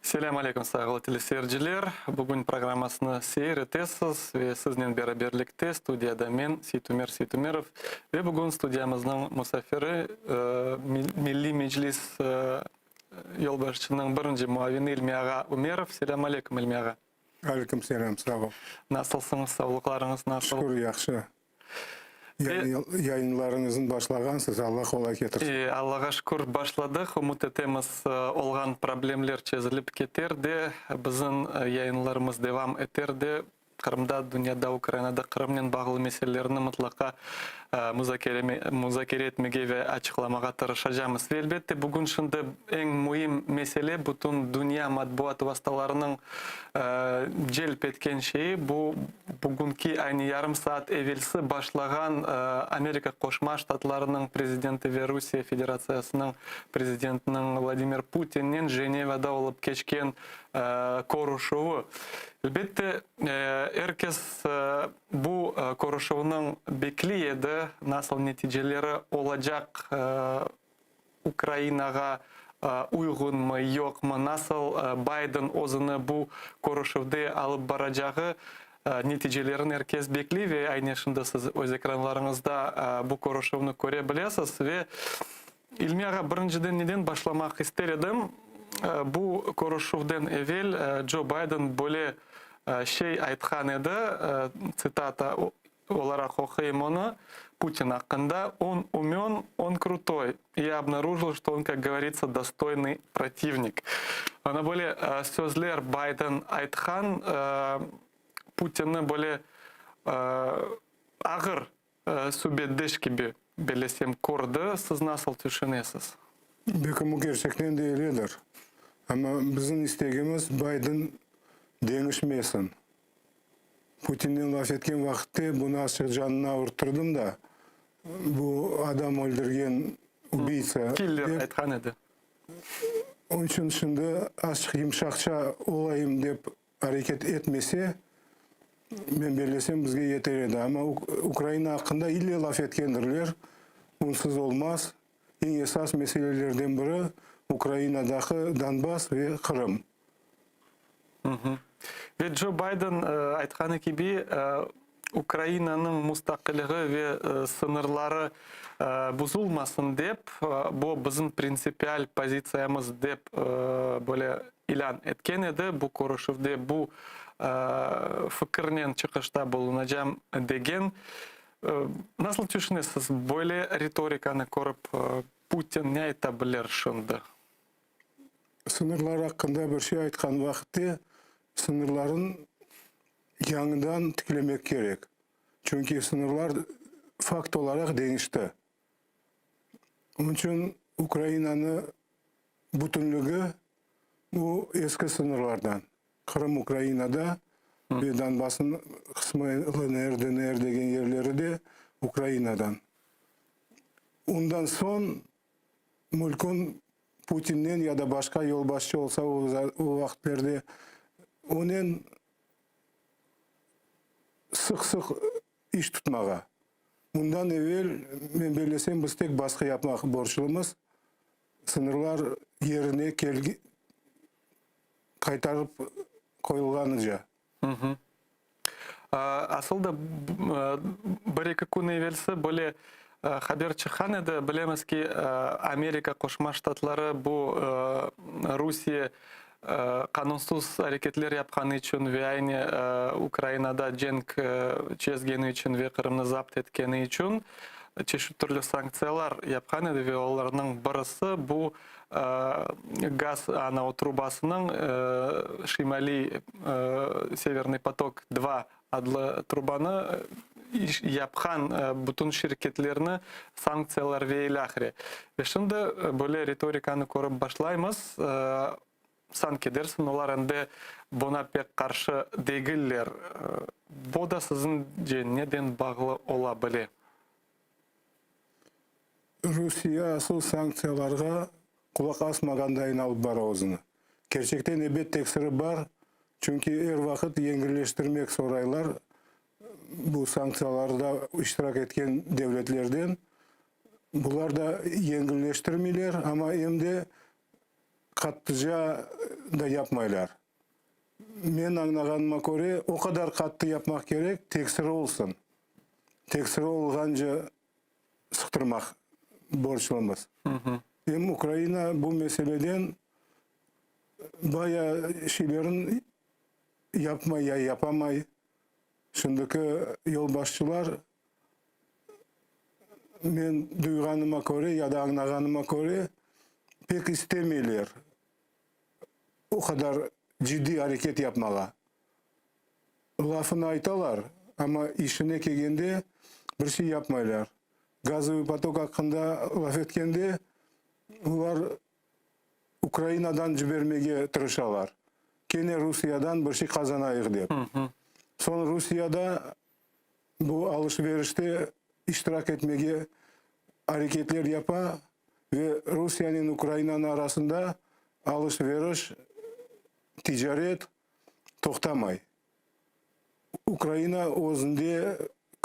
Selam aleyküm sayılı teleseyirciler. Bugün programmasını seyir etesiz ve sizinle beraberlikte studiyada men Seytumer Seytumerov ve bugün stüdyamızın misafiri Milli Meclis yolbaşçının birinci muavini İlmi Ağa Umerov. Selam aleyküm İlmi Ağa. Aleyküm selam, sağ ol. Nasılsınız, sağlıklarınız nasıl? Şükür, yaxşı. Yayınlarınızın başlagansız, Allah kolay getirsin. Allah'a şükür başladık. Umut etemiz olgan problemler çözülüp keterdi. Bizim yayınlarımız devam eterdi. Kırım'da, dünyada, Ukrayna'da Kırım'ın bağlı meselelerini mutlaka müzakere etmeye ve açıklamağa tırışacağımız. Ve elbette bugün şimdi en mühim mesele bütün dünya matbuat vasıtalarının celp etken şeyi bu bugünkü aynı yarım saat evvelsi başlayan Amerika Koşma Ştatlarının prezidenti ve Rusya Federasyasının prezidentinin Vladimir Putin'in Ceneva'da olup geçken konuşuğu. Elbette herkes bu konuşuğunun bekleyedi nasıl neticeleri olacak Ukrayna'ya uygun mu yok mu nasıl Biden özünü bu konuşuğda alıp baracağı neticelerini herkes bekliyor ve aynı şimdi siz öz ekranlarınızda bu konuşuğunu görebilirsiniz ve İlmi Ağa birinciden neden başlamak istedim. Bu konuşuğdan evvel Joe Biden böyle şey aytkan edi, цитата olarak okuyayım onu. Путин hakkında он умен, он крутой. Я обнаружил, что он, как говорится, достойный противник. Ona böyle sözler Biden aytkan, Putin'i böyle ağır sübeddeş gibi belesem kurdu. Siz nasıl düşünüyorsunuz? Bekim gerçekten de öyledir. Ama bizim isteğimiz Biden değişmesin. Putin'in laf etken vakitte bunu açık canına vurtturdum da bu adam öldürgen ubiysa. Killer aytkan edi. Onun için şimdi açık yumuşakça olayım deyip hareket etmese ben belesem bizge yeter edi. Ama Ukrayna hakkında ille laf etkendirler. Unsuz olmaz. En esas meselelerden biri Ukrayna'daki Donbas ve Kırım. Ve Joe Biden aytkanı gibi Ukrayna'nın müstakilliği ve sınırları bozulmasın deyip bu bizim prinsipal pozisiyamız deyip böyle ilan etken edi. Bu konuşuvda bu fikirden çıkışta bulunacağım degen. Nasıl düşünüyorsunuz? Böyle retorikanı korup Putin ne aytabilir şimdi? Sınırlar hakkında bir şey aytkan vakitte sınırların yanından tiklemek gerek. Çünkü sınırlar fakt olarak değişti. Onun için Ukrayna'nın bütünlüğü bu eski sınırlardan. Kırım Ukrayna'da ve Donbas'ın kısmı nerede yerleri de Ukrayna'dan. Ondan son mülkün Putin'in ya da başka yolbaşçı olsa o vakitlerde onun sık iş tutmağa. Bundan evvel ben belesem biz tek baskı yapmak borçlumuz. Sınırlar yerine kaytarıp koyulganıca. Aslında bir-iki gün evvelsi böyle haber çıkan edi. Bilemiz ki Amerika Koşma Ştatları bu Rusya kanunsuz hareketler yapkanı için ve aynı Ukrayna'da cenk çizgeni için ve Kırım'ı zapt etkeni için çeşitli türlü sanksiyalar yapkan edi ve onların birisi bu gaz ana trubasının Şimali Severный поток 2 adlı trubanı yapkan bütün şirketlerini sanksiyalar ve ilahire. Ve şimdi böyle retorikanı korup başlayımız. Sanki dersin onlar da buna pek karşı değiller. Bu da sizince neden bağlı olabilir? Rusya asıl sanksiyalarga kulak asmagandayın alıp bar ağzını. Gerçekten ebet teksiri var. Çünkü her vakit yengilleştirmek soraylar bu sanksiyalarda iştirak etken devletlerden. Bunlar da yengilleştirmiyorlar ama hem de katlıca da yapmaylar. Men anlaganyma göre o kadar katlı yapmak gerek, teksiri olsun. Teksiri olganca sıktırmak borçlamaz. Hem Ukrayna bu meseleden bayağı şeylerin yapmay ya yapamay. Şimdiki yolbaşçılar men duyganıma göre ya da anlaganıma göre pek istemiyorlar. O kadar ciddi hareket yapmağa. Lafını aytalar ama işine kelgende bir şey yapmaylar. Gazı patok hakkında laf etkende ular Ukrayna'dan jibermege tırışalar. Kene Rusya'dan bir şey kazanayık dep. Sonra Rusya'da bu alışverişte iştirak etmege hareketler yapa ve Rusya'nın Ukrayna'nın arasında alışveriş, ticaret toxtamay. Ukrayna özünde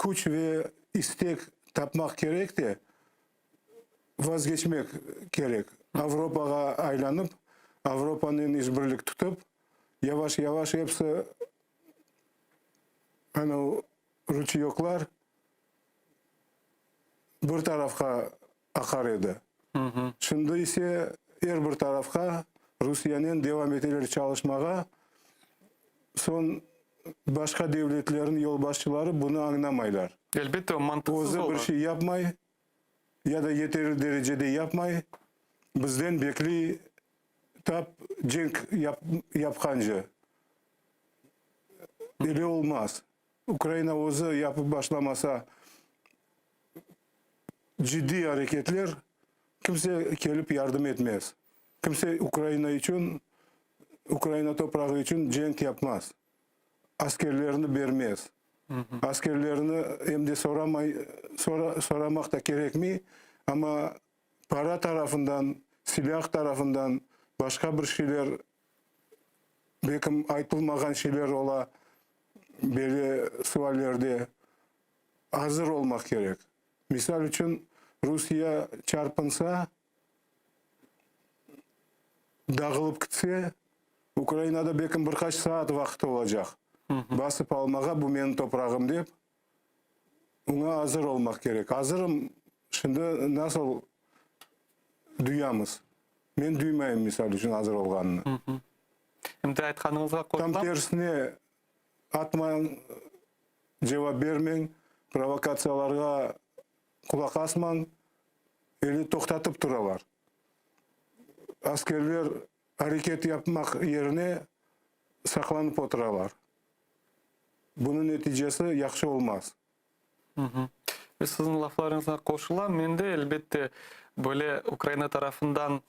güç ve istek tapmak gerek de vazgeçmek gerek. Avrupa'ya aylanıp, Avrupa'nın işbirlik tutup, yavaş yavaş hepsi hani rüçiyoklar bir tarafka akar edi. Şimdi ise her bir tarafka Rusya'nın devam edeler çalışmağa, son başka devletlerin yolbaşçıları bunu anlamaylar. Elbette o mantıksız O'zi bir olur. şey yapmay ya da yeterli derecede yapmay bizden bekli tap cenk yapkanca. Öyle olmaz. Ukrayna o'zi yapıp başlamasa ciddi hareketler kimse gelip yardım etmez. Kimse Ukrayna için, Ukrayna toprağı için cenk yapmaz. Askerlerini vermez. Askerlerini hem de soramak da gerek mi? Ama para tarafından, silah tarafından başka bir şeyler, belki aytılmagan şeyler ola böyle suallerde hazır olmak gerek. Misal için Rusya çarpınsa, dağılıp gitse, Ukrayna'da belki birkaç saat vakti olacak. Basıp almağa bu benim toprağım deyip ona hazır olmak gerek. Hazırım, şimdi nasıl duyamız? Men duymayayım misal için hazır olganını. Hem de aytkanыңызга Tam qo'shsam, tersine atmayın, cevap vermeyin, provokatsiyalarga kulak asmayın, eli toxtatıp duralar. Askerler hareket yapmak yerine saklanıp oturalar. Bunun neticesi yaxşı olmaz. ve sizin laflarınızga qo'shilaman. Men de elbette böyle Ukrayna tarafından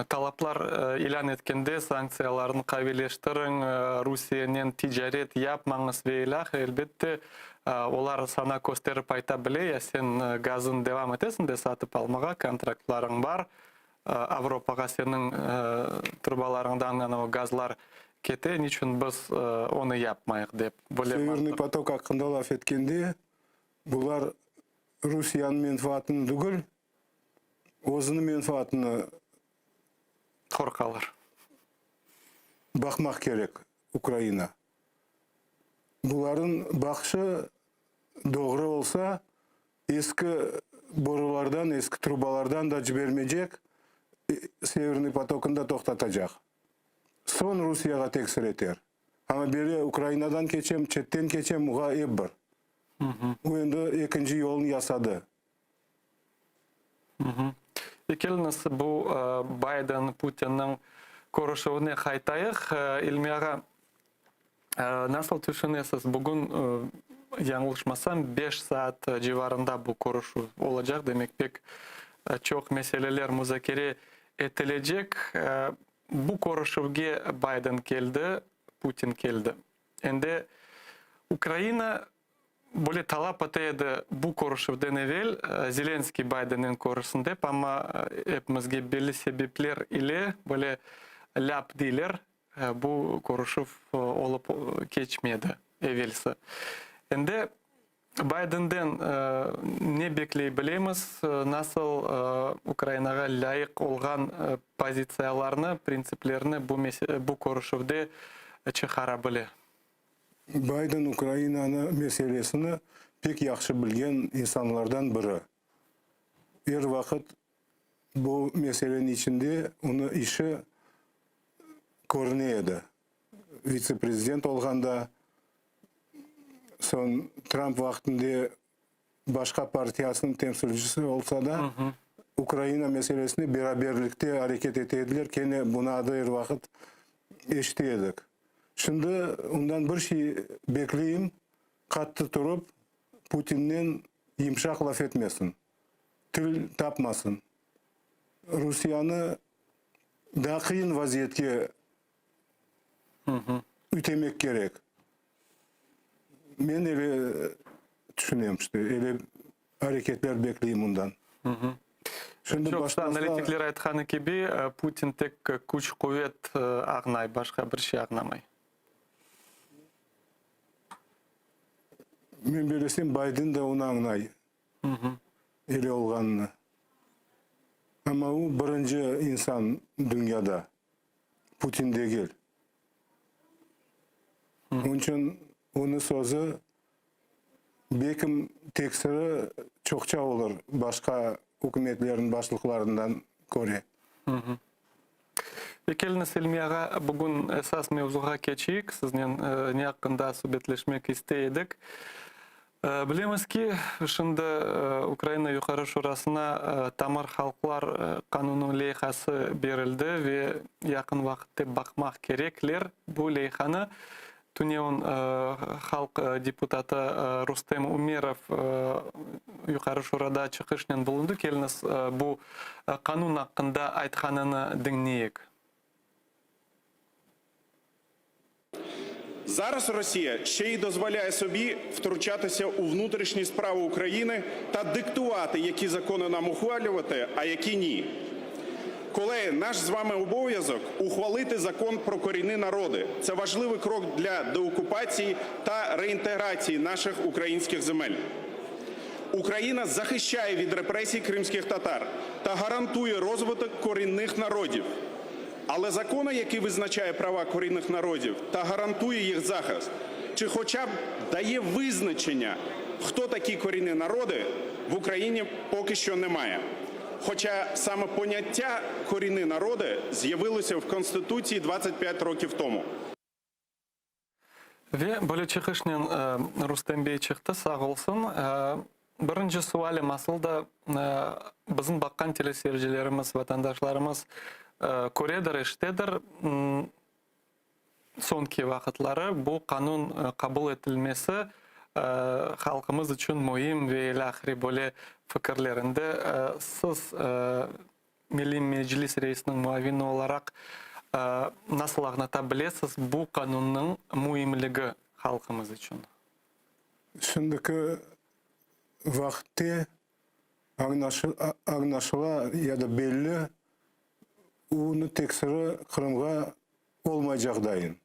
talaplar ilan etkende sanksiyalarni qabilashtiring, Rusiyaning ticaret yapmаңыз veylах, elbette olar sana ko'sterib ayta bile, ya sen gazın devam etesin de satıp almağa, kontraktlaring var. Avropaga senin trubalarыңdan o gazlar kete, niçin biz onu yapmayık dep. Северный поток hakkında laf etkende bular Rusya'nın menfaatini değil, özünün menfaatini Korkalar. bakmak gerek Ukrayna. Bunların bakışı doğru olsa eski borulardan, eski trubalardan da jibermeyecek, Severный поток'unu da toxtatacak. Son Rusya'ga teksir eter. Ama böyle Ukrayna'dan geçem, çetten geçem, uğa ebber. O endi ikinci yolunu yasadı. Келіңіз, бұл Байден, Путиннің көрішуіне қайтайық. Илми аға, nasıl düşünесіз? Бүгін, yanılışmasam, 5 saat civarında bu görüşü olacak. Demek pek çok meseleler müzakere edilecek. Bu görüşüge Biden geldi, Putin geldi. Şimdi Ukrayna böyle talap eteydi bu görüşüden evvel Zelenski Biden'in görüşünü dep, ama hepimizge belli sebepler ile böyle lap değiller, bu görüşü olup geçmedi evvelsi. Şimdi Байденден не беклей білеміз, насыл Украинаға лайық олған позицияларны, принциплерні бұл көрішівде чықара біле. Байден Украинаны мәселесini пек яқшы білген инсанлардан бірі. Ер вақыт бұл мәселенің ішінде оны іші көрінеді. Вице-президент олғанда, сон Трамп вақытында башқа партиясының темсілшісі олса да, Украина мәселесіне бераберлікте әрекет етеділер, кені бұнады ер вақыт ештедік. Шынды ондан бір шей беклейім, қатты тұрып, Путиннен емшақ лаф етмесін, тіл тапмасын. Русияны да қиын вазиетке үтемек керек. Мен еле түшінем, еле әрекетлер беклейім ондан. Жоқса аналитиклер айтқаны кебе, Путин тек күш қует ағнай, башқа бір шей ағнамай. Мен белесем, Байден да оны аңнай, еле олғанына. Ама ол бірінші инсан дүнияда, Путин дегел. Ончын оны сөзі бекім тексірі чоқча олар башқа үкіметлерін башлықларынан көре. Екеліні Селмияға бүгін әсас мевзуға кечейік, сізнен не ақында сөбетлешмек істейдік. Білеміз ки, шынды Украина юқары шурасына тамыр халқлар қануның лейхасы берілді ве яқын вақытте бақмақ кереклер. Бұл лейханы Тунеон халық депутаты Рустем Умеров юқары шурада чықышнен болынды. Келініс бұл қанун ақында айтқаныны діңнейік. Зараз Росія ще й дозволяє собі втручатися у внутрішні справи України та диктувати, які закони нам ухвалювати, а які ні. Колеги, наш з вами обов'язок ухвалити закон про корінні народи. Це важливий крок для деокупації та реінтеграції наших українських земель. Україна захищає від репресій кримських татар та гарантує розвиток корінних народів. Але закони, які визначає права корінних народів та гарантує їх захист, чи хоча б дає визначення, хто такі корінні народи, в Україні поки що немає. Хоча саме поняття корінні народи з'явилося в Конституції 25 років тому. Ве бөлі чықышнен Рустембей чықты, сақ олсын. Бірінші суалі масылда біздің баққан телесережелеріміз, ватандашларымыз көредір, іштедір. Сонки вақытлары бұл қанун қабыл етілмесі халқымыз үшін мойым ве ләхри бөлі фікірлерінде сіз Милли Меджлис рейсінің муавины оларақ насыл ағната білесіз бұл қанунның мойымлігі халқымыз үшін? Шындықы вақытте аңнашыла яда белі оны тексірі Қырымға olmay жағдайын.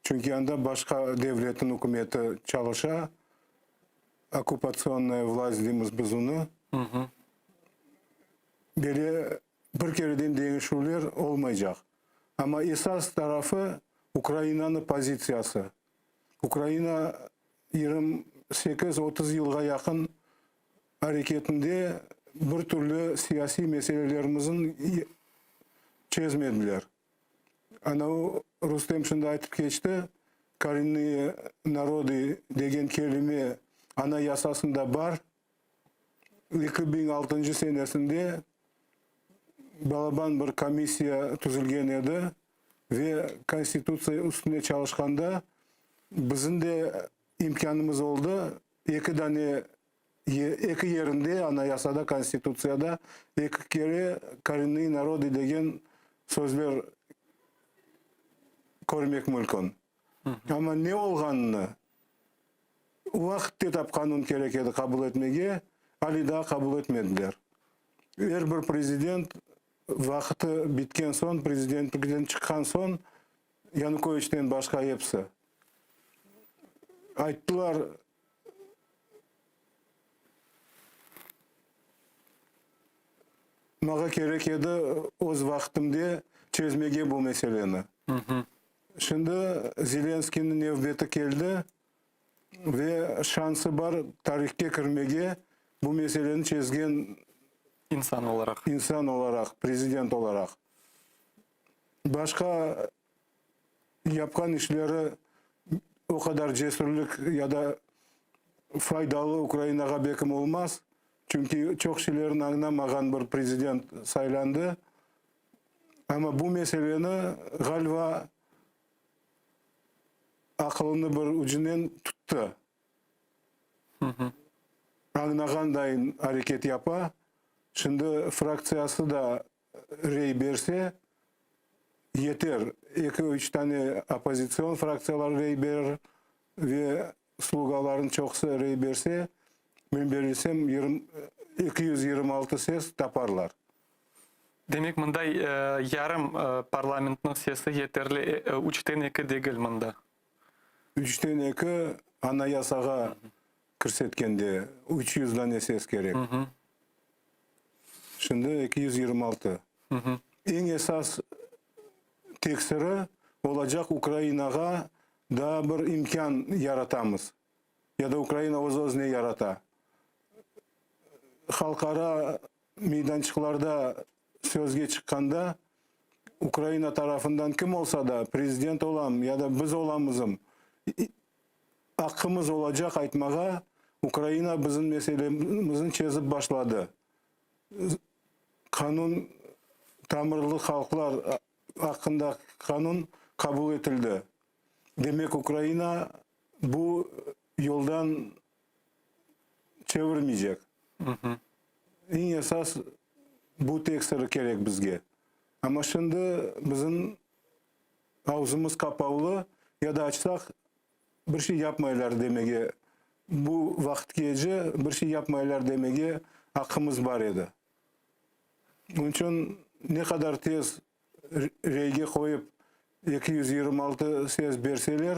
Çünkü анда башқа devletin hükümeti çalışa, оккупационная власть дейміз біз оны. Böyle bir kereden değişiklikler olmayacak. Ama esas tarafı Ukrayna'nın pozisiyası. Ukrayna 28-30 yılga yakın hareketinde bir türlü siyasi meselelerimizin çözmediler. Ana Rustem şimdi aytıp geçti. Коренные народы деген kelime ana yasasında var. 2006 senesinde Balaban bir komissiya tuzulgan edi ve konstitutsiya üstüne çalışkanda bizim de imkanımız oldu. İki yerinde anayasada, konstitutsiyada iki kere коренные народы деген sözler көрмек мүмкін. Ama ne olğanını vaqt etap kanun gerek edi kabul etmege, ali da kabul etmediler. Her bir prezident vaqti bitken son, prezidentlikten çıkan son Yanukovich'ten başka hepsi. Ayttılar Maga gerek edi o'z vaqtimda çözmege bu meseleni. Şimdi Zelenskiy'nin növbeti keldi ve şansı var tarihke kirmege bu meseleni çözgen İnsan olarak. insan olarak, prezident olarak. Başka yapkan işleri o kadar cesurluk ya da faydalı Ukrayna'ga bekim olmaz. Çünkü çok şeylerin anlamagan bir prezident saylandı. Ama bu meseleni galiba akılını bir ucundan tuttu. Anlagandayın hareket yapa. Şimdi fraksiyası da rey berse yeter. 2-3 tane opozisyon fraksiyalar rey verir ve slogaların çoksu rey berse ben verirsem 226 ses taparlar. Demek mınдай yarım parlamentның sesi yeterli 3'ten 2 değil mında. 3'ten 2 anayasaga kirsetkende 300'dan ses gerek. Şimdi 226. En esas tekstiri olacak Ukrayna'ga da bir imkan yaratamız. Ya da Ukrayna öz-özüne yarata. Halkara meydançıklarda sözge çıkkanda Ukrayna tarafından kim olsa da prezident olam ya da biz olamızım hakkımız olacak aytmaga Ukrayna bizim meselemizin çözüp başladı. Kanun tamirli halklar hakkında kanun kabul edildi. Demek Ukrayna bu yoldan çevirmeyecek. En esas bu tekstleri gerek bizge. Ama şimdi bizim ağzımız kapalı ya da açsak bir şey yapmaylar demege. Bu vakit gece bir şey yapmaylar demege hakkımız var idi. Onun için ne kadar tez reyge koyup 226 ses berseler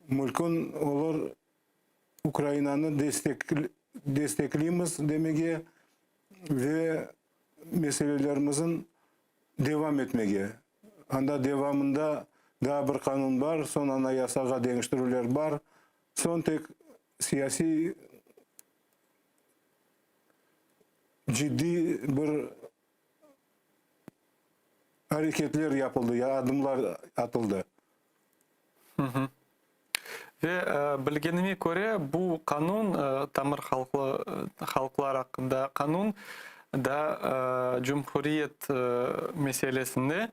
mülkün olur Ukrayna'nı destekleyimiz demege ve meselelerimizin devam etmege. Anda devamında daha bir kanun var, son anayasaga değiştiriler var. Son tek siyasi ciddi bir hareketler yapıldı ya adımlar atıldı. Ve bilgenime göre bu kanun tamir halklar hakkında kanun da Cumhuriyet meselesinde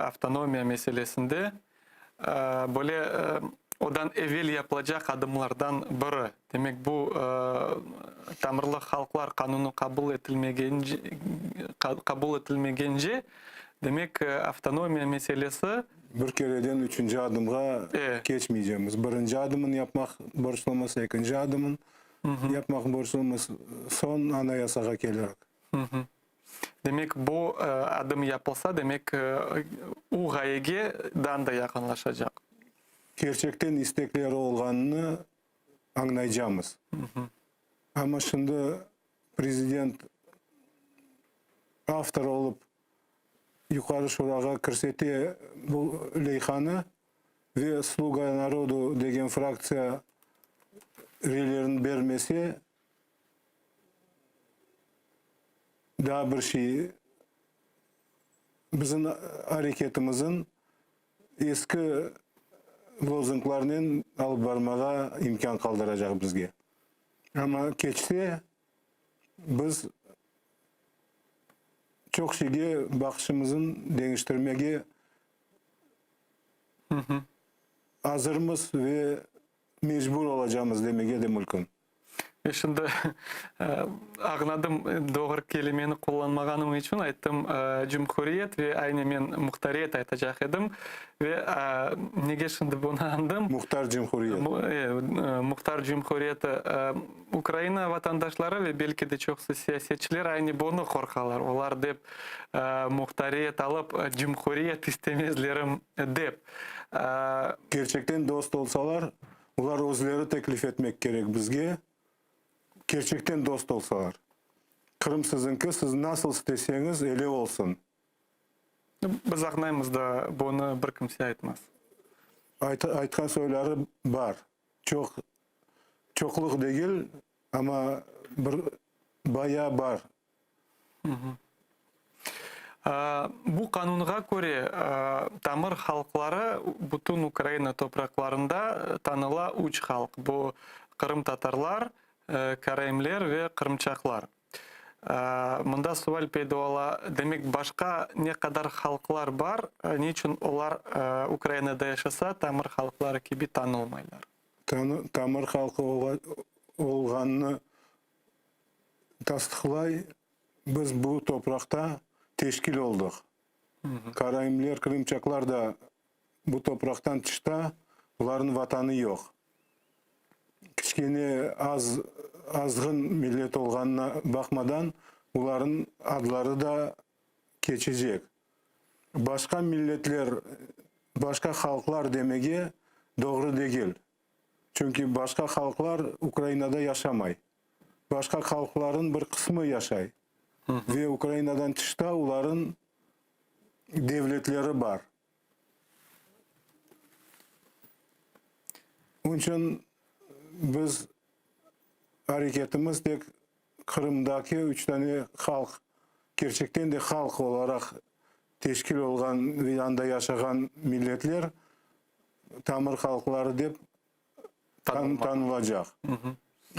автономия meselesinde böyle odan evvel yapılacak adımlardan biri. Demek bu tamirli halklar kanunu kabul edilmeyince demek автономия meselesi Bir kereden üçüncü adımga geçmeyeceğimiz. Birinci adımın yapmak borçlaması, ikinci adımın yapmak borçlaması son anayasaga gelerek. Demek bu adım yapılsa demek o gayege dan da yakınlaşacak. Gerçekten istekleri olganını anlayacağımız. Ama şimdi prezident автор olup yukarı şuraga kirseti bu leyhanı ve Sluga Народу degen fraksiya reylerin vermesi daha bir şey bizim hareketimizin eski lozunglarının alıp barmaga imkan kaldıracak bizge. Ama keçti biz çok şeyge bakışımızın değiştirmege hazırmız ve mecbur olacağımız demege de mümkün. Şimdi anladım doğru kelimeni kullanmaganım için ayttım Cumhuriyet ve aynı men muhtariyet aytacak edim ve nege şimdi bunu anladım. Muhtar Cumhuriyet. Muhtar Cumhuriyeti Ukrayna vatandaşları ve belki de çok siyasetçiler aynı bunu korkarlar. Olar dep muhtariyet alıp Cumhuriyet istemezlerim dep. Gerçekten dost olsalar, ular özleri teklif etmek gerek bizge. Gerçekten dost olsalar. Кырым сізіңкі, сіз насыл істесеңіз, еле болсын. Biz аңнаймыз да, бұны бір кімсе айтмас. Айтқан сөйлері бар. Çokluk değil ama bir baya бар. Бұл қанунға көре тамыр халықлары бүтін Украина топрақларында таныла үш халық. Бұл Қырым татарлар, караимлер ве қырымчақлар. Мұнда суаль пейдуала, демек башқа не қадар халықлар бар, не үшін олар Украинада яшаса, тамыр халықлары кеби танылмайлар? Тамыр халқы олғанны тастықлай, біз бұл топрақта teşkil olduk. Karayimler, Kırımçaklar da bu topraktan çıkta, onların vatanı yok. Kişkene azgın millet olganına bakmadan, onların adları da geçecek. Başka milletler, başka halklar demege doğru değil. Çünkü başka halklar Ukrayna'da yaşamay. Başka halkların bir kısmı yaşay. Ve Ukrayna'dan çıkta onların devletleri var. Onun için biz hareketimiz tek Kırım'daki 3 tane halk, gerçekten de halk olarak teşkil olgan ve yanda yaşayan milletler tamır halkları deyip tanılacak.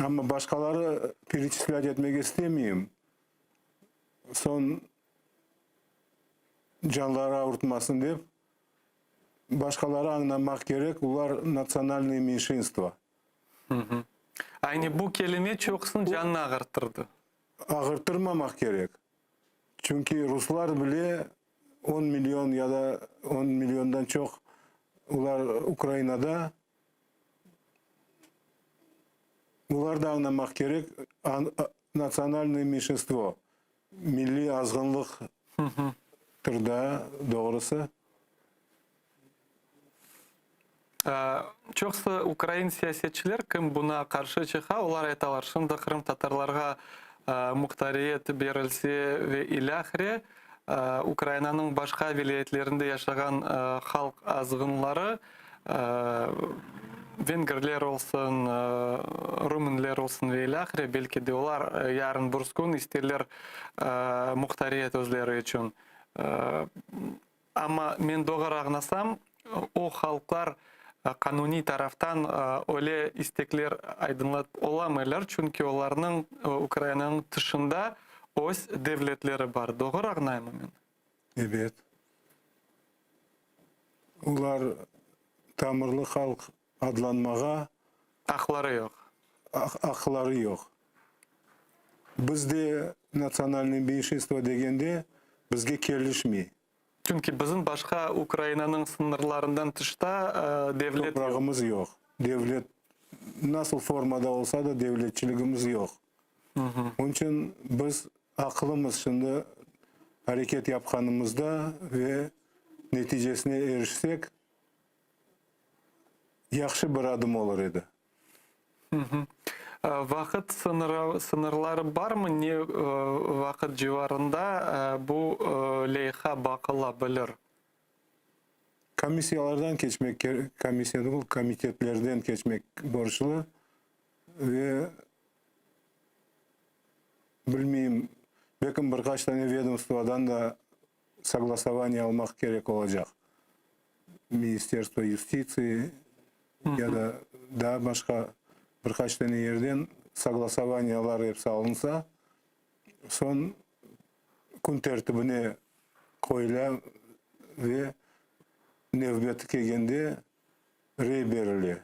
Ama başkaları перечислять etmek istemeyeyim. Son canları ağırtmasın deyip başkaları anlamak gerek. Bunlar nasyonalne menşinство. Yani bu kelime çoksun canını ağırtırdı. Ağırtırmamak gerek. Çünkü Ruslar bile 10 milyon ya da 10 milyondan çok ular Ukrayna'da. Bunlar da anlamak gerek. Nasyonalne menşinство. Milli azgınlıktır da doğrusu. Çoksa Ukrayn siyasetçiler kim buna karşı çıka, onlar aytalar. Şimdi Kırım Tatarlarga muhtariyet berilse ve ilahire Ukrayna'nın başka vilayetlerinde yaşayan halk azgınları Vengerler olsun, Rumunlar olsun ve ilahire belki de onlar yarın burskun isterler muhtariyet özleri için. Ama men doğru anlasam o halklar kanuni taraftan öyle istekler aydınlat olamaylar çünkü onların Ukrayna'nın dışında öz devletleri var. Doğru anlayayım men? Evet. Ular tamırlı halk adlanmağa Akları yok. akları yok. Bizde nasyonalne menşinство degende bizge kelişmi. Çünkü bizim başka Ukrayna'nın sınırlarından dışta devlet yok. Toprağımız yok. Devlet nasıl formada olsa da devletçiliğimiz yok. Onun için biz aklımız şimdi hareket yapkanımızda ve neticesine erişsek yaxşı bir adım olur edi. Vakit sınırları var mı? Ne vakit civarında bu leyha bakılabilir? Komisyalardan geçmek, komitetlerden geçmek borçlu ve bilmeyeyim, belki birkaç tane ведомствоdan da согласование almak gerek olacak. Ministerstvo Юстиции ya da daha başka birkaç tane yerden согласованиялар hepsi alınsa son kun tertibine koyula ve nevbeti kelgende rey berildi.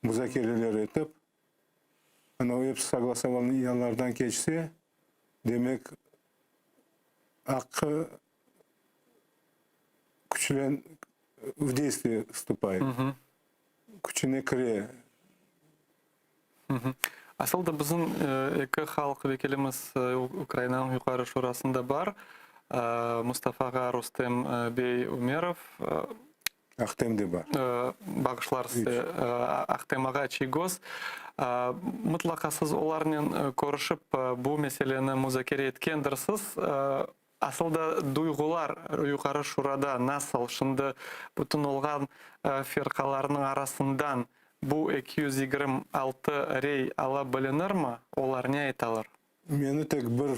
Müzakereler etip ana o hepsi согласованиялардан geçse demek hakkı küçülen в действие вступает. Күчіне кіре. Асылда біздің екі халық векіліміз Украинаның юқары шурасында бар. Мұстафаға Рустем Бей Умеров. Ахтемде бар. Багышлар Ахтемага чийгоз. Mutlaka siz olarмен көрішіп bu meseleni muzakere etkendерсіз. Aslında duygular yukarı şurada nasıl? Şimdi bütün olgan firkalarının arasından bu 226 rey ala bilinir mi? Olar ne aytalar? Meni tek bir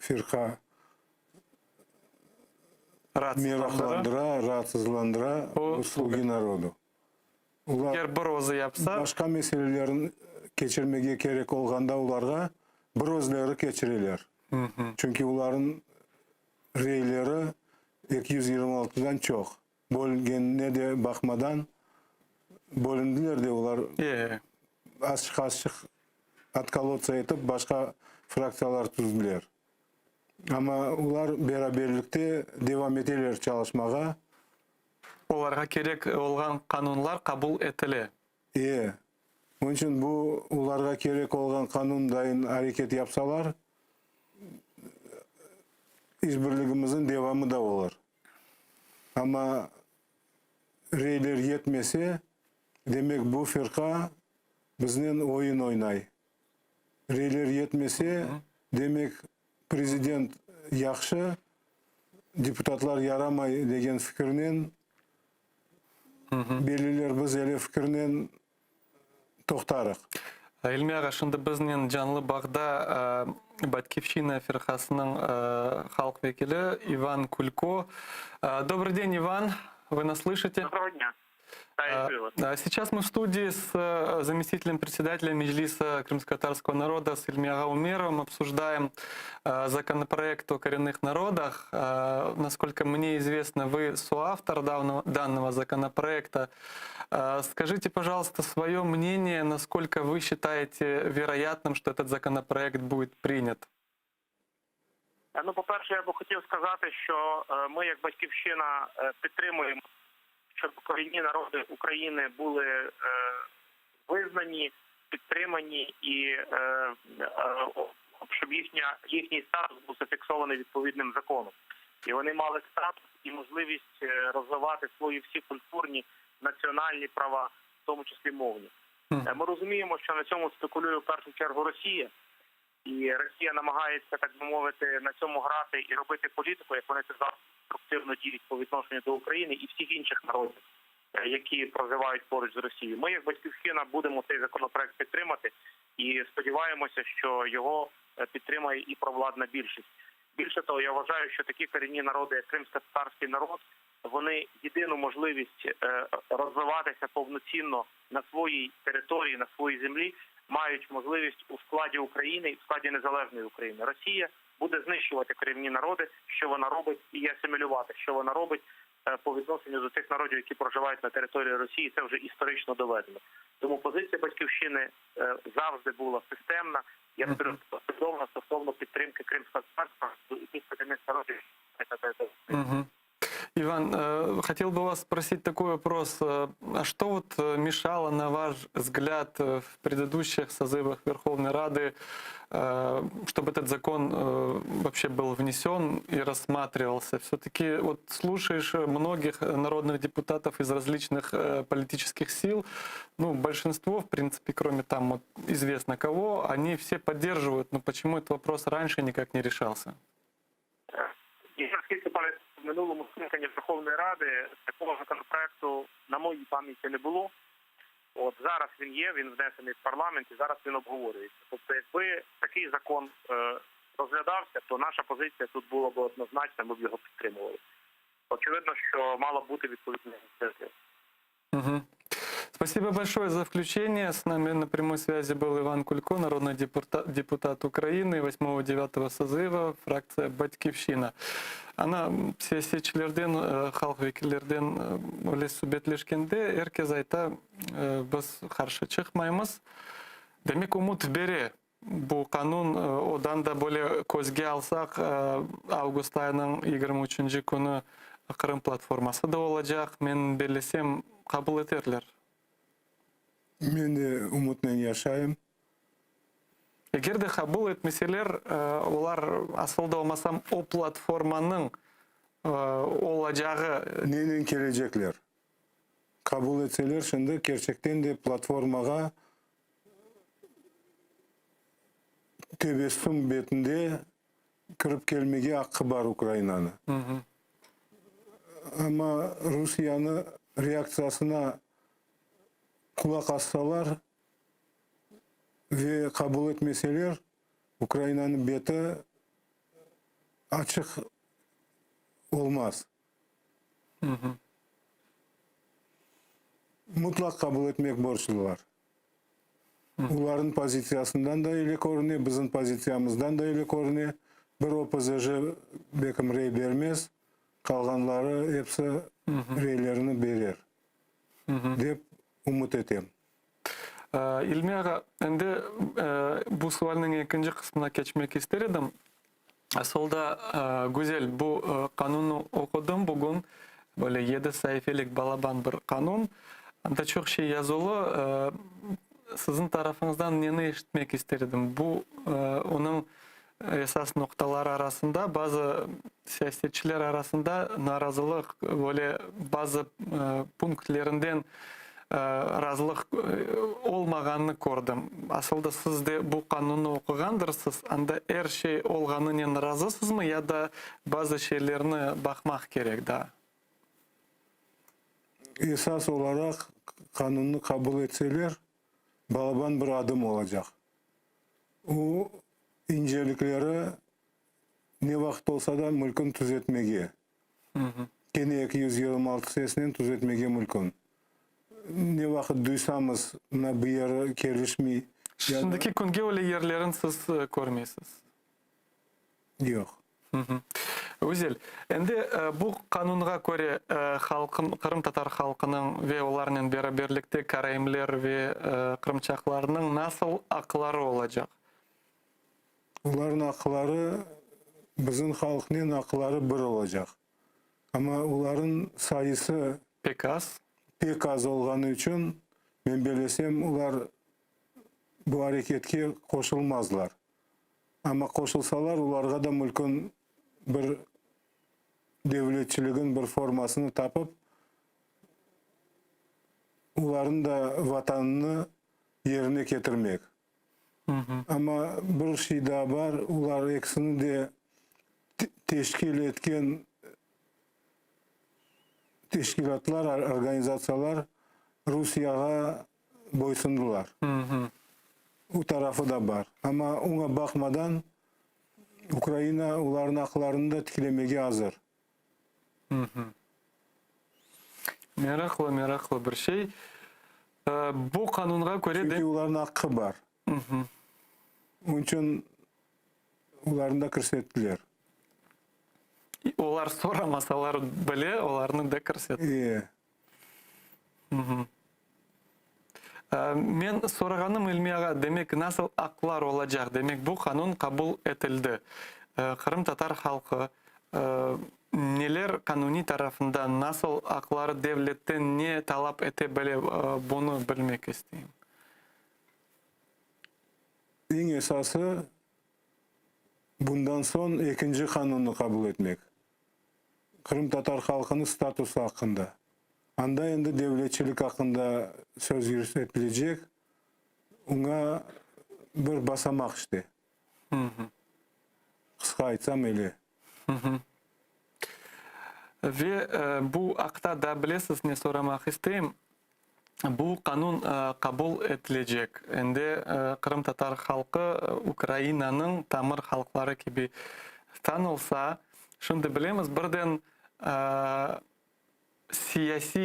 firka meraklandıra, rahatsızlandıra bu Slugi narodu. Ular Eğer bir ozu yapsa, başka meselelerin geçirmege gerek olganda ularga bir özleri geçirirler. Çünkü uların reyleri 226'dan çok. Bölgenine de bakmadan bölündüler de ular açık atkalotsa etip başka fraksiyalar tuzdular. Ama ular beraberlikte devam ederler çalışmaga. olarga gerek olgan kanunlar kabul etili. Onun için bu ularga gerek olgan kanun dayın hareket yapsalar işbirliğimizin devamı da olur. Ama reyler yetmese demek bu firka bizden oyun oynay. Reyler yetmese demek prezident yaxşı, deputatlar yaramay degen fikirnen belliler biz ele fikirnen toxtarıq. Ilmi ağa, şimdi bizden canlı bağda Батьківщина фиркасының халық векилі Иван Кулько. Добрый день, Иван. Вы нас слышите? Доброго дня. Сейчас мы в студии с заместителем председателя Меджлиса крымско-татарского народа с Ильмиага Умеровым обсуждаем законопроект о коренных народах. Насколько мне известно, вы соавтор данного законопроекта. Скажите, пожалуйста, свое мнение, насколько вы считаете вероятным, что этот законопроект будет принят? Ну, по-перше, я би хотів сказати, що ми, як Батьківщина, підтримуємо, щоб корінні народи України були визнані, підтримані і щоб їхній статус був зафіксований відповідним законом. І вони мали статус і можливість розвивати свої всі культурні, національні права, в тому числі мовні. Ми розуміємо, що на цьому спекулює в першу чергу Росія. І Росія намагається, так би мовити, на цьому грати і робити політику, як вони це зараз конструктивно діють по відношенню до України і всіх інших народів, які проживають поруч з Росією. Ми, як Батьківщина, будемо цей законопроект підтримати і сподіваємося, що його підтримає і провладна більшість. Більше того, я вважаю, що такі корінні народи, як кримсько-татарський народ, вони єдину можливість розвиватися повноцінно на своїй території, на своїй землі, мають можливість у складі України і в складі незалежної України. Росія буде знищувати корінні народи, що вона робить, і асимілювати, що вона робить по відношенню до тих народів, які проживають на території Росії. Це вже історично доведено. Тому позиція Батьківщини завжди була системна. Я послідовна стосовно підтримки кримського царства і тих корінних народів. Иван, хотел бы вас спросить такой вопрос. А что вот мешало, на ваш взгляд, в предыдущих созывах Верховной Рады, чтобы этот закон вообще был внесен и рассматривался? Все-таки вот слушаешь многих народных депутатов из различных политических сил, ну, большинство, в принципе, кроме там вот известно кого, они все поддерживают, но почему этот вопрос раньше никак не решался? В минулому скликанні Верховної Ради такого законопроекту, на моїй пам'яті, не було. От зараз він є, він внесений в парламент і зараз він обговорюється. Тобто, якби такий закон розглядався, то наша позиція тут була б однозначна, ми б його підтримували. Очевидно, що мала бути відповідна ініціатива. Спасибо большое за включение. С нами на прямой связи был Иван Кулько, народный депутат Украины 8-9 созыва, фракция «Батьківщина». Она сессия чилерден, халық векилерден олес субетлешкенде, эрке зайта біз қаршы чықмаймыз. Демек умут бере. Бұл канун одан да бөле көзге алсақ, август айының 23 күні Қырым платформасы да olacak. Мен белесем, қабыл етерлер. Мен de umutмен yaşayım. Егер де қабыл етмеселер, олар асылда olmasam o платформаның olacағы... Nenen gelecekler? kabul etseler şimdi gerçekten de platformaga tebessüm betinde kırıp gelmege hakkı var Ukrayna'nın. Ama Rusya'nın reaksiyasına kulak assalar ve kabul etmeseler Ukrayna'nın beti açık olmaz. Mutlak kabul etmek borçlular. Onların pozisiyasından da öyle görünüyor, bizim pozisiyamızdan da öyle görünüyor. Bir OPZJ bekim rey vermez, kalganları hepsi reylerini verir. Dep umut etem. İlmi ağa, endi bu sualның ikinci kısmına geçmek isterim. Aslında güzel bu kanunu okudum bugün. Böyle 7 sayfalık balaban bir kanun. Anda çok şey yazılı. Sizin tarafınızdan neni işitmek istedim. Bu onun esas noktaları arasında bazı siyasetçiler arasında narazılık böyle bazı punktlerinden razılık olmaganını gördüm. Aslında siz de bu kanunu okugandırsınız. Anda her şey olganından razısınız mı ya da bazı şeylerine bakmak gerek daha? Esas olarak kanunu kabul etseler balaban bir adım olacak. O incelikleri ne vakit olsa da mülkün düzeltmege. Gene 226 sesinden düzeltmege mülkün. Ne vakit duysamız na bir yere gelişmeyi Şimdiki kunge öyle yerlerin siz görmeyesiniz. yok. Güzel. Endi bu kanunga göre Kırım Tatar halkının ve onların beraberlikte Karayimler ve Kırımçaklarının nasıl akları olacak? Onların akılları bizim halkının akılları bir olacak. Ama onların sayısı Pek az. pek az olganı için ben belesem ular bu hareketke koşulmazlar. Ama koşulsalar ularga da mülkün bir devletçiliğin bir formasını tapıp uların da vatanını yerine getirmek. Ama bir şey daha var, ular eksini de teşkil etken teşkilatlar, organizasyonlar Rusya'ya boysundular. O tarafı da var. Ama ona bakmadan Ukrayna onların haklarını da tiklemeye hazır. Meraklı bir şey. Bu kanunga göre Çünkü de onların hakkı var. Onun için onların da kırsettiler. onlar soramasalar bile onlarını da kırset. Men sorağanım İlmi ağa, demek nasıl aklar olacak? Demek bu kanun kabul edildi. Kırım Tatar halkı neler kanuni tarafından nasıl akları devletten ne talep edebilir bunu bilmek isteyeyim. En esası bundan son ikinci kanunu kabul etmek. Kırım Tatar halkının statusu hakkında. Anda endi devletçilik hakkında söz yürütülecek. Ona bir basamak işte. Kısa aytsam öyle. Ve bu akta da bilesiz ne soramak isteyeyim. Bu kanun kabul edilecek. Endi Kırım Tatar halkı Ukrayna'nın tamir halkları gibi tanılsa, şimdi bilemiz birden siyasi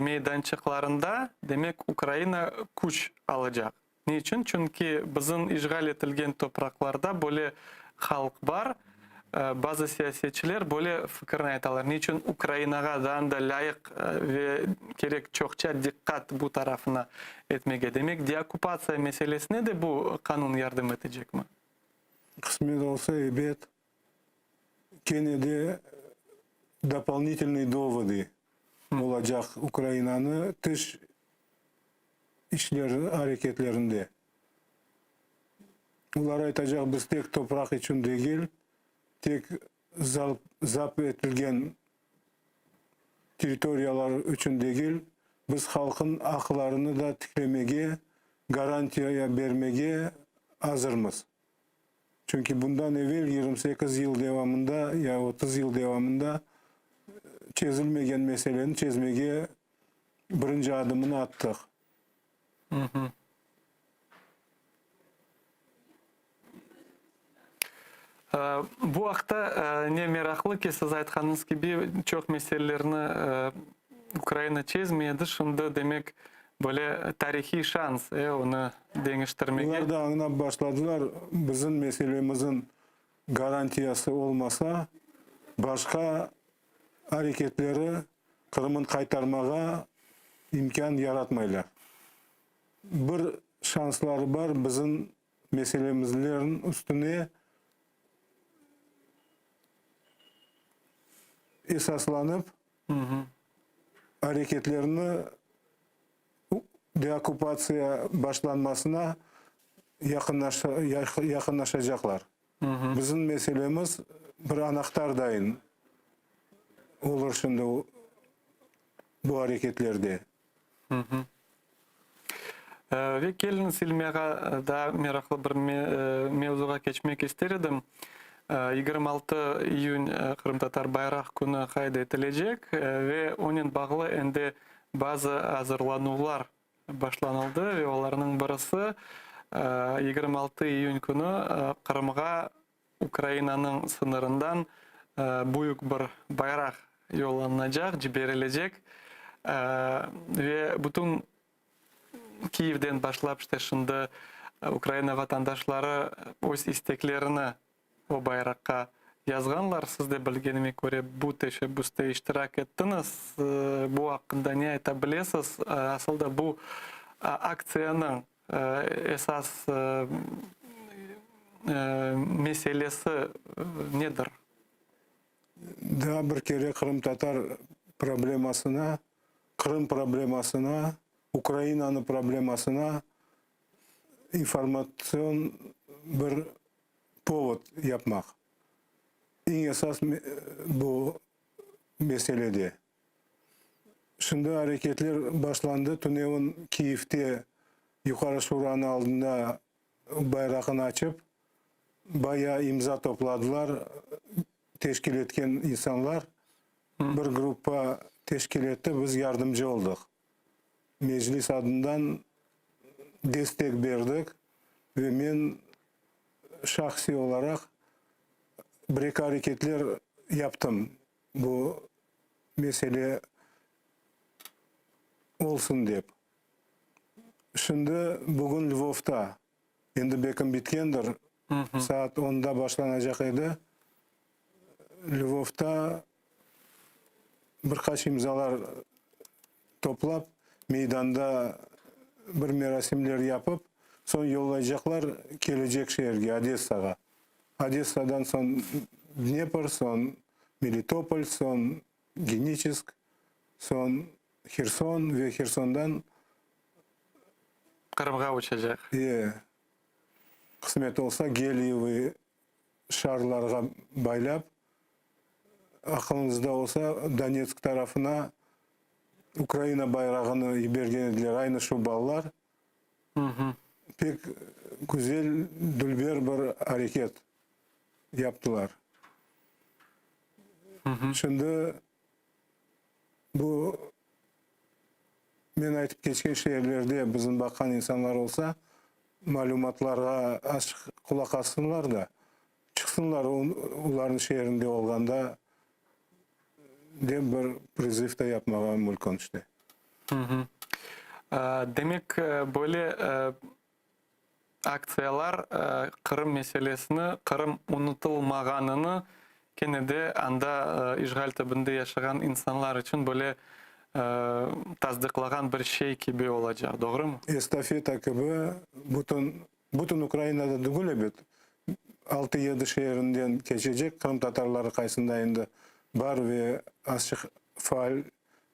meydançıklarında demek Ukrayna kuş alacak. Niçin? Çünkü bizim işgal edilgen topraklarda böyle halk var. Bazı siyasetçiler böyle fikrini aytalar. Niçin Ukrayna'ga da layık ve gerek çokça dikkat bu tarafına etmege. Demek deokupasiya meselesine de bu kanun yardım edecek mi? Kısmet olsa elbet gene de дополнительные доводы olacak Ukrayna'nın dış işleri, hareketlerinde. Ular aytacak biz tek toprak için değil, tek zapt etilgen teritoriyalar için değil, biz halkın aklarını da tiklemege, garantiyaya vermege hazırmız. Çünkü bundan evvel 28 yıl devamında ya 30 yıl devamında çözülmegen meseleni çözmege birinci adımını attık. Bu vaqtda ne meraklı ki siz aytkanınız gibi çok meselelerini Ukrayna çözmeyedi. Şimdi demek böyle tarihi şans onu değiştirmeye. Bunlar da anlap başladılar. Bizim meselemizin garantiyası olmasa başka hareketleri Kırım'ın kaytarmağa imkan yaratmaylar. Bir şansları var bizim meselemizlerin üstüne esaslanıp hareketlerini deokupasiya başlanmasına yakınlaşacaklar. Bizim meselemiz bir anahtar dayın olur şimdi bu hareketlerde. Ve gelin silmeye da meraklı bir mevzuga geçmek isterim. 26 iyun Kırım Tatar Bayrak Günü kayda edilecek ve onun bağlı endi bazı hazırlanılar başlanıldı ve onların birisi 26 iyun günü Kırım'a Ukrayna'nın sınırından büyük bir bayrak yollanacak, jiberilecek ve bütün Kiev'den başlap işte şimdi Ukrayna vatandaşları öz isteklerini o bayrakka yazganlar. Siz de bilgenime göre bu teşebbüste iştirak ettiniz. Bu hakkında ne aytabilirsiniz? Aslında bu aksiyanın esas meselesi nedir? Daha bir kere Kırım Tatar problemasına, Kırım problemasına, Ukrayna'nın problemasına informasyon bir povod yapmak. En esas bu meselede. Şimdi hareketler başlandı. Tunev'in Kiev'te Yukarı Şura'nın aldığında bayrağını açıp bayağı imza topladılar. Teşkil etken insanlar bir grupa teşkil etti. Biz yardımcı olduk. Meclis adından destek verdik ve ben şahsi olarak bir hareketler yaptım. Bu mesele olsun deyip. Şimdi bugün Lvov'da endi bekim bitkendir. Saat 10'da başlanacak idi. Lvov'da birkaç imzalar toplap meydanda bir merasimler yapıp son yollayacaklar gelecek şehirge Odessa'ga. Odessa'dan son Dnepr, son Melitopol, son Geniçisk, son Kherson ve Kherson'dan Kırım'a uçacak. Kısmet olsa Geliev'i şarlarga baylap aklınızda olsa Donetsk tarafına Ukrayna bayrağını bergenediler. Aynı şu ballar. Pek güzel, dülber bir hareket yaptılar. Şimdi bu men aytıp geçken şehirlerde bizim bakan insanlar olsa malumatlarga açık kulak assınlar da çıksınlar onların şehrinde olganda dem bir prizif de yapmağa mümkün işte. Demek böyle aksiyalar Kırım meselesini, Kırım unutulmaganını gene de anda işgal tübünde yaşayan insanlar için böyle tasdiklagan bir şey gibi olacak, doğru mu? Estafeta gibi bütün Ukrayna'da değil elbet. 6-7 şehrinden geçecek. Kırım Tatarları kaysında endi var ve açık faal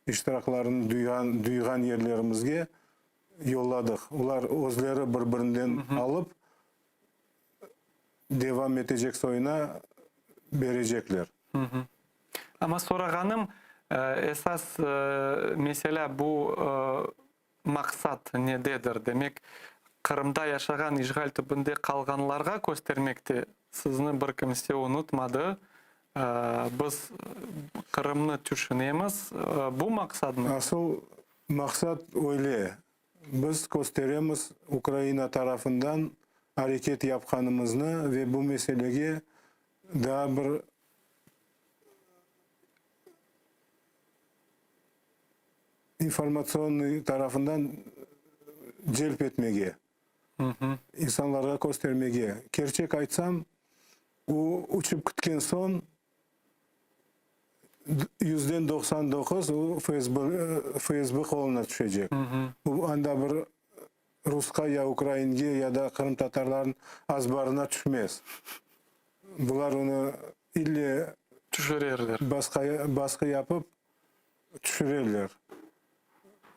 iştiraklarını duygan yerlerimizge yolladık. Ular özleri birbirinden alıp devam edecek soyuna verecekler. Ama sorağanım Esas mesele bu maksat nededir? Demek Kırım'da yaşagan işgal tübünde kalganlarga göstermekti. Sizni bir kimse unutmadı. Biz Kırım'ı düşünemiz. Bu maksat mı? Asıl maksat öyle. Biz gösteremiz Ukrayna tarafından hareket yapkanımızı ve bu meseleye daha bir informasyon tarafından celp etmeye, insanlara göstermeye. Gerçek aytsam, o uçup gitken son %99 o Facebook koluna düşecek. Bu anda bir Rus'a ya Ukraynaga ya da Kırım Tatarların azbarına düşmez. Bular onu ille Düşürerler. baskı yapıp düşürürler.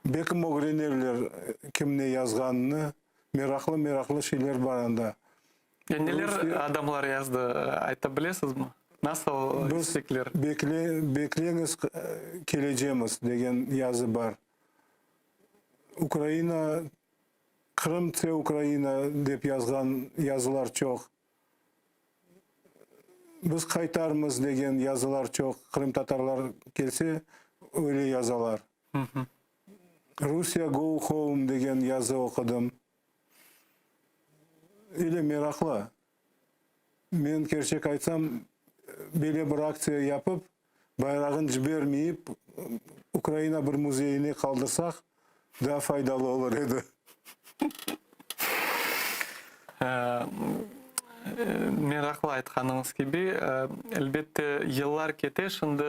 Bekim öğrenirler kim ne yazganını. Meraklı şeyler var anda. Neler adamlar yazdı? Aytabilirsiniz mi? Nasıl Biz istekler? bekleyiniz geleceğimiz degen yazı var. Ukrayna, Kırım te Ukrayna dep yazgan yazılar çok. Biz kaytarmız degen yazılar çok. Kırım Tatarlar gelse öyle yazılar. Rusya go home degen yazı okudum. Öyle meraklı. Men gerçek aytsam böyle bir aksiya yapıp bayrağın jibermeyip Ukrayna bir muzeyini kaldırsak daha faydalı olur edi. Meraklı aytkanыңыз gibi, elbette yıllar kete, şimdi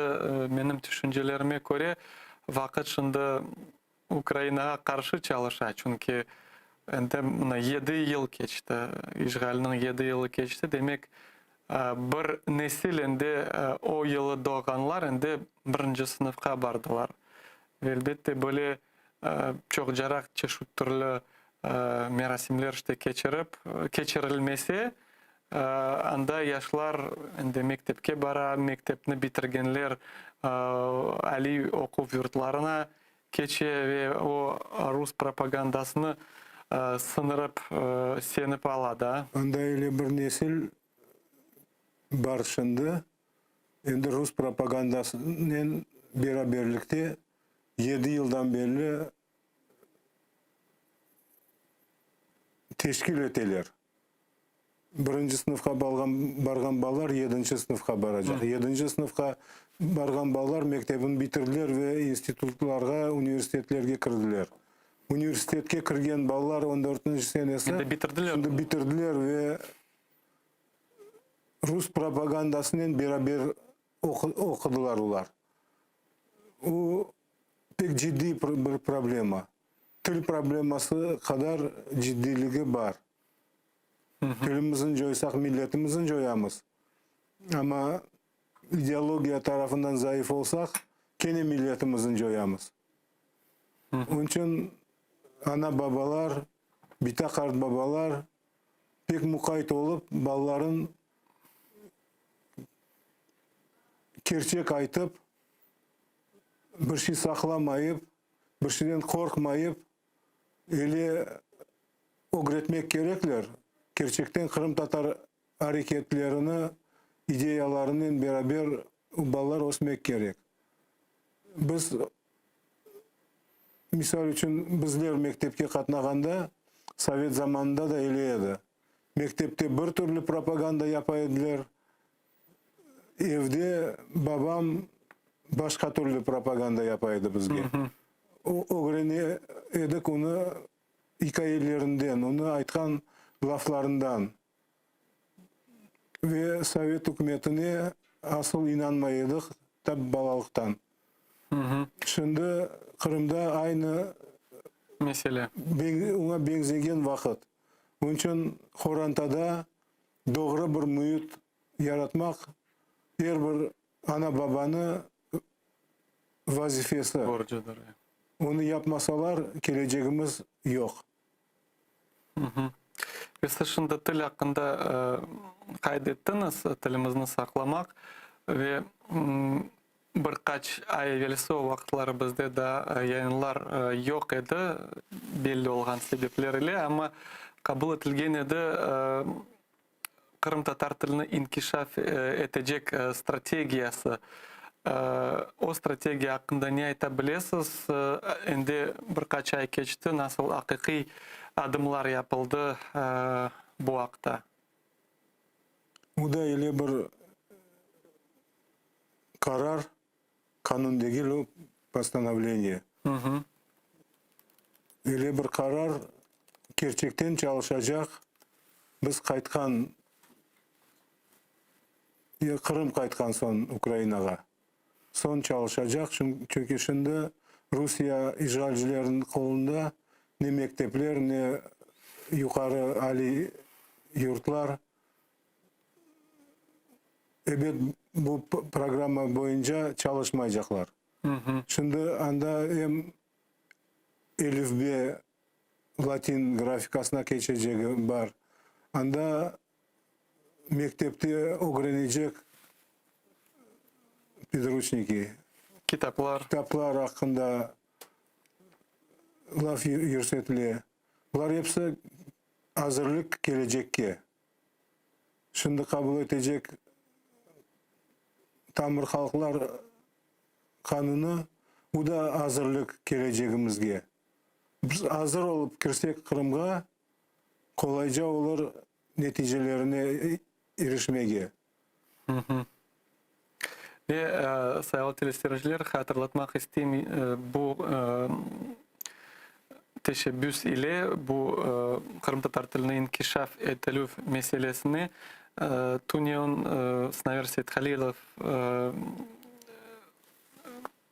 benim düşüncelerime göre vakit şimdi Ukrayna'ya karşı çalışa. Çünkü ende 7 yıl geçti, işgalinin 7 yılı geçti. Demek bir nesil ende o yılı doğanlar ende birinci sınıfka bardılar. Elbette böyle çok jarak çeşit türlü merasimler işte geçirilmesi anda yaşlar ende mektepke bara, mektepni bitirgenler Ali okuv yurtlarına geçe ve o Rus propagandasını sınırıp senip alada. Anda öyle bir nesil var şimdi. Endi Rus propagandasının beraberlikte 7 yıldan beri teşkil eteler. Birinci sınıfka bargan ballar 7. sınıfka baracak. 7. sınıfka bargan ballar mektebini bitirdiler ve institutlarga, üniversitetlerge kirdiler. Üniversitetke kirgen ballar 14. senesi şimdi bitirdiler ve Rus propagandasının beraber okudular ular. O pek ciddi bir problema. Til probleması kadar ciddiliği var. Tilimizin joysak milletimizin joyamız. Ama ideolojiya tarafından zayıf olsak gene milletimizin joyamız. Onun için ana babalar, bitakart babalar pek mukayt olup balların gerçek aytıp bir şey saklamayıp, bir şeyden korkmayıp öyle öğretmek gerekler. Gerçekten Kırım Tatar hareketlerini, ideyalarının beraber ballar osmek gerek. Biz misal için bizler mektepke katnaganda Sovet zamanında da öyle edi. Mektepte bir türlü propaganda yapaydılar. Evde babam başka türlü propaganda yapaydı bizge. O öğreni edik onu hikayelerinden, onu aytkan laflarından ve Sovet hükümetine asıl inanmaydık tabi balalıktan. Şimdi Kırım'da aynı Mesele. ona benzegen vakit. Onun için Horantada doğru bir mühit yaratmak her bir ana babanı vazifesi. Borcudur. Onu yapmasalar geleceğimiz yok. Siz şimdi til hakkında kaydettiniz, tilimizni saklamak ve bir kaç ay evvelsi o vakitlar bizde de yayınlar yok edi belli olgan sebeplerle ama kabul etilgen edi Kırım Tatar tilini inkişaf edecek stratejiyası. O stratejiya hakkında ne aytabilirsiniz? Endi birkaç ay geçti. Nasıl hakiki adımlar yapıldı bu hakta? Bu da öyle bir karar, kanun değil o постановление. Öyle bir karar gerçekten çalışacak. Biz kaytkan, Kırım kaytkan son Ukrayna'ga. Son çalışacak çünkü şimdi Rusya işgalcilerin kolunda ne mektepler ne yukarı ali yurtlar. Evet bu programa boyunca çalışmayacaklar. Şimdi anda hem Elif B Latin grafikasına geçeceği var. Anda mektepte öğrenecek подручники, kitaplar hakkında laf yürütüle. Bunlar hepsi hazırlık gelecekке. Şimdi kabul edecek Tamır Halklar Kanunu bu da hazırlık geleceğimizge. Biz hazır olup girsek Kırım'a kolayca olur neticelerine erişmege. Ve sayılı teleseyirciler hatırlatmak isteyeyim bu teşebbüs ile bu Kırım Tatar tilini inkişaf edilü meselesini Tunyon Snaver Seyithalilov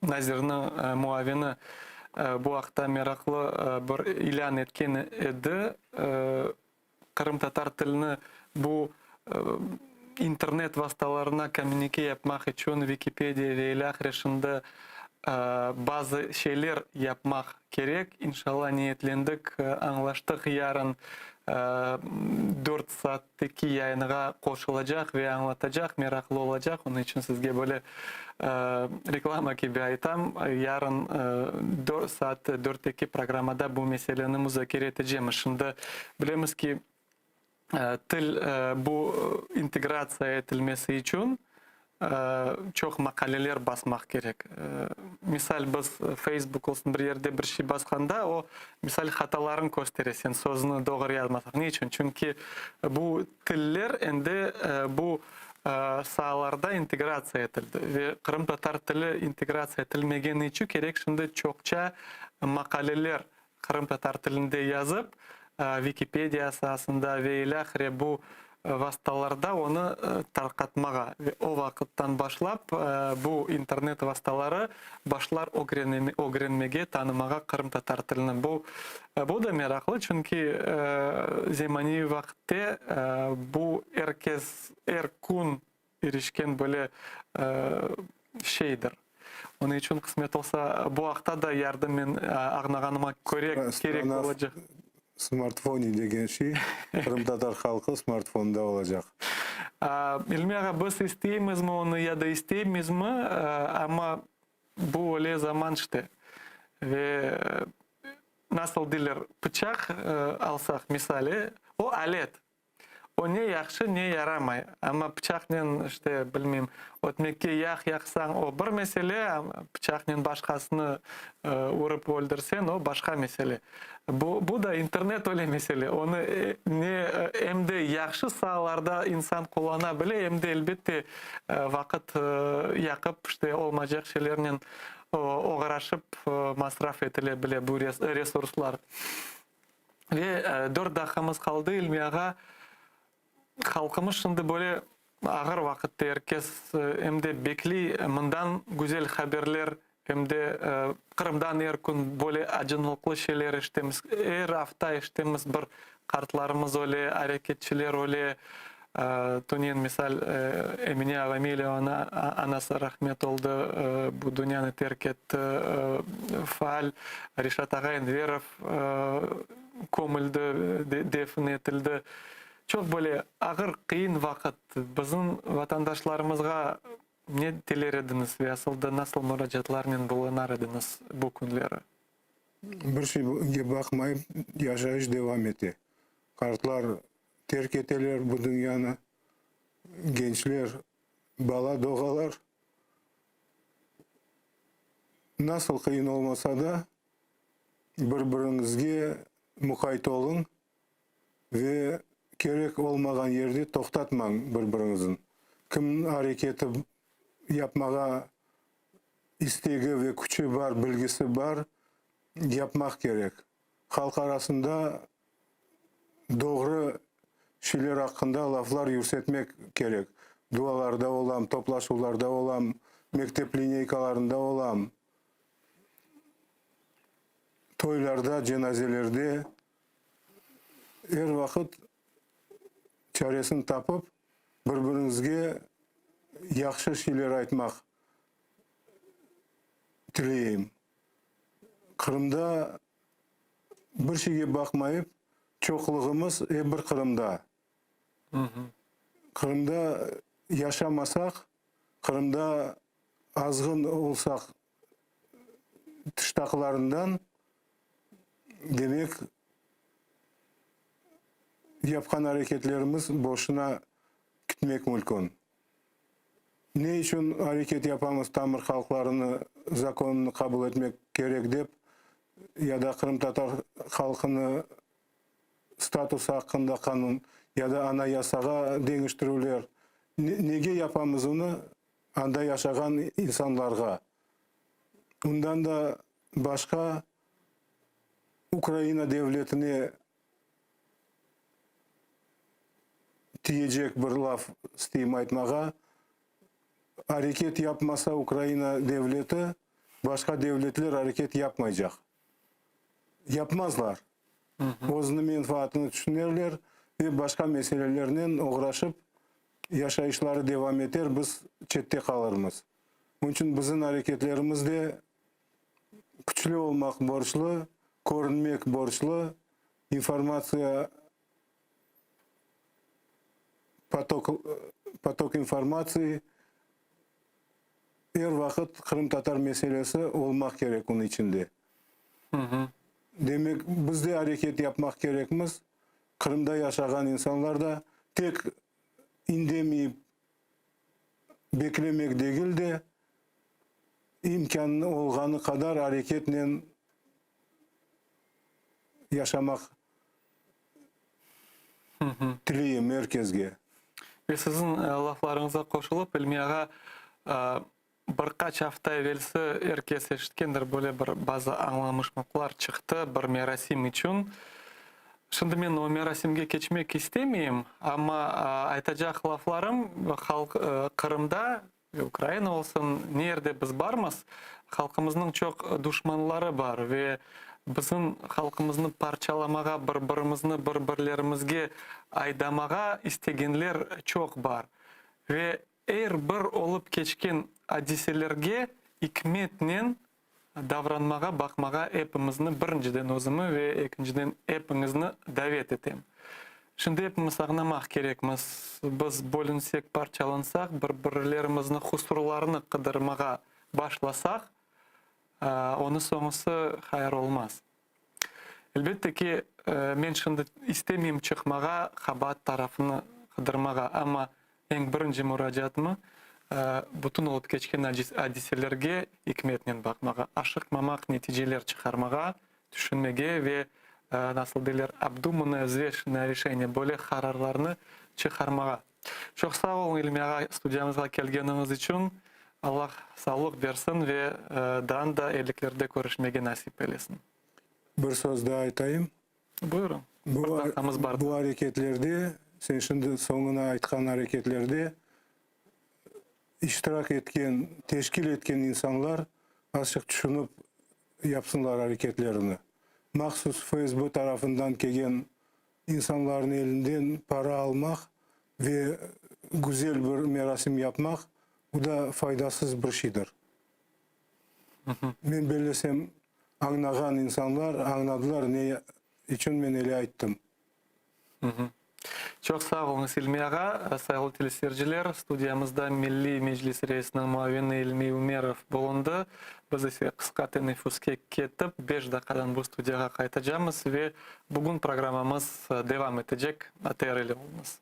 Nazir'nin muavini bu haqda meraklı bir ilan etken edi. Kırım Tatar tilini bu internet vasıtalarına komünike yapmak için Wikipedia ve ilahresinde bazı şeyler yapmak gerek. İnşallah niyetlendik, anlaştık yarın 4 saatteki yayınıga koşulacak ve anlatacak, meraklı olacak. Onun için sizge böyle reklama gibi aytam. Yarın 4 saat 4'teki programda bu meseleni müzakere edeceğim. Şimdi bilemiz ki til bu integrasiya edilmesi için çok makaleler basmak gerek. Misal biz Facebook olsun bir yerde bir şey baskanda o misal hataların gösteresin sözünü doğru yazmasak. Niçin? Çünkü bu tiller endi bu sahalarda integrasiya edildi ve Kırım Tatar tili integrasiya edilmegeni için gerek şimdi çokça makaleler Kırım Tatar tilinde yazıp Wikipedia asasında ve ilahire bu vasıtalarda onu tarqatmağa ve o vakittan başlap bu internet vasıtaları başlar öğrenmege, tanımağa Kırım Tatar tilini. Bu da meraklı çünkü zamani vakitte bu herkes erkun erişken böyle şeydir. Onun için kısmet olsa bu hafta da yardımın ağnağanıma gerek olacak. Smartphone деген şey, Kırım Tatar halkı smartfonda olacak. Bilmiyorum biz isteyemiz mi onu ya da isteyemeyiz mi ama bu öyle zaman işte. Ve nasıl diler bıçak alsak misali o alet. O ne yaxşı ne yaramay. Ama bıçakla işte bilmem ötmekке yaksan o bir mesele, bıçakla başkasını vurup öldürsen o başka mesele. Bu da internet öyle mesele. Onu ne hem de yaxşı sahalarda insan kullanabilir hem de elbette vakit yakıp işte olmayacak şeylerle uğraşıp masraf edilebilir bu resurslar. Ve 4 dakikamız kaldı İlmi Ağa. Halkımız şimdi böyle ağır vakitte herkes hem de bekli bundan güzel haberler hem de Kırım'dan her gün böyle acınlıklı şeyler iştemiz. Her hafta iştemiz bir kartlarımız öyle, hareketçiler öyle. Tunyen misal Emine Ağameli anası rahmet oldu. Bu dünyanı terk etti. Faal Rişat Ağa Enverov kömüldü, defin etildi. Çok böyle ağır, kıyın vakit bizim vatandaşlarımızga не телер ediniz ve asılda nasıl müracaatlarмен bulunar ediniz bu günleri? Bir şeyge bakmayıp yaşayış devam ete. Kartlar terk eteler bu dünyаны. Gençler, bala doğalar. Nasıl kıyın olmasa da bir-birinizge muhayt olun ve gerek olmagan yerde toktatmang bir-birinizin. Kim hareketi yapmaga istegi ve küçü var, bilgisi var, yapmak gerek. Halk arasında doğru şeyler hakkında laflar yürütmek gerek. Dualarda olam, toplaşularda olam, mektep lineykalarında olam, toylarda, cenazelerde her vakit çaresini tapıp bir-birinizge yaxşı şeyler aytmak tileyim. Kırım'da bir şeyge bakmayıp çoklığımız bir Kırım'da. Kırım'da yaşamasak, Kırım'da azgın olsak dıştaklarından demek yapkan hareketlerimiz boşuna gitmek mümkün. Ne için hareket yapamız Tamır halklarını, zakonunu kabul etmek gerek dep ya da Kırım Tatar halkını status hakkında kanun ya da anayasaga değiştiriler. Nege yapamız onu? Anda yaşagan insanlarga. Bundan da başka Ukrayna devletine diyecek bir laf isteyim aytmaga. Hareket yapmasa Ukrayna devleti başka devletler hareket yapmayacak. Yapmazlar. Özünün menfaatini düşünürler ve başka meselelerden uğraşıp yaşayışları devam eder, biz çette kalırmız. Onun için bizim hareketlerimizde güçlü olmak borçlu, görünmek borçlu, informasiya patok informasiya her vakit Kırım Tatar meselesi olmak gerek onun içinde. Demek biz de hareket yapmak gerekmiz. Kırım'da yaşayan insanlar da tek indemeyip beklemek değil de imkanı olganı kadar hareketle yaşamak dileyim herkesge. Ve sizin laflarınıza koşulup Ilmiyaga birkaç hafta evvelsi herkes eşitkendir böyle bir bazı anlamışlıklar çıktı bir merasim için. Şimdi men o merasimge geçmek istemeyim ama aytacak laflarım Kırım'da Ukrayna olsun nerede biz barmız halkımızın çok düşmanları var ve bizim halkımızı parçalamaga birbirlerimizge aydamaga istegenler çok var ve eğer bir olup geçken hadiselerge hikmetle davranmaga, bakmaga hepimizni birinciden özümü ve ikinciden hepinizni davet etem. Şimdi hepimiz anlamak gerekmiz. Biz bölünsek, parçalansak, birbirlerimizni husurlarını kıdırmaga başlasak, onun sonusu hayır olmaz. Elbette ki men şimdi istemeyim çıkmaga, Habat tarafını kıdırmaga ama en birinci müracaatımı bütün olup geçken hadiselerge hikmetle bakmaga, aşıkmamak, neticeler çıkarmaga, düşünmege ve nasıl derler, обдуманное, взвешенное решение, böyle kararlarını çıkarmaga. Çok sağ olun Ilmiyaga stüdyamıza gelgeniniz için. Allah sağlık versin ve daha da erliklerde görüşmege nasip eylesin. Bir söz daha aytayım. Buyurun. Bu hareketlerde, sen şimdi sonuna aytkan hareketlerde iştirak etken, teşkil etken insanlar açık düşünüp yapsınlar hareketlerini. Maksus Facebook tarafından gelen insanların elinden para almak ve güzel bir merasim yapmak bu da faydasız bir şeydir. Men belesem anlagan insanlar anladılar ne için men ele ayttım. Çok sağ olun Silmi ağa, sayılı telesiyerciler. Studiyamızda Milli Meclis Reisinin muavini İlmi Umerov bulundu. Biz ise kısa teneffüske ketip 5 dakikadan bu studiyaga kaytacağız ve bugün programımız devam edecek. Tayarlı olunuz.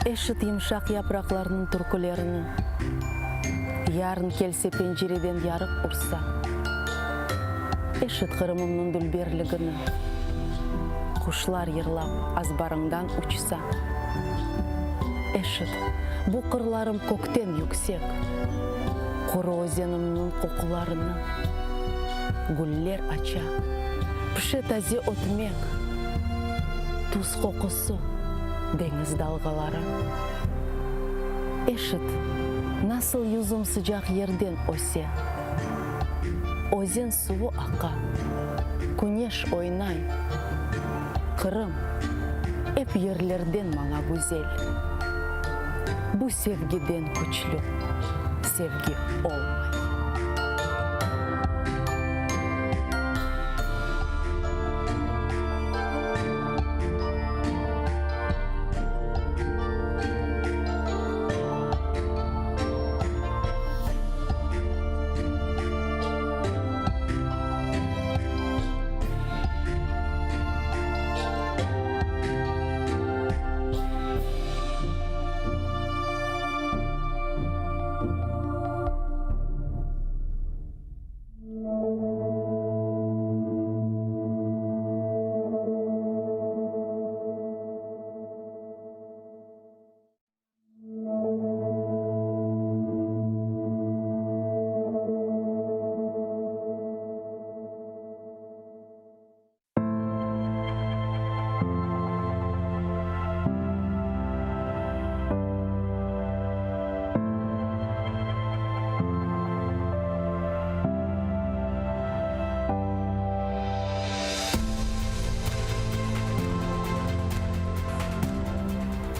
Eşit yumuşak yapraklarının türkülerini, yarın kelse pencereden yarık ursa, eşit kırımımın dülberligini, kuşlar yırlap azbarından uçsa, eşit bu kırlarım kökten yüksek, kuru ozenimnin kokularını, güller aça, pişe taze otmek, tuz kokusu, deniz dalgaları. Eşit, nasıl yüzüm sıcak yerden ose. Ozen suvu aka, güneş oynay. Kırım, hep yerlerden bana güzel. Bu sevgiden güçlü, sevgi olmay.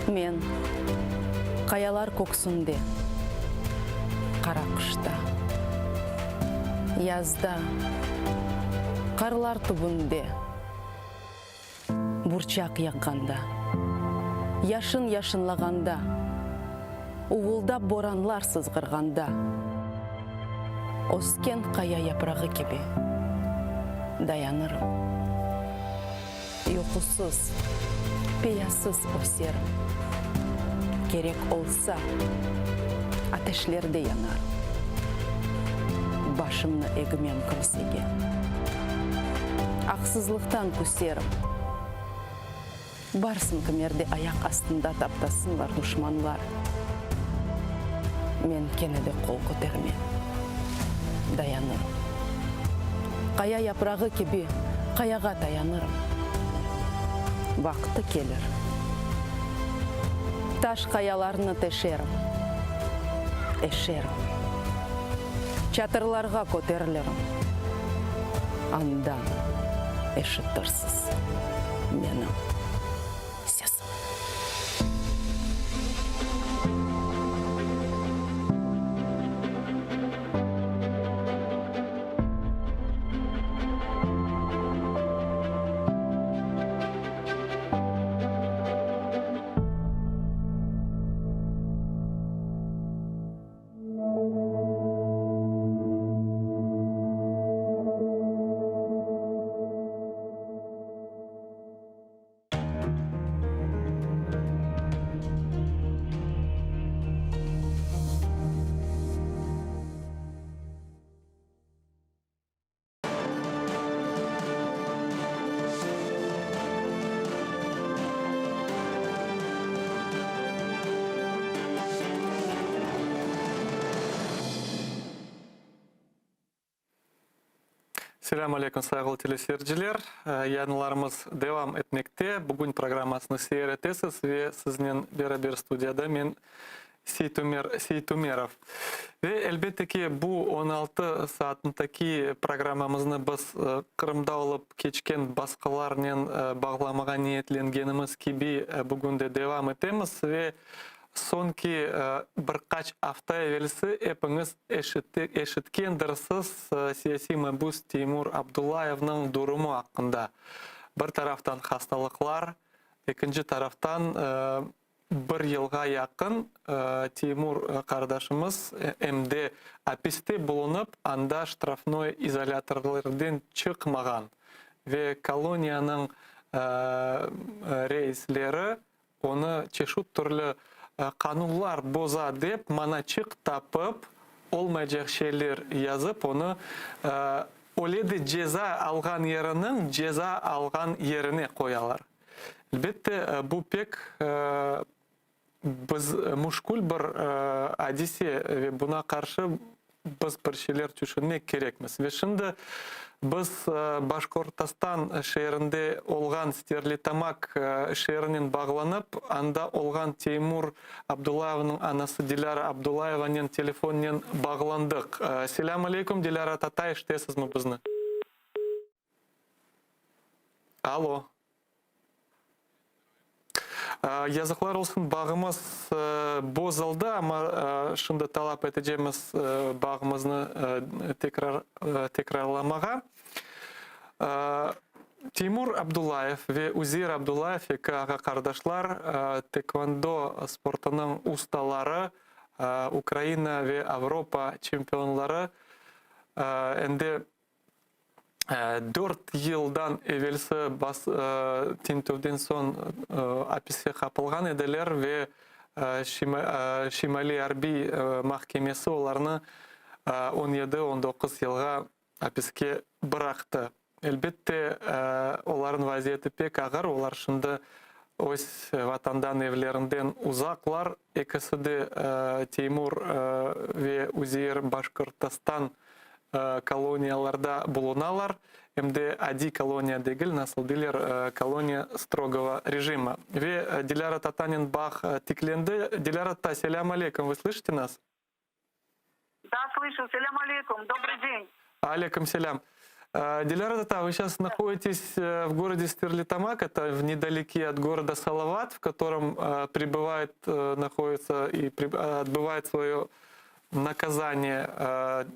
Men kayalar koksunda, kara kışta, yazda, karlar tubunda, burçak yakanda, yaşın yaşınlaganda, uğulda boranlar sızgırganda, osken kaya yaprağı gibi dayanırım. Uykusuz, peyasız oserim. Gerek olsa ateşlerde yanar. Başımı egmem kimsege. Aksızlıktan küserim. Barsın kimerde ayak astında taptasınlar düşmanlar. Men kenede kol kotermem. Dayanırım. Kaya yaprağı gibi kayaga dayanırım. Vakti gelir. Taş kayalarını teşerim. Eşerim. Çatırlarga koterlerim. Andan eşittirsiz benim sesim. Selam aleyküm sayılı teleseyirciler. Yanılarımız devam etmekte. Bugün programmasını seyretesiz ve sizinle beraber stüdyoda men Seytumerov. Ve elbette ki bu 16 saatindeki programımızı biz Kırım'da olup geçken başkalarının bağlamağa niyetlengenimiz gibi bugün de devam etemiz ve sonki birkaç hafta evvelsi hepiniz eşitkendirsiz siyasi mebus Timur Abdullayev'nin durumu hakkında. Bir taraftan hastalıklar, ikinci taraftan bir yılga yakın Timur kardeşimiz MD hapiste bulunup anda штрафной izolatorlardan çıkmagan ve koloniyanın reisleri onu çeşit türlü kanunlar boza dep manaçık tapıp olmayacak şeyler yazıp onu öyle ceza algan yerinin ceza algan yerine koyarlar. Elbette bu pek biz muşkul bir hadise ve buna karşı biz bir şeyler düşünmek gerekmez. Ve şimdi biz Başkortastan şehrinde olgan Sterlitamak şehrinin bağlanıp anda olgan Timur Abdullayev'nin anası Dilara Abdullayeva'nın telefonundan bağlandık. Selamun aleyküm Dilara Tatay, iştesiz mi bizni? Alo. Yazıklar olsun bağımız bozuldu ama şimdi talep edeceğimiz bağımızı tekrarlamağa. Timur Abdullayev ve Uzir Abdullayev iki kardeşler tekvando sportunun ustaları, Ukrayna ve Avrupa şampiyonları. Endi 4 yıldan evvelsi tintuvdan son hapise kapılgan ediler ve Şimali Harbi Mahkemesi onlarını 17-19 yılga hapiske bıraktı. Elbette onların vaziyeti pek ağır. Onlar şimdi öz vatandan evlerinden uzaklar. İkisi de Timur ve Uzir Başkortastan koloniyalarda bulunalar. Hem de adi koloniya değil, nasıl diler koloniya sтрогого режима. Ve Dilara Tatanin bağ tiklendi. Dilara Tata, selam aleyküm. Вы слышите нас? Да, слышу. Салям алейкум. Добрый день. Алейкум селям. Диляра Тата, вы сейчас находитесь в городе Стерлитамак, это недалеке от города Салават, в котором пребывает, находится и отбывает свое наказание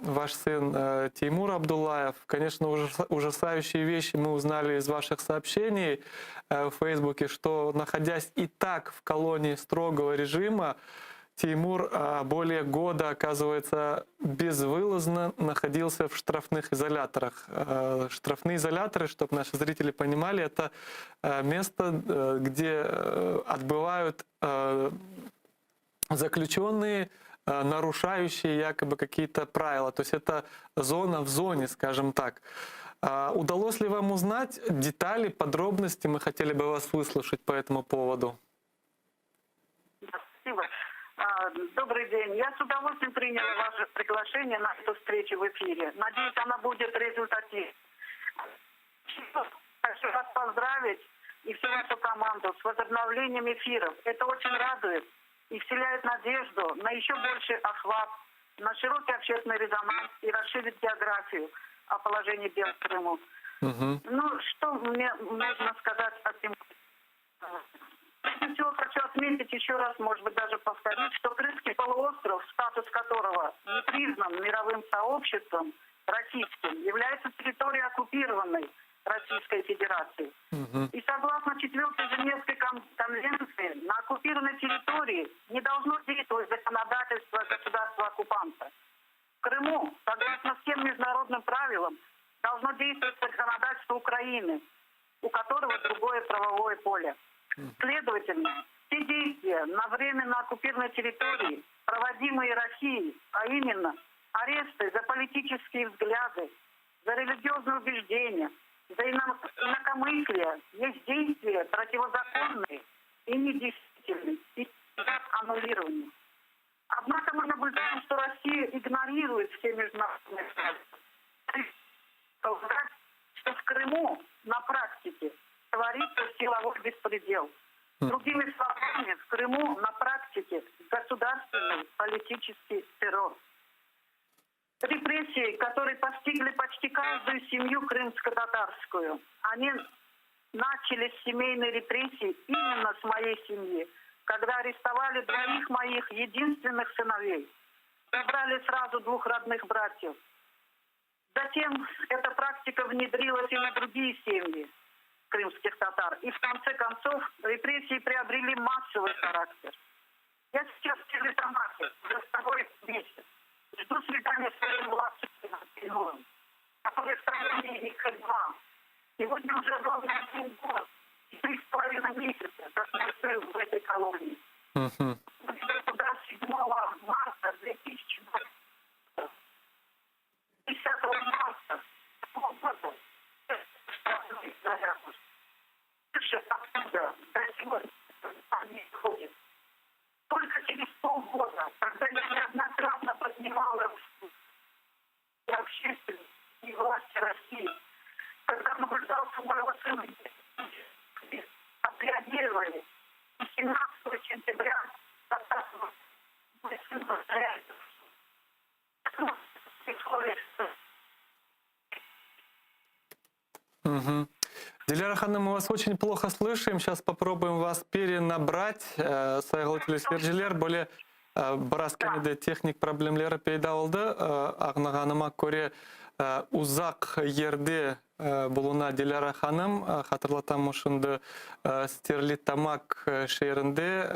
ваш сын Тимур Абдуллаев. Конечно, ужасающие вещи мы узнали из ваших сообщений в Фейсбуке, что, находясь и так в колонии строгого режима, Тимур более года, оказывается, безвылазно находился в штрафных изоляторах. Штрафные изоляторы, чтобы наши зрители понимали, это место, где отбывают заключенные, нарушающие якобы какие-то правила. То есть это зона в зоне, скажем так. Удалось ли вам узнать детали, подробности? Мы хотели бы вас выслушать по этому поводу. Спасибо. Добрый день. Я с удовольствием приняла ваше приглашение на эту встречу в эфире. Надеюсь, она будет результативной. Хочу вас поздравить и всю вашу команду с возобновлением эфиров. Это очень радует и вселяет надежду на еще больший охват, на широкий общественный резонанс и расширит географию о положении дел в Крыму. Ну, что мне нужно сказать о Тимуре? Прежде всего хочу отметить еще раз, может быть, даже повторить, что Крымский полуостров, статус которого не признан мировым сообществом российским, является территорией оккупированной Российской Федерации. И согласно 4-й Женевской конвенции, на оккупированной территории не должно действовать законодательство государства-оккупанта. В Крыму, согласно всем международным правилам, должно действовать законодательство Украины, у которого другое правовое поле. Следовательно, все действия на временно оккупированной территории, проводимые Россией, а именно аресты за политические взгляды, за религиозные убеждения, за инакомыслие, есть действия противозаконные и недействительные, и аннулирование. Однако мы наблюдаем, что Россия игнорирует все международные правила. полагать, что в Крыму на практике творится силовой беспредел. Другими словами, в Крыму на практике государственный политический террор. Репрессии, которые постигли почти каждую семью крымско-татарскую, они начались с семейной репрессии именно с моей семьи, когда арестовали двоих моих единственных сыновей. Забрали сразу двух родных братьев. Затем эта практика внедрилась и на другие семьи крымских татар. И в конце концов репрессии приобрели массовый характер. Я сейчас в Стерлитамаке, уже второй месяц, жду свидания с своим младшим сыном, который в стране никогда. Сегодня уже ровно 1 год и 3,5 месяца, как мы жили в этой колонии. Мы туда 7 марта 2020 года. 10 марта полгода. Оттуда до сегодня они ходят. Только через полгода, когда я неоднократно поднимала и общественность, и власти России, когда наблюдался моего сына, отреагировали. 17 сентября мой сын повторяется. Диляра Ханым, мы вас очень плохо слышим. Сейчас попробуем вас перенабрать. Сайгылтылы сержилер более барасканеде техник проблемлері пейда oldu. Ағнағаныма көре ұзақ ерде болуна Диляра Ханым. Хатырлатам ушынды Стерлитамак шерінде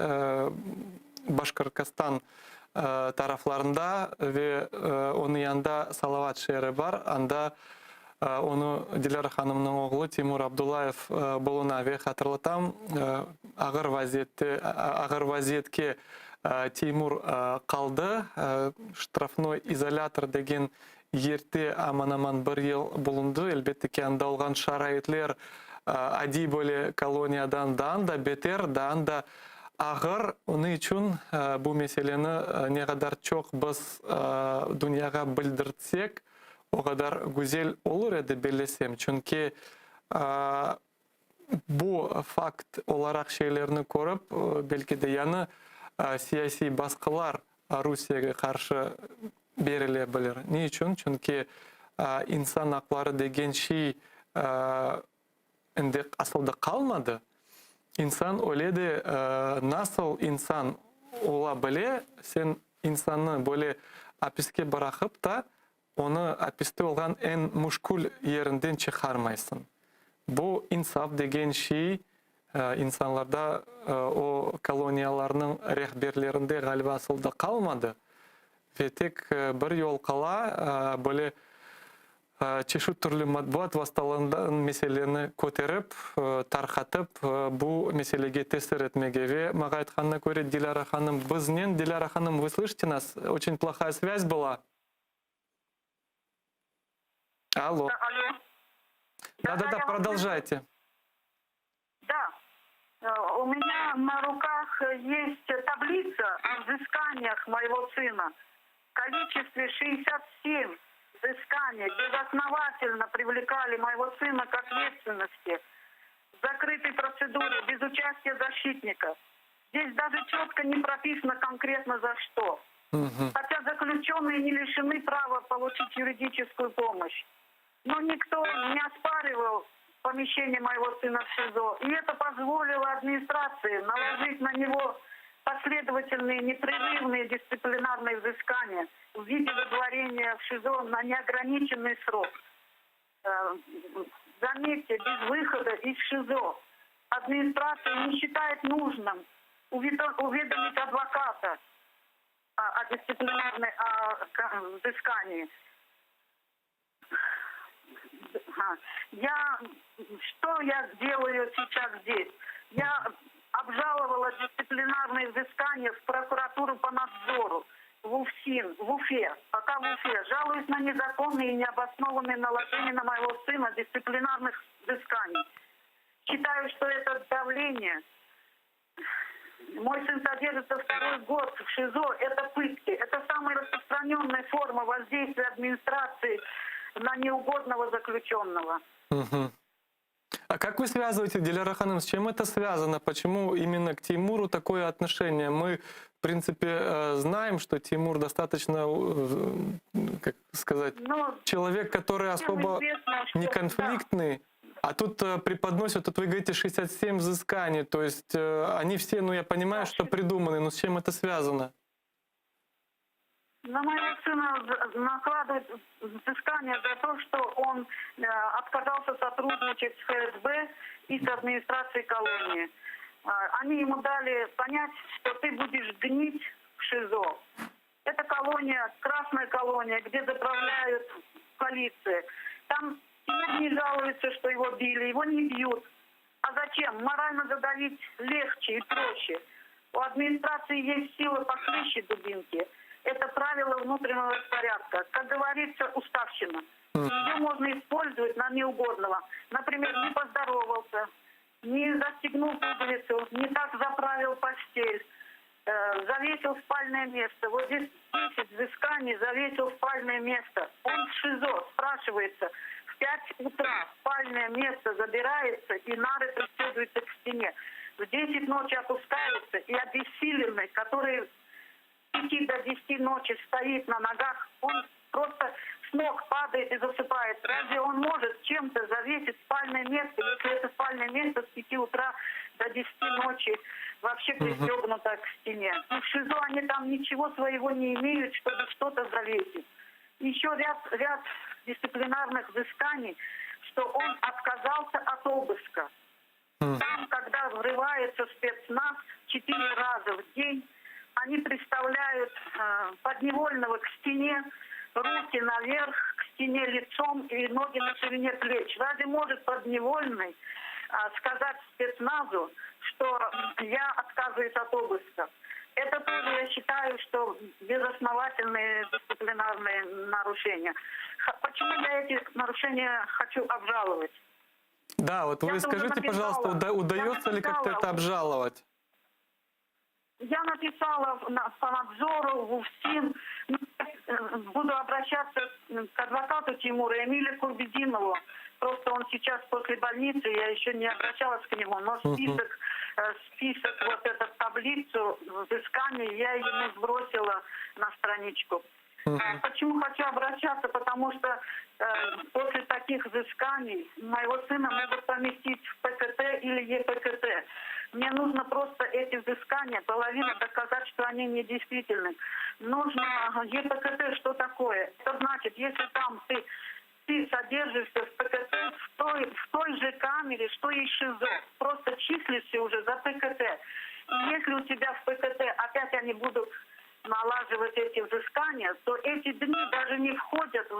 Башкоркостан тарафларында ve onun yanında Салават шері бар. Анда onu Dilara Hanım'ın oğlu Timur Abdullayev boluna ve hatırlatam ağır vaziyetke Timur kaldı. Штрафной изолятор деген ерте аман-аман 1 yıl bulundu. Elbette ki anda olgan şarayetler adi böyle koloniyadan da beter, da ağır. Onun için bu meseleni ne kadar çok biz dünyaya bildirtsek o kadar güzel olur edi belesem. Çünkü bu fakt olarak şeylerini görüp belki de yani siyasi baskılar Rusya'ya karşı verilebilir. Niçin? Çünkü insan hakları degen şey aslında kalmadı. İnsan öyle de nasıl insan olabilir? Sen insanı böyle hapiske bırakıp da onu hapiste olan en muşkul yerinden çıkarmaysın. Bu insaf degen şey insanlarda o koloniyalarının rehberlerinde galiba asılda kalmadı. Ve tek bir yol kala böyle çeşit türlü matbuat vasıtalarından meselelerini koterip, tarqatıp bu meselege tesir etmege ve mağa aytkanına göre Dilara Hanım biznen. Dilara Hanım, вы слышите нас? Очень плохая связь была. Алло. Алло. Да-да-да, продолжайте. Да. У меня на руках есть таблица о взысканиях моего сына. В количестве 67 взысканий безосновательно привлекали моего сына к ответственности в закрытой процедуре без участия защитника. Здесь даже четко не прописано конкретно за что. Хотя заключенные не лишены права получить юридическую помощь. Но никто не оспаривал помещение моего сына в СИЗО. И это позволило администрации наложить на него последовательные непрерывные дисциплинарные взыскания в виде выдворения в СИЗО на неограниченный срок. Заметьте, без выхода из СИЗО администрация не считает нужным уведомить адвоката о дисциплинарной взыскании. Что я делаю сейчас здесь? Я обжаловала дисциплинарные взыскания в прокуратуру по надзору, в УФСИН, в Уфе, пока в Уфе. Жалуюсь на незаконные и необоснованные наложения на моего сына дисциплинарных взысканий. Считаю, что это давление. Мой сын содержится 2-й год в ШИЗО. Это пытки. Это самая распространенная форма воздействия администрации на неугодного заключенного. Мгм. А как вы связываете, Диляра Ханым, с чем это связано? Почему именно к Теймуру такое отношение? Мы, в принципе, знаем, что Теймур достаточно, как сказать, Но человек, который всем особо известно, что- не конфликтный. А тут преподносят, тут вы говорите 67 взысканий, то есть они все, ну я понимаю, что придуманы, но с чем это связано? На моего сына накладывают взыскание за то, что он отказался сотрудничать с ФСБ и с администрацией колонии. Они ему дали понять, что ты будешь гнить в ШИЗО. Это колония, красная колония, где заправляют полиция. Там Тимур не жалуется, что его били, его не бьют. А зачем? Морально задавить легче и проще. У администрации есть сила похлеще дубинки. Это правило внутреннего распорядка. Как говорится, уставщина. Ее можно использовать на неугодного. Например, не поздоровался, не застегнул пуговицу, не так заправил постель, завесил спальное место. Вот здесь 10 взысканий, завесил спальное место. Он в ШИЗО, спрашивается, в 5 утра спальное место забирается и нары пристегиваются к стене. В 10 ночи опускаются и обессиленный, который с 5 до 10 ночи стоит на ногах, он просто с ног падает и засыпает. Разве он может чем-то завесить спальное место, если это спальное место с 5 утра до 10 ночи вообще пристегнуто к стене? И в ШИЗО они там ничего своего не имеют, чтобы что-то завесить. Еще ряд дисциплинарных взысканий, что он отказался от обыска. Там, когда врывается спецназ 4 раза в день, они приставляют подневольного к стене, руки наверх, к стене лицом и ноги на ширине плеч. Разве может подневольный сказать спецназу, что я отказываюсь от обыска? Это тоже, я считаю, что безосновательные дисциплинарные нарушения. Почему я эти нарушения хочу обжаловать? Да, вот Я вы тоже скажите, написала. пожалуйста, удается ли как-то это обжаловать? Я написала по надзору в УФСИН, буду обращаться к адвокату Тимура Эмилию Курбединову. Просто он сейчас после больницы, я еще не обращалась к нему, но список вот эту таблицу взысканий я ему сбросила на страничку. Почему хочу обращаться? Потому что после таких взысканий моего сына могут поместить в ПКТ или ЕПКТ. Мне нужно просто эти взыскания, половину доказать, что они недействительны. Нужно ЕПКТ, что такое? Это значит, если там ты содержишься в ПКТ в той же камере, что и ШИЗО, просто числишься уже за ПКТ. И если у тебя в ПКТ опять они будут налаживать эти взыскания, то эти дни даже не входят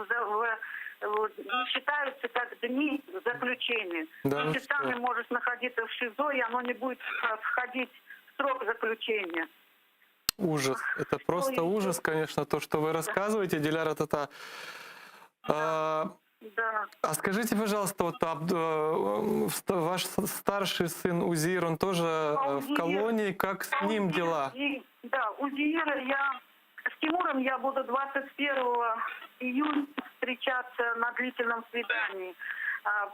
не считаются как дни заключения. Да, Месяцами можешь находиться в ШИЗО, и оно не будет входить в срок заключения. Ужас. Это просто ужас, конечно, то, что вы рассказываете, Диляра Тата. Да. А скажите, пожалуйста, вот ваш старший сын Узир, он тоже в колонии, как с ним дела? Да, Узира с Тимуром я буду 21 июня встречаться на длительном свидании.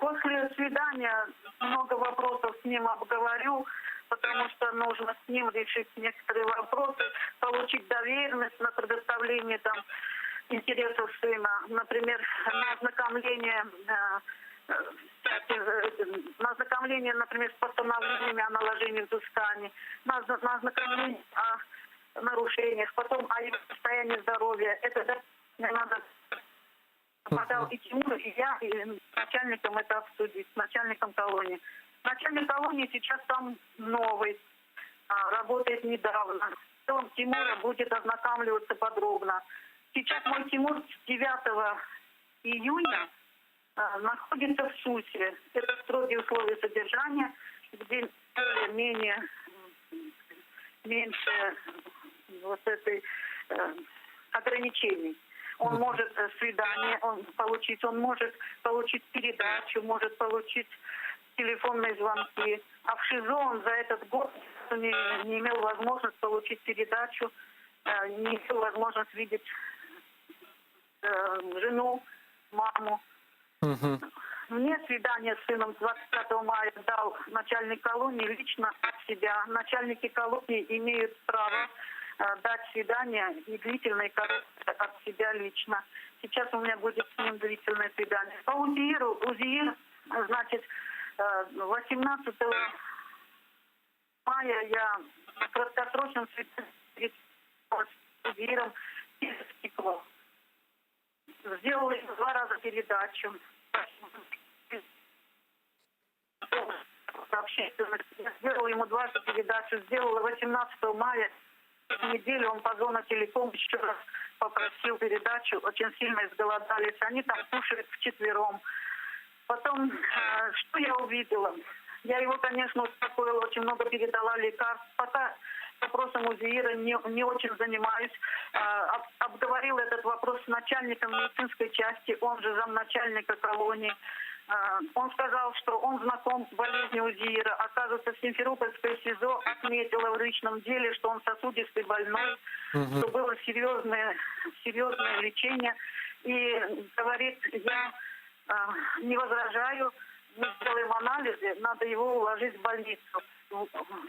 После свидания много вопросов с ним обговорю, потому что нужно с ним решить некоторые вопросы, получить доверенность на предоставление там интересов сына. Например, на ознакомление, например, с постановлениями о наложении взысканий, на ознакомление о нарушениях, потом о его состоянии здоровья. Это мне надо подал и Тимур, и я, и начальником это обсудить, с начальником колонии. Начальник колонии сейчас там новый, работает недавно. Он Тимура будет ознакомливаться подробно. Сейчас мой Тимур с 9 июня находится в СУСе. Это строгие условия содержания, где меньше вот этой ограничений. Он может свидание получить, он может получить передачу, может получить телефонные звонки. А в ШИЗО он за этот год не имел возможность получить передачу, не имел возможность видеть жену, маму. Мне свидание с сыном 25 мая дал начальник колонии лично от себя. Начальники колонии имеют право дать свидание и длительное и короткое от себя лично. Сейчас у меня будет с ним длительное свидание. По УЗИР, значит, 18 мая я в краткосрочном свидании с УЗИРом стекло. Сделала 2 раза передачу. Сделала ему 2 раза передачу. Сделала 18 мая. В неделю он позвонил телефон, еще раз попросил передачу. Очень сильно изголодались. Они там кушают вчетвером. Потом, что я увидела? Я его, конечно, успокоила, очень много передала лекарств. Пока вопросом УЗИИРа не очень занимаюсь. Обговорил этот вопрос с начальником медицинской части, он же замначальника колонии. Он сказал, что он знаком с болезнью УЗИИРа. Оказывается, Симферопольское СИЗО отметило в личном деле, что он сосудистый больной, что было серьезное лечение. И говорит, я не возражаю, мы сделаем анализы, надо его уложить в больницу.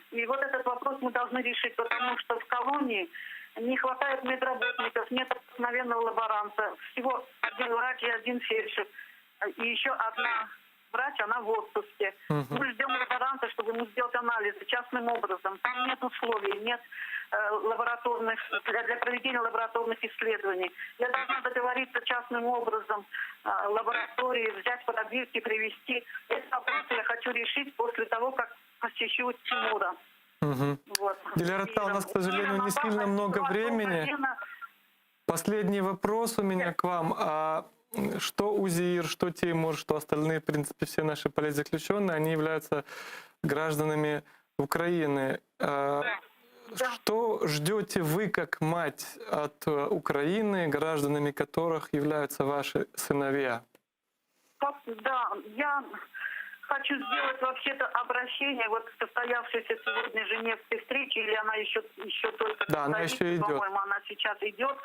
И вот этот вопрос мы должны решить, потому что в колонии не хватает медработников, нет обыкновенного лаборанта. Всего 1 врач и 1 фельдшер. И еще 1 врач, она в отпуске. Мы ждем лаборанта, чтобы ему сделать анализы частным образом. Там нет условий, нет лабораторных, для проведения лабораторных исследований. Я должна договориться частным образом лаборатории, взять пробирки, привезти. Этот вопрос я хочу решить после того, как посещу Тимура. Вот. Диляра, у нас, к сожалению, не сильно много времени. Последний вопрос у меня к вам. Что УЗИИР, что Тимур, что остальные, в принципе, все наши политзаключенные, они являются гражданами Украины. Что ждете вы, как мать, от Украины, гражданами которых являются ваши сыновья? Да, я хочу сделать вообще-то обращение вот к состоявшейся сегодня Женевской встрече, или она еще только да, она еще идет. По-моему, она сейчас идет,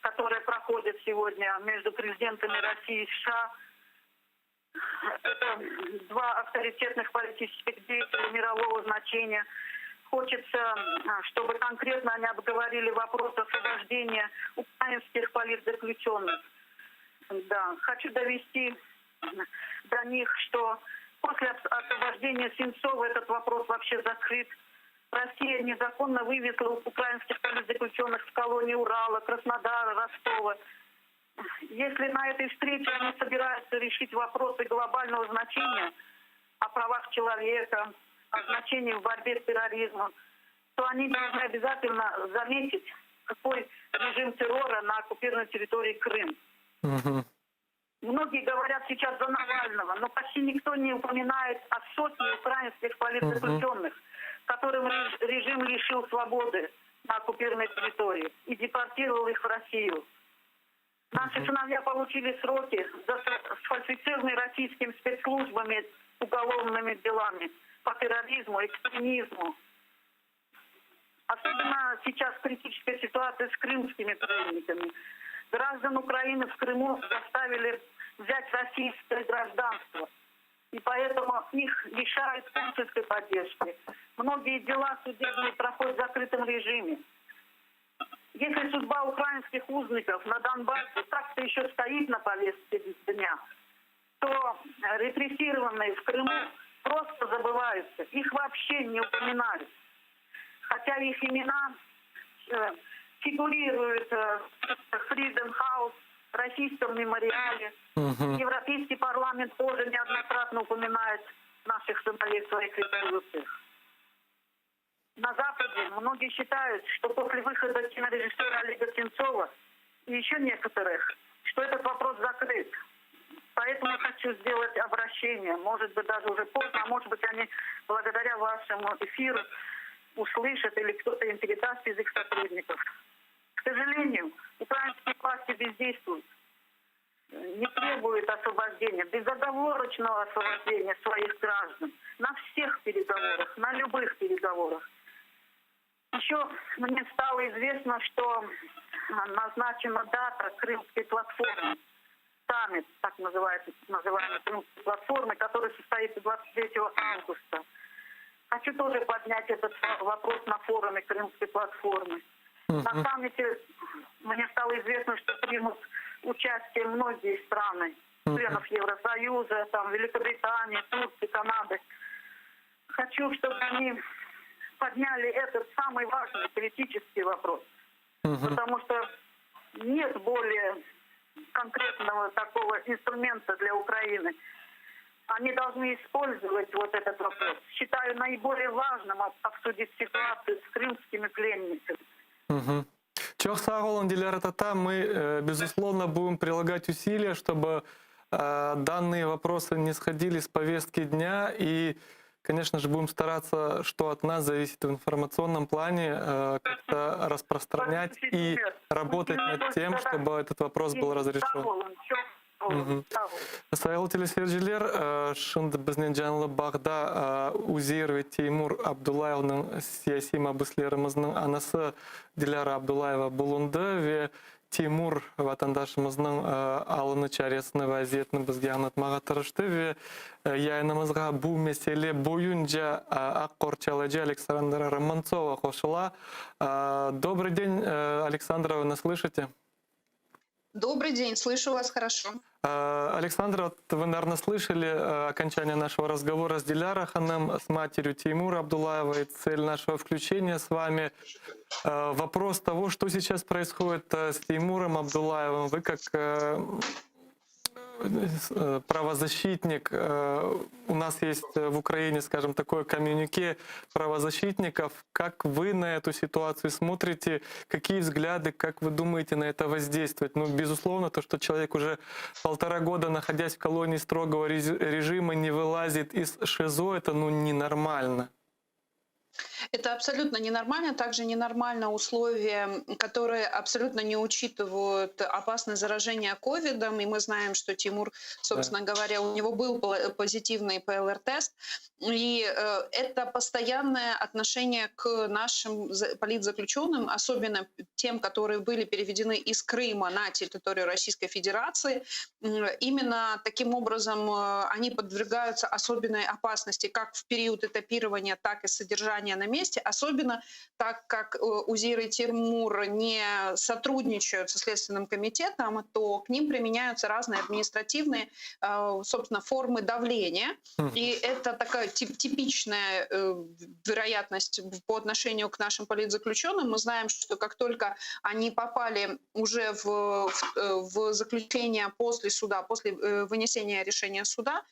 которая проходит сегодня между президентами России и США. Это 2 авторитетных политических деятеля мирового значения. Хочется, чтобы конкретно они обговорили вопрос освобождения украинских политзаключенных. Да, хочу довести до них, что после освобождения Сенцова этот вопрос вообще закрыт. Россия незаконно вывезла украинских политзаключенных в колонии Урала, Краснодара, Ростова. Если на этой встрече они собираются решить вопросы глобального значения о правах человека, о значении в борьбе с терроризмом, то они должны обязательно заметить, какой режим террора на оккупированной территории Крым. Многие говорят сейчас за Навального, но почти никто не упоминает о сотне украинских политзаключенных, которым режим лишил свободы на оккупированной территории и депортировал их в Россию. Наши сыновья получили сроки за сфальсифицированные российскими спецслужбами уголовными делами по терроризму, экстремизму. Особенно сейчас критическая ситуация с крымскими пленниками. Граждан Украины в Крыму заставили взять российское гражданство. И поэтому их лишают консульской поддержки. Многие дела судебные проходят в закрытом режиме. Если судьба украинских узников на Донбассе так-то еще стоит на повестке дня, то репрессированные в Крыму просто забываются. Их вообще не упоминают. Хотя их имена фигурируют в Freedom House, в Российском мемориале. Европейский парламент тоже неоднократно упоминает наших сыновей в своих резолюциях. На Западе многие считают, что после выхода кинорежиссера Олега Сенцова и еще некоторых, что этот вопрос закрыт. Поэтому я хочу сделать обращение, может быть, даже уже поздно, а может быть, они благодаря вашему эфиру услышат или кто-то им передаст из их сотрудников. К сожалению, украинские власти бездействуют, не требуют освобождения, безоговорочного освобождения своих граждан на всех переговорах, на любых переговорах. Еще мне стало известно, что назначена дата Крымской платформы. саммит, так называемый Крымской платформы, который состоится 23 августа. Хочу тоже поднять этот вопрос на форуме Крымской платформы. На саммите мне стало известно, что примут участие многие страны, членов Евросоюза, там, Великобритании, Турции, Канады. Хочу, чтобы они подняли этот самый важный политический вопрос. Потому что нет более конкретного такого инструмента для Украины. Они должны использовать вот этот вопрос. Считаю наиболее важным обсудить ситуацию с крымскими пленницами. Чох сау болun, Диляра Тата. Мы, безусловно, будем прилагать усилия, чтобы данные вопросы не сходили с повестки дня. И, конечно же, будем стараться, что от нас зависит в информационном плане, как-то распространять и работать над тем, чтобы этот вопрос был разрешен. Сайыл телесерджилер, шынды бізнен жанлы бағда Узейр ве Теймур Абдулаевның сияси мабыслеріміздің анасы Диляра Абдулаева болунды ве Теймур ватандашымыздың алыны чаресіні вазиетіні бізге анатмаға тырышты ве яйнымызға бұл меселе бойынша Аққорчаладжи Александра Романцова қошыла. Добрый день, Александра, вы нас слышите? Добрый день, слышу вас хорошо. Александра, вот вы, наверное, слышали окончание нашего разговора с Диляра Ханым, с матерью Теймура Абдулаева, и цель нашего включения с вами. Вопрос того, что сейчас происходит с Теймуром Абдулаевым. Вы как правозащитник, у нас есть в Украине, скажем, такое коммюнике правозащитников. Как вы на эту ситуацию смотрите? Какие взгляды, как вы думаете на это воздействовать? Ну, безусловно, то, что человек уже 1,5 года, находясь в колонии строгого режима, не вылазит из ШИЗО, это ненормально. Это абсолютно ненормально. Также ненормально условия, которые абсолютно не учитывают опасность заражения ковидом. И мы знаем, что Теймур, собственно говоря, у него был позитивный ПЛР-тест. И это постоянное отношение к нашим политзаключенным, особенно тем, которые были переведены из Крыма на территорию Российской Федерации. Именно таким образом они подвергаются особенной опасности как в период этапирования, так и содержания на месте, особенно так как Узейр и Теймур не сотрудничают со Следственным комитетом, то к ним применяются разные административные, собственно, формы давления. И это такая типичная вероятность по отношению к нашим политзаключенным. Мы знаем, что как только они попали уже в заключение после суда, после вынесения решения суда,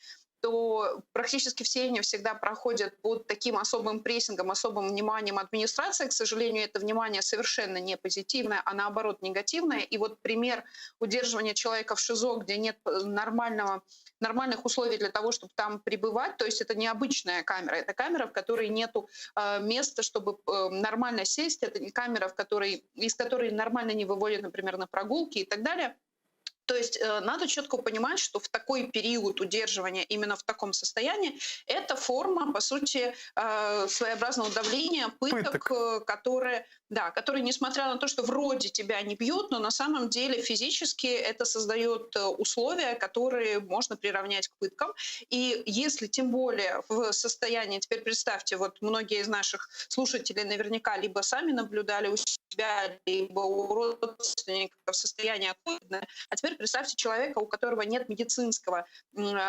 то практически все они всегда проходят под таким особым прессингом, особым вниманием администрации. К сожалению, это внимание совершенно не позитивное, а наоборот негативное. И вот пример удерживания человека в ШИЗО, где нет нормальных условий для того, чтобы там пребывать, то есть это не обычная камера, это камера, в которой нету места, чтобы нормально сесть, это не камера, из которой нормально не выводят, например, на прогулки и так далее. То есть надо четко понимать, что в такой период удерживания, именно в таком состоянии, это форма, по сути, своеобразного давления, пыток. которые, несмотря на то, что вроде тебя не бьют, но на самом деле физически это создает условия, которые можно приравнять к пыткам. И если тем более в состоянии, теперь представьте, вот многие из наших слушателей наверняка либо сами наблюдали у себя, либо у родственников состояние ковидное, а теперь представьте человека, у которого нет медицинского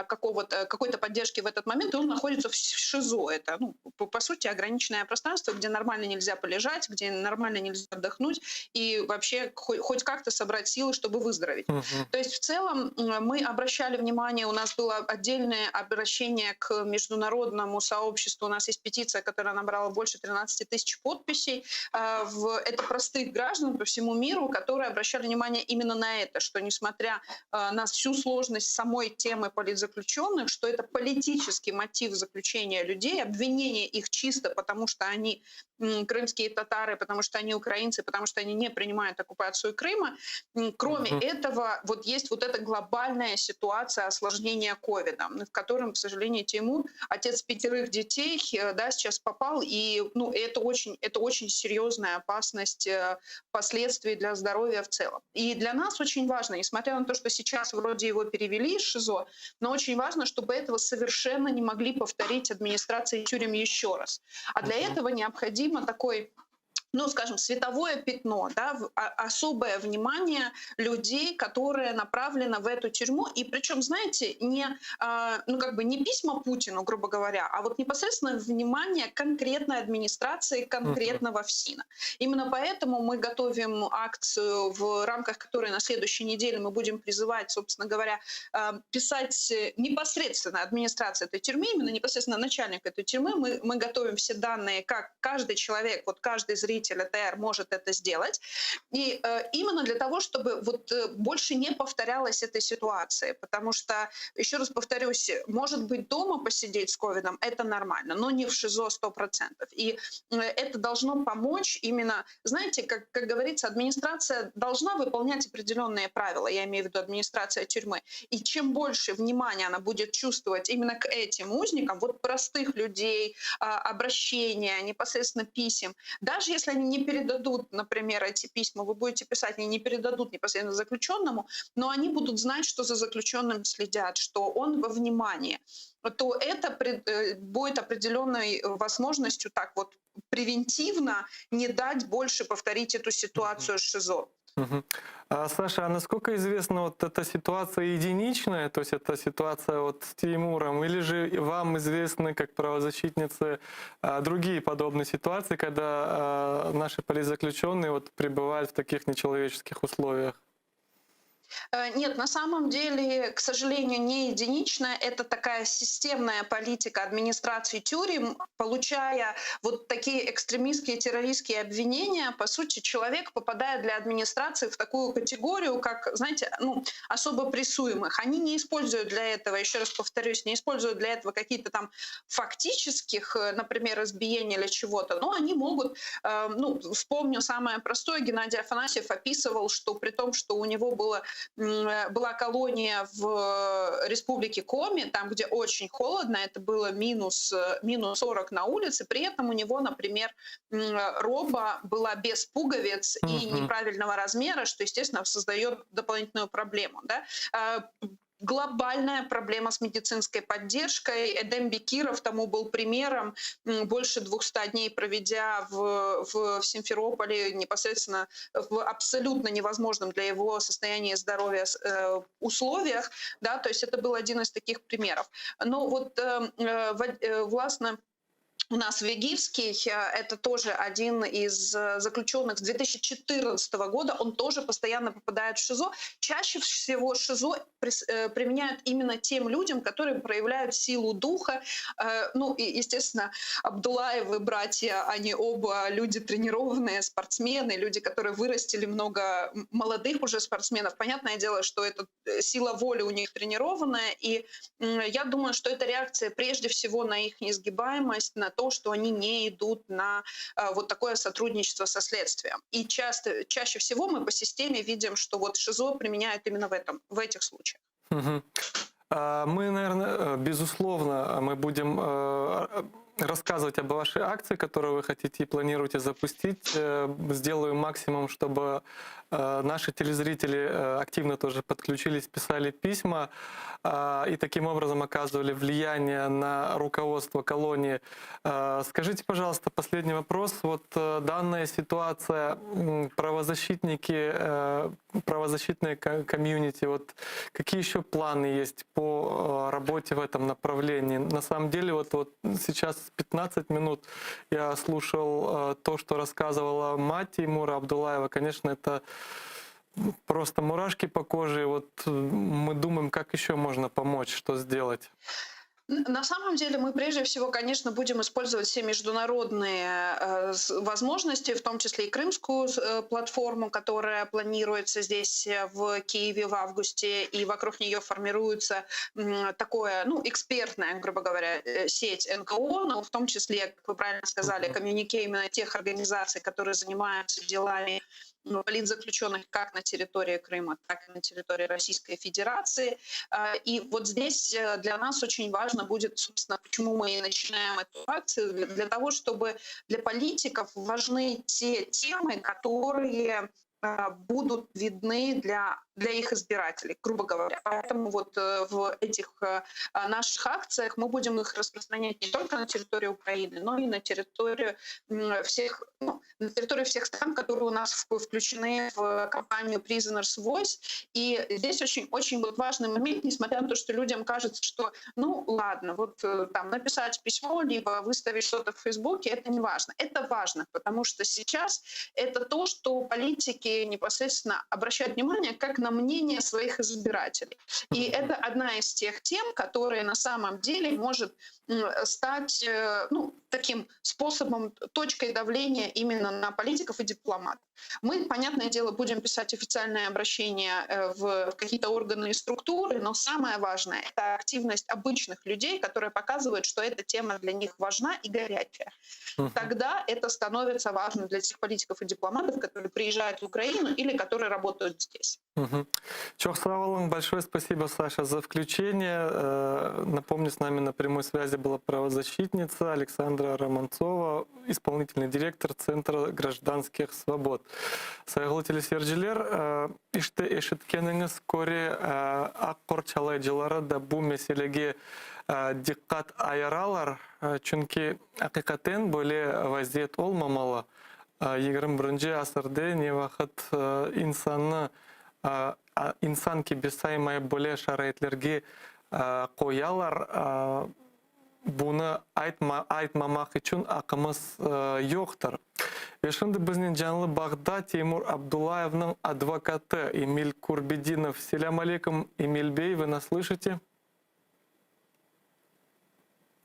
какой-то поддержки в этот момент, и он находится в ШИЗО. Это, по сути, ограниченное пространство, где нормально нельзя полежать, где нормально нельзя отдохнуть и вообще хоть как-то собрать силы, чтобы выздороветь. То есть в целом мы обращали внимание, у нас было отдельное обращение к международному сообществу, у нас есть петиция, которая набрала больше 13 тысяч подписей. Это простых граждан по всему миру, которые обращали внимание именно на это, что несмотря на всю сложность самой темы политзаключенных, что это политический мотив заключения людей, обвинение их чисто потому, что они крымские татары, потому что они украинцы, потому что они не принимают оккупацию Крыма. Кроме этого, вот есть вот эта глобальная ситуация осложнения ковида, в котором, к сожалению, Теймур, отец 5 детей, сейчас попал, и это очень серьезная опасность последствий для здоровья в целом. И для нас очень важно, несмотря несмотря на то, что сейчас вроде его перевели из ШИЗО, но очень важно, чтобы этого совершенно не могли повторить администрации тюрем еще раз. А для этого необходимо такой, ну, скажем, световое пятно, да, особое внимание людей, которые направлены в эту тюрьму. И причем, знаете, не письма Путину, грубо говоря, а вот непосредственно внимание конкретной администрации, конкретного ФСИНа. Именно поэтому мы готовим акцию, в рамках которой на следующей неделе мы будем призывать, собственно говоря, писать непосредственно администрации этой тюрьмы, именно непосредственно начальник этой тюрьмы. Мы готовим все данные, как каждый человек, вот каждый зритель АТР может это сделать. И именно для того, чтобы вот больше не повторялась этой ситуации. Потому что, еще раз повторюсь, может быть, дома посидеть с ковидом, это нормально, но не в ШИЗО 100%. И это должно помочь именно, знаете, как говорится, администрация должна выполнять определенные правила, я имею в виду администрация тюрьмы. И чем больше внимания она будет чувствовать именно к этим узникам, вот простых людей, обращения, непосредственно писем, даже если они не передадут, например, эти письма, вы будете писать, они не передадут непосредственно заключенному, но они будут знать, что за заключенным следят, что он во внимании, то это будет определенной возможностью так вот превентивно не дать больше повторить эту ситуацию с ШИЗО. Саша, а насколько известно, вот эта ситуация единичная, то есть это ситуация вот с Теймуром, или же вам известны, как правозащитницы, другие подобные ситуации, когда наши политзаключенные вот пребывают в таких нечеловеческих условиях? Нет, на самом деле, к сожалению, не единичная. Это такая системная политика администрации тюрем. Получая вот такие экстремистские, террористские обвинения, по сути, человек попадает для администрации в такую категорию, как, знаете, особо прессуемых. Они не используют для этого, еще раз повторюсь, не используют для этого какие-то там фактических, например, избиений или чего-то, но они могут, вспомню самое простое, Геннадий Афанасьев описывал, что при том, что у него была колония в республике Коми, там, где очень холодно, это было минус 40 на улице, при этом у него, например, роба была без пуговиц и неправильного размера, что, естественно, создает дополнительную проблему. Да? Глобальная проблема с медицинской поддержкой. Эдем Бекиров тому был примером, больше 200 дней проведя в Симферополе, непосредственно в абсолютно невозможном для его состояния здоровья условиях. Да, то есть это был один из таких примеров. Но вот властно у нас Вегивский, это тоже один из заключенных с 2014 года, он тоже постоянно попадает в ШИЗО. Чаще всего ШИЗО применяют именно тем людям, которые проявляют силу духа. И, естественно, Абдулаевы братья, они оба люди тренированные, спортсмены, люди, которые вырастили много молодых уже спортсменов. Понятное дело, что эта сила воли у них тренированная, и я думаю, что это реакция прежде всего на их несгибаемость, на то, что они не идут на вот такое сотрудничество со следствием. И чаще всего мы по системе видим, что вот ШИЗО применяют именно в этих случаях. Мы, наверное, безусловно, мы будем рассказывать об вашей акции, которую вы хотите и планируете запустить. Сделаю максимум, чтобы наши телезрители активно тоже подключились, писали письма и таким образом оказывали влияние на руководство колонии. Скажите, пожалуйста, последний вопрос. Вот данная ситуация, правозащитные комьюнити, вот какие еще планы есть по работе в этом направлении? На самом деле, вот сейчас 15 минут я слушал то, что рассказывала мать Теймура Абдулаева. Конечно, это просто мурашки по коже. Вот мы думаем, как еще можно помочь, что сделать. На самом деле мы прежде всего, конечно, будем использовать все международные возможности, в том числе и крымскую платформу, которая планируется здесь в Киеве в августе, и вокруг нее формируется такое, экспертная, грубо говоря, сеть НКО, но в том числе, как вы правильно сказали, коммюнике именно тех организаций, которые занимаются делами политзаключенных как на территории Крыма, так и на территории Российской Федерации. И вот здесь для нас очень важно будет, собственно, почему мы и начинаем эту акцию, для того, чтобы для политиков важны те темы, которые будут видны для их избирателей, грубо говоря. Поэтому вот в этих наших акциях мы будем их распространять не только на территории Украины, но и на территории на территории всех стран, которые у нас включены в кампанию Prisoners Voice. И здесь очень вот важный момент, несмотря на то, что людям кажется, что ну ладно, вот там написать письмо, либо выставить что-то в Фейсбуке, это не важно. Это важно, потому что сейчас это то, что политики непосредственно обращают внимание как на мнение своих избирателей. И это одна из тех тем, которая на самом деле может стать таким способом, точкой давления именно на политиков и дипломатов. Мы, понятное дело, будем писать официальное обращение в какие-то органы и структуры, но самое важное — это активность обычных людей, которые показывают, что эта тема для них важна и горячая. Тогда это становится важным для тех политиков и дипломатов, которые приезжают в Украину или которые работают здесь. Çok sağ olun. Большое спасибо, Саша, за включение. Напомню, с нами на прямой связи была правозащитница Александра Романцова, исполнительный директор Центра гражданских свобод. Saygılı телесерджилер, иште эшиткенеңиз көре ак корчалайчылары да бу меселеге диккат айыралар, чүнки акыйкатен бөле вазият олмамалы. 21 асырды не вакыт инсан кебе саймай бөле шарайтлерге коялар, буны айтмамак үчүн акымыз жоктур. Ошондо биздин жаңылы багда Тимур Абдуллаевдин адвокаты Эмиль Курбединов. Селям алейкум, Эмиль Бей, вы нас слышите?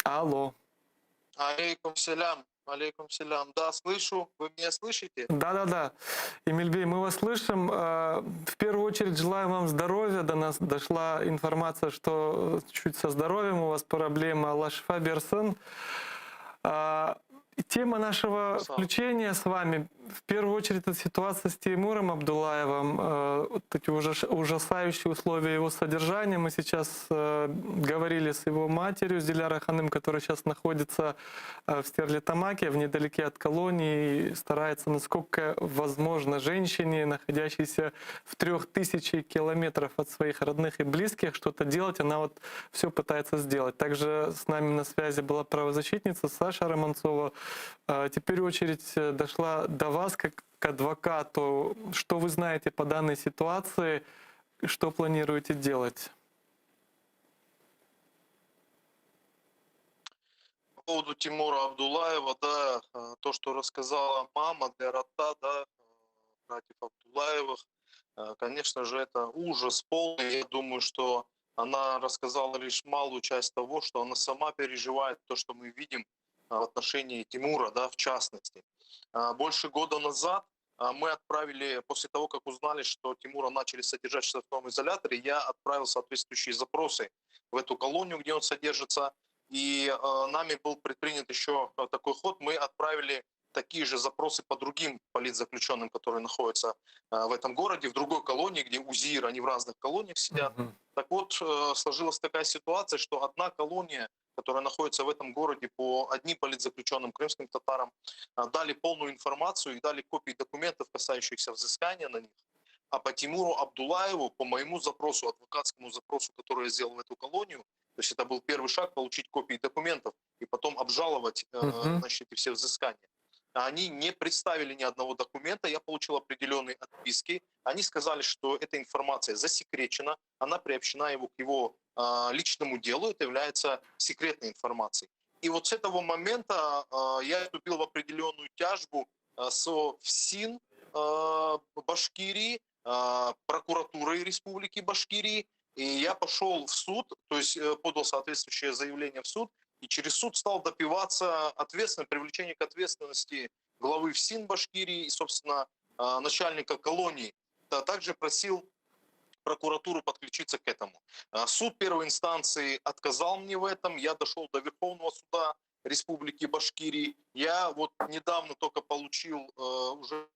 Алло. Алейкум селям. Да, слышу. Вы меня слышите? Да. Эмиль Бей, мы вас слышим. В первую очередь желаем вам здоровья. До нас дошла информация, что чуть со здоровьем у вас проблемы. Аллах шифа берсин. Тема нашего включения с вами, в первую очередь, это ситуация с Тимуром Абдуллаевым, эти ужасающие условия его содержания. Мы сейчас говорили с его матерью, с Диляра Ханым, которая сейчас находится в Стерлитамаке, вдалеке от колонии, и старается, насколько возможно, женщине, находящейся в 3000 километров от своих родных и близких, что-то делать. Она вот все пытается сделать. Также с нами на связи была правозащитница Саша Романцова. Теперь очередь дошла до вас, как к адвокату. Что вы знаете по данной ситуации? Что планируете делать? По поводу Тимура Абдуллаева, да, то, что рассказала мама для рота, да, братьев Абдуллаевых, конечно же, это ужас полный. Я думаю, что она рассказала лишь малую часть того, что она сама переживает, то, что мы видим в отношении Тимура, да, в частности. Больше года назад мы отправили, после того, как узнали, что Тимура начали содержать в штрафном изоляторе, я отправил соответствующие запросы в эту колонию, где он содержится, и нами был предпринят еще такой ход. Мы отправили такие же запросы по другим политзаключенным, которые находятся в этом городе, в другой колонии, где УЗИР, они в разных колониях сидят. Так вот, сложилась такая ситуация, что одна колония, которая находится в этом городе, по одним политзаключенным крымским татарам, дали полную информацию и дали копии документов, касающихся взыскания на них. А по Тимуру Абдуллаеву, по моему запросу, адвокатскому запросу, который я сделал в эту колонию, то есть это был первый шаг — получить копии документов и потом обжаловать значит, эти все взыскания. Они не представили ни одного документа, я получил определенные отписки. Они сказали, что эта информация засекречена, она приобщена к его личному делу, это является секретной информацией. И вот с этого момента я вступил в определенную тяжбу со ФСИН Башкирии, прокуратурой Республики Башкирии, и я пошел в суд, то есть подал соответствующее заявление в суд, и через суд стал добиваться привлечения к ответственности главы ФСИН Башкирии и, собственно, начальника колонии. Также просил прокуратуру подключиться к этому. Суд первой инстанции отказал мне в этом. Я дошел до Верховного суда Республики Башкирии. Я вот недавно только получил уже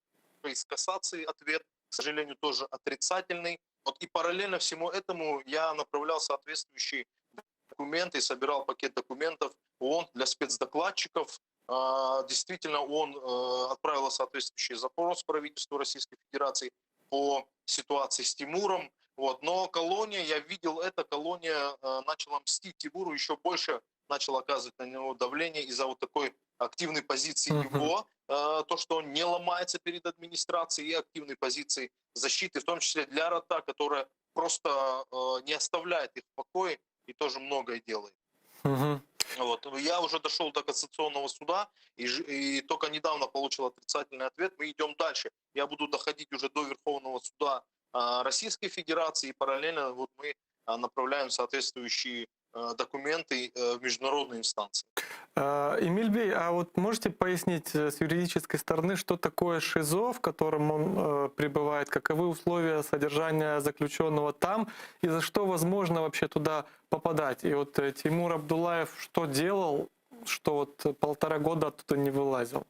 из кассации ответ, к сожалению, тоже отрицательный. Вот и параллельно всему этому я направлял соответствующие документы, собирал пакет документов в ООН для спецдокладчиков Действительно, он отправил соответствующий запрос правительству Российской Федерации по ситуации с Тимуром. Вот. Но колония, я видел это, колония начала мстить Тимуру, еще больше начала оказывать на него давление из-за вот такой активной позиции его, то, что он не ломается перед администрацией, и активной позиции защиты, в том числе для РАТА, которая просто не оставляет их в покое и тоже многое делает. Мгм. Вот. Я уже дошел до Кассационного суда и только недавно получил отрицательный ответ. Мы идем дальше. Я буду доходить уже до Верховного суда Российской Федерации, и параллельно вот мы направляем соответствующие документы в международные инстанции. Эмильбей, а вот можете пояснить с юридической стороны, что такое ШИЗО, в котором он пребывает, каковы условия содержания заключенного там и за что возможно вообще туда попадать? И вот Тимур Абдуллаев что делал, что вот 1,5 года оттуда не вылазил?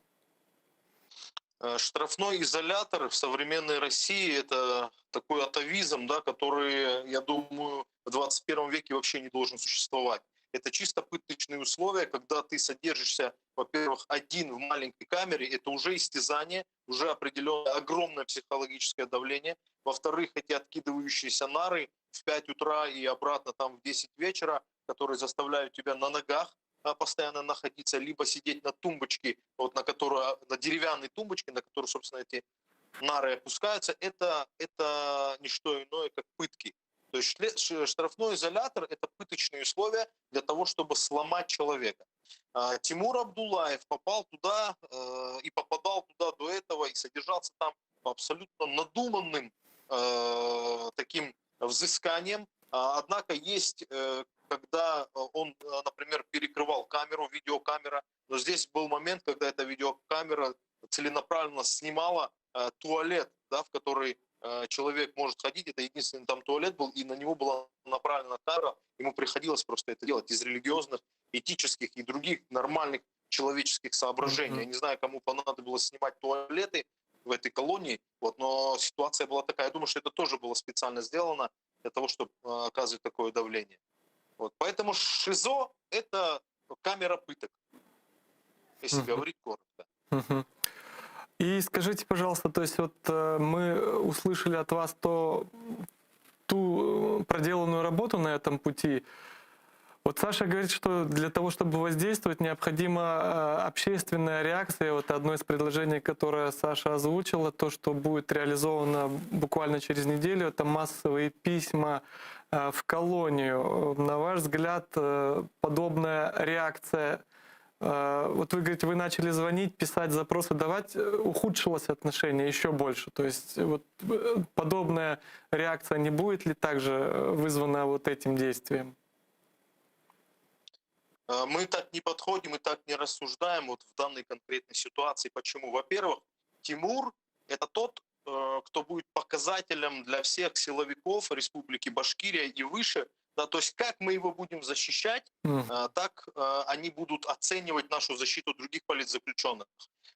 Штрафной изолятор в современной России — это такой атовизм, да, который, я думаю, в 21 веке вообще не должен существовать. Это чисто пыточные условия, когда ты содержишься, во-первых, один в маленькой камере, это уже истязание, уже определенное огромное психологическое давление. Во-вторых, эти откидывающиеся нары в 5 утра и обратно там в 10 вечера, которые заставляют тебя на ногах постоянно находиться, либо сидеть на тумбочке, вот на деревянной тумбочке, на которую, собственно, эти нары опускаются, это не что иное, как пытки. То есть штрафной изолятор — это пыточные условия для того, чтобы сломать человека. Тимур Абдуллаев попал туда и попадал туда до этого, и содержался там по абсолютно надуманным таким взысканием. Однако есть, когда он, например, перекрывал камеру, видеокамера, но здесь был момент, когда эта видеокамера целенаправленно снимала туалет, да, в который человек может ходить. Это единственный там туалет был, и на него была направлена камера. Ему приходилось просто это делать из религиозных, этических и других нормальных человеческих соображений. Я не знаю, кому понадобилось снимать туалеты в этой колонии, вот, но ситуация была такая. Я думаю, что это тоже было специально сделано для того, чтобы оказывать такое давление. Вот. Поэтому ШИЗО — это камера пыток, если говорить коротко. Мгм. И скажите, пожалуйста, то есть вот мы услышали от вас ту проделанную работу на этом пути. Вот Саша говорит, что для того, чтобы воздействовать, необходима общественная реакция. Вот одно из предложений, которое Саша озвучила, то, что будет реализовано буквально через неделю, это массовые письма в колонию. На ваш взгляд, подобная реакция, вот вы говорите, вы начали звонить, писать запросы, давать, ухудшилось отношение еще больше. То есть вот подобная реакция не будет ли также вызвана вот этим действием? Мы так не подходим и так не рассуждаем вот в данной конкретной ситуации. Почему? Во-первых, Тимур — это тот, кто будет показателем для всех силовиков Республики Башкирия и выше. Да, то есть как мы его будем защищать, так они будут оценивать нашу защиту других политзаключенных.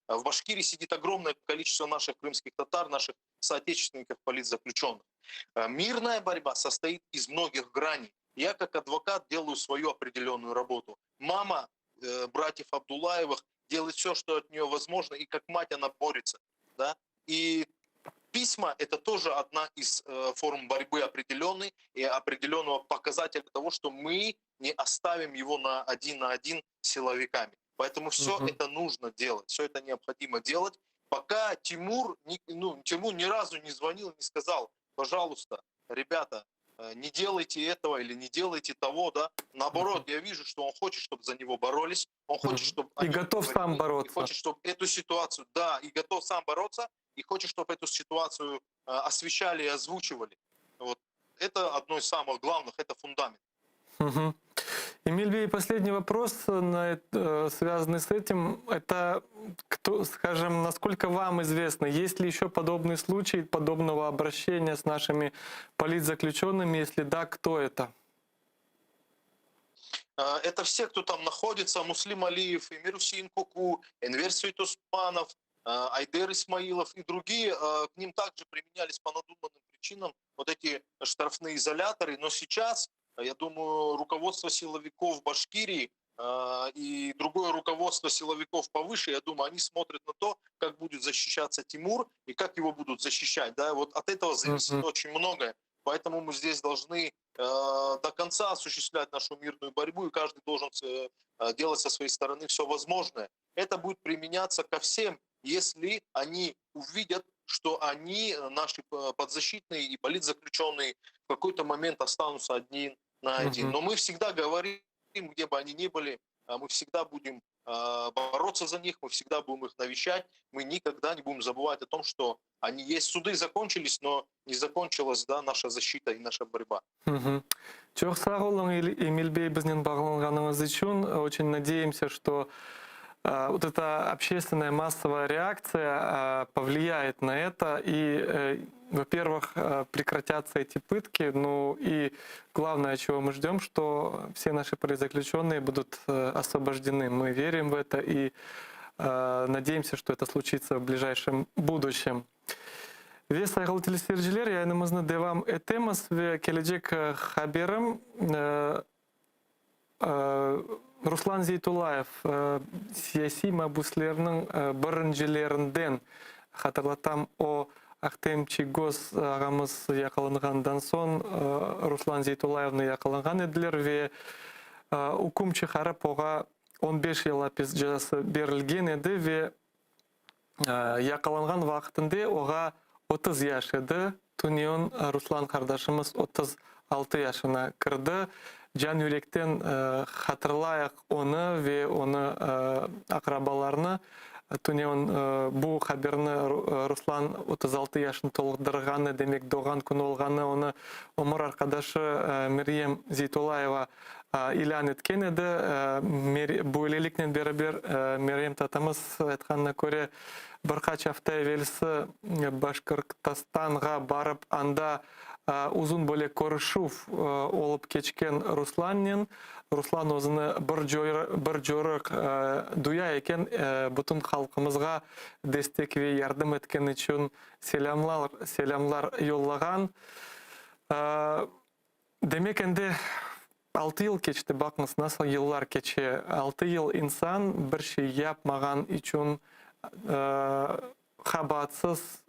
В Башкирии сидит огромное количество наших крымских татар, наших соотечественников политзаключенных. Мирная борьба состоит из многих граней. Я как адвокат делаю свою определенную работу. Мама братьев Абдуллаевых делает все, что от нее возможно, и как мать она борется. Да? И письма — это тоже одна из форм борьбы определенной и определенного показателя того, что мы не оставим его на один с силовиками. Поэтому все это нужно делать, все это необходимо делать. Пока Тимур ни разу не звонил, не сказал: пожалуйста, ребята, не делайте этого или не делайте того, да. Наоборот, я вижу, что он хочет, чтобы за него боролись, он хочет, чтобы И готов сам бороться. и хочет, чтобы эту ситуацию, да, и готов сам бороться, и хочет, чтобы эту ситуацию освещали и озвучивали. Вот. Это одно из самых главных, это фундамент. Угу. Эмильбей, последний вопрос, связанный с этим. Это, скажем, насколько вам известно, есть ли еще подобные случаи подобного обращения с нашими политзаключенными? Если да, кто это? Это все, кто там находится: Муслим Алиев, Эмир Хусейн Куку, Энвер Святоспанов, Айдер Исмаилов и другие. К ним также применялись по надуманным причинам вот эти штрафные изоляторы. Но сейчас, я думаю, руководство силовиков Башкирии и другое руководство силовиков повыше, я думаю, они смотрят на то, как будет защищаться Тимур и как его будут защищать. Да? Вот от этого зависит очень многое. Поэтому мы здесь должны до конца осуществлять нашу мирную борьбу, и каждый должен делать со своей стороны все возможное. Это будет применяться ко всем, если они увидят, что они, наши подзащитные и политзаключенные, в какой-то момент останутся один на один. Но мы всегда говорим, где бы они ни были, мы всегда будем бороться за них, мы всегда будем их навещать, мы никогда не будем забывать о том, что они есть. Суды закончились, но не закончилась, да, наша защита и наша борьба. Çok sağ olun Эмиль Бей, bizden bağlanғаныңыз için. Очень надеемся, что вот эта общественная массовая реакция повлияет на это, и, во-первых, прекратятся эти пытки, ну и главное, чего мы ждем, что все наши политзаключенные будут освобождены. Мы верим в это и надеемся, что это случится в ближайшем будущем. Ve saygılı teleseyirciler, yayınımızı devam etemiz ve gelecek haberim Ruslan Zeytulayev siyasi mahbuslarının birincilerinden, hatırlatam, o Ахтем Чигоз ağamız yakalanğandan son Ruslan Zeytulayev'ni yakalanğan ediler ve hukum çıkarıp oğa 15 yıl hapis cezası berilgen edi ve yakalanğan vaxtında oğa 30 yaş edi. Tunion Ruslan kardeşimiz 36 yaşına kirdi. Can yürekten hatırlayak onu ve onu akrabalarını. Tunion bu haberini Ruslan 36 yaşını toldırğanı, demek doğan gün olğanı, onu Omar arkadaşı Meryem Zeytulayeva ilan etken edi. Bu öylelikle beraber Meryem tatamız aytkanına göre birkaç hafta evvelsi Башкортостанға барып, анда uzun böyle көрішув olup geçken Ruslan'ın, Ruslan özünü bir jörük duya eken bütün halkımızga destek ve yardım etken için selamlar yollagan. Demek ende 6 yıl geçti, bakınız nasıl yıllar geçti. 6 yıl insan bir şey yapmagan için habatsız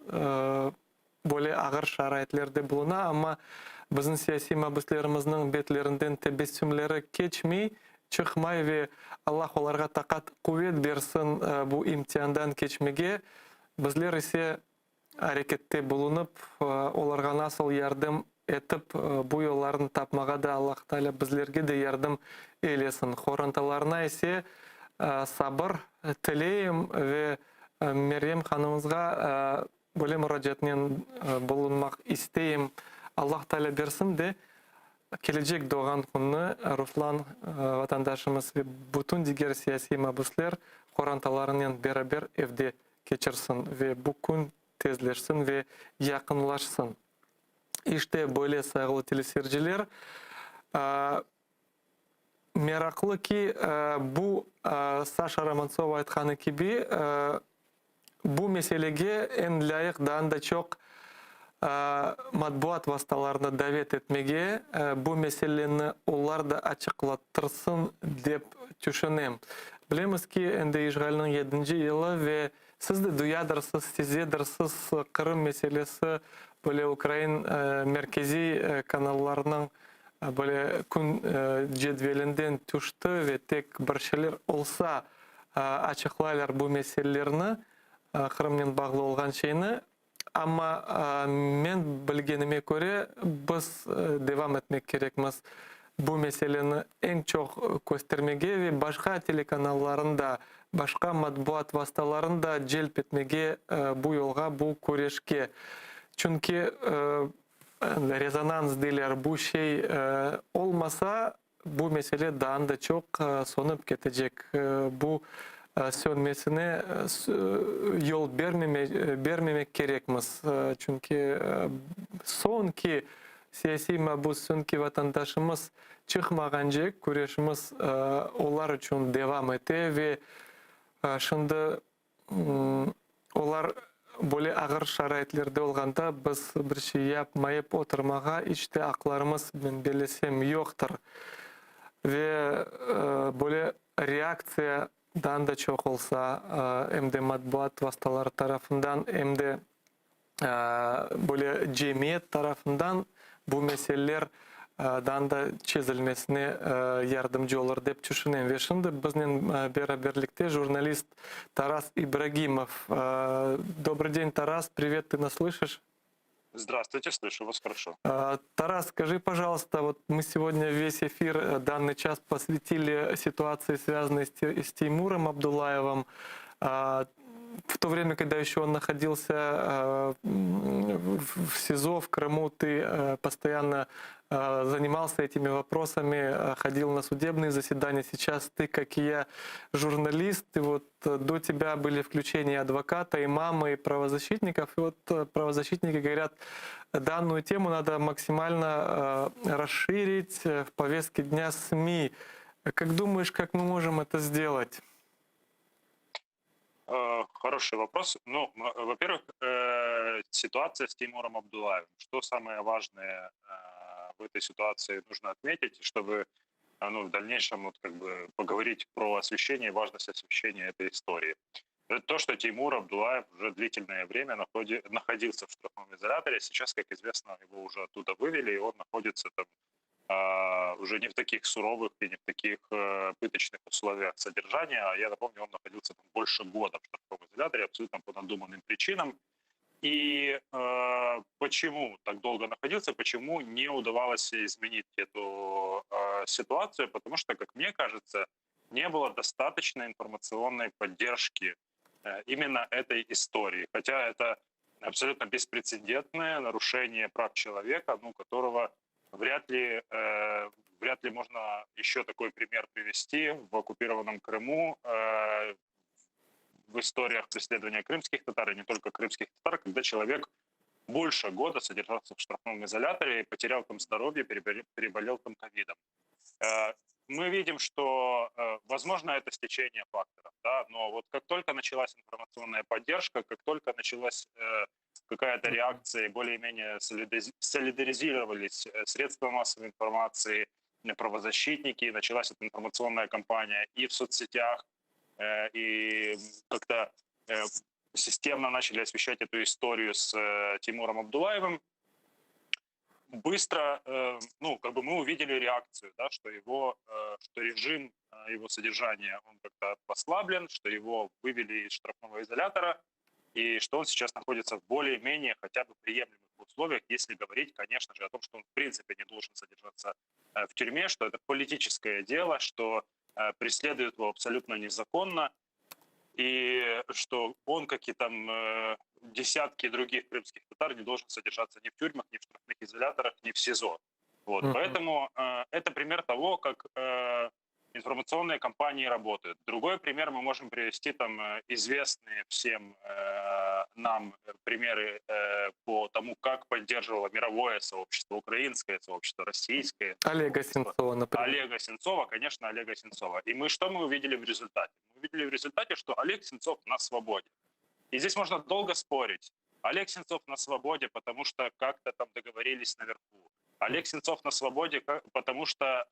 böyle ağır şaraitlerde buluna, ama bizim siyasi mahbuslarımızın betlerinden tebessümleri geçmey, çıkmay ve Allah onlara takat kuvvet versin bu imtihandan geçmege. Bizler ise harekette bulunup, onlara nasıl yardım etip bu yollarını tapmağa da Allah Teala bizlerge de yardım eylesin. Xorantalarına ise sabır tileyim ve Meryem hanımızga böyle müracaatinen bulunmak isteyim. Allah Teala versin de gelecek doğan günü Ruslan vatandaşımız ve bütün diğer siyasi mahbuslar xorantalarıyla beraber evde geçirsin ve bu gün tezleşsin ve yakınlaşsın. İşte böyle saygılı teleseyirciler, meraklı ki bu Sasha Romantsova aytkanı gibi bu meselege en layık da çok matbuat vasıtalarına davet etmege, bu meseleni onlar da açıklattırsın dep düşünem. Bilemiz ki endi işgalinin 7. yılı ve siz de duyadırsınız, sizedirsiniz Kırım meselesi böyle Ukrayna merkezi kanallarının böyle gün cedvelinden düştü ve tek bir şeyler olsa açıklarlar bu meselelerini, Kırım'dan bağlı olan şeyini. Ama men bilgenime göre biz devam etmek gerekmez. Bu meseleni en çok göstermege ve başka telekanallarında, başka matbuat vasıtalarında celp etmege bu yolga, bu kureshke. Çünkü rezonans deyler, bu şey olmasa bu mesele daha da çok sonup gidecek. Bu sönmesine yol vermemek gerekmez. Çünkü sonki siyasi mahbus, sonki vatandaşımız çıkmaganca kureshimiz onlar için devam ete ve şimdi onlar böyle ağır şaraitlerde olganda biz bir şey yapmayıp oturmağa işte aklarımız ben belesem yoktur. Ve böyle reaksiya da çok olsa hem de matbuat vasıtaları tarafından hem de böyle cemiyet tarafından bu meseleler da çözülmesine yardımcı olur dep düşünüyorum. Ve şimdi bizimle beraberlikte jurnalist Taras Ибрагимов. Добрый день, Тарас. Привет, ты нас слышишь? Здравствуйте, слышу вас хорошо. Тарас, скажи, пожалуйста, вот мы сегодня весь эфир, данный час посвятили ситуации, связанной с Теймуром Абдуллаевым. В то время, когда еще он находился в СИЗО, в Крыму, ты постоянно занимался этими вопросами, ходил на судебные заседания. Сейчас ты, как и я, журналист, и вот до тебя были включения адвоката, имама и правозащитников. И вот правозащитники говорят, данную тему надо максимально расширить в повестке дня СМИ. Как думаешь, как мы можем это сделать? Хороший вопрос. Ну, во-первых, ситуация с Теймуром Абдуллаевым. Что самое важное в этой ситуации нужно отметить, чтобы в дальнейшем вот, как бы, поговорить про освещение, важность освещения этой истории. Это то, что Теймур Абдуллаев уже длительное время находился в штрафном изоляторе. Сейчас, как известно, его уже оттуда вывели, и он находится там уже не в таких суровых и не в таких пыточных условиях содержания. Я напомню, он находился там больше года в штрафном изоляторе абсолютно по надуманным причинам. И почему так долго находился, почему не удавалось изменить эту ситуацию? Потому что, как мне кажется, не было достаточной информационной поддержки именно этой истории. Хотя это абсолютно беспрецедентное нарушение прав человека, которого вряд ли можно еще такой пример привести в оккупированном Крыму, в историях преследования крымских татар, и не только крымских татар, когда человек больше года содержался в штрафном изоляторе, потерял там здоровье, переболел там ковидом. Мы видим, что, возможно, это стечение факторов, да, но вот как только началась информационная поддержка, как только началась какая-то реакция, более-менее солидаризировались средства массовой информации, правозащитники, началась эта информационная кампания и в соцсетях, и как-то системно начали освещать эту историю с Теймуром Абдуллаевым. Быстро, мы увидели реакцию, да, что режим его содержания, он как-то послаблен, что его вывели из штрафного изолятора, и что он сейчас находится в более-менее хотя бы приемлемых условиях, если говорить, конечно же, о том, что он в принципе не должен содержаться в тюрьме, что это политическое дело, что преследуют его абсолютно незаконно, и что он, как и там десятки других крымских татар, не должен содержаться ни в тюрьмах, ни в штрафных изоляторах, ни в СИЗО. Вот. Поэтому это пример того, как информационные кампании работают. Другой пример мы можем привести, там известные всем нам примеры по тому, как поддерживало мировое сообщество, украинское сообщество, российское. Олега Сенцова, например. Олега Сенцова, конечно, Олега Сенцова. И что мы увидели в результате? Мы увидели в результате, что Олег Сенцов на свободе. И здесь можно долго спорить. Олег Сенцов на свободе, потому что как-то там договорились наверху. Олег Сенцов на свободе, потому что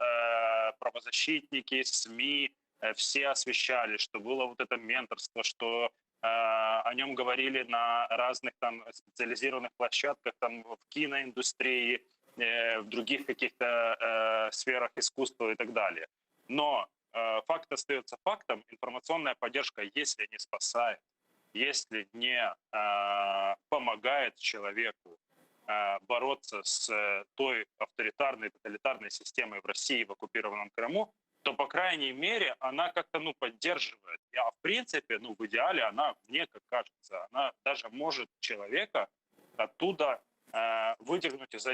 правозащитники, СМИ все освещали, что было вот это менторство, что о нем говорили на разных там специализированных площадках, там в киноиндустрии, в других каких-то сферах искусства и так далее. Но факт остается фактом. Информационная поддержка, если не спасает, если не помогает человеку бороться с той авторитарной, тоталитарной системой в России, в оккупированном Крыму, то, по крайней мере, она как-то поддерживает. А в принципе, в идеале она, мне как кажется, она даже может человека оттуда выдернуть из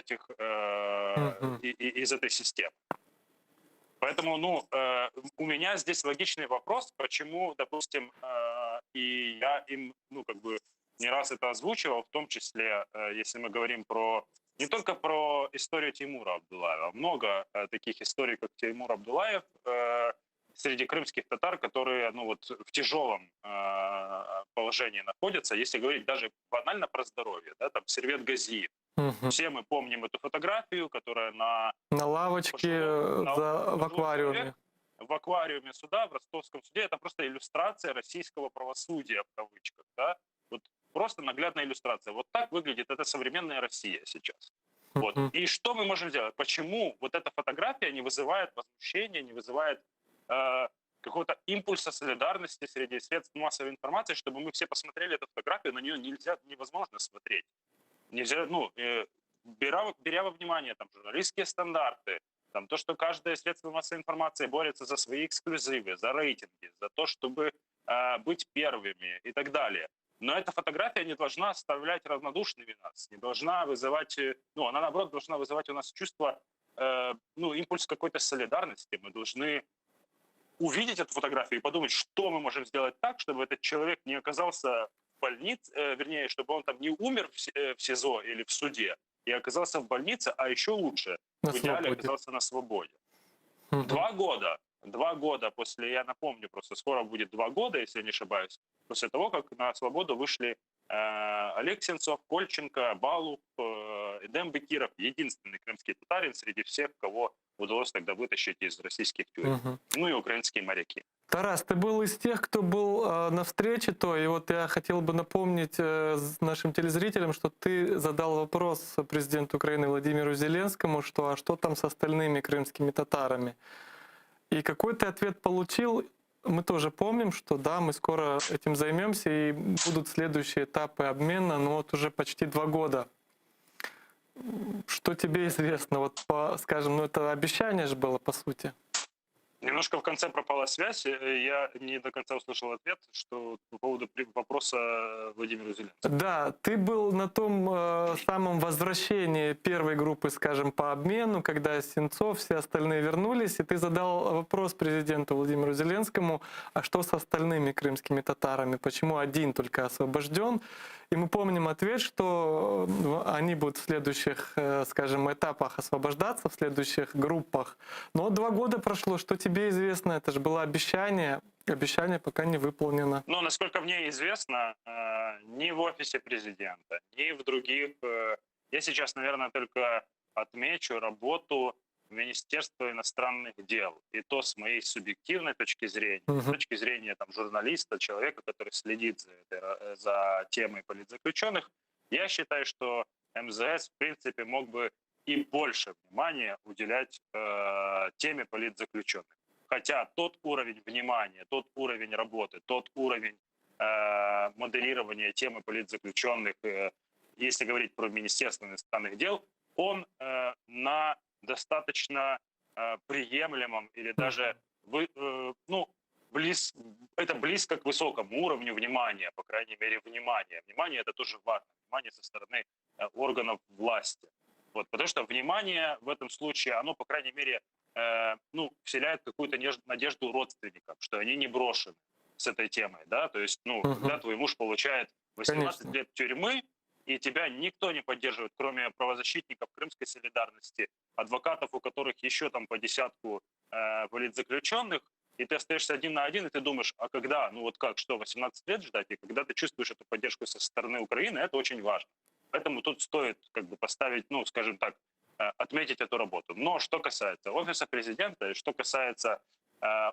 этой системы. Поэтому, у меня здесь логичный вопрос, почему, допустим, и я им, не раз это озвучивал, в том числе, если мы говорим не только про историю Теймура Абдуллаева, много таких историй, как Теймур Абдуллаев, среди крымских татар, которые, в тяжелом положении находятся, если говорить даже банально про здоровье, да, там Сервет Газиев, Мгм. Все мы помним эту фотографию, которая на На лавочке на- в пожилой аквариуме. человек в аквариуме суда, в ростовском суде. Это просто иллюстрация российского правосудия, в кавычках. Да? Вот просто наглядная иллюстрация. Вот так выглядит эта современная Россия сейчас. Вот. Мгм. И что мы можем сделать? Почему вот эта фотография не вызывает возмущения, не вызывает какого-то импульса солидарности среди средств массовой информации, чтобы мы все посмотрели эту фотографию, на нее невозможно смотреть. Нельзя, беря во внимание там, журналистские стандарты, там, то, что каждое средство массовой информации борется за свои эксклюзивы, за рейтинги, за то, чтобы быть первыми и так далее. Но эта фотография не должна оставлять равнодушными нас, не должна вызывать, она наоборот должна вызывать у нас чувство, импульс какой-то солидарности. Мы должны увидеть эту фотографию и подумать, что мы можем сделать так, чтобы этот человек не оказался в больнице, вернее, чтобы он там не умер в СИЗО или в суде и оказался в больнице, а еще лучше, На в идеале свободе. оказался на свободе. Мгм. 2 года после, я напомню, просто скоро будет 2 года, если я не ошибаюсь, после того, как на свободу вышли Олег Сенцов, Кольченко, Балух, Эдем Бекиров, единственный крымский татарин среди всех, кого удалось тогда вытащить из российских тюрем. Мгм. Ну и украинские моряки. Тарас, ты был из тех, кто был на встрече той, и вот я хотел бы напомнить нашим телезрителям, что ты задал вопрос президенту Украины Владимиру Зеленскому, а что там с остальными крымскими татарами. И какой ты ответ получил? Мы тоже помним, что да, мы скоро этим займемся, и будут следующие этапы обмена, но вот уже почти 2 года. Что тебе известно? Вот, скажем, это обещание же было, по сути. Немножко в конце пропала связь, я не до конца услышал ответ, что по поводу вопроса Владимиру Зеленскому. Да, ты был на том самом возвращении первой группы, скажем, по обмену, когда Сенцов, все остальные вернулись, и ты задал вопрос президенту Владимиру Зеленскому, а что с остальными крымскими татарами, почему один только освобожден? И мы помним ответ, что они будут в следующих, скажем, этапах освобождаться, в следующих группах. Но 2 года прошло, что тебе известно? Это же было обещание пока не выполнено. Но, насколько мне известно, ни в офисе президента, ни в других... Я сейчас, наверное, только отмечу работу Министерства иностранных дел. И то с моей субъективной точки зрения, с точки зрения там, журналиста, человека, который следит за темой политзаключенных, я считаю, что МЗС, в принципе, мог бы и больше внимания уделять теме политзаключенных. Хотя тот уровень внимания, тот уровень работы, тот уровень модерирования темы политзаключенных, если говорить про Министерство иностранных дел, он на достаточно приемлемом или даже это близко к высокому уровню внимания, по крайней мере, внимания. Внимание — это тоже важно, внимание со стороны органов власти. Вот, потому что внимание в этом случае, оно, по крайней мере, вселяет какую-то надежду родственникам, что они не брошены с этой темой, да, то есть, когда твой муж получает 18 Конечно. лет тюрьмы, и тебя никто не поддерживает, кроме правозащитников Крымской солидарности, адвокатов, у которых еще там по десятку политзаключенных, и ты остаешься один на один, и ты думаешь, а когда, 18 лет ждать, и когда ты чувствуешь эту поддержку со стороны Украины, это очень важно. Поэтому тут стоит поставить, скажем так, отметить эту работу. Но что касается офиса президента, и что касается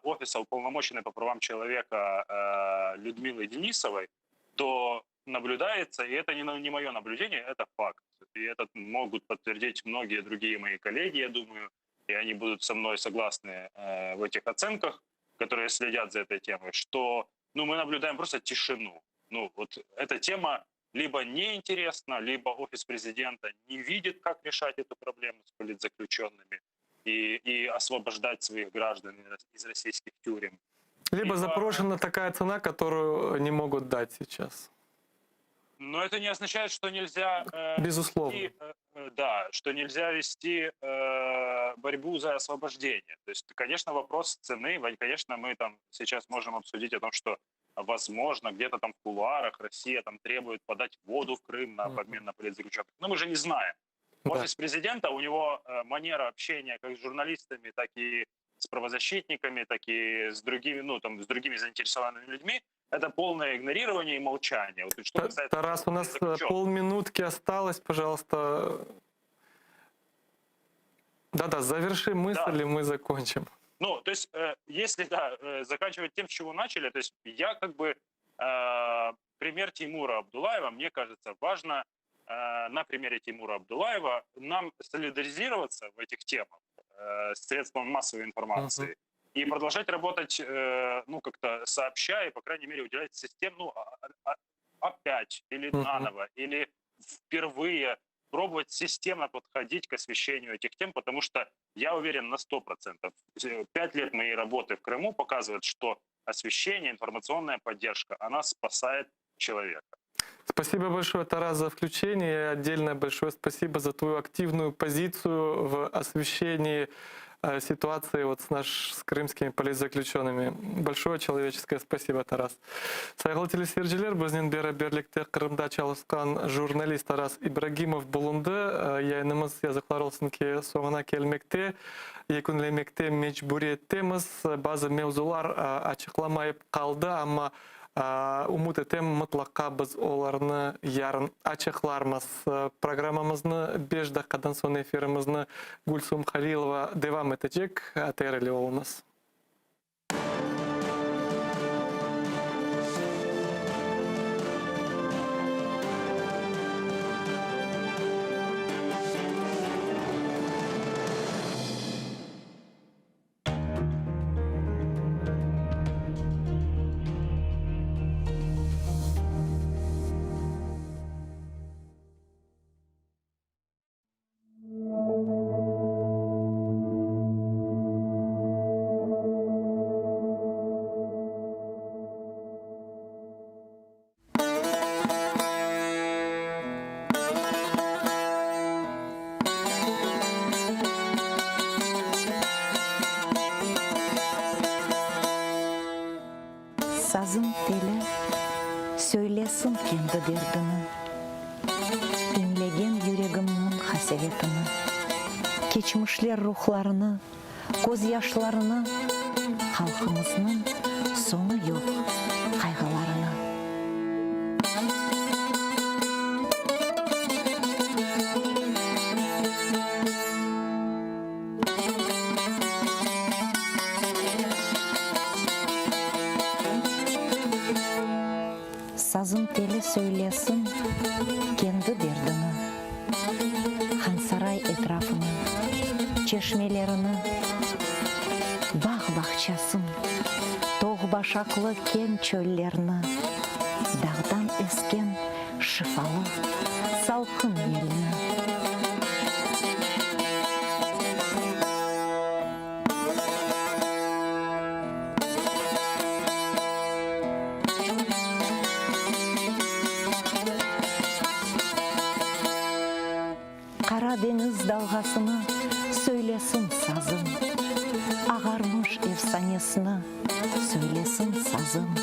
офиса уполномоченной по правам человека Людмилы Денисовой, то наблюдается, и это не мое наблюдение, это факт. И это могут подтвердить многие другие мои коллеги, я думаю, и они будут со мной согласны в этих оценках, которые следят за этой темой, что мы наблюдаем просто тишину. Эта тема либо неинтересна, либо офис президента не видит, как решать эту проблему с политзаключенными и освобождать своих граждан из российских тюрем. Либо запрошена такая цена, которую не могут дать сейчас. Но это не означает, что нельзя Безусловно. что нельзя вести борьбу за освобождение. То есть, конечно, вопрос цены, конечно, мы там сейчас можем обсудить о том, что возможно, где-то там в кулуарах Россия там требует подать воду в Крым на обмен на политзаключенных. Но мы же не знаем. Офис президента, у него манера общения как с журналистами, так и с правозащитниками, так и с другими, с другими заинтересованными людьми, это полное игнорирование и молчание. Вот, что касается Тарас, у нас заключенных. полминутки осталось, пожалуйста. Да-да, заверши мысль, Да. и мы закончим. Ну, то есть, если заканчивать тем, с чего начали, то есть я пример Теймура Абдулаева, мне кажется, важно на примере Теймура Абдулаева нам солидаризироваться в этих темах с средством массовой информации и продолжать работать, как-то сообща и, по крайней мере, уделять систем, опять или наново, или впервые пробовать системно подходить к освещению этих тем, потому что я уверен на 100%. 5 лет моей работы в Крыму показывает, что освещение, информационная поддержка, она спасает человека. Спасибо большое, Тарас, за включение. И отдельное большое спасибо за твою активную позицию в освещении ситуации с крымскими политзаключенными. Большое человеческое спасибо, Тарас. Сайгыл телесерджилер, бізден бері берлікте Қырымда çalışқан журналист Тарас Ибрагимов болынды. Яйнымыз язықларылсынке соңына келмекте. Екінлемекте мечбуреттеміз. Базы мевзулар açıklamayıp қалды, ama umut etем mutlaka biz olarını yarın açıklarmız. Programımızны 5 dakikadan sonra efirimizni Gulsum Halilova devam edecek. Terili olunuz. Sazın teli söylesin kendi derdini, inlegen yüreğimin hasevetini, keçmişler ruhlarını, göz yaşlarını, halkımızın sonu yok kaygılarını. Sazın teli söylesin kendi derdini, Hansaray etrafını, çeşmelerini, bağ bahçaсын, toğ başaklı ken çöllerini, dağdan esken şifalı, salkın elini. Deniz dalgasını söylesin sazım, ağarmış efsanesini söylesin sazım,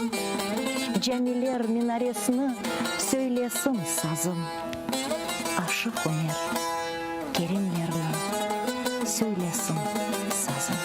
camiler minaresini söylesin sazım, aşık Ömer Kerimlerini söylesin sazım.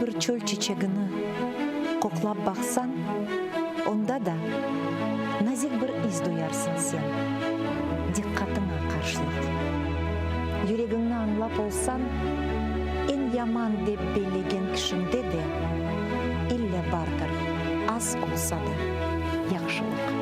Bir çöl çiçeğini koklap baksan, onda da nazik bir iz duyarsın sen, dikkatine karşılık. Yüreğini anlap olsan, en yaman dep belegen kişinde de ille bardır, az olsa da yaxşılık.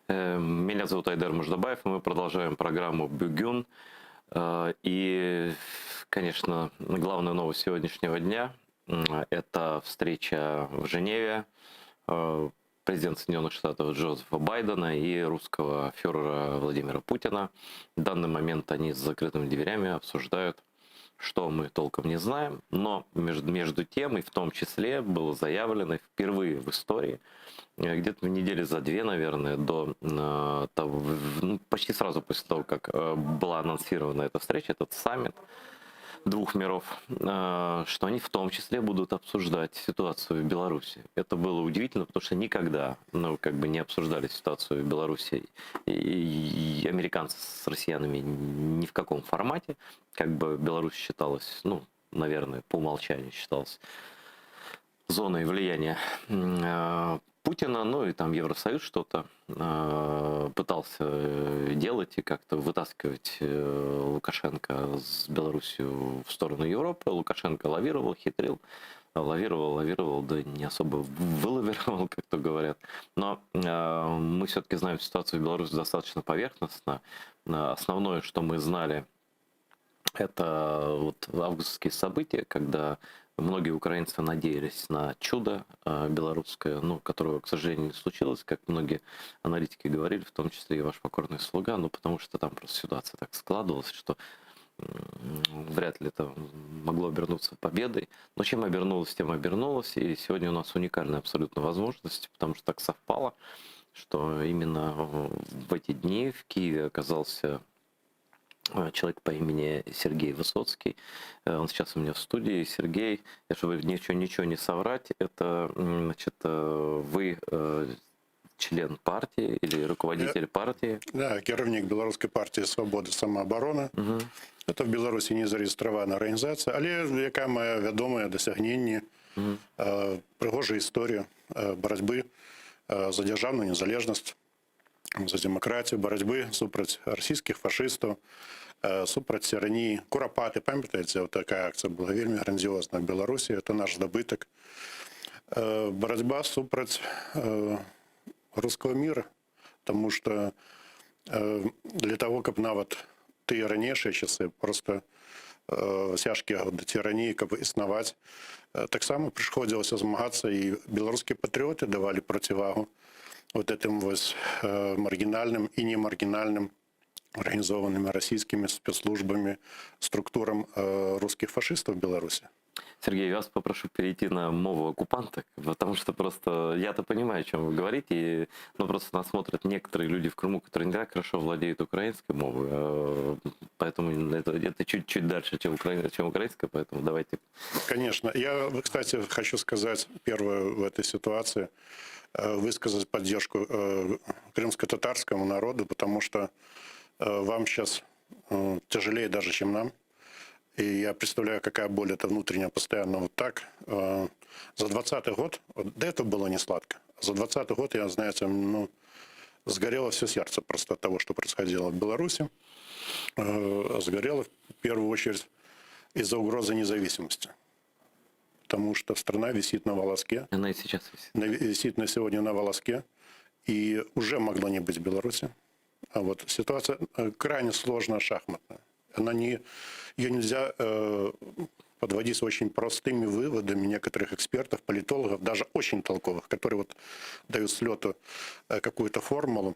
Меня зовут Айдар Муждабаев, и мы продолжаем программу «Бюгюн». И, конечно, главная новость сегодняшнего дня – это встреча в Женеве президента Соединенных Штатов Джозефа Байдена и русского фюрера Владимира Путина. В данный момент они с закрытыми дверями обсуждают, что мы толком не знаем, но между тем и в том числе было заявлено впервые в истории, где-то недели за две, наверное, до того, почти сразу после того, как была анонсирована эта встреча, этот саммит двух миров, что они в том числе будут обсуждать ситуацию в Беларуси. Это было удивительно, потому что никогда не обсуждали ситуацию в Беларуси и американцы с россиянами ни в каком формате. Беларусь считалась, наверное, по умолчанию считалась зоной влияния Путина, и там Евросоюз что-то пытался делать и как-то вытаскивать Лукашенко с Беларусью в сторону Европы. Лукашенко лавировал, хитрил, лавировал, да не особо вылавировал, как то говорят. Но мы все-таки знаем ситуацию в Беларуси достаточно поверхностно. Основное, что мы знали, это августовские события, когда многие украинцы надеялись на чудо белорусское, которого, к сожалению, не случилось, как многие аналитики говорили, в том числе и ваш покорный слуга, потому что там просто ситуация так складывалась, что вряд ли это могло обернуться победой. Но чем обернулось, тем обернулось. И сегодня у нас уникальная абсолютно возможность, потому что так совпало, что именно в эти дни в Киеве оказался человек по имени Сергей Высоцкий. Он сейчас у меня в студии. Сергей, чтобы ничего не соврать, это, вы член партии или руководитель партии? Да, керівник Білоруської партії «Свобода самооборона». Це в Білорусі не зареєстрована організація, але яка має відоме досягнення, пригожа історія боротьби за державну незалежність, за демократію, боротьби супроти російських фашистів, супроти тиранії. Куропати, пам'ятаєте, така акція була вельми грандіозна в Білорусі, це наш здобиток. Боротьба супроти русского мира, потому что для того, как нават ты ранейшие часы просто цяжкія годы тирании, как існаваць, так само приходилось змагаться, и белорусские патриоты давали противагу вот этим маргинальным и не маргинальным организованными российскими спецслужбами структурам русских фашистов в Беларуси. Сергей, я вас попрошу перейти на мову оккупанта, потому что просто я-то понимаю, о чем вы говорите, но просто нас смотрят некоторые люди в Крыму, которые не так хорошо владеют украинской мовой, поэтому это чуть-чуть дальше, чем украинская, поэтому давайте. Конечно. Я, кстати, хочу сказать первое в этой ситуации, высказать поддержку крымско-татарскому народу, потому что вам сейчас тяжелее даже, чем нам. И я представляю, какая боль это внутренняя, постоянно вот так. За 20-й год, до этого было не сладко. За 20-й год, я, знаете, сгорело все сердце просто от того, что происходило в Беларуси. Сгорело в первую очередь из-за угрозы независимости. Потому что страна висит на волоске. Она и сейчас висит. Висит на сегодня на волоске. И уже могло не быть в Беларуси. А вот ситуация крайне сложная, шахматная. Ее нельзя подводить с очень простыми выводами некоторых экспертов, политологов, даже очень толковых, которые дают с лету какую-то формулу.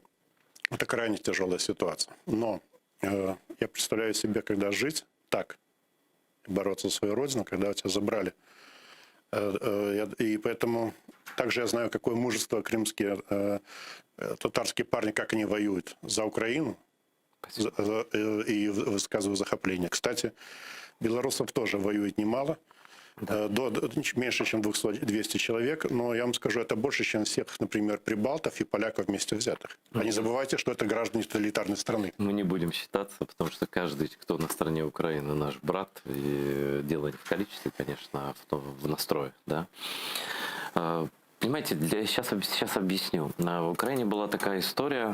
Это крайне тяжелая ситуация. Но я представляю себе, когда жить так, бороться за свою родину, когда у тебя забрали. И поэтому также я знаю, какое мужество крымские татарские парни, как они воюют за Украину. И высказываю захопление. Кстати, белорусов тоже воюет немало, меньше, чем 200 человек, но я вам скажу, это больше, чем всех, например, прибалтов и поляков вместе взятых. А не забывайте, что это граждане тоталитарной страны. Мы не будем считаться, потому что каждый, кто на стороне Украины, наш брат, и дело не в количестве, конечно, а в настрое, да. Понимаете, сейчас объясню. В Украине была такая история,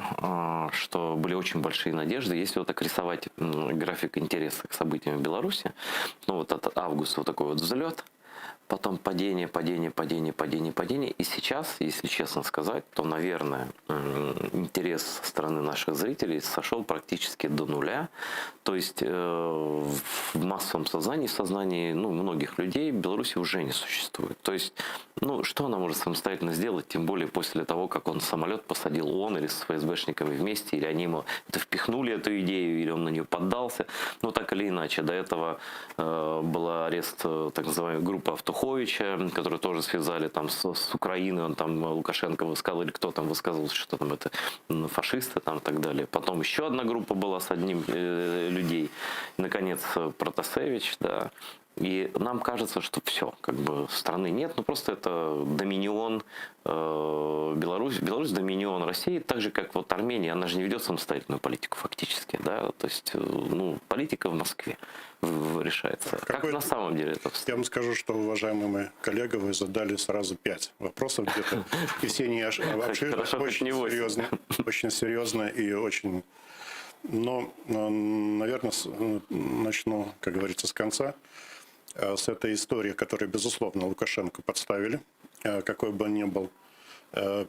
что были очень большие надежды. Если так рисовать график интереса к событиям в Беларуси, от августа такой взлет, потом падение, падение, падение, падение, падение. И сейчас, если честно сказать, то, наверное, интерес со стороны наших зрителей сошел практически до нуля. То есть в массовом сознании, в сознании многих людей Беларуси уже не существует. То есть, что она может самостоятельно сделать, тем более после того, как он самолет посадил он или с ФСБшниками вместе, или они ему это впихнули, эту идею, или он на нее поддался. Но так или иначе, до этого был арест так называемой группы Автуховича, которую тоже связали там с Украиной, он там Лукашенко высказал, или кто там высказывался, что там это фашисты там и так далее. Потом еще одна группа была с одним людей. И, наконец, Протасевич, да. И нам кажется, что все, как бы страны нет, просто это доминион Беларусь доминион России, так же как вот Армения, она же не ведет самостоятельную политику фактически, да, то есть политика в Москве решается. Как на самом деле это? Я вам скажу, что, уважаемый мой коллега, вы задали сразу 5 вопросов где-то, и все они очень серьезные и очень... Но, наверное, начну, как говорится, с конца. С этой истории, которую, безусловно, Лукашенко подставили, какой бы он ни был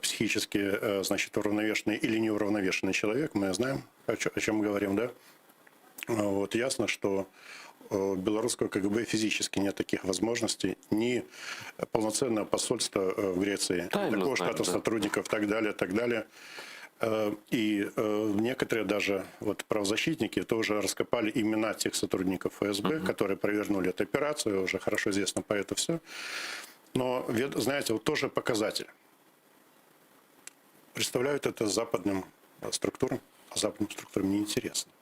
психически, значит, уравновешенный или неуравновешенный человек, мы знаем, о чем мы говорим, да? Вот ясно, что у белорусского КГБ физически нет таких возможностей, ни полноценного посольства в Греции, такого штата сотрудников, так далее. И некоторые даже правозащитники тоже раскопали имена тех сотрудников ФСБ, которые провернули эту операцию, уже хорошо известно по это все. Но, знаете, тоже показатель. Представляют это западным структурам, а западным структурам неинтересно.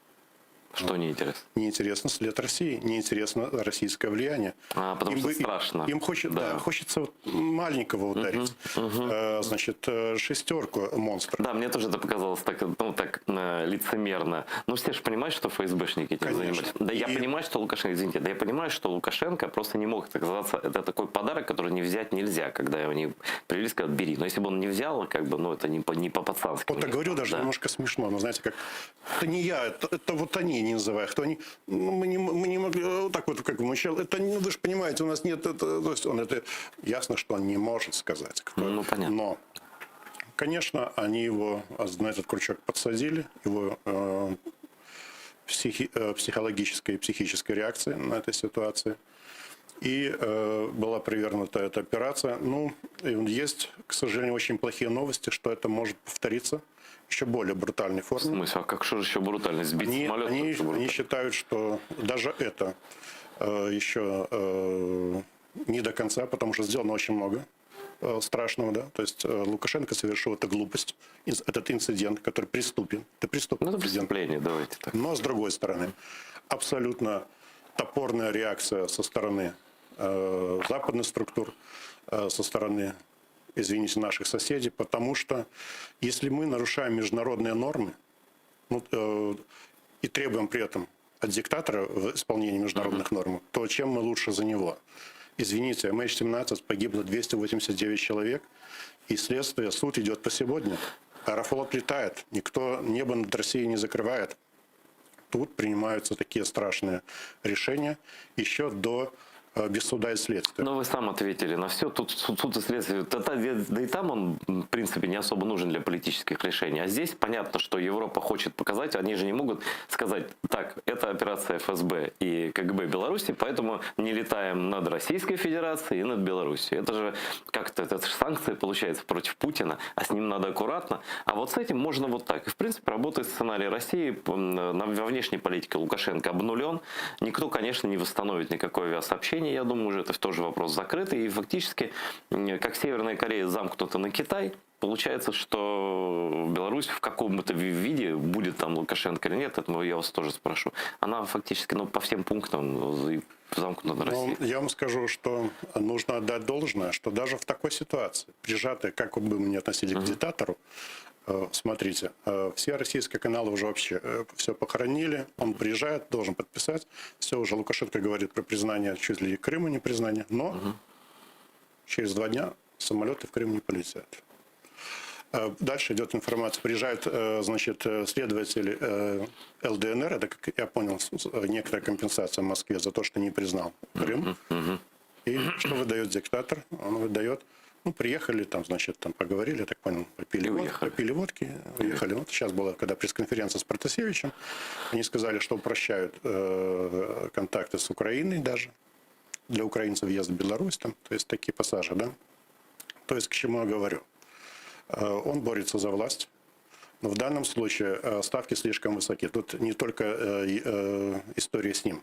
Что неинтересно? Неинтересно след России, неинтересно российское влияние. Потому что страшно. Им хочется маленького ударить. Значит, шестерку монстров. Да, мне тоже это показалось так лицемерно. Но все же понимают, что ФСБшники этим занимались. Да, я понимаю, что Лукашенко, извините, да я понимаю, что Лукашенко просто не мог отказаться. Это такой подарок, который не взять нельзя, когда его не привели, сказали, бери. Но если бы он не взял, это не по-пацански. Вот так говорю, даже немножко смешно. Но знаете, как это не я, это вот они, не называя, кто они. Мы не могли, вот так вот, как мучал. Это, вы же понимаете, у нас нет, то есть он это, ясно, что он не может сказать. Кто. Понятно. Но, конечно, они его на этот крючок подсадили, его психологической и психической реакции на этой ситуации. И была провернута эта операция. Есть, к сожалению, очень плохие новости, что это может повториться. Еще более брутальной форме. В смысле, а как же еще брутально? Сбить самолет? Они считают, что даже это еще не до конца, потому что сделано очень много страшного. Да? То есть Лукашенко совершил эту глупость, этот инцидент, который преступен. Это преступный это преступление, давайте так. Но с другой стороны, абсолютно топорная реакция со стороны западных структур, со стороны, извините, наших соседей, потому что если мы нарушаем международные нормы и требуем при этом от диктатора в исполнении международных норм, то чем мы лучше за него? Извините, MH17 погибло 289 человек, и следствие, суд идет по сегодня. Аэрофлот летает, никто небо над Россией не закрывает. Тут принимаются такие страшные решения еще без суда и следствия. Но вы сам ответили на все. Тут суд и следствие. Да и там он, в принципе, не особо нужен для политических решений. А здесь понятно, что Европа хочет показать. Они же не могут сказать, так, это операция ФСБ и КГБ Беларуси, поэтому не летаем над Российской Федерацией и над Белоруссией. Это же как-то, это же санкции, получается, против Путина, а с ним надо аккуратно. А вот с этим можно вот так. И, в принципе, работает сценарий России. Во внешней политике Лукашенко обнулен. Никто, конечно, не восстановит никакое авиасообщение. Я думаю, уже это тоже вопрос закрытый. И фактически, как Северная Корея замкнута на Китай, получается, что Беларусь в каком-то виде, будет там Лукашенко или нет, это я вас тоже спрошу, она фактически по всем пунктам замкнута на Россию. Я вам скажу, что нужно отдать должное, что даже в такой ситуации, прижатые, как бы мы ни относились к диктатору, смотрите, все российские каналы уже вообще все похоронили. Он приезжает, должен подписать. Все, уже Лукашенко говорит про признание чуть ли Крыма не признание. Но через 2 дня самолеты в Крым не полетят. Дальше идет информация. Приезжают, значит, следователи ЛДНР. Это, как я понял, некоторая компенсация в Москве за то, что не признал Крым. И что выдает диктатор? Он выдает, ну, приехали, там, значит, там поговорили, я так понял, попили водки, уехали. Вот сейчас была, когда пресс-конференция с Протасевичем, они сказали, что упрощают контакты с Украиной даже, для украинцев въезд в Беларусь, там, то есть такие пассажи, да. То есть к чему я говорю? Он борется за власть, но в данном случае ставки слишком высоки. Тут не только история с ним.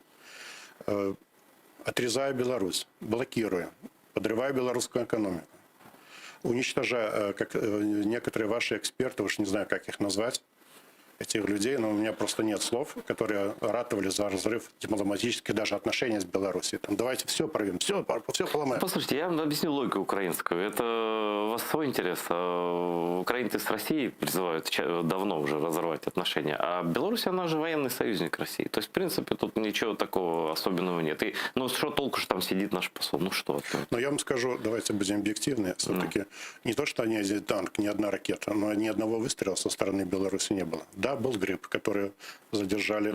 Отрезая Беларусь, блокируя, подрывая белорусскую экономику, уничтожая, как некоторые ваши эксперты, уж не знаю, как их назвать, этих людей, но у меня просто нет слов, которые ратовали за разрыв дипломатических даже отношений с Беларусью. Там, давайте все порвем, все поломаем. Послушайте, я вам объясню логику украинскую. Это у вас свой интерес. Украинцы с Россией призывают давно уже разорвать отношения, а Беларусь, она же военный союзник России. То есть, в принципе, тут ничего такого особенного нет. И, ну, что толку, что там сидит наш посол? Ну, что? Но я вам скажу, давайте будем объективны. Все-таки не то, что они ездят танк, ни одна ракета, но ни одного выстрела со стороны Беларуси не было. Да, был грипп, который задержали.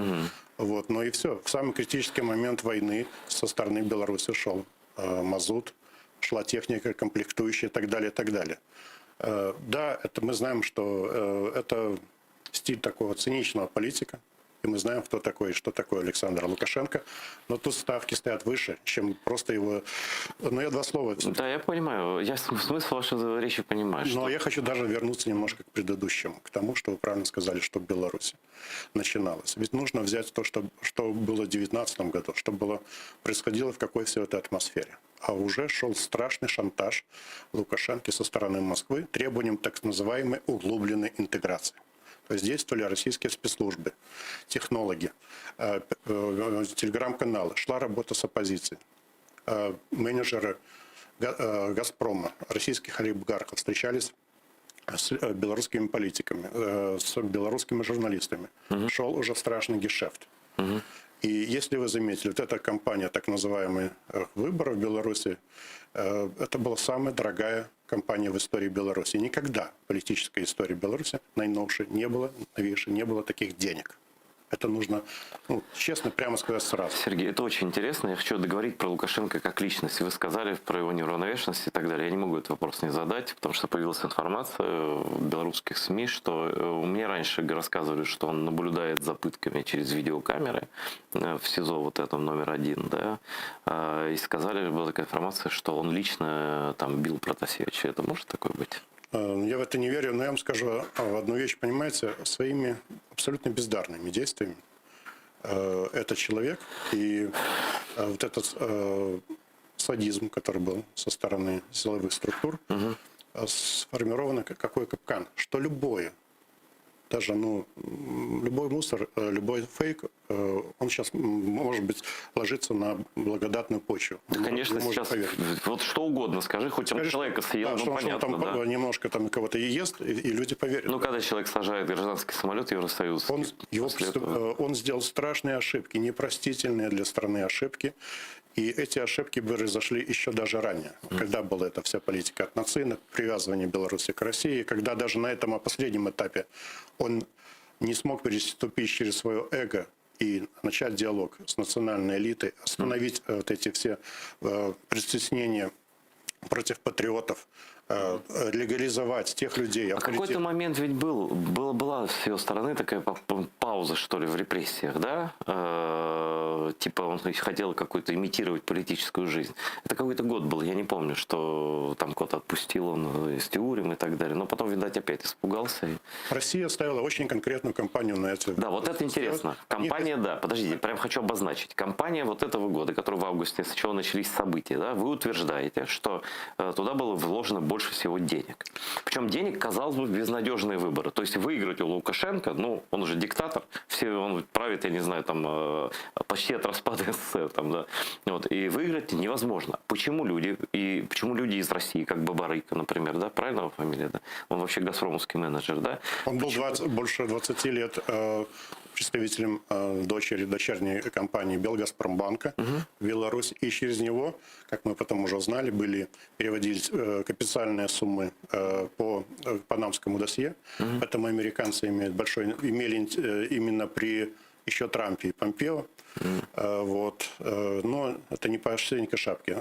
Вот, но и все. В самый критический момент войны со стороны Беларуси шел мазут, шла техника, комплектующая и так далее, и так далее. Да, это мы знаем, что это стиль такого циничного политика. И мы знаем, кто такой и что такое Александр Лукашенко. Но тут ставки стоят выше, чем просто его... Ну, я два слова. Да, я понимаю. Я смысл вашей речи понимаю. Но я хочу даже вернуться немножко к предыдущему. К тому, что вы правильно сказали, что в Беларуси начиналось. Ведь нужно взять то, что было в 2019 году, что происходило в какой все этой атмосфере. А уже шел страшный шантаж Лукашенко со стороны Москвы требованием так называемой углубленной интеграции. То есть действовали российские спецслужбы, технологи, телеграм-каналы, шла работа с оппозицией. Менеджеры «Газпрома», российских олигархов встречались с белорусскими политиками, с белорусскими журналистами. Шел уже страшный гешефт. И если вы заметили, вот эта кампания так называемых выборов в Беларуси, это была самая дорогая кампания в истории Беларуси. Никогда в политической истории Беларуси новейшей не было таких денег. Это нужно, ну, честно, прямо сказать сразу. Сергей, это очень интересно. Я хочу договорить про Лукашенко как личность. Вы сказали про его неуравновешенность и так далее. Я не могу этот вопрос не задать, потому что появилась информация в белорусских СМИ, что мне раньше рассказывали, что он наблюдает за пытками через видеокамеры в СИЗО вот этом номер 1, да, и сказали, была такая информация, что он лично там бил Протасевича. Это может такое быть? Я в это не верю, но я вам скажу одну вещь, понимаете, своими абсолютно бездарными действиями этот человек и вот этот садизм, который был со стороны силовых структур, сформирован какой капкан, что любой, даже любой мусор, любой фейк, он сейчас, может быть, ложится на благодатную почву. Да, конечно, сейчас поверить. Вот что угодно скажи, хоть он человека съел, да, ну понятно, он там немножко там кого-то ест, и люди поверят. Ну, когда человек сажает гражданский самолет Евросоюз... Он сделал страшные ошибки, непростительные для страны ошибки. И эти ошибки произошли еще даже ранее, когда была эта вся политика от нацизма, привязывание Беларуси к России, когда даже на этом последнем этапе он не смог переступить через свое эго и начать диалог с национальной элитой, остановить вот эти все притеснения против патриотов, легализовать тех людей. А какой-то момент ведь была с его стороны такая пауза, что ли, в репрессиях, да? Типа он хотел какую-то имитировать политическую жизнь. Это какой-то год был, я не помню, что там кого-то отпустил он из тюрем и так далее. Но потом, видать, опять испугался. Россия ставила очень конкретную кампанию на это. Да, вот это интересно. Компания, да, подождите, прям хочу обозначить. Компания вот этого года, которая в августе, с чего начались события, да, вы утверждаете, что туда было вложено больше всего денег. Причем денег, казалось бы, безнадежные выборы. То есть выиграть у Лукашенко, ну, он же диктатор, он правит, я не знаю, там, почти от распада СССР, там, да, вот, и выиграть невозможно. Почему люди из России, как Бабарыка, например, да, правильно его фамилия, да? Он вообще газпромовский менеджер, да? Он был больше 20 лет представителем дочерней компании Белгазпромбанка в Беларуси. И через него, как мы потом уже узнали, переводились капитальные суммы по панамскому досье. Поэтому американцы имели именно при еще Трампе и Помпео. Вот. Но это не по шейнику шапки.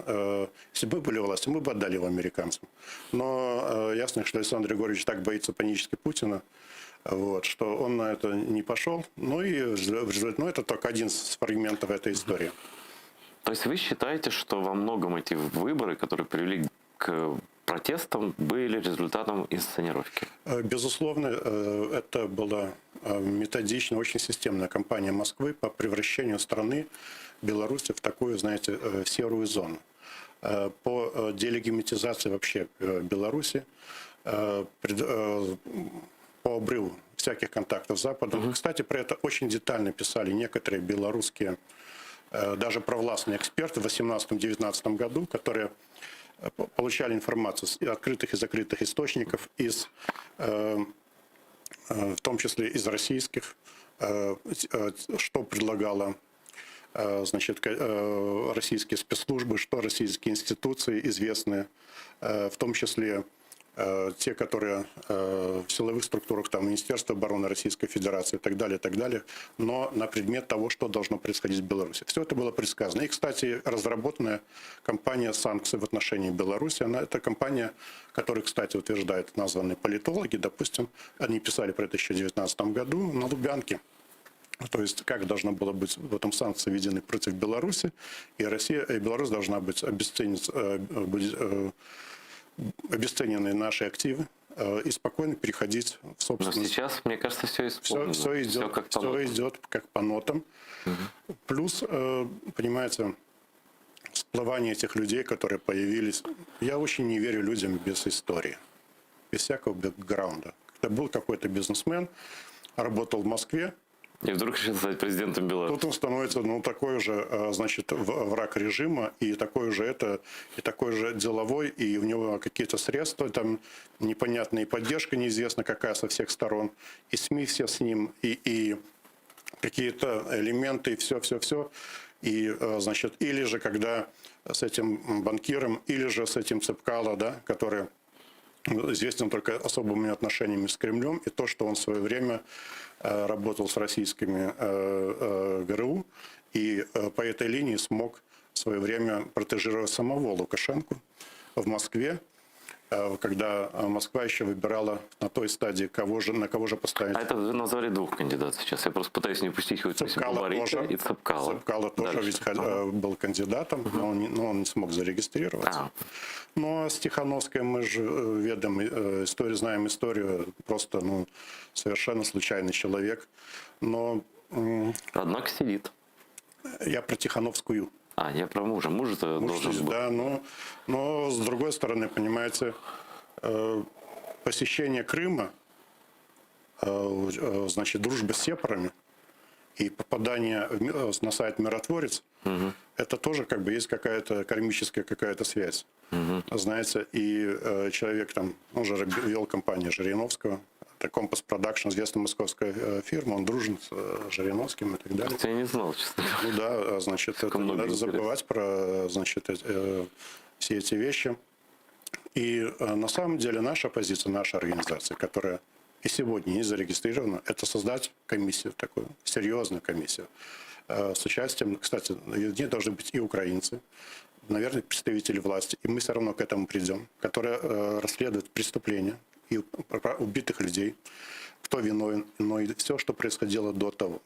Если бы были власти, мы бы отдали его американцам. Но ясно, что Александр Григорьевич так боится панически Путина, вот, что он на это не пошел. Ну и это только один из фрагментов этой истории. То есть вы считаете, что во многом эти выборы, которые привели к протестам, были результатом инсценировки? Безусловно, это была методичная, очень системная кампания Москвы по превращению страны Беларуси в такую, знаете, серую зону. По делегитимизации вообще Беларуси, по обрыву всяких контактов с Западом. Кстати, про это очень детально писали некоторые белорусские, даже провластные эксперты в 2018-2019 году, которые получали информацию из открытых и закрытых источников, в том числе из российских, что предлагала, значит, российские спецслужбы, что российские институции известные, в том числе те, которые в силовых структурах, там, Министерства обороны Российской Федерации и так далее, но на предмет того, что должно происходить в Беларуси. Все это было предсказано. И, кстати, разработанная кампания санкций в отношении Беларуси, это кампания, которую, кстати, утверждают названные политологи, допустим, они писали про это еще в 2019 году на Лубянке. То есть, как должно было быть в этом санкции введены против Беларуси, и Беларусь должна быть обесценены наши активы и спокойно переходить в собственность. Но сейчас, мне кажется, все исполнено. Все идет как по нотам. Плюс, понимаете, всплывание этих людей, которые появились. Я очень не верю людям без истории, без всякого бэкграунда. Когда был какой-то бизнесмен, работал в Москве, и вдруг решил стать президентом Беларуси. Тут он становится, такой же, значит, враг режима, и такой же деловой, и у него какие-то средства, там непонятная поддержка, неизвестно какая со всех сторон, и СМИ все с ним, и какие-то элементы, и все. И, значит, или же когда с этим банкиром, или же с этим Цепкало, да, который известен только особыми отношениями с Кремлем, и то, что он в свое время работал с российскими ГРУ, и по этой линии смог в свое время протежировать самого Лукашенко в Москве, когда Москва еще выбирала на той стадии, на кого же поставить. А это вы назвали двух кандидатов сейчас. Я просто пытаюсь не упустить хоть Цепкало тоже, и Цепкало. Цепкало тоже ведь был кандидатом, но он не смог зарегистрироваться. Но с Тихановской мы же знаем историю, просто совершенно случайный человек. Но однако сидит. Я про Тихановскую. Я про мужа. Муж-то должен был. Да, но с другой стороны, понимаете, посещение Крыма, значит, дружба с сепарами и попадание на сайт «Миротворец», это тоже как бы есть какая-то кармическая какая-то связь. Знаете, и человек там, он же вел компанию Жириновского, это Compass Production, известная московская фирма, он дружен с Жириновским и так далее. Я не знал, честно. Ну да, значит, это не надо забывать про, значит, все эти вещи. И на самом деле наша позиция, наша организация, которая и сегодня не зарегистрирована, это создать комиссию, такую серьезную комиссию, с участием, кстати, в ней должны быть и украинцы, наверное, представители власти, и мы все равно к этому придем, которые расследуют преступления и убитых людей, кто виновен, но и все, что происходило до того,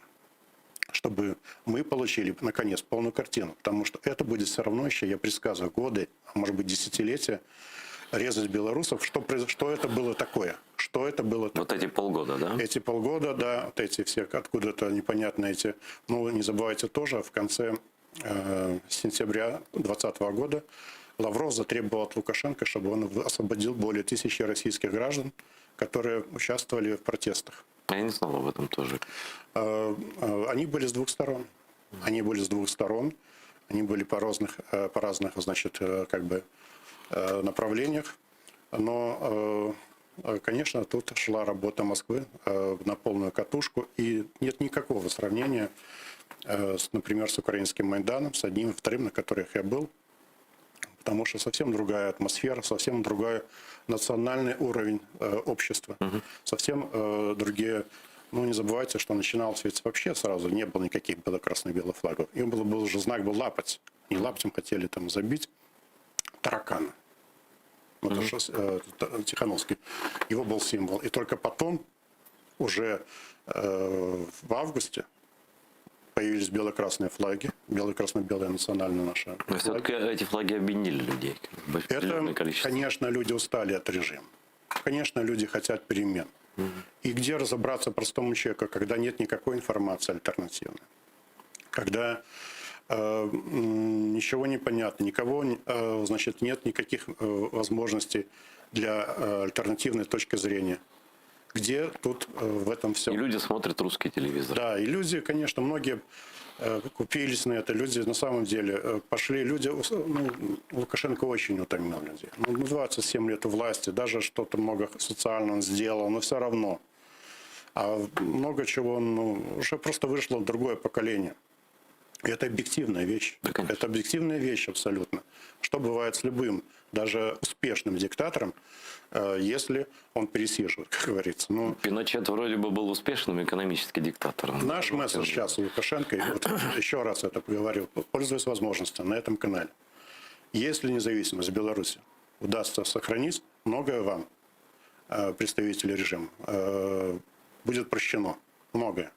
чтобы мы получили, наконец, полную картину, потому что это будет все равно еще, я предсказываю, годы, а может быть десятилетия, резать белорусов, что это было такое. Что это было такое. Вот эти полгода, да? Эти полгода, да, вот эти все откуда-то непонятные эти. Ну, не забывайте тоже, в конце сентября 2020 года Лавров затребовал от Лукашенко, чтобы он освободил более 1000 российских граждан, которые участвовали в протестах. Я не знал об этом тоже. Они были с двух сторон. Они были по разных, значит, как бы направлениях. Но, конечно, тут шла работа Москвы на полную катушку. И нет никакого сравнения, например, с украинским Майданом, с одним и вторым, на которых я был. Потому что совсем другая атмосфера, совсем другой национальный уровень общества, совсем другие Ну, не забывайте, что начиналось ведь вообще сразу, не было никаких бело-красно-белых флагов. Им был уже знак был лапать. Не лаптем хотели там забить таракана. Вот Тихановский. Его был символ. И только потом, уже в августе, появились бело-красные флаги, бело-красно-белые национальные наши Но флаги. все-таки эти флаги объединили людей. Это, конечно, люди устали от режима. Конечно, люди хотят перемен. И где разобраться простому человеку, когда нет никакой информации альтернативной? Когда ничего не понятно, значит, нет никаких возможностей для альтернативной точки зрения. Где тут в этом все? И люди смотрят русский телевизор. Да, и люди, конечно, многие купились на это. Люди на самом деле пошли. Люди, ну, Лукашенко очень утомил людей. Ну, 27 лет у власти, даже что-то много социального он сделал, но все равно. А много чего, уже просто вышло другое поколение. И это объективная вещь. Да, это объективная вещь абсолютно. Что бывает с любым, даже успешным диктатором, если он пересиживает, как говорится. Ну, Пиночет вроде бы был успешным экономическим диктатором. наш месседж сейчас у Лукашенко, и вот еще раз это говорю, пользуясь возможностью на этом канале. Если независимость Беларуси удастся сохранить, многое вам, представители режима, будет прощено. Многое.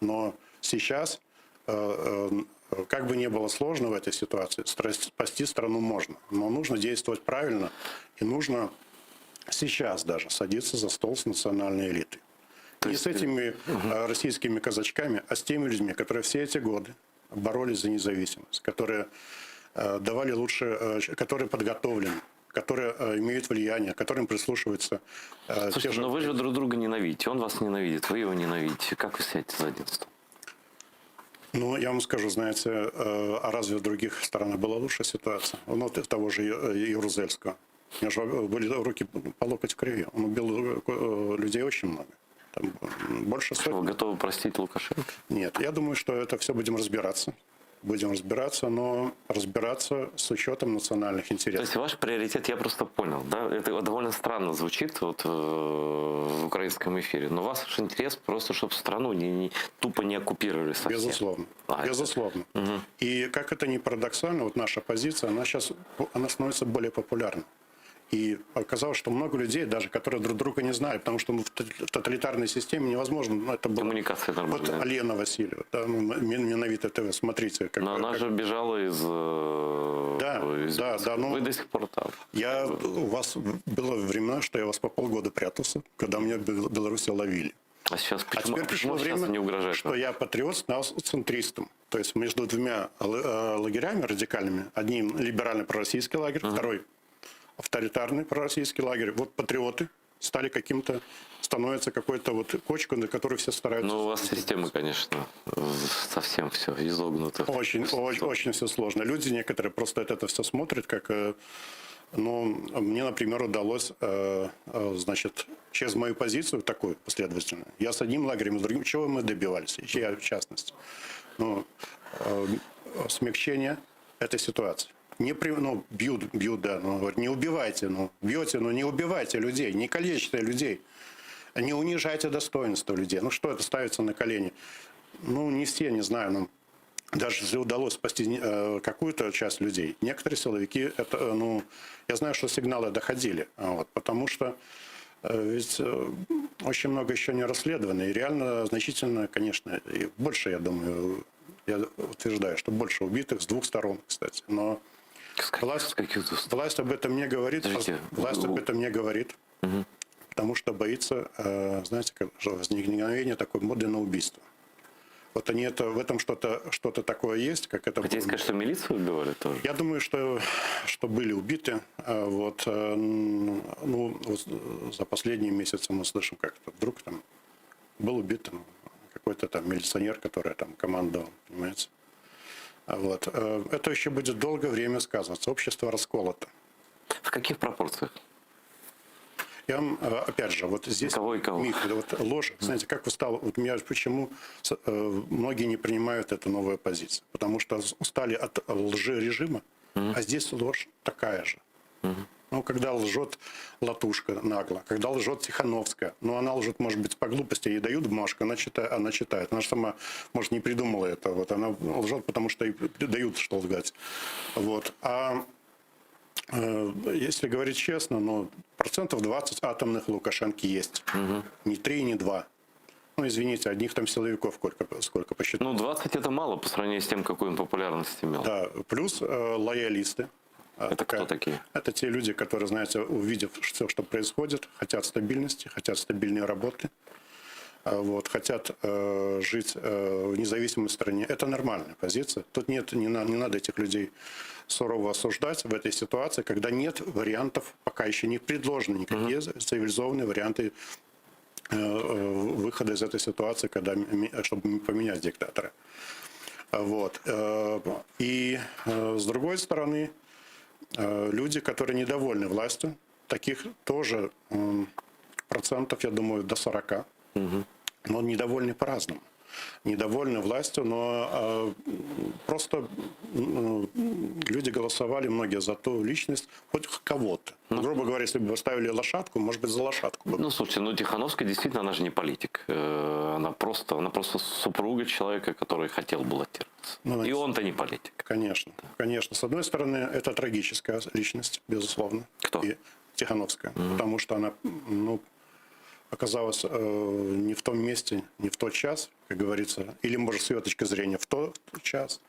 Но сейчас, как бы ни было сложно в этой ситуации, спасти страну можно. Но нужно действовать правильно и нужно сейчас даже садиться за стол с национальной элитой. Не с этими российскими казачками, а с теми людьми, которые все эти годы боролись за независимость, которые давали лучше, которые подготовлены, которые имеют влияние, которым прислушиваются. Слушайте, но вы же друг друга ненавидите. Он вас ненавидит, вы его ненавидите. Как вы сядете за один стол? Ну, я вам скажу, знаете, а разве в других странах была лучшая ситуация? Ну, от того же Ярузельского. У него же были руки по локоть в крови. Он убил людей очень много. Там больше Что, сотни. вы готовы простить Лукашенко? Нет, я думаю, что это все будем разбираться. Будем разбираться, но разбираться с учетом национальных То интересов. есть ваш приоритет, я просто понял, да? Это довольно странно звучит вот, в украинском эфире. Но ваш интерес просто, чтобы страну тупо не оккупировали совсем. Безусловно. А, Безусловно. И как это ни парадоксально, вот наша позиция, она становится более популярной. И оказалось, что много людей, даже которые друг друга не знали, потому что в тоталитарной системе невозможно. Ну, это было... Коммуникация нормальная. Вот Алена Васильева, да, Миновито ТВ, смотрите. Как, Но она же бежала из... Да, ну, вы до сих пор там. У вас было времена, что я вас по полгода прятался, когда меня в Беларуси ловили. А сейчас А теперь пришло сейчас время, не угрожает? что я патриот стал центристом. То есть между двумя лагерями радикальными, одним либеральный пророссийский лагерь, второй авторитарный пророссийский лагерь. Вот патриоты стали каким-то, становятся какой-то вот кочкой, на которую все стараются. Ну, у вас система, конечно, совсем все изогнута. Очень все сложно. Люди некоторые просто это все смотрят, как... Ну, мне, например, удалось, значит, через мою позицию такую последовательную, я с одним лагерем, с другим, чего мы добивались, я в частности, ну, смягчение этой ситуации. Бьют, да, говорят, не убивайте, бьете, но не убивайте людей, не калечьте людей, не унижайте достоинство людей. Ну, что это ставится на колени? Ну, не все, не знаю, даже если удалось спасти какую-то часть людей, некоторые силовики, я знаю, что сигналы доходили, потому что ведь очень много еще не расследовано, и реально значительно, конечно, и больше, я думаю, я утверждаю, что больше убитых с двух сторон, кстати, но власть об этом не говорит, потому что боится, знаете, возникновения такой моды на убийство. Вот они в этом что-то такое есть, как это. Хотите сказать, что милицию убивали тоже? Я думаю, что были убиты. Вот за последние месяцы мы слышим, как-то вдруг там был убит какой-то там милиционер, который там командовал, понимаете. Вот. Это еще будет долгое время сказываться. Общество расколото. В каких пропорциях? Я вам, опять же, вот здесь миф, вот ложь. Знаете, как почему многие не принимают эту новую позицию? Потому что устали от лжи режима, а здесь ложь такая же. Ну, когда лжет Латушка нагло, когда лжет Тихановская, ну, она лжет, может быть, по глупости, ей дают бумажку, она читает. Она же сама, может, не придумала это. Вот, она лжет, потому что ей дают, что лгать. Вот. А если говорить честно, ну, 20% атомных у Лукашенко есть. Не 3, не 2. Ну, извините, одних там силовиков сколько посчитали. Ну, 20 это мало по сравнению с тем, какую он популярность имел. Да, плюс лоялисты. Это кто такие? Это те люди, которые, знаете, увидев все, что происходит, хотят стабильности, хотят стабильной работы, вот, хотят жить в независимой стране. Это нормальная позиция. Тут не надо этих людей сурово осуждать в этой ситуации, когда нет вариантов, пока еще не предложены никакие цивилизованные варианты выхода из этой ситуации, чтобы поменять диктатора. Вот. И с другой стороны, люди, которые недовольны властью, таких тоже процентов, я думаю, до 40. Но недовольны по-разному. Недовольны властью, но просто люди голосовали, многие, за ту личность, хоть кого-то. Грубо говоря, если бы поставили лошадку, может быть, за лошадку. Ну, слушайте, ну Тихановская действительно, она же не политик. Она просто супруга человека, который хотел баллотироваться. Ну, и он-то не политик. Конечно, конечно. С одной стороны, это трагическая личность, безусловно. Кто? И Тихановская. Потому что она, ну, оказалась не в том месте, не в тот час, как говорится, или, может, с ее точки зрения, в тот час.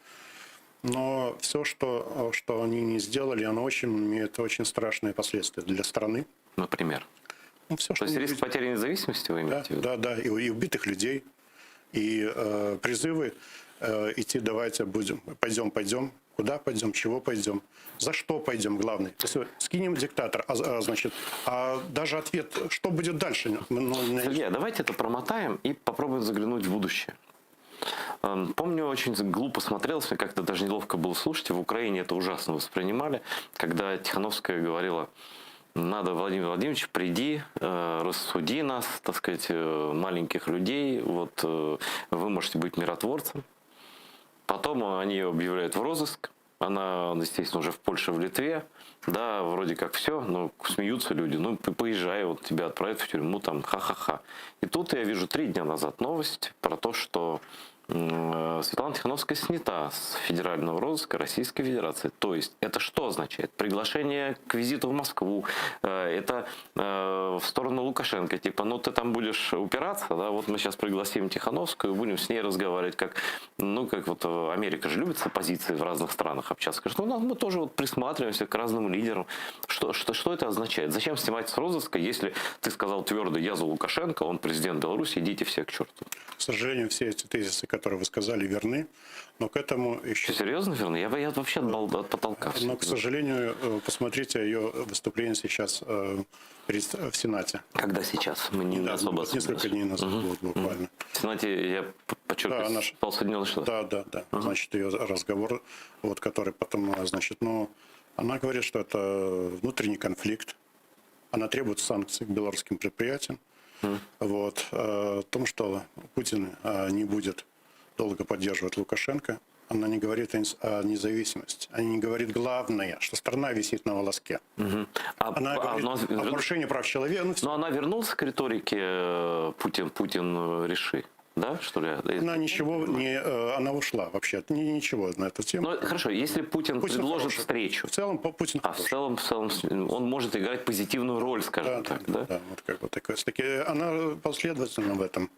Но все, что они не сделали, оно имеет очень страшные последствия для страны. Например? Ну, все, То есть риск потери независимости вы имеете в виду? Да, и убитых людей, и призывы идти, давайте пойдем. Куда пойдем, чего пойдем, за что пойдем, главное. Если скинем диктатор, а даже ответ, что будет дальше? Сергей, давайте это промотаем и попробуем заглянуть в будущее. Помню, очень глупо смотрелось, мне как-то даже неловко было слушать, в Украине это ужасно воспринимали, когда Тихановская говорила: надо, Владимир Владимирович, приди, рассуди нас, так сказать, маленьких людей, вот вы можете быть миротворцем. Потом они ее объявляют в розыск. Она, естественно, уже в Польше, в Литве. Да, вроде как все, но смеются люди. Ну, поезжай, вот тебя отправят в тюрьму, там, ха-ха-ха. И тут я вижу 3 дня назад новость про то, что Светлана Тихановская снята с федерального розыска Российской Федерации. То есть это что означает? Приглашение к визиту в Москву. Это в сторону Лукашенко. Типа, ну ты там будешь упираться, да, вот мы сейчас пригласим Тихановскую, будем с ней разговаривать, как вот Америка же любит с оппозицией в разных странах общаться. Скажет, ну мы тоже вот присматриваемся к разным лидерам. Что это означает? Зачем снимать с розыска, если ты сказал твердо: я за Лукашенко, он президент Беларуси, идите все к черту? К сожалению, все эти тезисы, которые вы сказали, верны, но к этому еще... Что, серьезно верны? Я вообще от потолка. Но, к сожалению, посмотрите ее выступление сейчас в Сенате. Когда сейчас? Мы не особо... Несколько дней назад буквально. В Сенате, я подчеркиваю, Соединенных Штатов. Да. Значит, ее разговор, вот, который потом, значит, она говорит, что это внутренний конфликт. Она требует санкций к белорусским предприятиям. Вот, о том, что Путин не будет долго поддерживать Лукашенко, она не говорит о независимости. Она не говорит главное, что страна висит на волоске. Она говорит о нарушении прав человека. Но она вернулась к риторике «Путин реши». Да, что ли? Она ничего не... Она ушла вообще. Ничего на эту тему. Ну, хорошо, если Путин предложит хороший. встречу. В целом Путин в целом он может играть позитивную роль, скажем так, да? Да, вот как вот такая. Она последовательна в этом.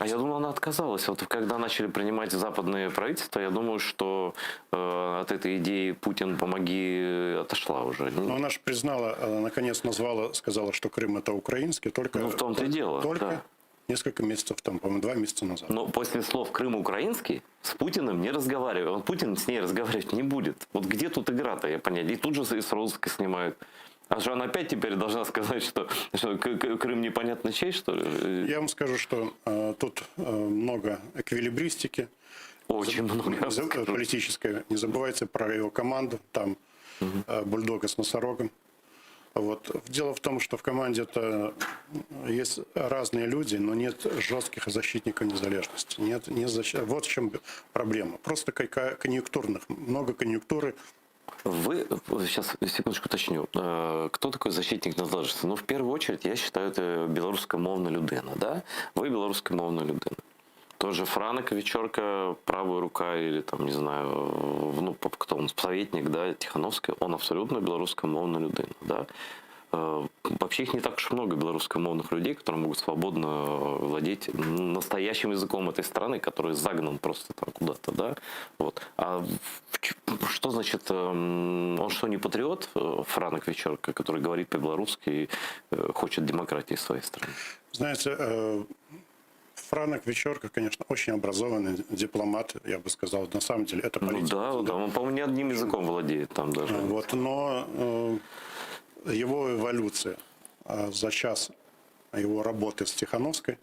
А я думал, она отказалась. Вот когда начали принимать западные правительства, я думаю, что от этой идеи «Путин, помоги» отошла уже. Но она же признала, наконец сказала, что Крым это украинский, только... Ну, в том-то и дело. Только да. Несколько месяцев, по-моему, 2 месяца назад. Но после слов «Крым украинский» с Путиным не разговаривает. Путин с ней разговаривать не будет. Вот где тут игра-то, я понять. И тут же с розыска снимают. А же она опять теперь должна сказать, что Крым непонятно чей, что ли? Я вам скажу, что тут много эквилибристики. Очень много. Политической. Не забывайте про его команду. Там бульдога с носорогом. Вот. Дело в том, что в команде есть разные люди, но нет жестких защитников незалежности. Вот в чем проблема. Просто конъюнктурных. Много конъюнктуры. Вы, сейчас, секундочку уточню, кто такой защитник незалежності? Ну, в первую очередь, я считаю, это белорусскомовна людина, да? Вы белорусскомовна людина. Тоже Франк Вечерка, правая рука или там, не знаю, ну, кто он, советник, да, Тихановский, он абсолютно белорусскомовна людина, да? Вообще их не так уж много белорусскомовных людей, которые могут свободно владеть настоящим языком этой страны, который загнан просто там куда-то, да? Вот. А что значит, он что, не патриот, Франк Вечерка, который говорит по-белорусски и хочет демократии в своей стране? Знаете, Франк Вечерка, конечно, очень образованный дипломат, я бы сказал, на самом деле, это политик. Ну да, он, по-моему, не одним языком владеет там даже. Вот, но его эволюция за час его работы с Тихановской,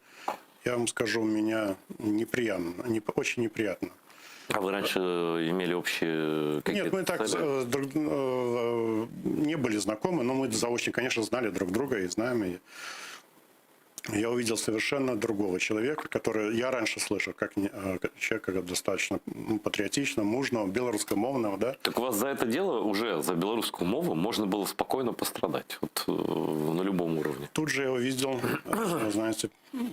я вам скажу, меня неприятно, очень неприятно. А вы раньше имели общие какие-то... Нет, мы так не были знакомы, но мы заочно, конечно, знали друг друга и знаем. И я увидел совершенно другого человека, который я раньше слышал, как человека достаточно патриотичного, мужного, белорусскомовного, да. Так у вас за это дело уже, за белорусскую мову, можно было спокойно пострадать, вот, на любом уровне. Тут же я увидел, знаете,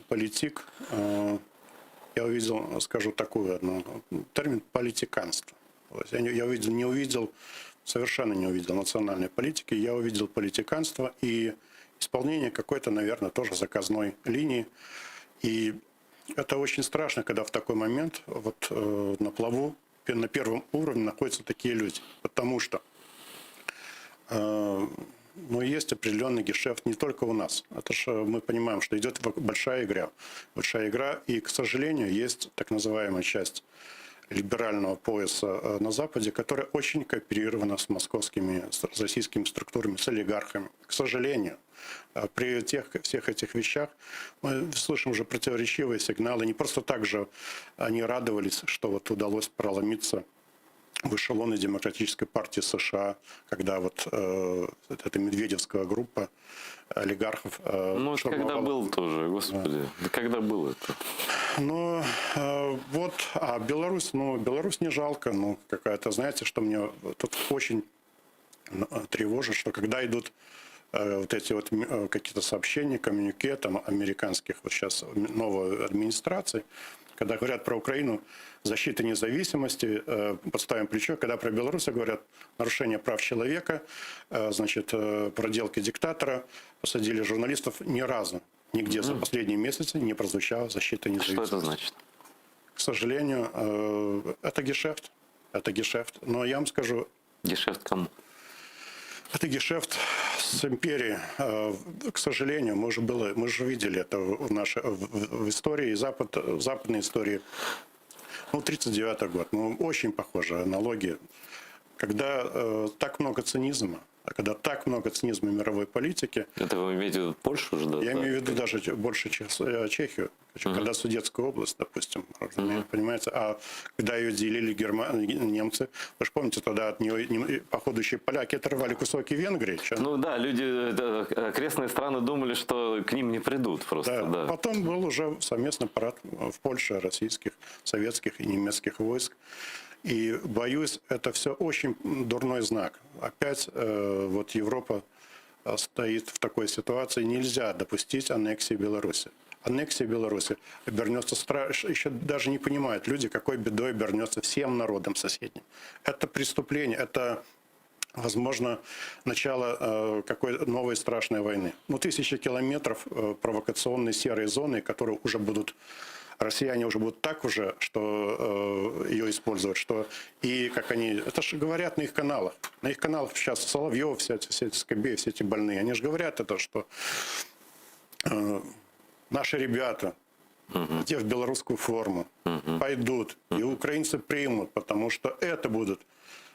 политик, я увидел, скажу такую одну, термин политиканство. Я совершенно не увидел национальной политики, я увидел политиканство и исполнение какой-то, наверное, тоже заказной линии. И это очень страшно, когда в такой момент вот на плаву, на первом уровне находятся такие люди. Потому что есть определенный гешефт не только у нас. Это же мы понимаем, что идет большая игра. Большая игра, и, к сожалению, есть так называемая часть либерального пояса на Западе, которая очень кооперирована с московскими, с российскими структурами, с олигархами. К сожалению, при всех этих вещах мы слышим уже противоречивые сигналы. Не просто так же они радовались, что вот удалось проломиться в эшелоны Демократической партии США, когда вот эта медведевская группа олигархов... Ну, когда был тоже, господи. Да когда было это? Ну, вот, а Беларусь, Беларусь не жалко, какая-то, знаете, что мне тут очень тревожит, что когда идут вот эти вот какие-то сообщения, коммюнике, там, американских, вот сейчас новой администрации, когда говорят про Украину, защита независимости, подставим плечо, когда про Беларусь говорят нарушение прав человека, значит, проделки диктатора, посадили журналистов, ни разу, нигде за последние месяцы не прозвучала защита независимости. Что это значит? К сожалению, это гешефт. Это гешефт. Но я вам скажу... Гешефт кому? Это гешефт с империей. К сожалению, мы же видели это в истории, в западной истории. 1939 год. Очень похожая аналогия. Когда так много цинизма, в мировой политики... Это вы имеете в виду Польшу уже? Да? Я имею в виду даже больше Чехию. Когда Судетская область, допустим, понимаете, а когда ее делили немцы, вы же помните, тогда от нее походующие поляки оторвали кусочки Венгрии. Ну да, люди, окрестные страны думали, что к ним не придут просто. Да. Потом был уже совместный парад в Польше российских, советских и немецких войск. И, боюсь, это все очень дурной знак. Опять вот Европа стоит в такой ситуации. Нельзя допустить аннексии Беларуси. Аннексия Беларуси обернется страшно. Еще даже не понимают люди, какой бедой обернется всем народам соседним. Это преступление, это, возможно, начало какой-то новой страшной войны. 1000 километров провокационной серой зоны, которые уже будут... Россияне уже будут так уже, что ее использовать, что и как они... Это же говорят на их каналах. На их каналах сейчас Соловьев, все эти Скобеи, все эти больные. Они же говорят это, что наши ребята, те в белорусскую форму, пойдут, и украинцы примут, потому что это будут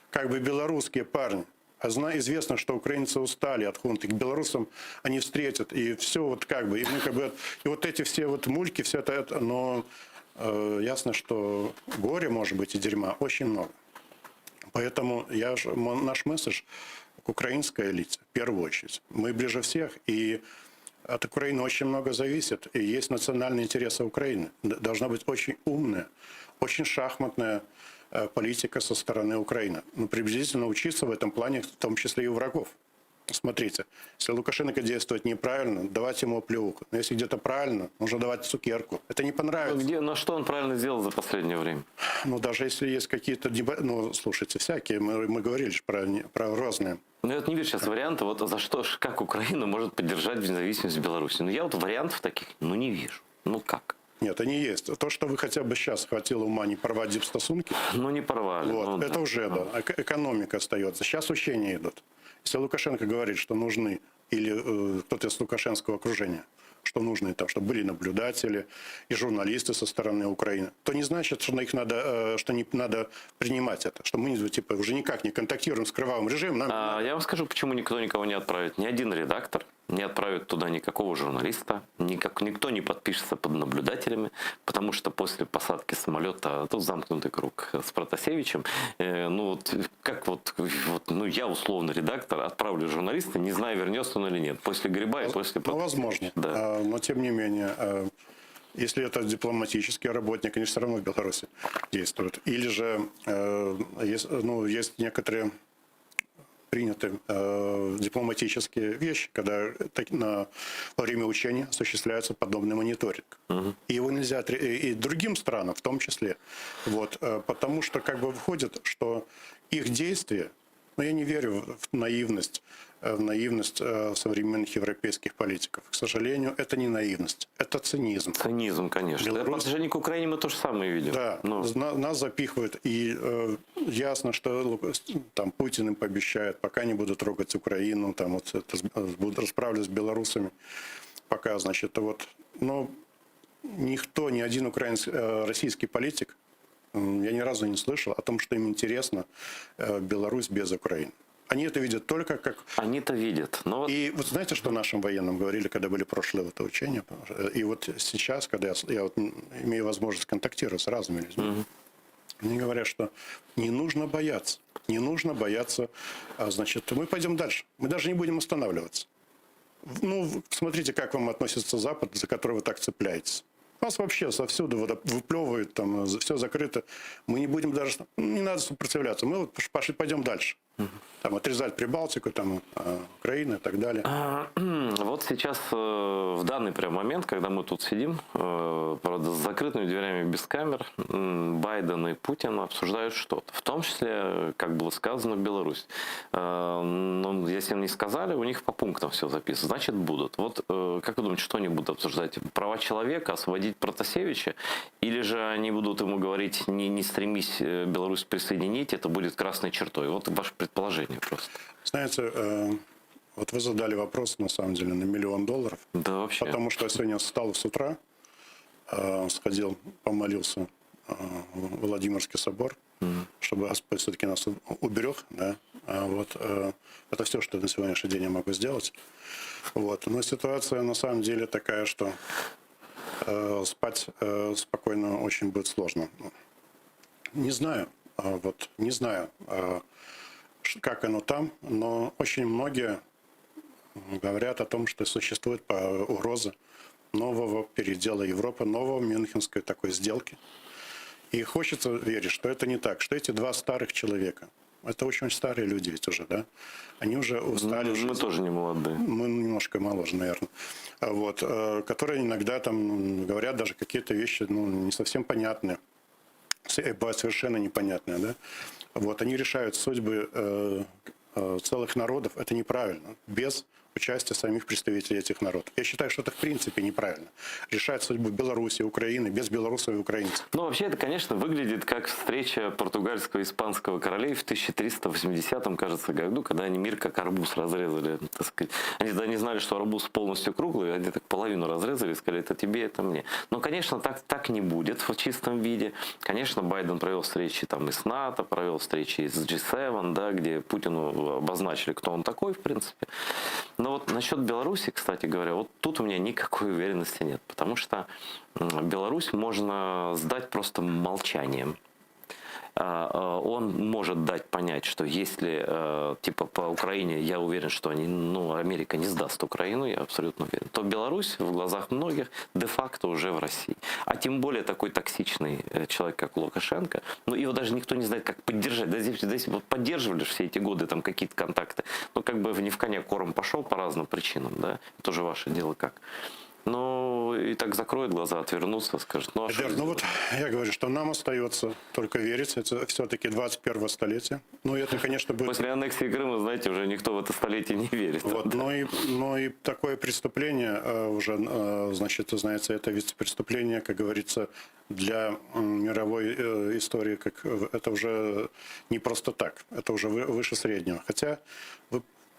как бы белорусские парни. А известно, что украинцы устали от хунты. К белорусам они встретят. И все вот как бы. И мы как бы... И вот эти все вот мульки, все это... Но ясно, что горя, может быть, и дерьма очень много. Поэтому наш месседж к украинской элите, в первую очередь. Мы ближе всех. И от Украины очень много зависит. И есть национальные интересы Украины. Должна быть очень умная, очень шахматная политика со стороны Украины. Ну, приблизительно учиться в этом плане, в том числе и у врагов. Смотрите, если Лукашенко действует неправильно, давать ему оплеуху. Но если где-то правильно, нужно давать цукерку. Это не понравится. Но что он правильно сделал за последнее время? Ну, даже если есть какие-то... Ну, слушайте, всякие, мы говорили же про разные. Ну, я вот не вижу сейчас варианта, вот за что, как Украина может поддержать независимость Беларуси. Ну, я вот вариантов таких, не вижу. Ну, как? Нет, они есть. То, что вы хотя бы сейчас хватило ума не порвать дипстосунки, Ну, не порвали. вот, это уже, да, экономика остается. Сейчас учения идут. Если Лукашенко говорит, что нужны, или кто-то из лукашенского окружения, что нужны, там, чтобы были наблюдатели и журналисты со стороны Украины, то не значит, что их надо, что не надо принимать это, что мы типа уже никак не контактируем с кровавым режимом. Я вам скажу, почему никого не отправит. Ни один редактор не отправит туда никакого журналиста, никто не подпишется под наблюдателями, потому что после посадки самолета, тут замкнутый круг с Протасевичем, я условно редактор, отправлю журналиста, не знаю, вернется он или нет, после Гриба и после... Возможно, да. Но тем не менее, если это дипломатический работник, они все равно в Беларуси действуют. Или же есть некоторые приняты дипломатические вещи, когда во время учения осуществляется подобный мониторинг. И его нельзя, и другим странам в том числе. Вот, потому что как бы выходит, что их действия, я не верю в наивность современных европейских политиков. К сожалению, это не наивность, это цинизм. Цинизм, конечно. По отношению к Украине мы то же самое видим. Да, нас запихивают, и ясно, что там Путин им пообещает, пока не будут трогать Украину, там расправлюсь с белорусами, пока, но никто, ни один российский политик, я ни разу не слышал о том, что им интересно Беларусь без Украины. Они это видят только как... Они-то видят. Но... И вот знаете, что нашим военным говорили, когда были прошлые учения? И вот сейчас, когда я имею возможность контактировать с разными людьми, они говорят, что не нужно бояться. Не нужно бояться. Мы пойдем дальше. Мы даже не будем останавливаться. Смотрите, как вам относится Запад, за который вы так цепляетесь. Нас вообще совсюду выплевывают, там все закрыто. Мы не будем даже... Не надо сопротивляться. Мы пойдем дальше. Там отрезать Прибалтику, Украину и так далее. Вот сейчас, в данный прям момент, когда мы тут сидим, правда, с закрытыми дверями без камер, Байден и Путин обсуждают что-то. В том числе, как было сказано, Беларусь. Но если не сказали, у них по пунктам все записано. Значит, будут. Вот как вы думаете, что они будут обсуждать? Права человека, освободить Протасевича? Или же они будут ему говорить, не стремись Беларусь присоединить, это будет красной чертой? Вот ваше предположение просто. Знаете, вот вы задали вопрос, на самом деле, на $1 миллион. Да, вообще. Потому что я сегодня встал с утра, сходил, помолился в Владимирский собор, чтобы Господь все-таки нас уберег. Да? Это все, что на сегодняшний день я могу сделать. Но ситуация на самом деле такая, что спать спокойно очень будет сложно. Не знаю, как оно там, но очень многие говорят о том, что существует угроза нового передела Европы, нового Мюнхенской такой сделки. И хочется верить, что это не так, что эти два старых человека, это очень старые люди ведь уже, да? Они уже устали. Мы тоже не молодые. Мы немножко моложе, наверное. Которые иногда там говорят даже какие-то вещи, не совсем понятные, совершенно непонятные, да? Они решают судьбы целых народов. Это неправильно. Без участия самих представителей этих народов. Я считаю, что это в принципе неправильно. Решать судьбу Беларуси, Украины без белорусов и украинцев. Вообще это, конечно, выглядит как встреча португальского и испанского королей в 1380-м, кажется, году, когда они мир как арбуз разрезали. Так сказать. Они тогда не знали, что арбуз полностью круглый, они так половину разрезали и сказали, это тебе, это мне. Но, конечно, так не будет в чистом виде. Конечно, Байден провел встречи и с НАТО, провел встречи с G7, да, где Путину обозначили, кто он такой, в принципе. Но насчет Беларуси, кстати говоря, тут у меня никакой уверенности нет. Потому что Беларусь можно сдать просто молчанием. он может дать понять, что если типа по Украине, я уверен, что Америка не сдаст Украину, я абсолютно уверен, то Беларусь в глазах многих де-факто уже в России. А тем более такой токсичный человек, как Лукашенко, его даже никто не знает, как поддержать. Да, здесь вот поддерживали все эти годы там какие-то контакты, как бы не в коня корм пошел по разным причинам, да, это уже ваше дело как. И так закроют глаза, отвернутся, скажут, Эдуард, вот я говорю, что нам остается только верить, это все-таки 21 столетие. Это, конечно, будет... После аннексии Крыма, знаете, уже никто в это столетие не верит. Вот, и такое преступление уже, значит, знаете, это ведь преступление, как говорится, для мировой истории, это уже не просто так, это уже выше среднего. Хотя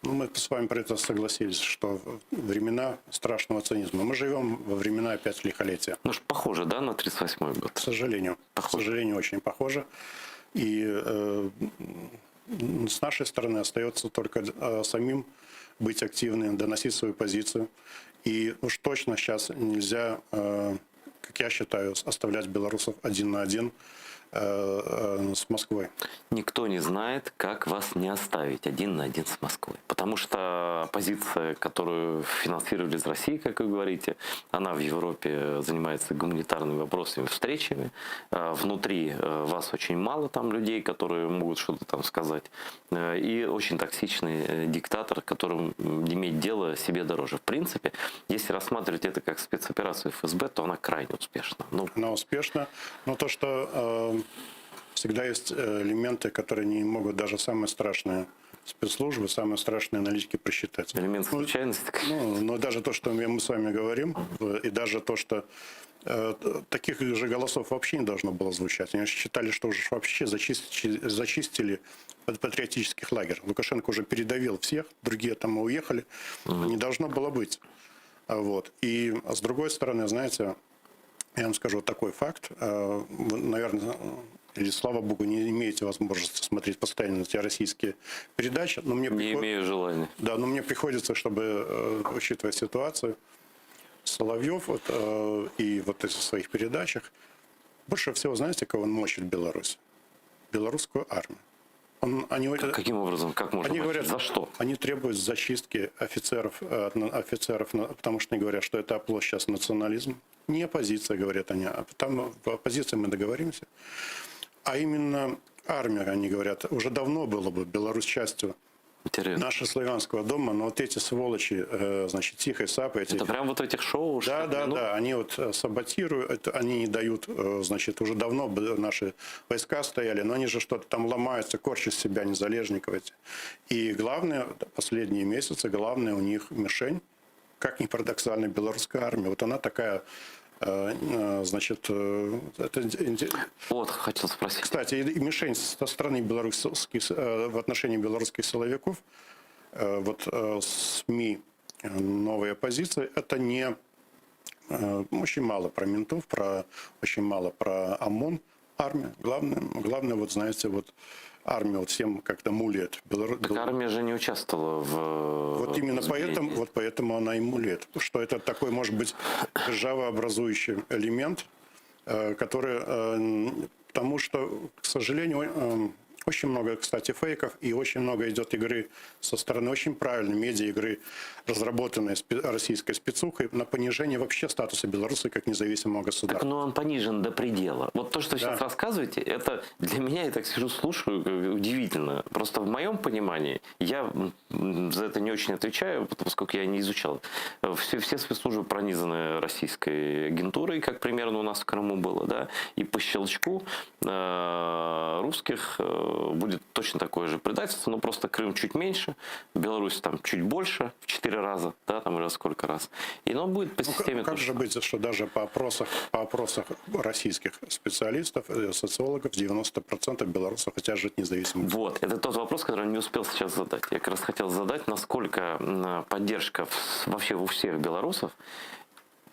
мы с вами про это согласились, что времена страшного цинизма. Мы живем во времена опять лихолетия. Похоже, да, на 38-й год? К сожалению. Похоже. К сожалению, очень похоже. И с нашей стороны остается только самим быть активным, доносить свою позицию. И уж точно сейчас нельзя, как я считаю, оставлять белорусов один на один с Москвой. Никто не знает, как вас не оставить один на один с Москвой. Потому что позиция, которую финансировали из России, как вы говорите, она в Европе занимается гуманитарными вопросами, встречами. Внутри вас очень мало там людей, которые могут что-то там сказать. И очень токсичный диктатор, которым иметь дело себе дороже. В принципе, если рассматривать это как спецоперацию ФСБ, то она крайне успешна. Она успешна, но то, что всегда есть элементы, которые не могут даже самые страшные спецслужбы, самые страшные аналитики просчитать. Элемент случайности. Но даже то, что мы с вами говорим, и даже то, что таких же голосов вообще не должно было звучать. Они считали, что уже вообще зачистили патриотических лагерей. Лукашенко уже передавил всех, другие там уехали. Не должно было быть. Вот. И с другой стороны, знаете, я вам скажу такой факт. Вы, наверное, или, слава богу, не имеете возможности смотреть постоянно эти российские передачи. Но мне не имею желания. Да, но мне приходится, чтобы, учитывая ситуацию, Соловьев и вот в своих передачах, больше всего, знаете, кого он мочит Беларусь? Белорусскую армию. Каким образом? Как можно они говорят, за что? Они требуют зачистки офицеров, потому что они говорят, что это оплот сейчас национализм. Не оппозиция, говорят они, а там в оппозиции мы договоримся. А именно армия, они говорят, уже давно было бы Беларусь частью нашего славянского дома, но вот эти сволочи, значит, Тихой Сапы... Это прям вот этих шоу? Да, они вот саботируют, они не дают, значит, уже давно наши войска стояли, но они же что-то там ломаются, корчат себя незалежников эти. И главное, последние месяцы, главное у них мишень, как ни парадоксально, белорусская армия. Вот она такая... Значит, вот хотел спросить. Кстати, и мишень со стороны белорусских в отношении белорусских силовиков, вот СМИ «Новая оппозиция», это не очень мало про ментов, очень мало про ОМОН, армия. Главное, вот знаете, вот армия вот всем как-то мулит. Так армия же не участвовала в... Вот именно поэтому она и мулит. Что это такой, может быть, державообразующий элемент, который... Потому что, к сожалению, очень много, кстати, фейков, и очень много идет игры со стороны очень правильной медиа-игры, разработанной российской спецухой, на понижение вообще статуса Беларуси как независимого государства. Так, он понижен до предела. Вот то, что сейчас рассказываете, это для меня, я так сижу, слушаю, удивительно. Просто в моем понимании, я за это не очень отвечаю, поскольку я не изучал. Все спецслужбы пронизаны российской агентурой, как примерно у нас в Крыму было, да, и по щелчку русских будет точно такое же предательство, но просто Крым чуть меньше, Беларусь там чуть больше, в 4 раза, да, там или сколько раз. И оно будет по системе... Как же быть, что даже по опросах российских специалистов, социологов, 90% белорусов хотят жить независимо? Вот, это тот вопрос, который я не успел сейчас задать. Я как раз хотел задать, насколько поддержка вообще у всех белорусов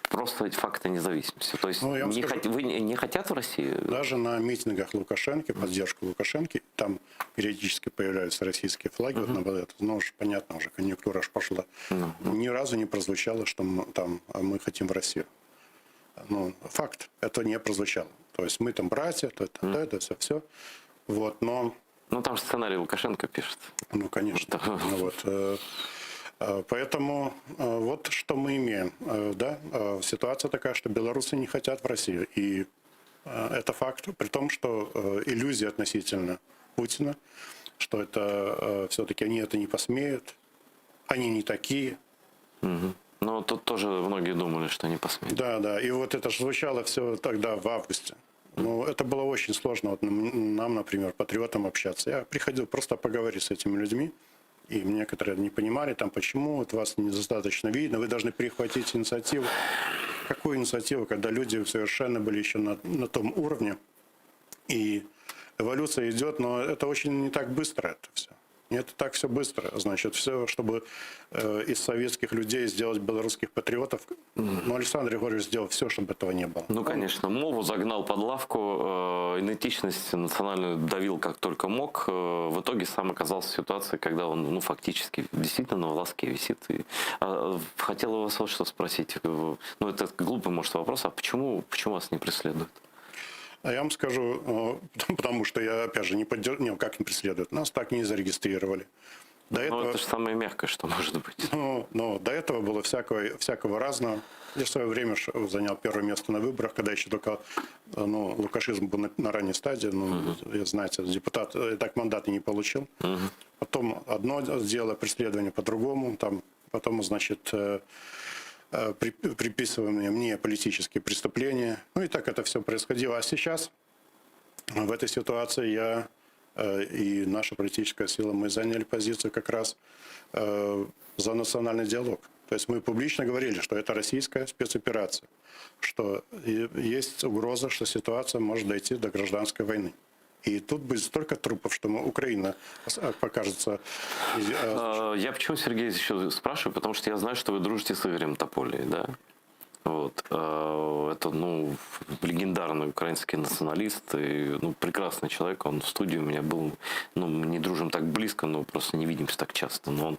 просто факта независимости. То есть вы не хотят в России? Даже на митингах Лукашенко, поддержку Лукашенко, там периодически появляются российские флаги. Вот, ну, уж понятно, уже конъюнктура аж пошла. Ни разу не прозвучало, что мы хотим в Россию. Ну, факт, это не прозвучало. То есть мы там братья, это все. Вот, но... Ну, там же сценарий Лукашенко пишет. Ну, конечно. Ну, вот, поэтому вот что мы имеем. Да? Ситуация такая, что белорусы не хотят в Россию. И это факт, при том, что иллюзия относительно Путина, что это все-таки они это не посмеют, они не такие. Угу. Ну, тут тоже многие думали, что не посмеют. Да, да. И вот это звучало все тогда, в августе. Ну, это было очень сложно вот нам, например, патриотам общаться. Я приходил просто поговорить с этими людьми, и некоторые не понимали, там, почему вот вас недостаточно видно, вы должны перехватить инициативу. Какую инициативу, когда люди совершенно были еще на том уровне, и эволюция идет, но это очень не так быстро это все. Не это так все быстро. Значит, все, чтобы из советских людей сделать белорусских патриотов, ну, Александр Григорьевич сделал все, чтобы этого не было. Ну, конечно, мову загнал под лавку, идентичность национальную давил как только мог. В итоге сам оказался в ситуации, когда он, ну, фактически действительно на волоске висит. И, хотел у вас вот что спросить. Ну, это глупый, может, вопрос. А почему вас не преследуют? А я вам скажу, потому что я, опять же, не поддерживаю, как не преследуют. Нас так не зарегистрировали. До этого, это же самое мягкое, что может быть. Ну, до этого было всякого разного. Я в свое время занял первое место на выборах, когда еще только лукашизм был на ранней стадии. Ну, знаете, депутат так мандаты не получил. Потом одно дело преследование по-другому. Потом, значит, приписываемые мне политические преступления. Ну и так это все происходило. А сейчас в этой ситуации я и наша политическая сила, мы заняли позицию как раз за национальный диалог. То есть мы публично говорили, что это российская спецоперация, что есть угроза, что ситуация может дойти до гражданской войны. И тут будет столько трупов, что Украина покажется... Я почему, Сергей, еще спрашиваю? Потому что я знаю, что вы дружите с Игорем Тополей, да? Вот. Это, легендарный украинский националист и, прекрасный человек. Он в студии у меня был. Мы не дружим так близко, но просто не видимся так часто. Но он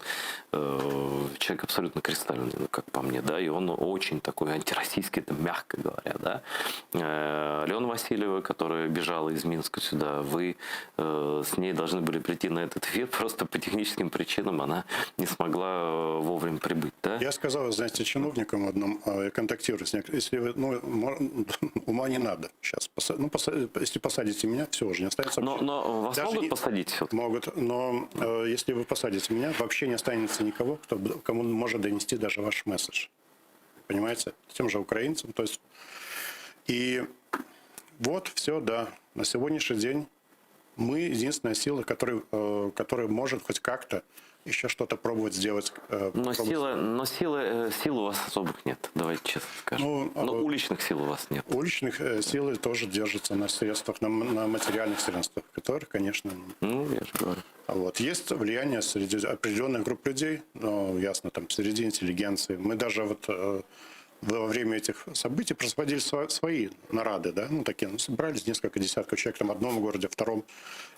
человек абсолютно кристальный, как по мне, да, и он очень такой антироссийский, это мягко говоря, да. Алена Васильева, которая бежала из Минска сюда, вы с ней должны были прийти на этот эфир, просто по техническим причинам она не смогла вовремя прибыть, да? Я сказал, знаете, чиновникам одном, контактирую с некоторыми, если вы, ума не надо сейчас. Если посадите меня, все, уже не останется. Но вас даже могут посадить все-таки? Могут, но если вы посадите меня, вообще не останется никого, кому может донести даже ваш месседж. Понимаете? Тем же украинцам. То есть, и вот все, да. На сегодняшний день мы единственная сила, которая может хоть как-то еще что-то пробовать сделать. Но сил у вас особых нет, давайте честно скажем. Уличных сил у вас нет. Уличных сил тоже держатся на средствах, на материальных средствах, которых, конечно... я же говорю. Вот. Есть влияние среди определенных групп людей, ясно, там, среди интеллигенции. Мы даже во время этих событий проводили свои нарады, да, такие, собрались несколько десятков человек, там, в одном городе, в втором,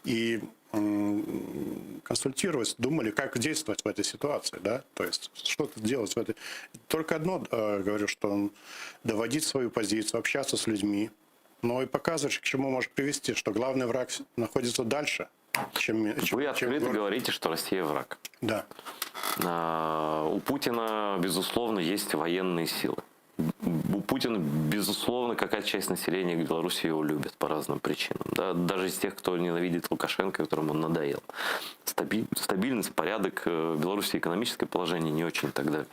и консультировались, думали, как действовать в этой ситуации, да, то есть что-то делать в этой... Только одно, говорю, что доводить свою позицию, общаться с людьми, но и показывать, к чему может привести, что главный враг находится дальше, чем... Вы открыто говорите, что Россия враг. Да. У Путина, безусловно, есть военные силы. У Путина, безусловно, какая-то часть населения Беларуси его любит по разным причинам. Да? Даже из тех, кто ненавидит Лукашенко, которому он надоел. Стабильность, порядок в Беларуси, экономическое положение не очень и так далее.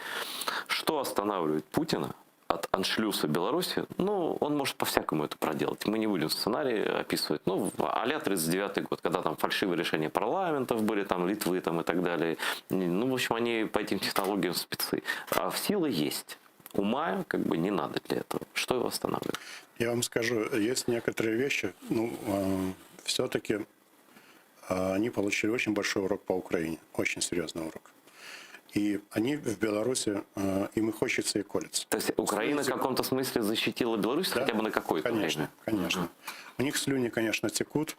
Что останавливает Путина от аншлюса Беларуси? Он может по-всякому это проделать. Мы не будем сценарий описывать. А-ля 39-й год, когда там фальшивые решения парламентов были, там Литвы там, и так далее. В общем, они по этим технологиям спецы. А сила есть. Ума не надо для этого. Что его останавливает? Я вам скажу, есть некоторые вещи, все-таки они получили очень большой урок по Украине, очень серьезный урок. И они в Беларуси, им и хочется, и колется. То есть Украина в каком-то смысле защитила Беларусь, да? Хотя бы на какое-то время? Конечно. У них слюни, конечно, текут,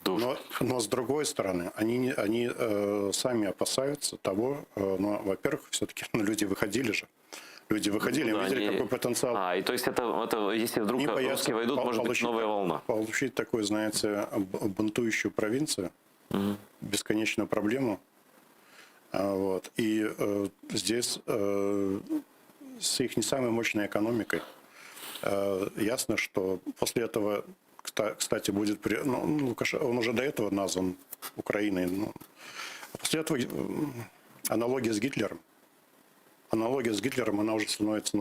но с другой стороны, они сами опасаются того, во-первых, все-таки люди выходили же. Люди выходили, Ну да, видели, они- какой потенциал. И то есть это если вдруг Не боятся русские войдут, может быть получить- новая волна. Получить такую, знаете, бунтующую провинцию, бесконечную проблему. Вот. И здесь с их не самой мощной экономикой ясно, что после этого, кстати, будет... Он уже до этого назван Украиной. А после этого аналогия с Гитлером. Аналогия с Гитлером, она уже становится...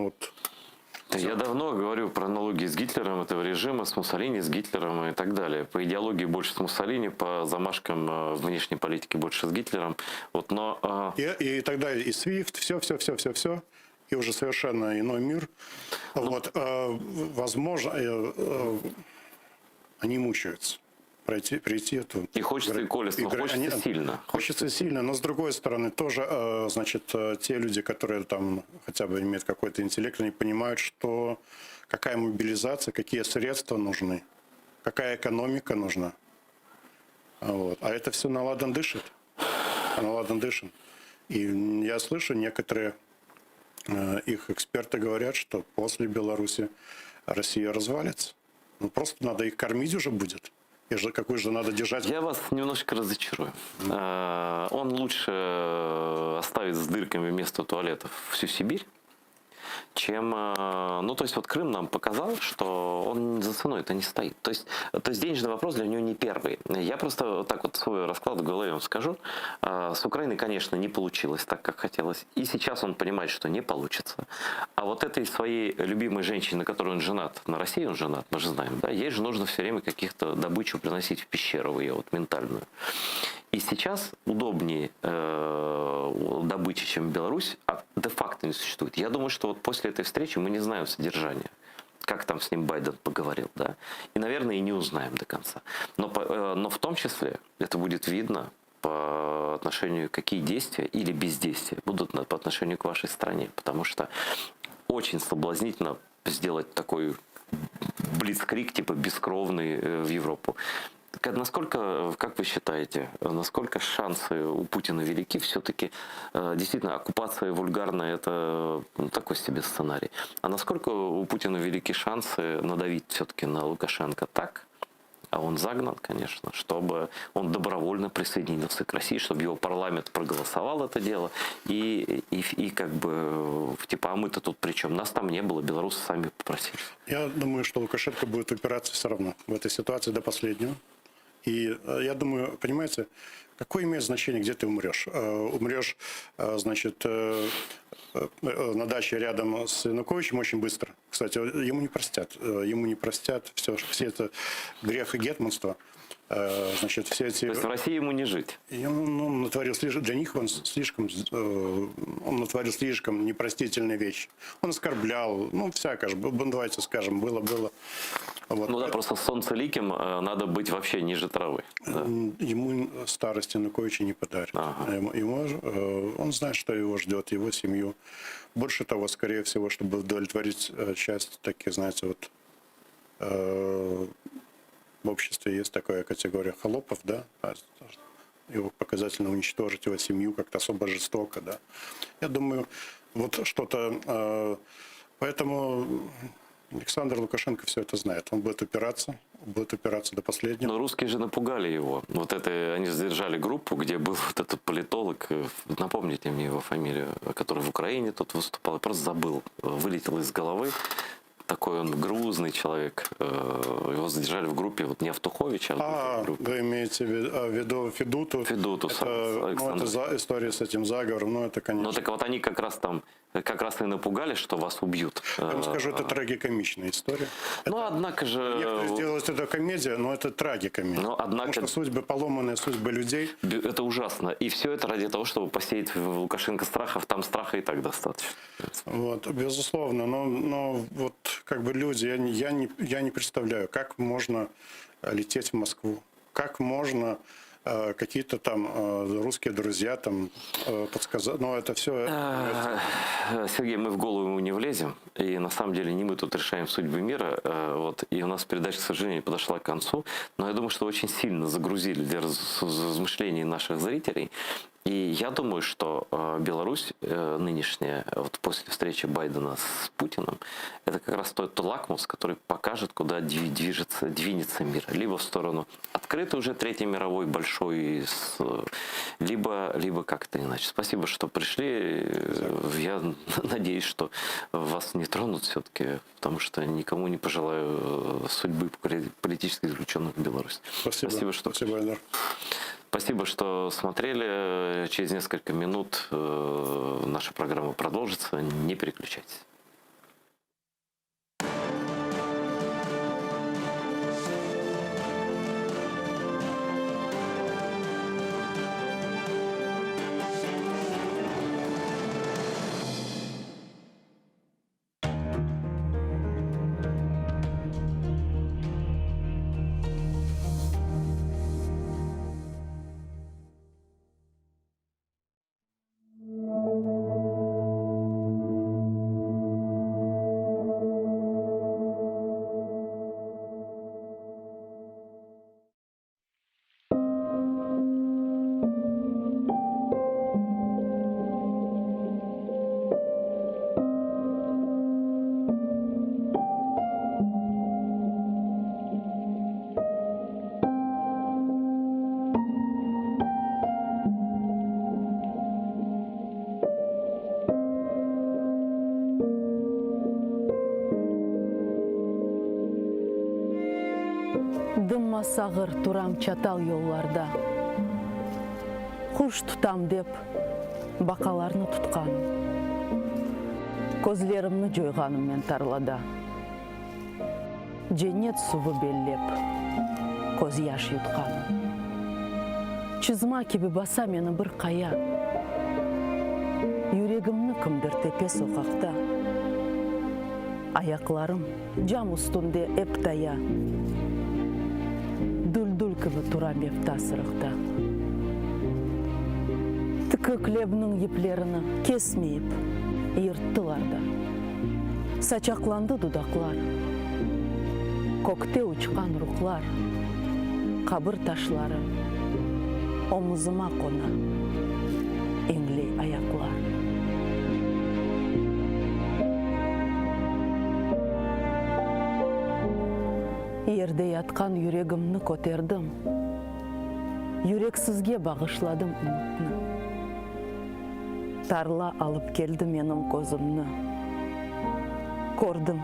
Да я давно говорю про аналогии с Гитлером этого режима, с Муссолини, с Гитлером и так далее. По идеологии больше с Муссолини, по замашкам внешней политики больше с Гитлером. Вот, но, И тогда и SWIFT, все. И уже совершенно иной мир. Вот, возможно, они мучаются. Прийти эту... И хочется и колется, но хочется сильно. Хочется сильно, но с другой стороны тоже, значит, те люди, которые там хотя бы имеют какой-то интеллект, они понимают, что какая мобилизация, какие средства нужны, какая экономика нужна. Вот. А это все наладан дышит. Наладан дышит. И я слышу, некоторые их эксперты говорят, что после Беларуси Россия развалится. Ну, просто надо их кормить уже будет. И же какую же надо держать. Я вас немножко разочарую. Он лучше оставит с дырками вместо туалетов всю Сибирь, чем... Ну, то есть вот Крым нам показал, что он за ценой это не стоит. То есть денежный вопрос для него не первый. Я просто так вот свой расклад в голове вам скажу. С Украиной, конечно, не получилось так, как хотелось. И сейчас он понимает, что не получится. А вот этой своей любимой женщине, на которой он женат, на России он женат, мы же знаем, да, ей же нужно все время каких-то добычу приносить в пещеру ее, вот ментальную. И сейчас удобнее добычи, чем в Беларусь, а де-факто не существует. Я думаю, что вот после этой встречи мы не знаем содержания, как там с ним Байден поговорил, да, и, наверное, и не узнаем до конца. Но в том числе это будет видно по отношению, какие действия или бездействия будут по отношению к вашей стране, потому что очень соблазнительно сделать такой блицкриг, типа бескровный в Европу. Насколько, как вы считаете, насколько шансы у Путина велики? Все-таки действительно оккупация вульгарная – это такой себе сценарий. А насколько у Путина велики шансы надавить все-таки на Лукашенко так, а он загнан, конечно, чтобы он добровольно присоединился к России, чтобы его парламент проголосовал это дело, и как бы, типа, а мы-то тут при чем? Нас там не было, белорусы сами попросили. Я думаю, что Лукашенко будет упираться все равно в этой ситуации до последнего. И я думаю, понимаете, какое имеет значение, где ты умрешь? Умрешь, значит, на даче рядом с Януковичем очень быстро. Кстати, ему не простят. Ему не простят все это грех и гетманство. Значит, все эти... То есть в России ему не жить? Он натворил для них он натворил слишком непростительные вещи. Он оскорблял, всякое же, давайте скажем, было. Вот. Ну да, просто с солнцеликим надо быть вообще ниже травы. Да. Ему старость Януковича не подарит. Ага. Он знает, что его ждет, его семью. Больше того, скорее всего, чтобы удовлетворить часть таких, знаете, вот в обществе есть такая категория холопов, да, его показательно уничтожить, его семью как-то особо жестоко, да. Я думаю, вот что-то... Поэтому Александр Лукашенко все это знает. Он будет упираться до последнего. Но русские же напугали его. Вот это, они задержали группу, где был вот этот политолог, напомните мне его фамилию, который в Украине тут выступал, я просто забыл, вылетел из головы. Такой он грузный человек. Его задержали в группе, вот не Автуховича, а в группе. Вы имеете в виду Федуту? Федуту, это история с этим заговором, это, конечно. Ну так вот они как раз и напугали, что вас убьют. Я вам скажу, это трагикомичная история. Однако же... Некоторые делают это комедия, но это трагикомедия. Однако... Потому что поломанные судьбы людей. Это ужасно. И все это ради того, чтобы посеять в Лукашенко страхов. Там страха и так достаточно. Вот, безусловно. Но вот как бы люди, я не представляю, как можно лететь в Москву, как можно какие-то там русские друзья там подсказать. Но это все... Сергей, мы в голову ему не влезем. И на самом деле не мы тут решаем судьбы мира. Вот, и у нас передача, к сожалению, подошла к концу. Но я думаю, что очень сильно загрузили для размышлений наших зрителей. И я думаю, что Беларусь нынешняя, вот после встречи Байдена с Путиным, это как раз тот лакмус, который покажет, куда двинется мир. Либо в сторону открытой уже Третьей мировой, большой, либо как-то иначе. Спасибо, что пришли. Я надеюсь, что вас не тронут все-таки, потому что никому не пожелаю судьбы политических заключенных в Беларуси. Спасибо, Спасибо, Айдар. Спасибо, что смотрели. Через несколько минут наша программа продолжится. Не переключайтесь. Дымма сағыр турам чатал yollarda. Құш тұтам деп, бақаларны тұтқаным. Көзлерімні жойғаным мен тарлада. Женет суы беллеп, көз яш ютқаным. Чызма кебі баса мені бір қая. Юрегімні кімдір тепе соқақта. Аяқларым жам үстінде эптая. Дүл-дүл кібі турам епта сырықта. Тікі клебінің еплеріні кесмейіп, ерттыларда. Сачақланды дудақлар, көкте ұчқан рухлар, қабыр ташлары, омызыма қона, еңлей аяқлар. Ерде ятқан юрегімні көтердім, юрексізге бағышладым үмітні. Тарла алып келді менің көзімні, көрдім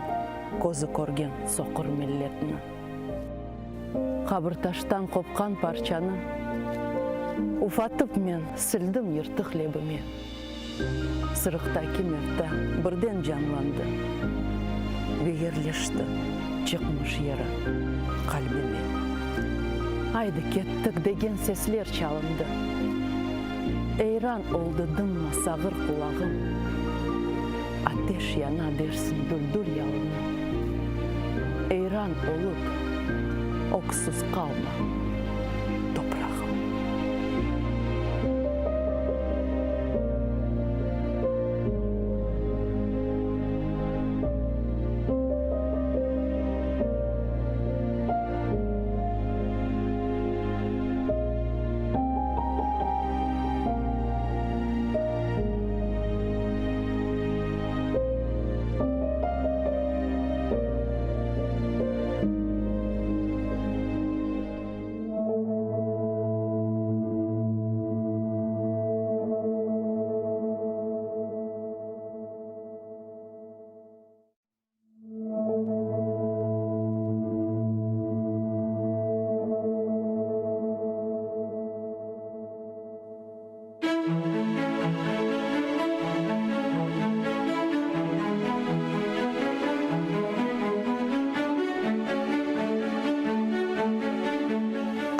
көзі көрген соқыр миллетіні. Қабырташтан қопқан парчаны, уфатып мен сілдім ертық лебіме. Сырықта кемепті бірден жанланды, бегерлешті. Çıkmış yere kalbime. Haydi kettik degen sesler çalındı. Eyran oldu dımma sağır kulağım. Ateş yana dersin düldül yalını. Eyran olup oksuz kalma toprağım.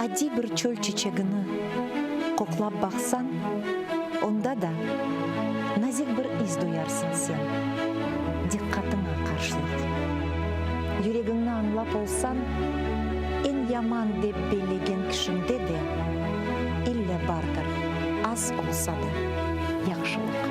Ади бір чөл чечегіні қоқлап бақсан, онда да назик бір из дуярсың сен, диққатыңа қаршылық. Жүрегіңні аңлап олсан, en яман деп белеген кішінде де, илле бардыр, аз олса да, яқшылық.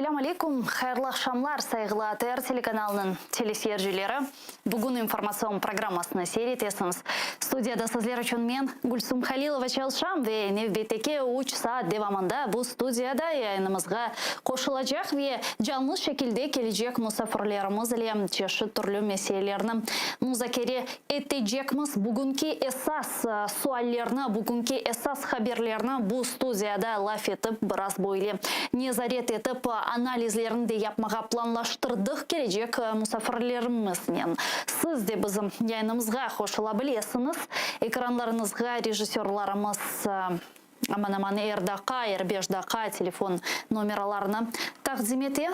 Селям алейкум, хайрлы акшамлар, сайгылы АТР телеканалының телесережелері. Бүгін информацион программасына сейретесіңіз. Студияда сізлер үшін мен Гульсум Халилова чалшам ве невбетеке 3 саат девамында бұл студияда яйнымызға қошылacak ве жалмыз шекілде кележек мұсафырлеріміз лем чеші түрлі меселерінің музакере еттежекміз бүгінки эсас суаллерні, бүгінки эсас хаберлерні бұл студияда лаф етіп біраз бойлы незарет етіп анализлерін де япмаға планлаштырдық кележек мұсафырлерімізден. Сіз де біздің яйнымызға қошыла білесіңіз. Экранларыңызға режиссерларымыз Аман-Аман Эрдақа, Эрбеждақа телефон номерларына тақдим ете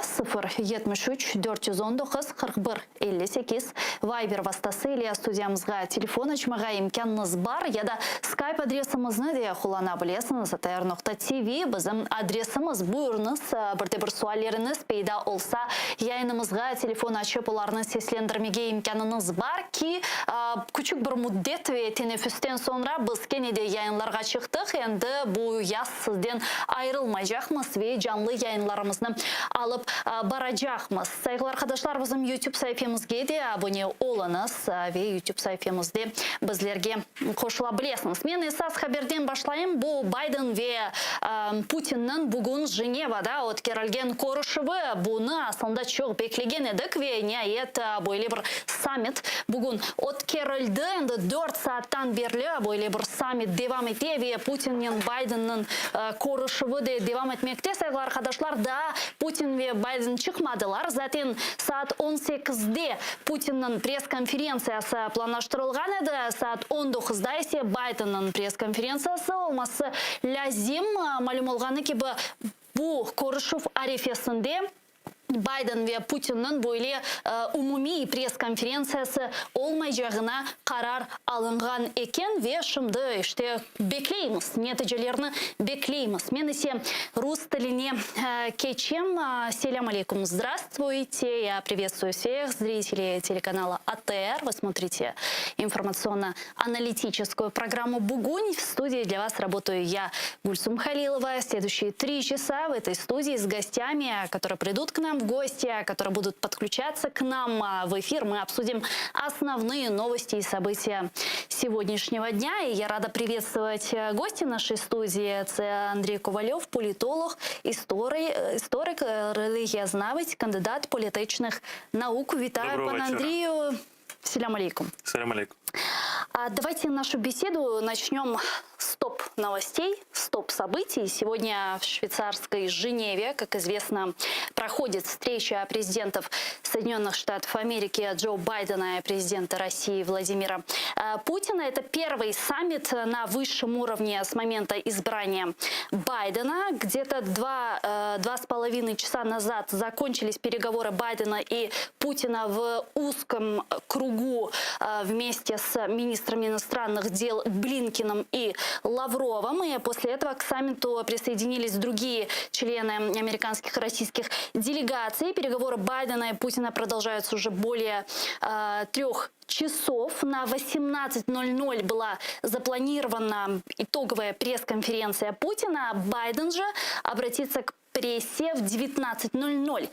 073 419 41 58 Вайбер вастасы или студиямызға телефон açмаға имканыңыз бар. Яда скайп адресімізні де құлана білесіңіз. atr.tv біздің адресіміз. Бұйырыңыз, бірде-бір суалеріңіз пейда олса, яйнымызға телефон açып оларны сеслендірмеге имканыңыз бар ки күчік бір мұддет ве тенефустен sonra біз кенеде яйынларға шықтық. Енді bu yaz sizden ayrılmayacakmız ve canlı yayınlarımızı alıp baracakmız. Saygılar arkadaşlar, bizim YouTube sayfamızga de abone olunuz ve YouTube sayfamızda bizlerge qo'shilabilirsiniz. Men esas xabardan boshlayim. Bu Bayden ve Putin'nin bugün Женевада o'tkazilgan ko'rishuvi. Buni aslında çok beklegan edik ve nihayet böyle bir summit bugün o'tkazildi. Endi 4 saatdan beri böyle bir summit devam etdi ve Putin'nin Bayden'nin ko'rishuvi de devam etmekte. Saygılar arkadaşlar, da Putin ve Bayden çıkmadılar. Zaten saat 18'de Putin'nin press-konferensiyasi planlaştırılgan edi. Saat 19'da ise Bayden'nin press-konferensiyasi olması lazım. Malum olğanı ki bu ko'rishuv arifesinde Bayden ve Putin'nin böyle umumi press-konferensiyasi olmayacağına karar alıngan eken ve şimdi işte bekleyimiz, neticelerini bekleyimiz. Men ise Rus tiline geçeyim. Селям алейкум, здравствуйте. Я приветствую всех зрителей телеканала АТР. Вы смотрите информационно-аналитическую программу «Бугунь». В студии для вас работаю я, Гульсум Халилова. Следующие 3 часа в этой студии с гостями, которые придут к нам в гости, которые будут подключаться к нам в эфир. Мы обсудим основные новости и события сегодняшнего дня. И я рада приветствовать гостя нашей студии. Это Андрей Ковальов, политолог, історик, релігієзнавець, кандидат політичних наук. Вітаю, пан Андрею. Селям алейкум. Селям алейкум. Давайте нашу беседу начнем с топ-новостей, с топ-событий. Сегодня в швейцарской Женеве, как известно, проходит встреча президентов Соединенных Штатов Америки Джо Байдена и президента России Владимира Путина. Это первый саммит на высшем уровне с момента избрания Байдена. Где-то 2,5 часа назад закончились переговоры Байдена и Путина в узком кругу вместе с министрами иностранных дел Блинкиным и Лавровым. И после этого к саммиту присоединились другие члены американских и российских делегаций. Переговоры Байдена и Путина продолжаются уже более 3 часов. На 18:00 была запланирована итоговая пресс-конференция Путина. Байден же обратится к прессе в 19:00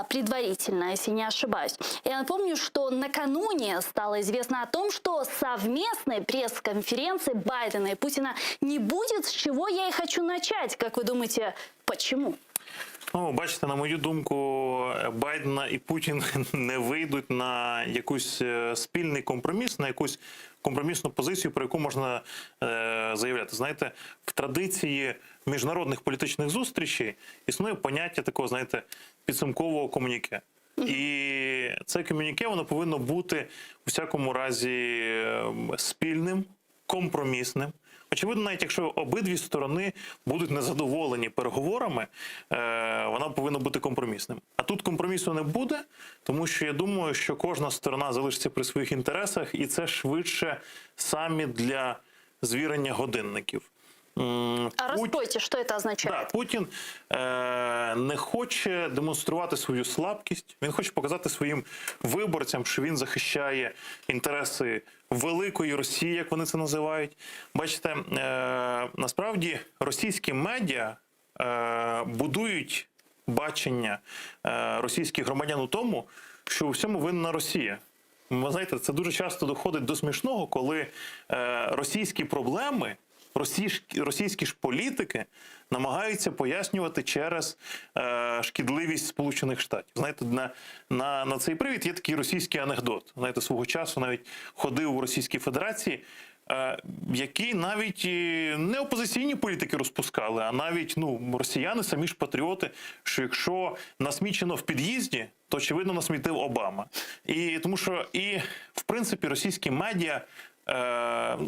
предварительно, если не ошибаюсь. Я напомню, что накануне стало известно о том, что совместной пресс-конференции Байдена и Путина не будет, с чего я и хочу начать. Как вы думаете, почему? Ну, бачите, на мою думку, Байдена і Путін не вийдуть на якийсь спільний компроміс, на якусь компромісну позицію, про яку можна заявляти. Знаєте, в традиції міжнародних політичних зустрічей існує поняття такого, знаєте, підсумкового комуніке. І це комуніке, воно повинно бути у всякому разі спільним, компромісним. Очевидно, навіть якщо обидві сторони будуть незадоволені переговорами, вона повинна бути компромісним. А тут компромісу не буде, тому що я думаю, що кожна сторона залишиться при своїх інтересах, і це швидше саміт для звірення годинників. Розпойте, що це означає? Да, Путін не хоче демонструвати свою слабкість, він хоче показати своїм виборцям, що він захищає інтереси великої Росії, як вони це називають. Бачите, насправді російські медіа будують бачення російських громадян у тому, що у всьому винна Росія. Ви знаєте, це дуже часто доходить до смішного, коли російські проблеми, російські ж політики намагаються пояснювати через шкідливість Сполучених Штатів. Знаєте, на цей привід є такий російський анекдот. Знаєте, свого часу навіть ходив у Російській Федерації, які навіть не опозиційні політики розпускали, а навіть росіяни, самі ж патріоти, що якщо насмічено в під'їзді, то, очевидно, насмітив Обама. І тому що, в принципі, російські медіа,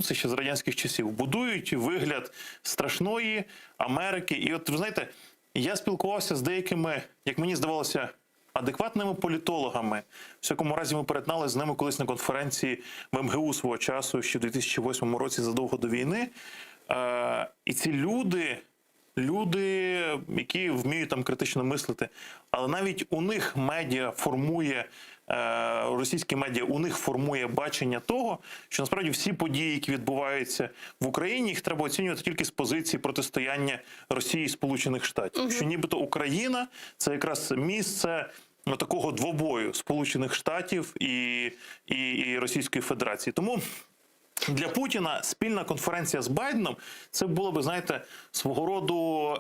це ще з радянських часів, будують вигляд страшної Америки. І от, ви знаєте, я спілкувався з деякими, як мені здавалося, адекватними політологами. В всякому разі, ми перетналися з ними колись на конференції в МГУ свого часу, ще в 2008 році, задовго до війни. І ці люди, які вміють там критично мислити, але навіть у них медіа формує, російські медіа, у них формує бачення того, що насправді всі події, які відбуваються в Україні, їх треба оцінювати тільки з позиції протистояння Росії і Сполучених Штатів. Що нібито Україна – це якраз місце такого двобою Сполучених Штатів і Російської Федерації. Тому для Путіна спільна конференція з Байденом – це було б, знаєте, свого роду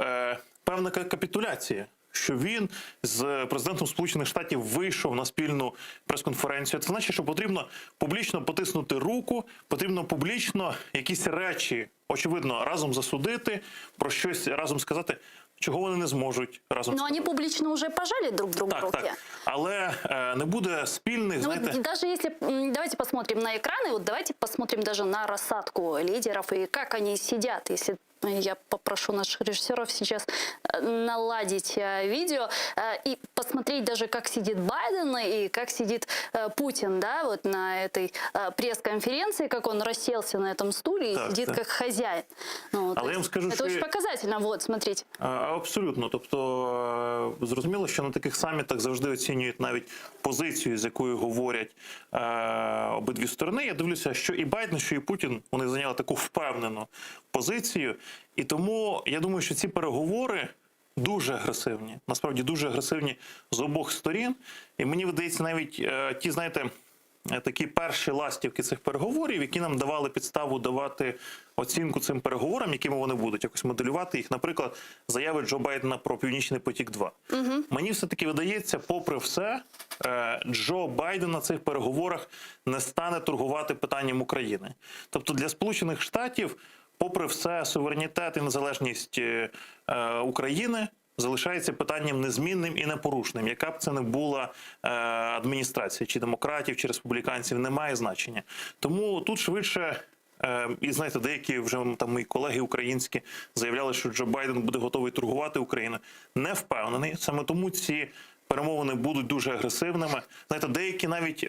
певна капітуляція. Що він з президентом Сполучених Штатів вийшов на спільну прес-конференцію. Це значить, що потрібно публічно потиснути руку, потрібно публічно якісь речі, очевидно, разом засудити, про щось разом сказати, чого вони не зможуть разом сказати. Но они публично уже пожали друг другу руки. Так. Але не буде спільних, знаєте... Даже если... Давайте посмотрим на экраны, вот давайте посмотрим даже на рассадку лидеров и как они сидят, если... Я попрошу наших режиссеров сейчас наладить видео и посмотреть даже, как сидит Байден и как сидит Путин, да, вот на этой пресс-конференции, как он расселся на этом стуле и сидит как хозяин. Але я вам скажу, это очень показательно, вот, смотрите. Абсолютно. Тобто, зрозуміло, що на таких самітах завжди оцінюють навіть позицію, з якою говорять обидві сторони. Я дивлюся, що і Байден, що і Путін, вони зайняли таку впевнену позицію. І тому, я думаю, що ці переговори дуже агресивні. Насправді, дуже агресивні з обох сторін. І мені видається, навіть ті, знаєте, такі перші ластівки цих переговорів, які нам давали підставу давати оцінку цим переговорам, якими вони будуть, якось моделювати їх. Наприклад, заяви Джо Байдена про Північний потік-2. Мені все-таки видається, попри все, Джо Байден на цих переговорах не стане торгувати питанням України. Тобто для Сполучених Штатів, попри все, суверенітет і незалежність України залишається питанням незмінним і непорушним. Яка б це не була адміністрація, чи демократів, чи республіканців, не має значення. Тому тут швидше, і знаєте, деякі вже там мої колеги українські заявляли, що Джо Байден буде готовий торгувати Україною. Не впевнений. Саме тому ці перемовини будуть дуже агресивними. Знаєте, деякі навіть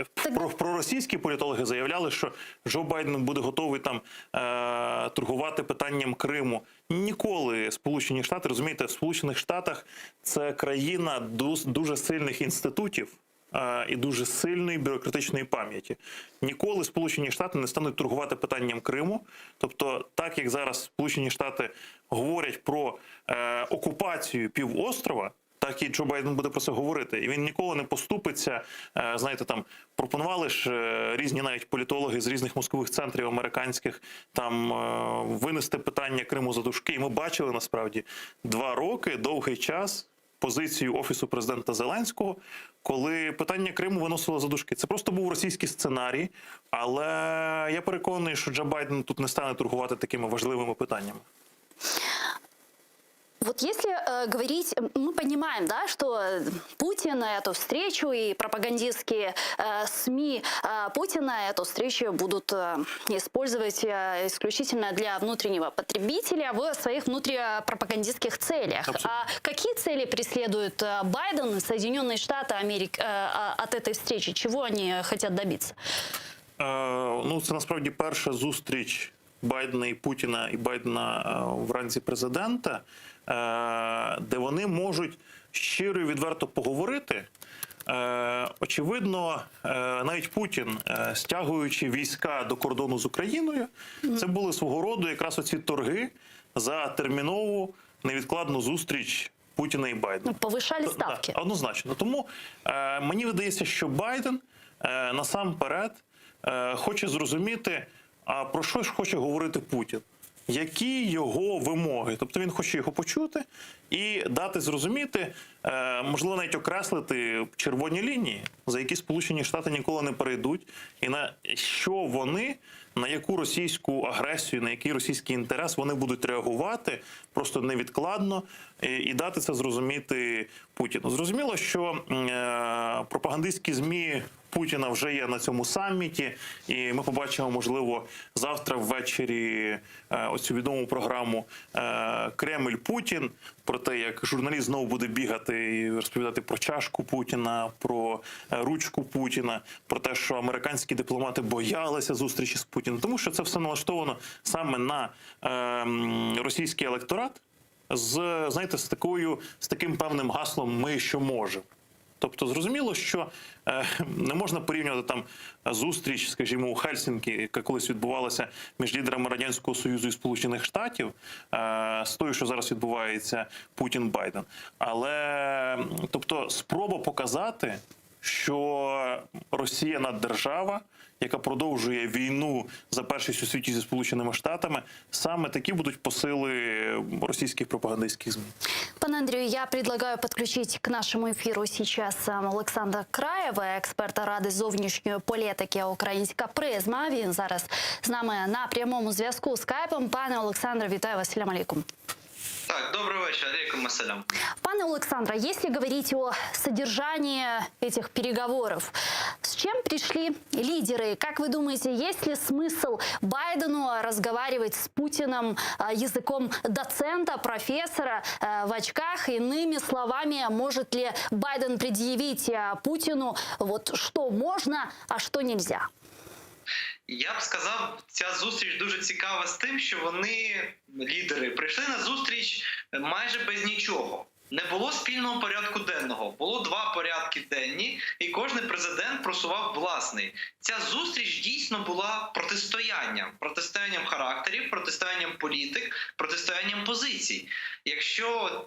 проросійські політологи заявляли, що Джо Байден буде готовий там торгувати питанням Криму. Ніколи Сполучені Штати, розумієте, в Сполучених Штатах це країна дуже сильних інститутів і дуже сильної бюрократичної пам'яті. Ніколи Сполучені Штати не стануть торгувати питанням Криму. Тобто, так як зараз Сполучені Штати говорять про окупацію півострова, так і Джо Байден буде про це говорити. І він ніколи не поступиться. Знаєте, там пропонували ж різні навіть політологи з різних мозкових центрів американських там винести питання Криму за дужки. І ми бачили, насправді, 2 роки, довгий час, позицію Офісу президента Зеленського, коли питання Криму виносило за дужки. Це просто був російський сценарій, але я переконаний, що Джо Байден тут не стане торгувати такими важливими питаннями. Вот если говорить, мы понимаем, да, что Путин эту встречу и пропагандистские СМИ Путина эту встречу будут использовать исключительно для внутреннего потребителя в своих внутрипропагандистских целях. А какие цели преследует Байден и Соединенные Штаты Америки от этой встречи? Чего они хотят добиться? Ну, це насправді перша зустріч Байдена і Путіна, і Байдена вранці президента, де вони можуть щиро і відверто поговорити. Очевидно, навіть Путін, стягуючи війська до кордону з Україною, це були свого роду якраз оці торги за термінову невідкладну зустріч Путіна і Байдена. Повишали ставки. Да, однозначно. Тому мені видається, що Байден насамперед хоче зрозуміти, а про що ж хоче говорити Путін. Які його вимоги? Тобто він хоче його почути і дати зрозуміти, можливо, навіть окреслити червоні лінії, за які Сполучені Штати ніколи не перейдуть, і на що вони, на яку російську агресію, на який російський інтерес вони будуть реагувати просто невідкладно і дати це зрозуміти Путіну. Зрозуміло, що пропагандистські ЗМІ Путіна вже є на цьому саміті, і ми побачимо, можливо, завтра ввечері оцю відому програму «Кремль-Путін», про те, як журналіст знову буде бігати і розповідати про чашку Путіна, про ручку Путіна, про те, що американські дипломати боялися зустрічі з Путіним, тому що це все налаштовано саме на російський електорат знаєте, з таким певним гаслом «ми що можемо». Тобто зрозуміло, що не можна порівнювати там зустріч, скажімо, у Хельсінкі, яка колись відбувалася між лідерами Радянського Союзу і Сполучених Штатів, з тою, що зараз відбувається Путін-Байден. Але, тобто, спроба показати, що Росія наддержава, яка продовжує війну за першість у світі зі Сполученими Штатами, саме такі будуть посили російських пропагандистських ЗМІ. Пане Андрію, я предлагаю подключить к нашему эфиру сейчас Олександра Краєва, експерта Ради зовнішньої політики «Українська призма». Він зараз з нами на прямому зв'язку скайпом. Пане Олександре, вітаю вас. Салям алейкум. Так, добрый вечер, алейкум ассалям. Пане Александра, если говорить о содержании этих переговоров, с чем пришли лидеры? Как вы думаете, есть ли смысл Байдену разговаривать с Путиным языком доцента, профессора в очках? Иными словами, может ли Байден предъявить Путину, вот что можно, а что нельзя? Я б сказав, ця зустріч дуже цікава з тим, що вони, лідери, прийшли на зустріч майже без нічого. Не було спільного порядку денного, було два порядки денні, і кожен президент просував власний. Ця зустріч дійсно була протистоянням характерів, протистоянням політик, протистоянням позицій. Якщо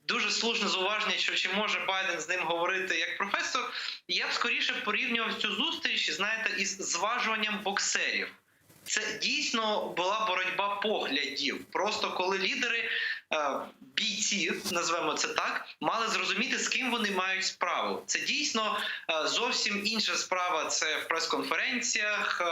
дуже слушне зауваження, що чи може Байден з ним говорити як професор, я б скоріше порівнював цю зустріч, знаєте, із зважуванням боксерів. Це дійсно була боротьба поглядів. Просто коли лідери, бійці, назвемо це так, мали зрозуміти, з ким вони мають справу. Це дійсно зовсім інша справа. Це в прес-конференціях,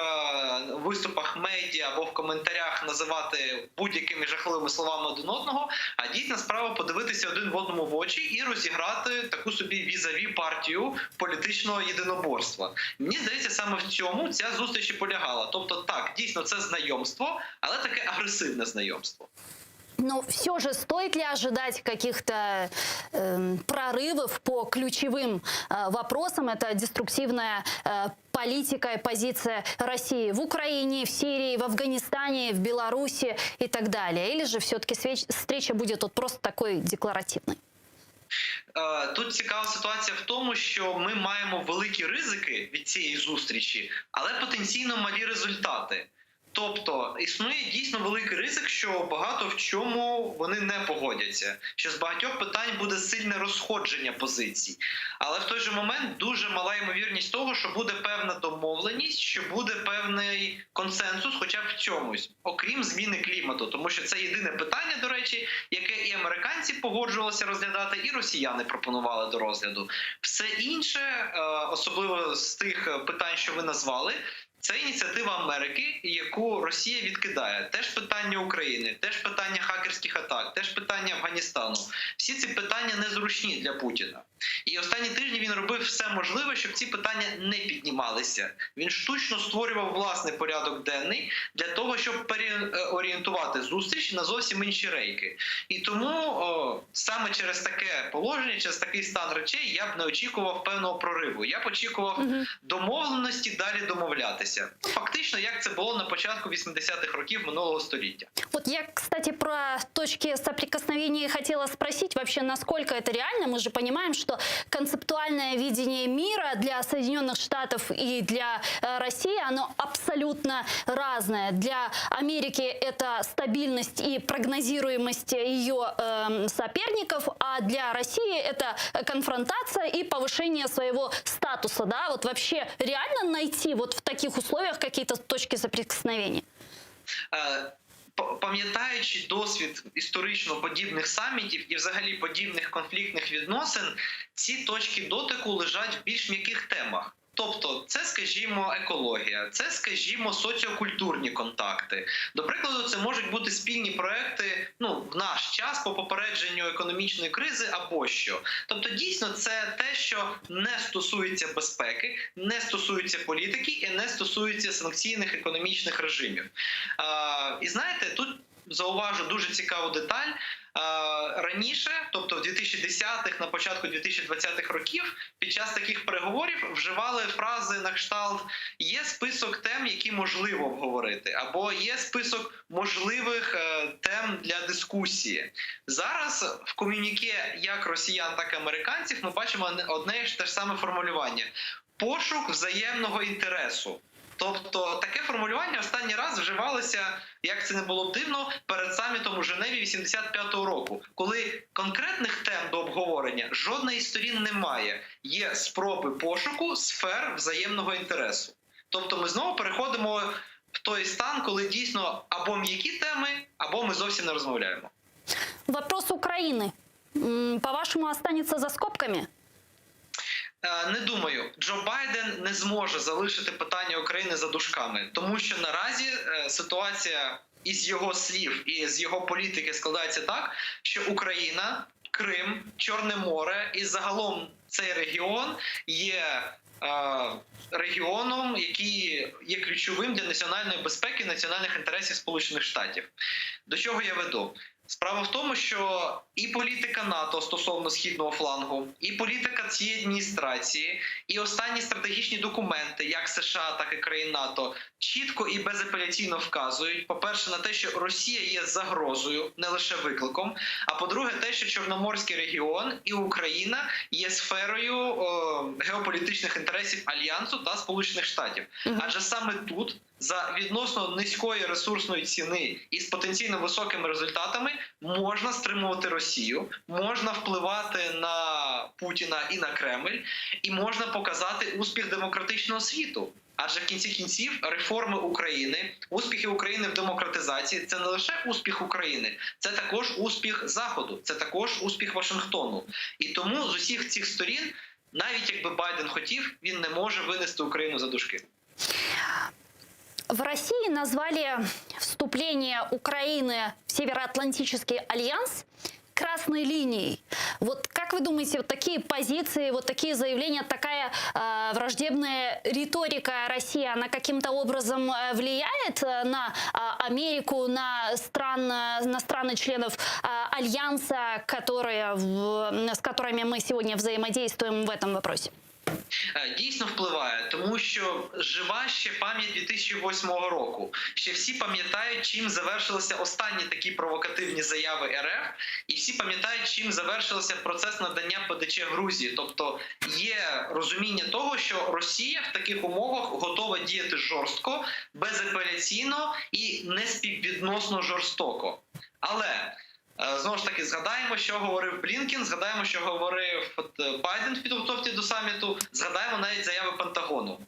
виступах медіа або в коментарях називати будь-якими жахливими словами один одного, а дійсна справа подивитися один в одному в очі і розіграти таку собі візаві партію політичного єдиноборства. Мені здається, саме в цьому ця зустріч і полягала. Тобто так, дійсно це знайомство, але таке агресивне знайомство. Но все же стоит ли ожидать каких-то прорывов по ключевым вопросам? Это деструктивная политика и позиция России в Украине, в Сирии, в Афганистане, в Беларуси и так далее? Или же все-таки встреча будет вот просто такой декларативной? Тут цікава ситуація в тому, що ми маємо великі ризики від цієї зустрічі, але потенційно малі результати. Тобто існує дійсно великий ризик, що багато в чому вони не погодяться, що з багатьох питань буде сильне розходження позицій. Але в той же момент дуже мала ймовірність того, що буде певна домовленість, що буде певний консенсус хоча б в чомусь, окрім зміни клімату. Тому що це єдине питання, до речі, яке і американці погоджувалися розглядати, і росіяни пропонували до розгляду. Все інше, особливо з тих питань, що ви назвали, це ініціатива Америки, яку Росія відкидає. Теж питання України, теж питання хакерських атак, теж питання Афганістану. Всі ці питання незручні для Путіна. І останні тижні він робив все можливе, щоб ці питання не піднімалися. Він штучно створював власний порядок денний для того, щоб переорієнтувати зустріч на зовсім інші рейки. І тому саме через таке положення, через такий стан речей я б не очікував певного прориву. Я б очікував домовленості, далі домовлятися. повертатися. Фактично, як це було на початку 80-х років минулого століття. Вот я, кстати, про точки соприкосновения хотела спросить, вообще, насколько это реально. Мы же понимаем, что концептуальное видение мира для Соединенных Штатов и для России, оно абсолютно разное. Для Америки это стабильность и прогнозируемость ее соперников, а для России это конфронтация и повышение своего статуса. Да? Вот вообще реально найти вот в таких условиях какие-то точки соприкосновения? Пам'ятаючи досвід історично подібних самітів і взагалі подібних конфліктних відносин, ці точки дотику лежать в більш м'яких темах. Тобто це, скажімо, екологія, це, скажімо, соціокультурні контакти. До прикладу, це можуть бути спільні проекти в наш час по попередженню економічної кризи або що. Тобто дійсно це те, що не стосується безпеки, не стосується політики і не стосується санкційних економічних режимів. І знаєте, тут зауважу дуже цікаву деталь. Раніше, тобто в 2010-х, на початку 2020-х років, під час таких переговорів вживали фрази на кшталт «є список тем, які можливо обговорити», або «є список можливих тем для дискусії». Зараз в комюніке як росіян, так і американців ми бачимо одне і те ж саме формулювання – пошук взаємного інтересу. Тобто таке формулювання останній раз вживалося, як це не було б дивно, перед самітом у Женеві 85-го року, коли конкретних тем до обговорення жодної з сторін немає. Є спроби пошуку сфер взаємного інтересу. Тобто ми знову переходимо в той стан, коли дійсно або м'які теми, або ми зовсім не розмовляємо. Вопрос Украины, по-вашему, останется за скобками? Не думаю. Джо Байден не зможе залишити питання України за дужками, тому що наразі ситуація із його слів і з його політики складається так, що Україна, Крим, Чорне море і загалом цей регіон є регіоном, який є ключовим для національної безпеки і національних інтересів Сполучених Штатів. До чого я веду? Справа в тому, що і політика НАТО стосовно східного флангу, і політика цієї адміністрації, і останні стратегічні документи, як США, так і країн НАТО, чітко і безапеляційно вказують, по-перше, на те, що Росія є загрозою, не лише викликом, а по-друге, те, що Чорноморський регіон і Україна є сферою геополітичних інтересів Альянсу та Сполучених Штатів. Адже саме тут, за відносно низької ресурсної ціни і з потенційно високими результатами можна стримувати Росію, можна впливати на Путіна і на Кремль, і можна показати успіх демократичного світу. Адже в кінці кінців реформи України, успіхи України в демократизації – це не лише успіх України, це також успіх Заходу, це також успіх Вашингтону. І тому з усіх цих сторін, навіть якби Байден хотів, він не може винести Україну за дужки. В России назвали вступление Украины в Североатлантический альянс красной линией. Вот как вы думаете, вот такие позиции, вот такие заявления, такая враждебная риторика России, она каким-то образом влияет на Америку, на страны членов альянса, с которыми мы сегодня взаимодействуем в этом вопросе? Дійсно впливає, тому що жива ще пам'ять 2008 року. Ще всі пам'ятають, чим завершилися останні такі провокативні заяви РФ, і всі пам'ятають, чим завершився процес надання ПДЧ Грузії. Тобто є розуміння того, що Росія в таких умовах готова діяти жорстко, безапеляційно і неспіввідносно жорстоко. Але знову ж таки, згадаємо, що говорив Блінкен, згадаємо, що говорив Байден в підготовці до саміту, згадаємо навіть заяви Пентагону.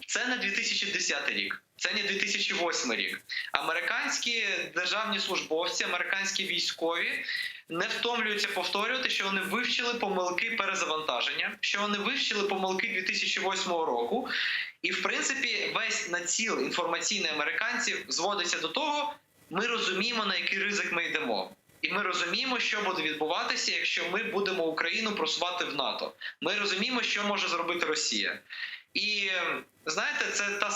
Це не 2010 рік, це не 2008 рік. Американські державні службовці, американські військові не втомлюються повторювати, що вони вивчили помилки перезавантаження, що вони вивчили помилки 2008 року. І, в принципі, весь націл інформаційний американців зводиться до того, ми розуміємо, на який ризик ми йдемо. І ми розуміємо, що буде відбуватися, якщо ми будемо Україну просувати в НАТО. Ми розуміємо, що може зробити Росія. І, знаєте, це та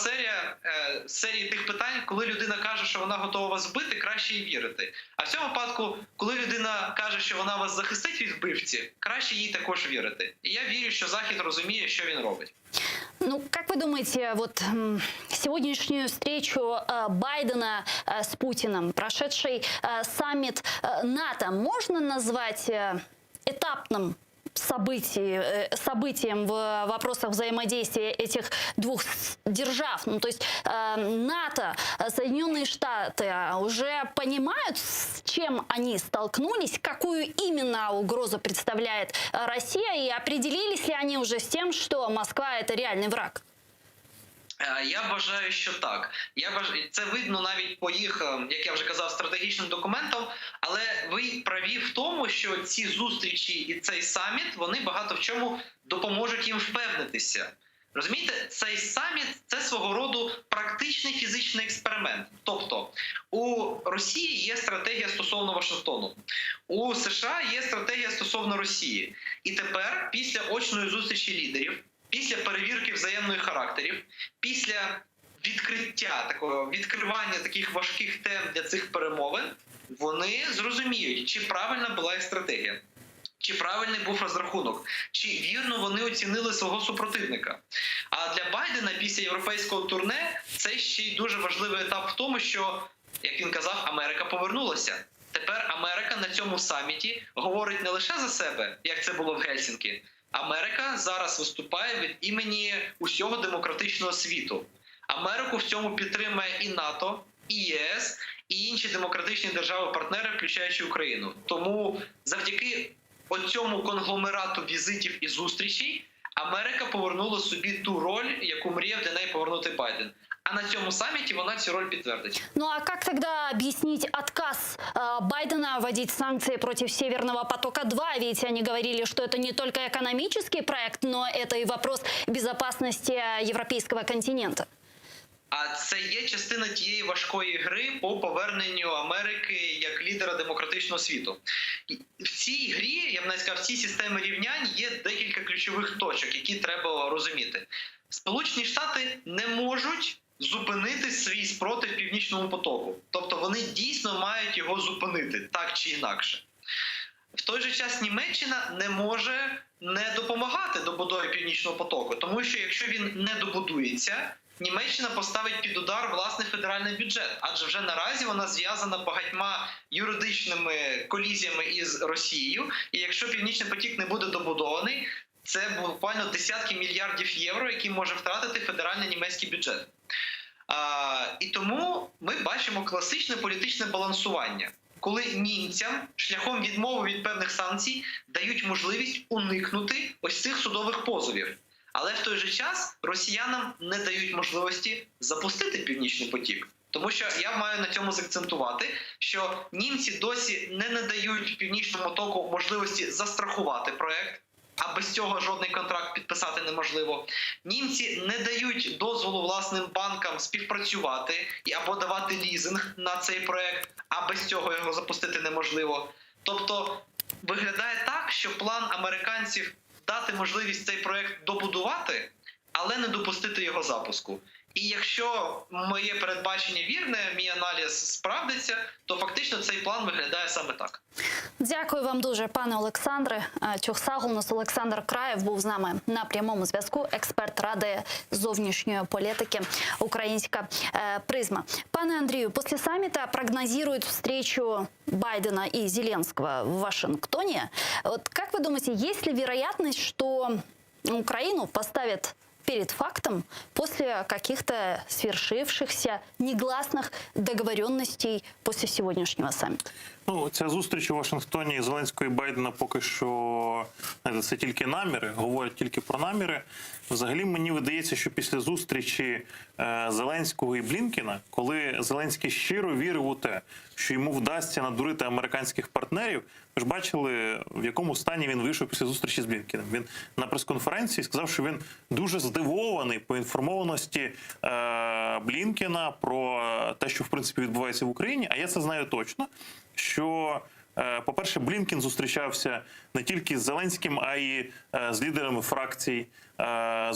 серія тих питань, коли людина каже, що вона готова вас вбити, краще їй вірити. А в цьому випадку, коли людина каже, що вона вас захистить від вбивці, краще їй також вірити. І я вірю, що Захід розуміє, що він робить. Ну, как вы думаете, вот сегодняшнюю встречу Байдена с Путиным, прошедший саммит НАТО, можно назвать этапным событием в вопросах взаимодействия этих двух держав? Ну, то есть НАТО, Соединенные Штаты уже понимают, с чем они столкнулись, какую именно угрозу представляет Россия, и определились ли они уже с тем, что Москва – это реальный враг? Я вважаю, що так. Це видно навіть по їх, як я вже казав, стратегічним документам, але ви праві в тому, що ці зустрічі і цей саміт, вони багато в чому допоможуть їм впевнитися. Розумієте, цей саміт – це свого роду практичний фізичний експеримент. Тобто у Росії є стратегія стосовно Вашингтону, у США є стратегія стосовно Росії. І тепер, після очної зустрічі лідерів, після перевірки взаємних характерів, після відкривання таких важких тем для цих перемовин, вони зрозуміють, чи правильна була їх стратегія, чи правильний був розрахунок, чи вірно вони оцінили свого супротивника. А для Байдена після європейського турне це ще й дуже важливий етап в тому, що, як він казав, Америка повернулася. Тепер Америка на цьому саміті говорить не лише за себе, як це було в Гельсінкі. Америка зараз виступає від імені усього демократичного світу. Америку в цьому підтримує і НАТО, і ЄС, і інші демократичні держави-партнери, включаючи Україну. Тому завдяки оцьому конгломерату візитів і зустрічей Америка повернула собі ту роль, яку мріяв для неї повернути Байден. А на цьому самміті вона цю роль підтвердить. Ну а как тогда объяснить отказ Байдена вводить санкции против Северного потока-2? Ведь они говорили, что это не только экономический проект, но это и вопрос безопасности европейского континента. А це є частина тієї важкої гри по поверненню Америки як лідера демократичного світу. В цій грі, я б навіть сказав, в цій системі рівнянь є декілька ключових точок, які треба розуміти. Сполучені Штати не можуть зупинити свій спротив Північному потоку. Тобто вони дійсно мають його зупинити, так чи інакше. В той же час Німеччина не може не допомагати добудові Північного потоку, тому що якщо він не добудується, Німеччина поставить під удар власний федеральний бюджет, адже вже наразі вона зв'язана багатьма юридичними колізіями із Росією, і якщо Північний потік не буде добудований, це буквально десятки мільярдів євро, які може втратити федеральний німецький бюджет. І тому ми бачимо класичне політичне балансування, коли німцям шляхом відмови від певних санкцій дають можливість уникнути ось цих судових позовів. Але в той же час росіянам не дають можливості запустити Північний потік. Тому що я маю на цьому заакцентувати, що німці досі не надають Північному потоку можливості застрахувати проект, а без цього жодний контракт підписати неможливо. Німці не дають дозволу власним банкам співпрацювати або давати лізинг на цей проект, а без цього його запустити неможливо. Тобто виглядає так, що план американців дати можливість цей проект добудувати, але не допустити його запуску. І якщо моє передбачення вірне, мій аналіз справдиться, то фактично цей план виглядає саме так. Дякую вам дуже, пане Олександре. Чухсагл, у нас Олександр Краєв був з нами на прямому зв'язку, експерт Ради зовнішньої політики «Українська призма». Пане Андрію, после саммита прогнозируют встречу Байдена и Зеленского в Вашингтоне. Вот как вы думаете, есть ли вероятность, что Украину поставят перед фактом после каких-то свершившихся негласных договоренностей после сегодняшнего саммита? Ну, ця зустріч у Вашингтоні Зеленського і Байдена поки що, це тільки наміри, говорять тільки про наміри. Взагалі мені видається, що після зустрічі Зеленського і Блінкена, коли Зеленський щиро вірив у те, що йому вдасться надурити американських партнерів, ви ж бачили, в якому стані він вийшов після зустрічі з Блінкеном. Він на прес-конференції сказав, що він дуже здивований поінформованості Блінкена про те, що в принципі відбувається в Україні, а я це знаю точно, що, по-перше, Блінкен зустрічався не тільки з Зеленським, а й з лідерами фракцій. Він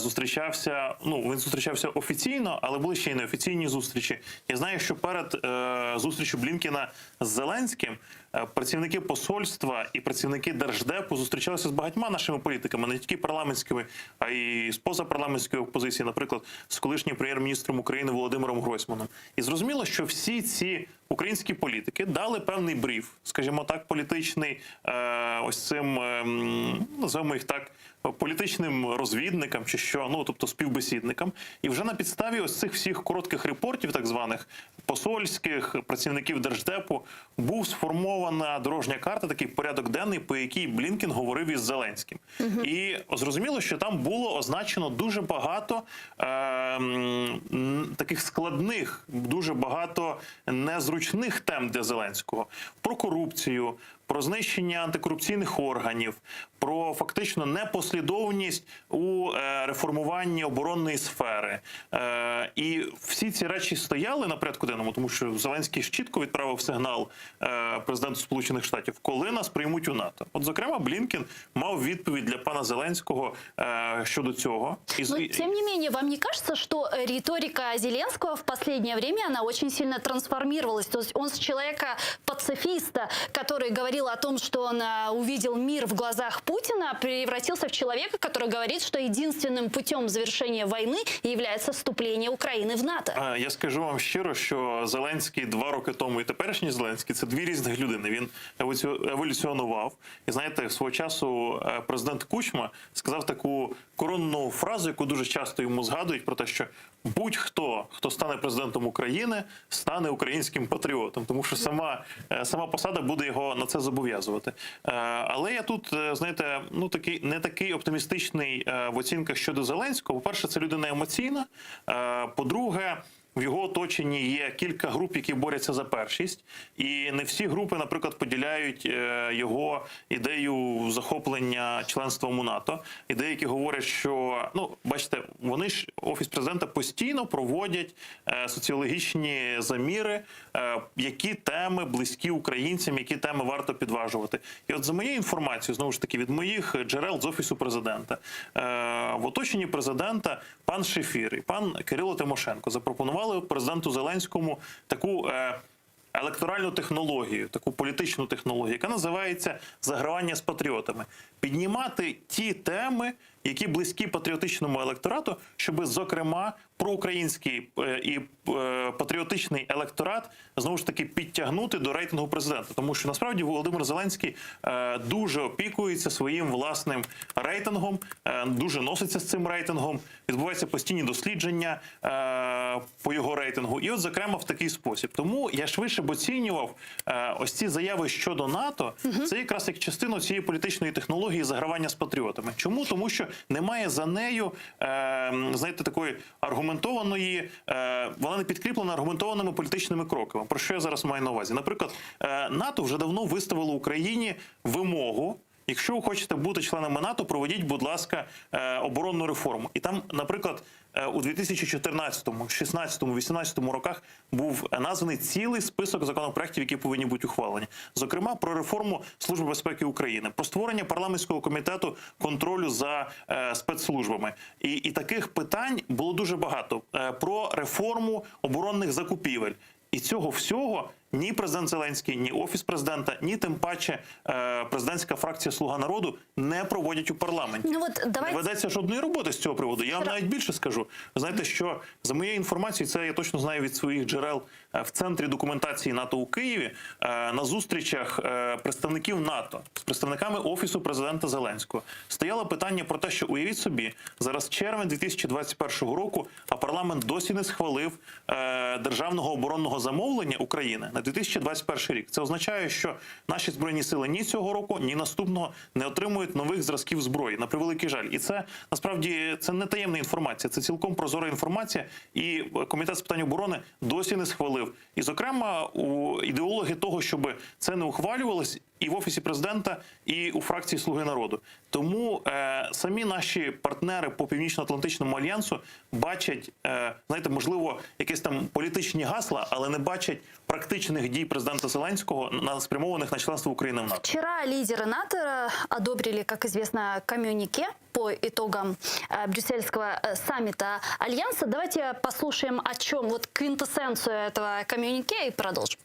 зустрічався офіційно, але були ще й неофіційні зустрічі. Я знаю, що перед зустрічю Блінкена з Зеленським працівники посольства і працівники Держдепу зустрічалися з багатьма нашими політиками, не тільки парламентськими, а й з позапарламентської опозиції, наприклад, з колишнім прем'єр-міністром України Володимиром Гройсманом. І зрозуміло, що всі ці українські політики дали певний бриф, скажімо так, політичний, ось цим, називаємо їх так, політичним розвідникам чи що, ну, тобто співбесідникам. І вже на підставі ось цих всіх коротких репортів, так званих посольських, працівників Держдепу, був сформована дорожня карта, такий порядок денний, по якій Блінкен говорив із Зеленським. І зрозуміло, що там було означено дуже багато таких складних, дуже багато незручних тем для Зеленського. Про корупцію, про знищення антикорупційних органів, про фактично непослідовність у реформуванні оборонної сфери. І всі ці речі стояли на порядку денному, тому що Зеленський чітко відправив сигнал президенту Сполучених Штатів, коли нас приймуть у НАТО. От, зокрема, Блінкен мав відповідь для пана Зеленського щодо цього. Но, тем не менее, вам не кажется, что риторика Зеленского в последнее время, она очень сильно трансформировалась? То есть он с человека-пацифиста, который говорил о том, что он увидел мир в глазах Путина, превратился в человека, который говорит, что единственным путем завершения войны является вступление Украины в НАТО. Я скажу вам щиро, що Зеленський 2 роки тому і теперішній Зеленський – це дві різних людини. Він еволюціонував. І знаєте, свого часу президент Кучма сказав таку коронну фразу, яку дуже часто йому згадують, про те, що будь-хто, хто стане президентом України, стане українським патріотом, тому що сама посада буде його на це зобов'язувати. Але я тут, знаєте, ну не такий оптимістичний в оцінках щодо Зеленського. По-перше, це людина емоційна. По-друге, в його оточенні є кілька груп, які борються за першість. І не всі групи, наприклад, поділяють його ідею захоплення членством у НАТО. І деякі говорять, що, ну, бачите, вони ж, Офіс президента, постійно проводять соціологічні заміри, які теми близькі українцям, які теми варто підважувати. І от за моєю інформацією, знову ж таки, від моїх джерел з Офісу президента, в оточенні президента пан Шефір і пан Кирило Тимошенко запропонували президенту Зеленському таку електоральну технологію, таку політичну технологію, яка називається «загравання з патріотами». Піднімати ті теми, які близькі патріотичному електорату, щоб, зокрема, проукраїнський і патріотичний електорат знову ж таки підтягнути до рейтингу президента. Тому що насправді Володимир Зеленський дуже опікується своїм власним рейтингом, дуже носиться з цим рейтингом, відбуваються постійні дослідження по його рейтингу. І от, зокрема, в такий спосіб. Тому я швидше б оцінював ось ці заяви щодо НАТО, це якраз як частину цієї політичної технології загравання з патріотами. Чому? Тому що немає за нею, знаєте, такої аргументованої, вона не підкріплена аргументованими політичними кроками. Про що я зараз маю на увазі? Наприклад, НАТО вже давно виставило Україні вимогу: якщо ви хочете бути членами НАТО, проведіть, будь ласка, оборонну реформу. І там, наприклад, у 2014, 16, 18 роках був названий цілий список законопроєктів, які повинні бути ухвалені. Зокрема, про реформу Служби безпеки України, про створення парламентського комітету контролю за спецслужбами. І таких питань було дуже багато. Про реформу оборонних закупівель. І цього всього ні президент Зеленський, ні Офіс президента, ні тим паче президентська фракція «Слуга народу» не проводять у парламенті. Ну, Не ведеться жодної роботи з цього приводу. Я вам навіть більше скажу. Ви знаєте, що за моєю інформацією, це я точно знаю від своїх джерел, в Центрі документації НАТО у Києві на зустрічах представників НАТО з представниками Офісу президента Зеленського стояло питання про те, що, уявіть собі, зараз червень 2021 року, а парламент досі не схвалив державного оборонного замовлення України на 2021 рік. Це означає, що наші Збройні сили ні цього року, ні наступного не отримують нових зразків зброї, на превеликий жаль. І це, насправді, це не таємна інформація, це цілком прозора інформація, і Комітет з питань оборони досі не схвалив. І, зокрема, ідеологи того, щоб це не ухвалювалось, і в Офісі президента, і у фракції «Слуги народу». Тому самі наші партнери по Північно-Атлантичному альянсу бачать, знаєте, можливо, якісь там політичні гасла, але не бачать практичних дій президента Зеленського, спрямованных на членство Украины в НАТО. Вчера лидеры НАТО одобрили, как известно, коммюнике по итогам брюссельского саммита Альянса. Давайте послушаем, о чем, вот квинтэссенцию этого коммюнике, и продолжим.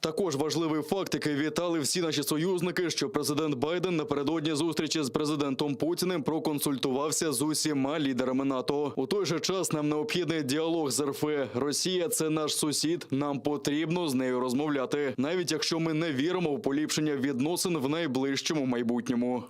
Також важливий факт, який вітали всі наші союзники, що президент Байден напередодні зустрічі з президентом Путіним проконсультувався з усіма лідерами НАТО. У той же час нам необхідний діалог з РФ. Росія – це наш сусід, нам потрібно з нею розмовляти, навіть якщо ми не віримо в поліпшення відносин в найближчому майбутньому.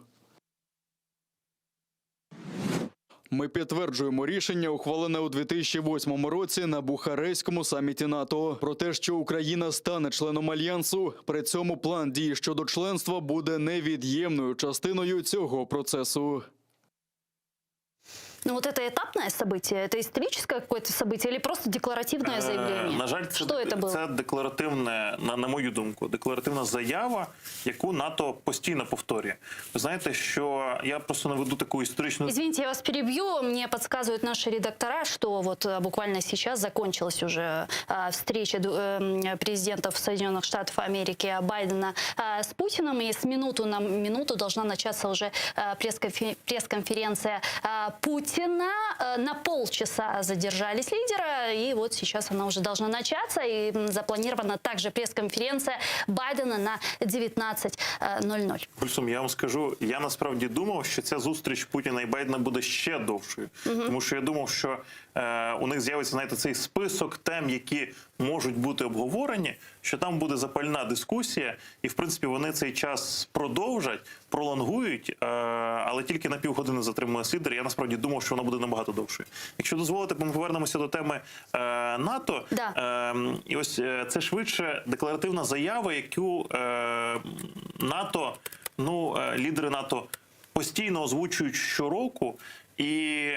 Ми підтверджуємо рішення, ухвалене у 2008 році на Бухарестському саміті НАТО, про те, що Україна стане членом Альянсу. При цьому план дій щодо членства буде невід'ємною частиною цього процесу. Ну вот это этапное событие, это историческое какое-то событие или просто декларативное заявление? На жаль, це декларативне, на мою думку, декларативна заява, яку НАТО постійно повторює. Ви знаєте, що я просто наведу таку історичну... Извините, я вас перебью. Мне подсказывают наши редактора, что вот буквально сейчас закончилась уже встреча президентов Соединенных Штатов Америки Байдена с Путиным, и с минуты на минуту должна начаться уже пресс-конференция Путина. На полчаса задержались лидеры, и вот сейчас она уже должна начаться, и запланирована также пресс-конференция Байдена на 19:00. Гульсум, я вам скажу, я насправді думав, що ця зустріч Путіна і Байдена буде ще довшою. Тому що я думав, що у них з'явиться, знаєте, цей список тем, які можуть бути обговорені, що там буде запальна дискусія, і, в принципі, вони цей час продовжать, пролонгують, але тільки на півгодини затримує лідер. Я насправді думав, що вона буде набагато довшою. Якщо дозволите, ми повернемося до теми НАТО. І ось це швидше декларативна заява, яку НАТО, лідери НАТО постійно озвучують щороку. І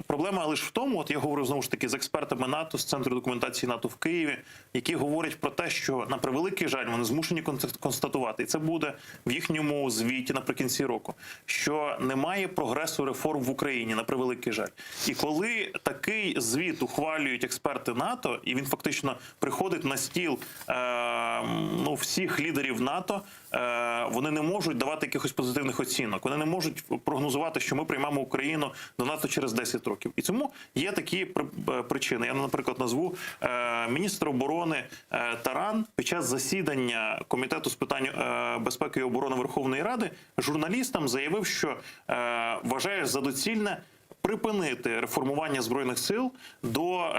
проблема лише в тому, от я говорю знову ж таки з експертами НАТО, з Центру документації НАТО в Києві, які говорять про те, що на превеликий жаль вони змушені констатувати, і це буде в їхньому звіті наприкінці року, що немає прогресу реформ в Україні, на превеликий жаль. І коли такий звіт ухвалюють експерти НАТО, і він фактично приходить на стіл всіх лідерів НАТО, вони не можуть давати якихось позитивних оцінок, вони не можуть прогнозувати, що ми приймемо Україну до НАТО через 10 років. І тому є такі причини. Я, наприклад, назву міністр оборони Таран під час засідання Комітету з питань безпеки і оборони Верховної Ради журналістам заявив, що вважає за доцільне припинити реформування Збройних сил до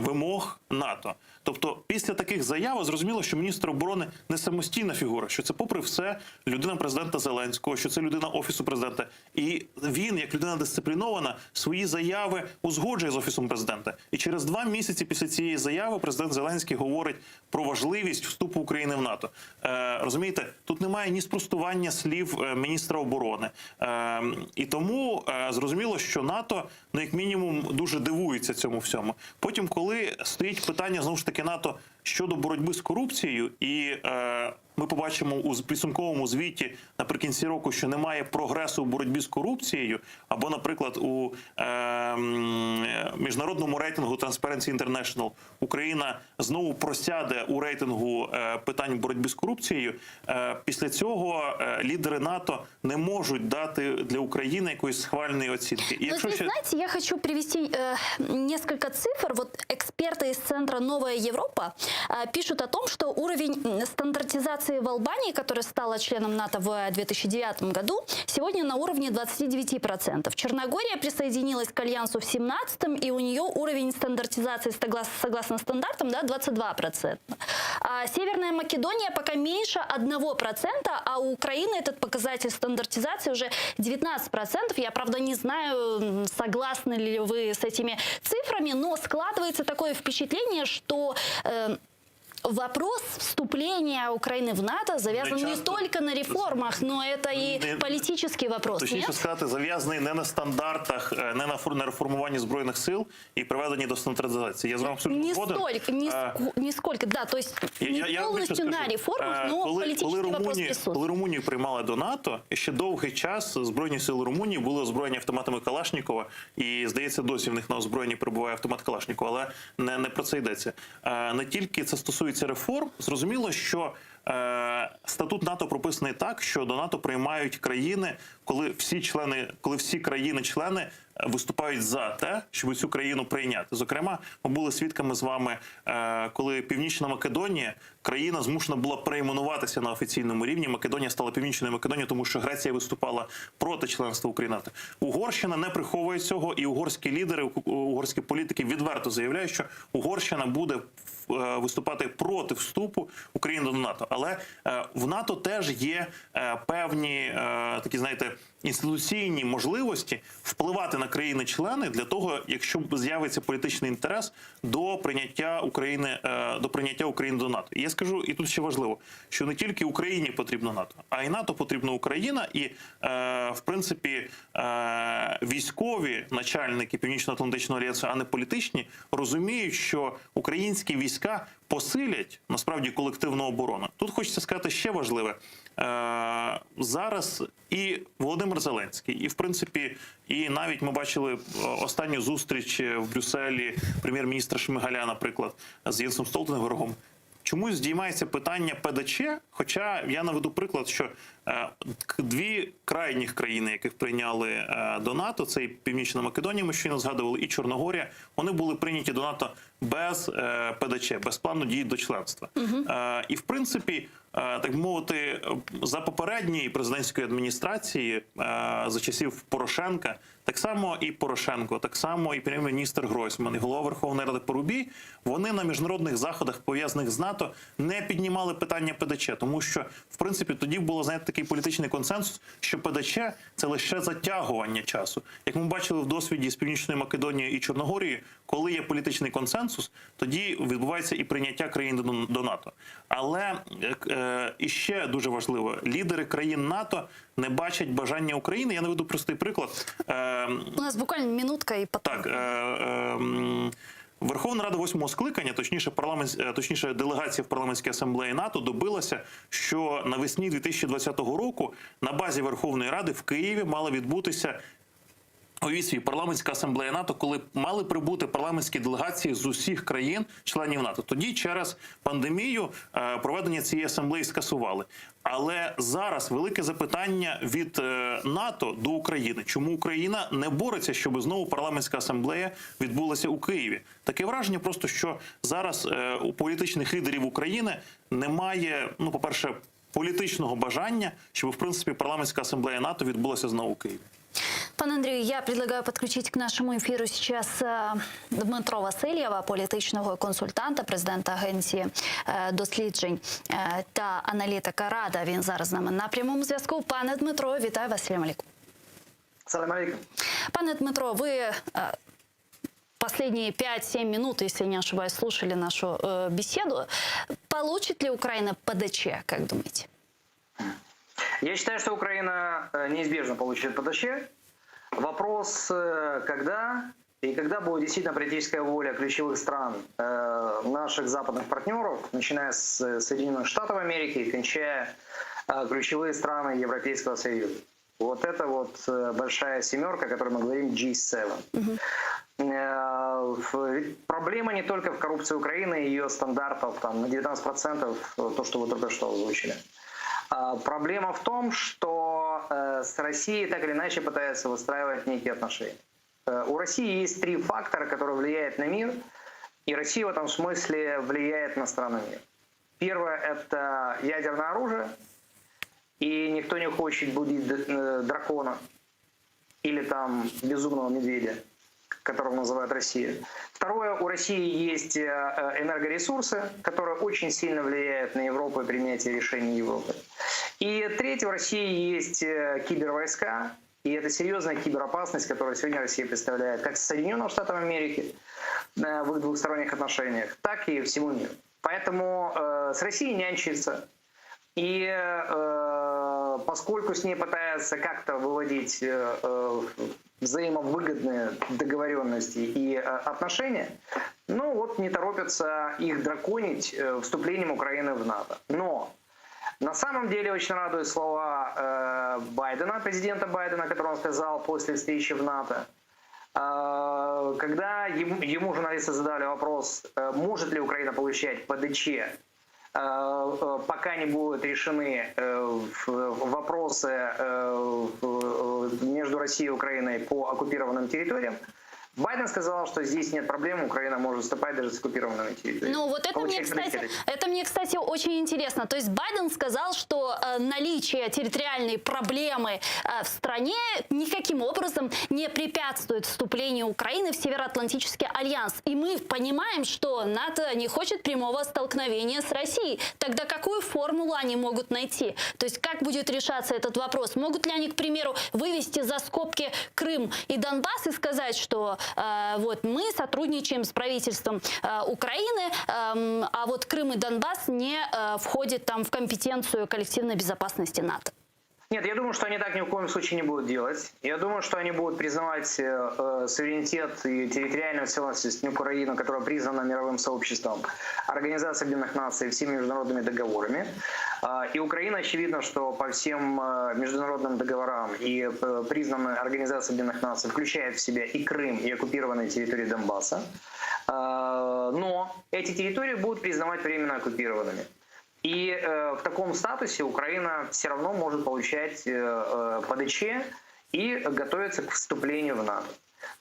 вимог НАТО. Тобто після таких заяв зрозуміло, що міністр оборони не самостійна фігура, що це попри все людина президента Зеленського, що це людина Офісу президента. І він, як людина дисциплінована, свої заяви узгоджує з Офісом президента. І через 2 місяці після цієї заяви президент Зеленський говорить про важливість вступу України в НАТО. Розумієте, тут немає ні спростування слів міністра оборони. І тому зрозуміло, що НАТО, як мінімум, дуже дивується цьому всьому. Потім, коли стоїть питання, знову ж таки, НАТО щодо боротьби з корупцією, і ми побачимо у підсумковому звіті наприкінці року, що немає прогресу у боротьбі з корупцією, або, наприклад, у міжнародному рейтингу Transparency International Україна знову просяде у рейтингу питань боротьби з корупцією, після цього лідери НАТО не можуть дати для України якоїсь схвальної оцінки. И здесь, знаете, я хочу привести несколько цифр. Вот эксперты из Центра «Новая Европа» пишут о том, что уровень стандартизации в Албании, которая стала членом НАТО в 2009 году, сегодня на уровне 29%. Черногория присоединилась к Альянсу в 2017-м, и у нее уровень стандартизации согласно стандартам 22%. А Северная Македония пока меньше 1%, а у Украины этот показатель стандартизации уже 19%. Я, правда, не знаю, согласны ли вы с этими цифрами, но складывается такое впечатление, что вопрос вступления Украины в НАТО завязан не только на реформах, но это и политический вопрос. Точніше сказати, зав'язаний не на стандартах, не на реформуванні Збройних сил і приведенні до стандартизації. Я з вами абсолютно згоден. Нисколько, да, то есть не полностью на реформах, но политический вопрос присутствует. Коли Румунію приймали до НАТО, ще довгий час Збройні сили Румунії були озброєні автоматами Калашнікова, і, здається, досі в них на озброєнні перебуває автомат Калашнікова, але не про це йдеться. Не тільки це стосується реформ, зрозуміло, що статут НАТО прописаний так, що до НАТО приймають країни, коли всі країни-члени виступають за те, щоб цю країну прийняти. Зокрема, ми були свідками з вами, коли Північна Македонія, країна змушена була перейменуватися на офіційному рівні. Македонія стала Північною Македонією, тому що Греція виступала проти членства України. Угорщина не приховує цього, і угорські лідери, угорські політики відверто заявляють, що Угорщина буде виступати проти вступу України до НАТО. Але в НАТО теж є певні такі, знаєте, інституційні можливості впливати на країни-члени для того, якщо з'явиться політичний інтерес до прийняття України до НАТО. І я скажу, і тут ще важливо, що не тільки Україні потрібно НАТО, а й НАТО потрібна Україна. І, в принципі, військові начальники Північно-Атлантичного альянсу, а не політичні, розуміють, що українські війська посилять, насправді, колективну оборону. Тут хочеться сказати ще важливе. Зараз і Володимир Зеленський, і, в принципі, і навіть ми бачили останню зустріч в Брюсселі прем'єр-міністра Шмигаля, наприклад, з Єнсом Столтенгбергом. Чомусь здіймається питання ПДЧ, хоча я наведу приклад, що дві крайніх країни, яких прийняли до НАТО, це і Північна Македонія, ми щойно згадували, і Чорногорія, вони були прийняті до НАТО без ПДЧ, без плану дій до членства. І, в принципі, так би мовити, за попередньої президентської адміністрації, за часів Порошенка, так само і Порошенко, так само і прем'єр-міністр Гройсман, і голова Верховної Ради Парубій, вони на міжнародних заходах, пов'язаних з НАТО, не піднімали питання ПДЧ, тому що, в принципі, тоді було, знаєте, такий політичний консенсус, що ПДЧ – це лише затягування часу. Як ми бачили в досвіді з Північною Македонією і Чорногорією, коли є політичний консенсус, тоді відбувається і прийняття країн до НАТО. Але і ще дуже важливо, лідери країн НАТО не бачать бажання України. Я наведу простий приклад. У нас буквально минутка і потім. Так, Верховна Рада 8-го скликання, точніше делегація в парламентській асамблеї НАТО добилася, що навесні 2020 року на базі Верховної Ради в Києві мала відбутися парламентська асамблея НАТО, коли мали прибути парламентські делегації з усіх країн-членів НАТО. Тоді через пандемію проведення цієї асамблеї скасували. Але зараз велике запитання від НАТО до України. Чому Україна не бореться, щоб знову парламентська асамблея відбулася у Києві? Таке враження просто, що зараз у політичних лідерів України немає, по-перше, політичного бажання, щоб, в принципі, парламентська асамблея НАТО відбулася знову у Києві. Пане Андрію, я предлагаю підключити к нашому ефіру зараз Дмитро Васильєва, політичного консультанта, президента Агенції досліджень та аналітика Рада. Він зараз з нами на прямому зв'язку. Пане Дмитро, вітаю вас. Салам алейкум. Салам алейкум. Пане Дмитро, вы последние 5-7 минут, если не ошибаюсь, слушали нашу беседу. Получит ли Украина ПДЧ, как думаете? Я считаю, что Украина неизбежно получит ПДЧ. Вопрос, когда и когда будет действительно политическая воля ключевых стран, наших западных партнеров, начиная с Соединенных Штатов Америки и кончая ключевые страны Европейского Союза. Вот это вот большая семерка, о которой мы говорим, G7. Проблема не только в коррупции Украины и ее стандартов там, на 19%, то, что вы только что озвучили. Проблема в том, что с Россией так или иначе пытаются выстраивать некие отношения. У России есть 3 фактора, которые влияют на мир, и Россия в этом смысле влияет на страны мира. Первое – это ядерное оружие, и никто не хочет будить дракона или там безумного медведя, которого называют Россия. Второе, у России есть энергоресурсы, которые очень сильно влияют на Европу и принятие решений Европы. И третье, у России есть кибервойска, и это серьезная киберопасность, которую сегодня Россия представляет как с Соединенным Штатами Америки в их двухсторонних отношениях, так и всему миру. Поэтому с Россией нянчится. И поскольку с ней пытаются как-то выводить взаимовыгодные договоренности и отношения, не торопятся их драконить вступлением Украины в НАТО. Но на самом деле очень радуют слова Байдена, президента Байдена, которые он сказал после встречи в НАТО, когда ему журналисты задали вопрос, может ли Украина получать ПДЧ пока не будут решены вопросы между Россией и Украиной по оккупированным территориям, Байден сказал, что здесь нет проблем, Украина может вступать даже с оккупированными территориями. Ну вот это мне, кстати, очень интересно. То есть Байден сказал, что наличие территориальной проблемы в стране никаким образом не препятствует вступлению Украины в Североатлантический альянс. И мы понимаем, что НАТО не хочет прямого столкновения с Россией. Тогда какую формулу они могут найти? То есть как будет решаться этот вопрос? Могут ли они, к примеру, вывести за скобки Крым и Донбасс и сказать, что вот мы сотрудничаем с правительством Украины, а вот Крым и Донбасс не входят там в компетенцию коллективной безопасности НАТО? Нет, я думаю, что они так ни в коем случае не будут делать. Я думаю, что они будут признавать суверенитет и территориальную целостность Украины, которая признана мировым сообществом, Организацией Объединенных Наций и всеми международными договорами. И Украина, очевидно, что по всем международным договорам и признанной Организацией Объединенных Наций включает в себя и Крым, и оккупированные территории Донбасса. Но эти территории будут признавать временно оккупированными. И в таком статусе Украина все равно может получать ПДЧ и готовиться к вступлению в НАТО.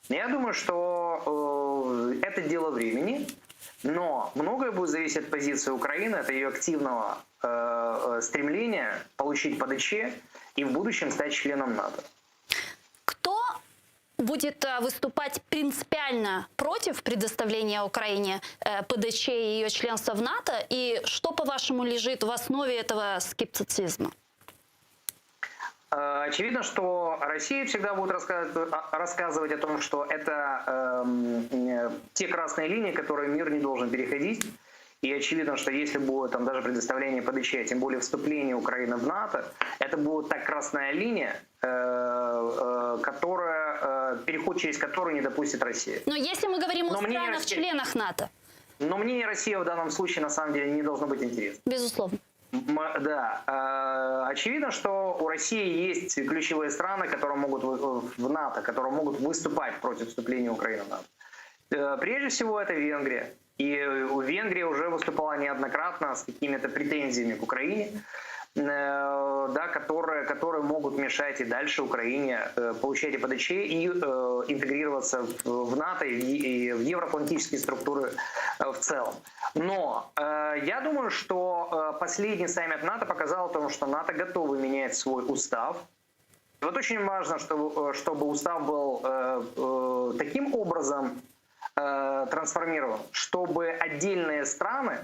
Я думаю, что это дело времени, но многое будет зависеть от позиции Украины, от ее активного стремления получить ПДЧ и в будущем стать членом НАТО. Будет выступать принципиально против предоставления Украине ПДЧ и ее членства в НАТО? И что, по-вашему, лежит в основе этого скептицизма? Очевидно, что Россия всегда будет рассказывать о том, что это те красные линии, которые мир не должен переходить. И очевидно, что если будет там даже предоставление ПДЧ, тем более вступление Украины в НАТО, это будет та красная линия, которая, переход через которую не допустит Россия. Но если мы говорим о странах-членах НАТО? Но мнение России в данном случае на самом деле не должно быть интересно. Безусловно. Да. Очевидно, что у России есть ключевые страны, которые могут в НАТО, которые могут выступать против вступления Украины в НАТО. Прежде всего, это Венгрия. И Венгрия уже выступала неоднократно с какими-то претензиями к Украине, да, которые могут мешать и дальше Украине получать ПДЧ и интегрироваться в НАТО и в евроатлантические структуры в целом. Но я думаю, что последний саммит НАТО показал о том, что НАТО готовы менять свой устав. И вот очень важно, чтобы устав был таким образом трансформирован, чтобы отдельные страны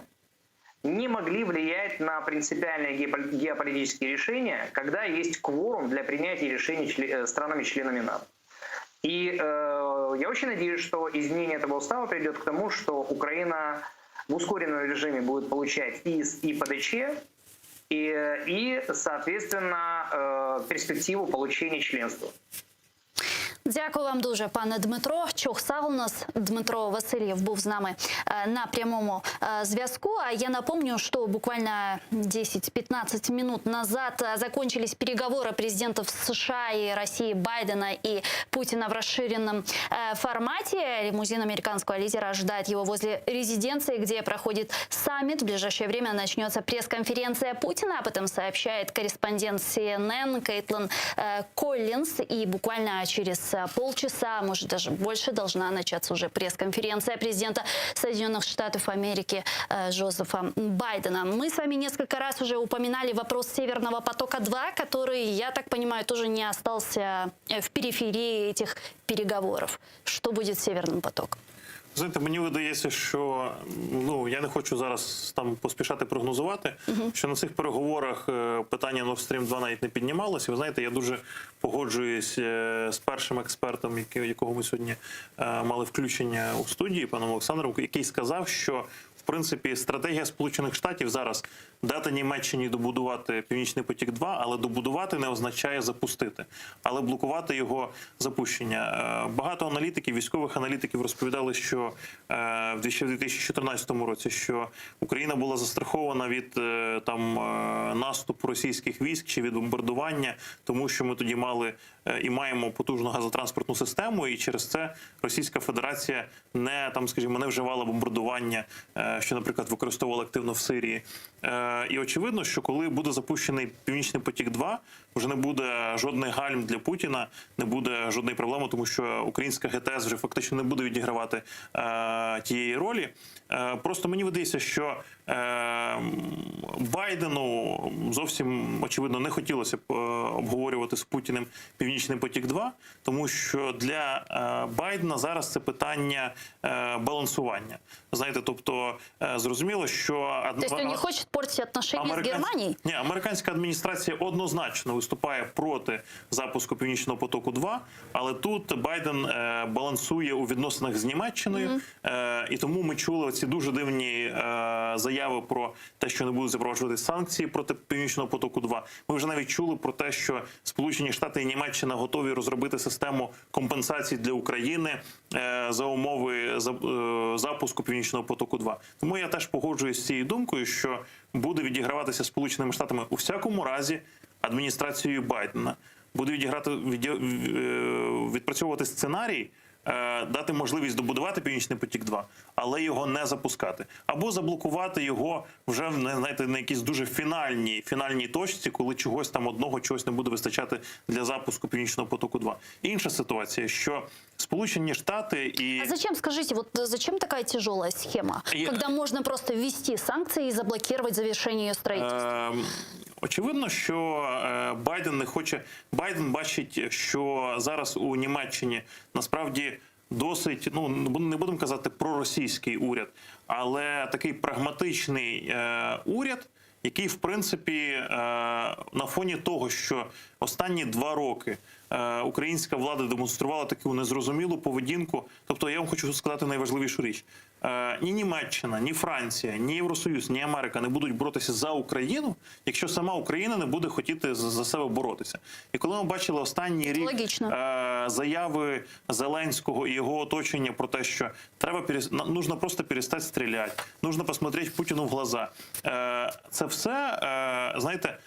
не могли влиять на принципиальные геополитические решения, когда есть кворум для принятия решений странами-членами НАТО. И я очень надеюсь, что изменение этого устава приведет к тому, что Украина в ускоренном режиме будет получать и ПДЧ, и соответственно, перспективу получения членства. Дякую вам дуже, пане Дмитро. Чохсал у нас Дмитро Васильєв був з нами на прямому зв'язку. А я напомню, что буквально 10-15 минут назад закончились переговоры президентов США и России Байдена и Путина в расширенном формате. Лимузин американского лидера ожидает его возле резиденции, где проходит саммит. В ближайшее время начнется пресс-конференция Путина. Об этом сообщает корреспондент CNN Кейтлин Коллинс. И буквально через полчаса, может даже больше, должна начаться уже пресс-конференция президента Соединенных Штатов Америки Джозефа Байдена. Мы с вами несколько раз уже упоминали вопрос Северного потока-2, который, я так понимаю, тоже не остался в периферии этих переговоров. Что будет с Северным потоком? Знаєте, мені видається, що я не хочу зараз там поспішати прогнозувати, що на цих переговорах питання Nord Stream 2 навіть не піднімалося. Ви знаєте, я дуже погоджуюсь з першим експертом, якого ми сьогодні мали включення у студії, паном Олександром, який сказав, що в принципі стратегія Сполучених Штатів зараз дати Німеччині добудувати Північний потік-2, але добудувати не означає запустити, але блокувати його запущення. Багато аналітиків, військових аналітиків розповідали, що в 2014 році, що Україна була застрахована від наступу російських військ чи від бомбардування, тому що ми тоді мали і маємо потужну газотранспортну систему, і через це Російська Федерація не вживала бомбардування, що, наприклад, використовувала активно в Сирії. І очевидно, що коли буде запущений Північний потік-2, вже не буде жодних гальм для Путіна, не буде жодної проблеми, тому що українська ГТС вже фактично не буде відігравати тієї ролі. Просто мені видається, що Байдену зовсім, очевидно, не хотілося б обговорювати з Путіним Північний потік-2, тому що для Байдена зараз це питання балансування. Знаєте, тобто зрозуміло, що... Тобто він не хоче портити отношения з Германією? Ні, американська адміністрація однозначно виступає проти запуску Північного потоку-2, але тут Байден балансує у відносинах з Німеччиною, і тому ми чули оці дуже дивні заяви про те, що не будуть запроваджувати санкції проти Північного потоку-2. Ми вже навіть чули про те, що Сполучені Штати і Німеччина готові розробити систему компенсацій для України за умови запуску Північного потоку-2. Тому я теж погоджуюсь з цією думкою, що буде відіграватися Сполученими Штатами у всякому разі адміністрацією Байдена. Буде відпрацьовувати сценарій, дати можливість добудувати Північний потік-2, але його не запускати. Або заблокувати його вже, знаєте, на якійсь дуже фінальній точці, коли чогось не буде вистачати для запуску Північного потоку-2. Інша ситуація, що Сполучені Штати и... А зачем, скажите, зачем такая тяжелая схема, когда можно просто ввести санкции и заблокировать завершение ее строительства? Очевидно, що Байден не хоче. Байден бачить, що зараз у Німеччині насправді досить, не будемо казати проросійський уряд, але такий прагматичний уряд, який, в принципі, на фоні того, що останні 2 роки українська влада демонструвала таку незрозумілу поведінку. Тобто, я вам хочу сказати найважливішу річ. Ні Німеччина, ні Франція, ні Євросоюз, ні Америка не будуть боротися за Україну, якщо сама Україна не буде хотіти за себе боротися. І коли ми бачили останній рік заяви Зеленського і його оточення про те, що нужно просто перестати стріляти, нужно посмотреть Путіну в глаза. Це все, знаєте,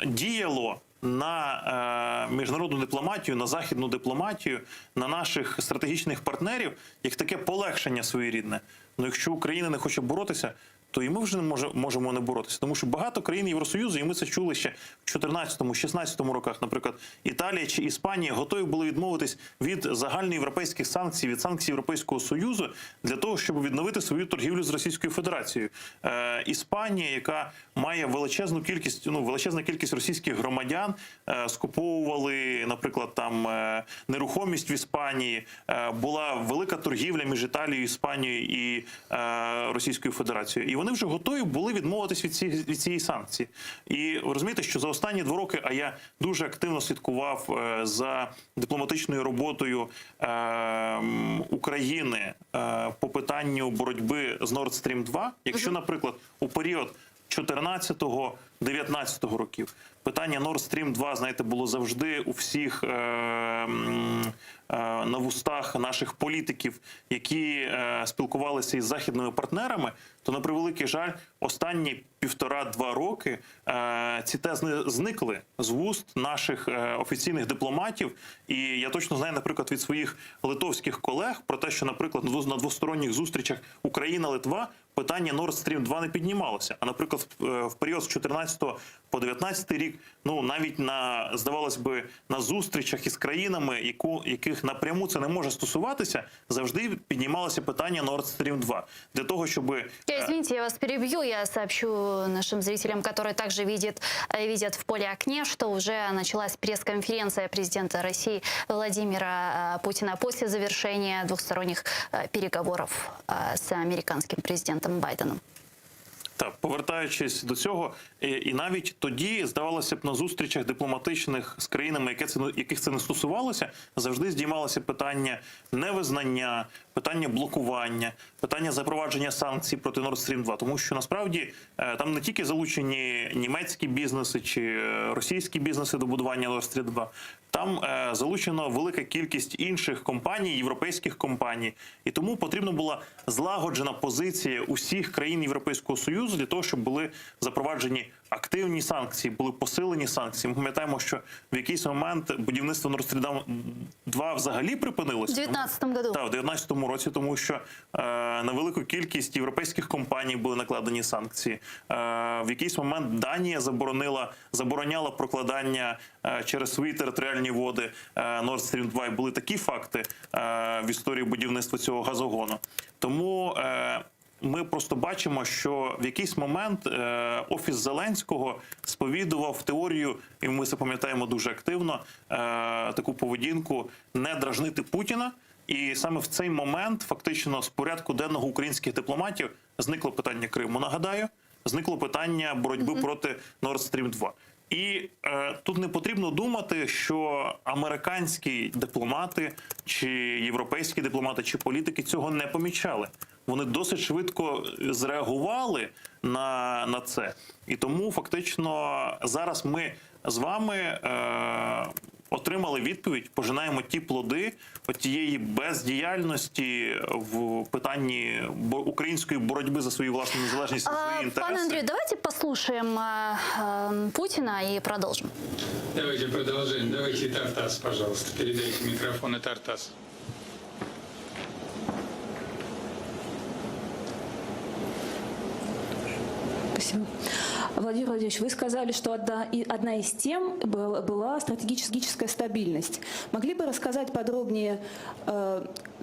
діяло на міжнародну дипломатію, на західну дипломатію, на наших стратегічних партнерів, як таке полегшення своєрідне. Ну, якщо Україна не хоче боротися, то і ми вже не можемо не боротися. Тому що багато країн Євросоюзу, і ми це чули ще в 2014-2016 роках, наприклад, Італія чи Іспанія готові були відмовитись від загальноєвропейських санкцій, від санкцій Європейського Союзу для того, щоб відновити свою торгівлю з Російською Федерацією. Іспанія, яка має величезна кількість російських громадян, скуповували, наприклад, нерухомість в Іспанії, була велика торгівля між Італією, Іспанією і Російською Федерацією. І вони вже готові були відмовитись від цієї санкції. І ви розумієте, що за останні 2 роки, а я дуже активно слідкував за дипломатичною роботою України по питанню боротьби з Nord Stream 2, якщо, наприклад, у період 14-19 років питання Nord Stream 2, знаєте, було завжди у всіх на вустах наших політиків, які спілкувалися із західними партнерами, то, на превеликий жаль, останні 1,5-2 роки ці тези зникли з вуст наших офіційних дипломатів. І я точно знаю, наприклад, від своїх литовських колег про те, що, наприклад, на двосторонніх зустрічах Україна-Литва питання Nord Stream 2 не піднімалося. А, наприклад, в період з 14 по 19 рік, навіть здавалось би, на зустрічах із країнами, яких напряму це не може стосуватися, завжди піднімалося питання Nord Stream 2. Для того, щоб... Извините, я вас перебью. Я сообщу нашим зрителям, которые также видят в поле окне, что уже началась пресс-конференция президента России Владимира Путина после завершения двухсторонних переговоров с американским президентом Байденом. Так, повертаючись до цього, і навіть тоді, здавалося б, на зустрічах дипломатичних з країнами, яких це не стосувалося, завжди здіймалося питання невизнання, питання блокування, питання запровадження санкцій проти Nord Stream 2. Тому що, насправді, там не тільки залучені німецькі бізнеси чи російські бізнеси до будування Nord Stream 2, там залучено велика кількість інших компаній, європейських компаній. І тому потрібна була злагоджена позиція усіх країн Європейського Союзу для того, щоб були запроваджені активні санкції, були посилені санкції. Ми пам'ятаємо, що в якийсь момент будівництво Nord Stream 2 взагалі припинилося. В 2019 году. Так, в 2019 році, тому що на велику кількість європейських компаній були накладені санкції. В якийсь момент Данія забороняла прокладання через свої територіальні води Nord Stream 2. І були такі факти в історії будівництва цього газогону. Тому ми просто бачимо, що в якийсь момент Офіс Зеленського сповідував теорію, і ми це пам'ятаємо дуже активно, таку поведінку не дражнити Путіна. І саме в цей момент фактично з порядку денного українських дипломатів зникло питання Криму, нагадаю, зникло питання боротьби проти Nord Stream 2. І тут не потрібно думати, що американські дипломати, чи європейські дипломати, чи політики цього не помічали. Вони досить швидко зреагували на це. І тому фактично зараз ми з вами отримали відповідь, пожинаємо ті плоди тієї бездіяльності в питанні української боротьби за свою власну незалежність, за свої інтереси. Пан Андрей, давайте послушаем Путина и продолжим. Давайте продолжим. Давайте Тартас, пожалуйста. Передайте микрофон и Тартас. Спасибо. Владимир Владимирович, вы сказали, что одна из тем была стратегическая стабильность. Могли бы рассказать подробнее,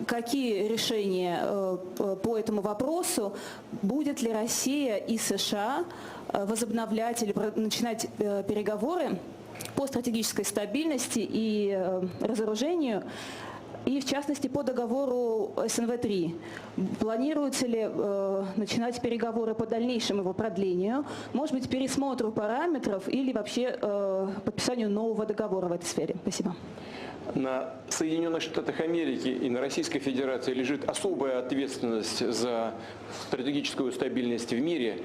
какие решения по этому вопросу? Будет ли Россия и США возобновлять или начинать переговоры по стратегической стабильности и разоружению? И, в частности, по договору СНВ-3. Планируется ли начинать переговоры по дальнейшему его продлению, может быть, пересмотру параметров или вообще подписанию нового договора в этой сфере? Спасибо. На Соединенных Штатах Америки и на Российской Федерации лежит особая ответственность за стратегическую стабильность в мире,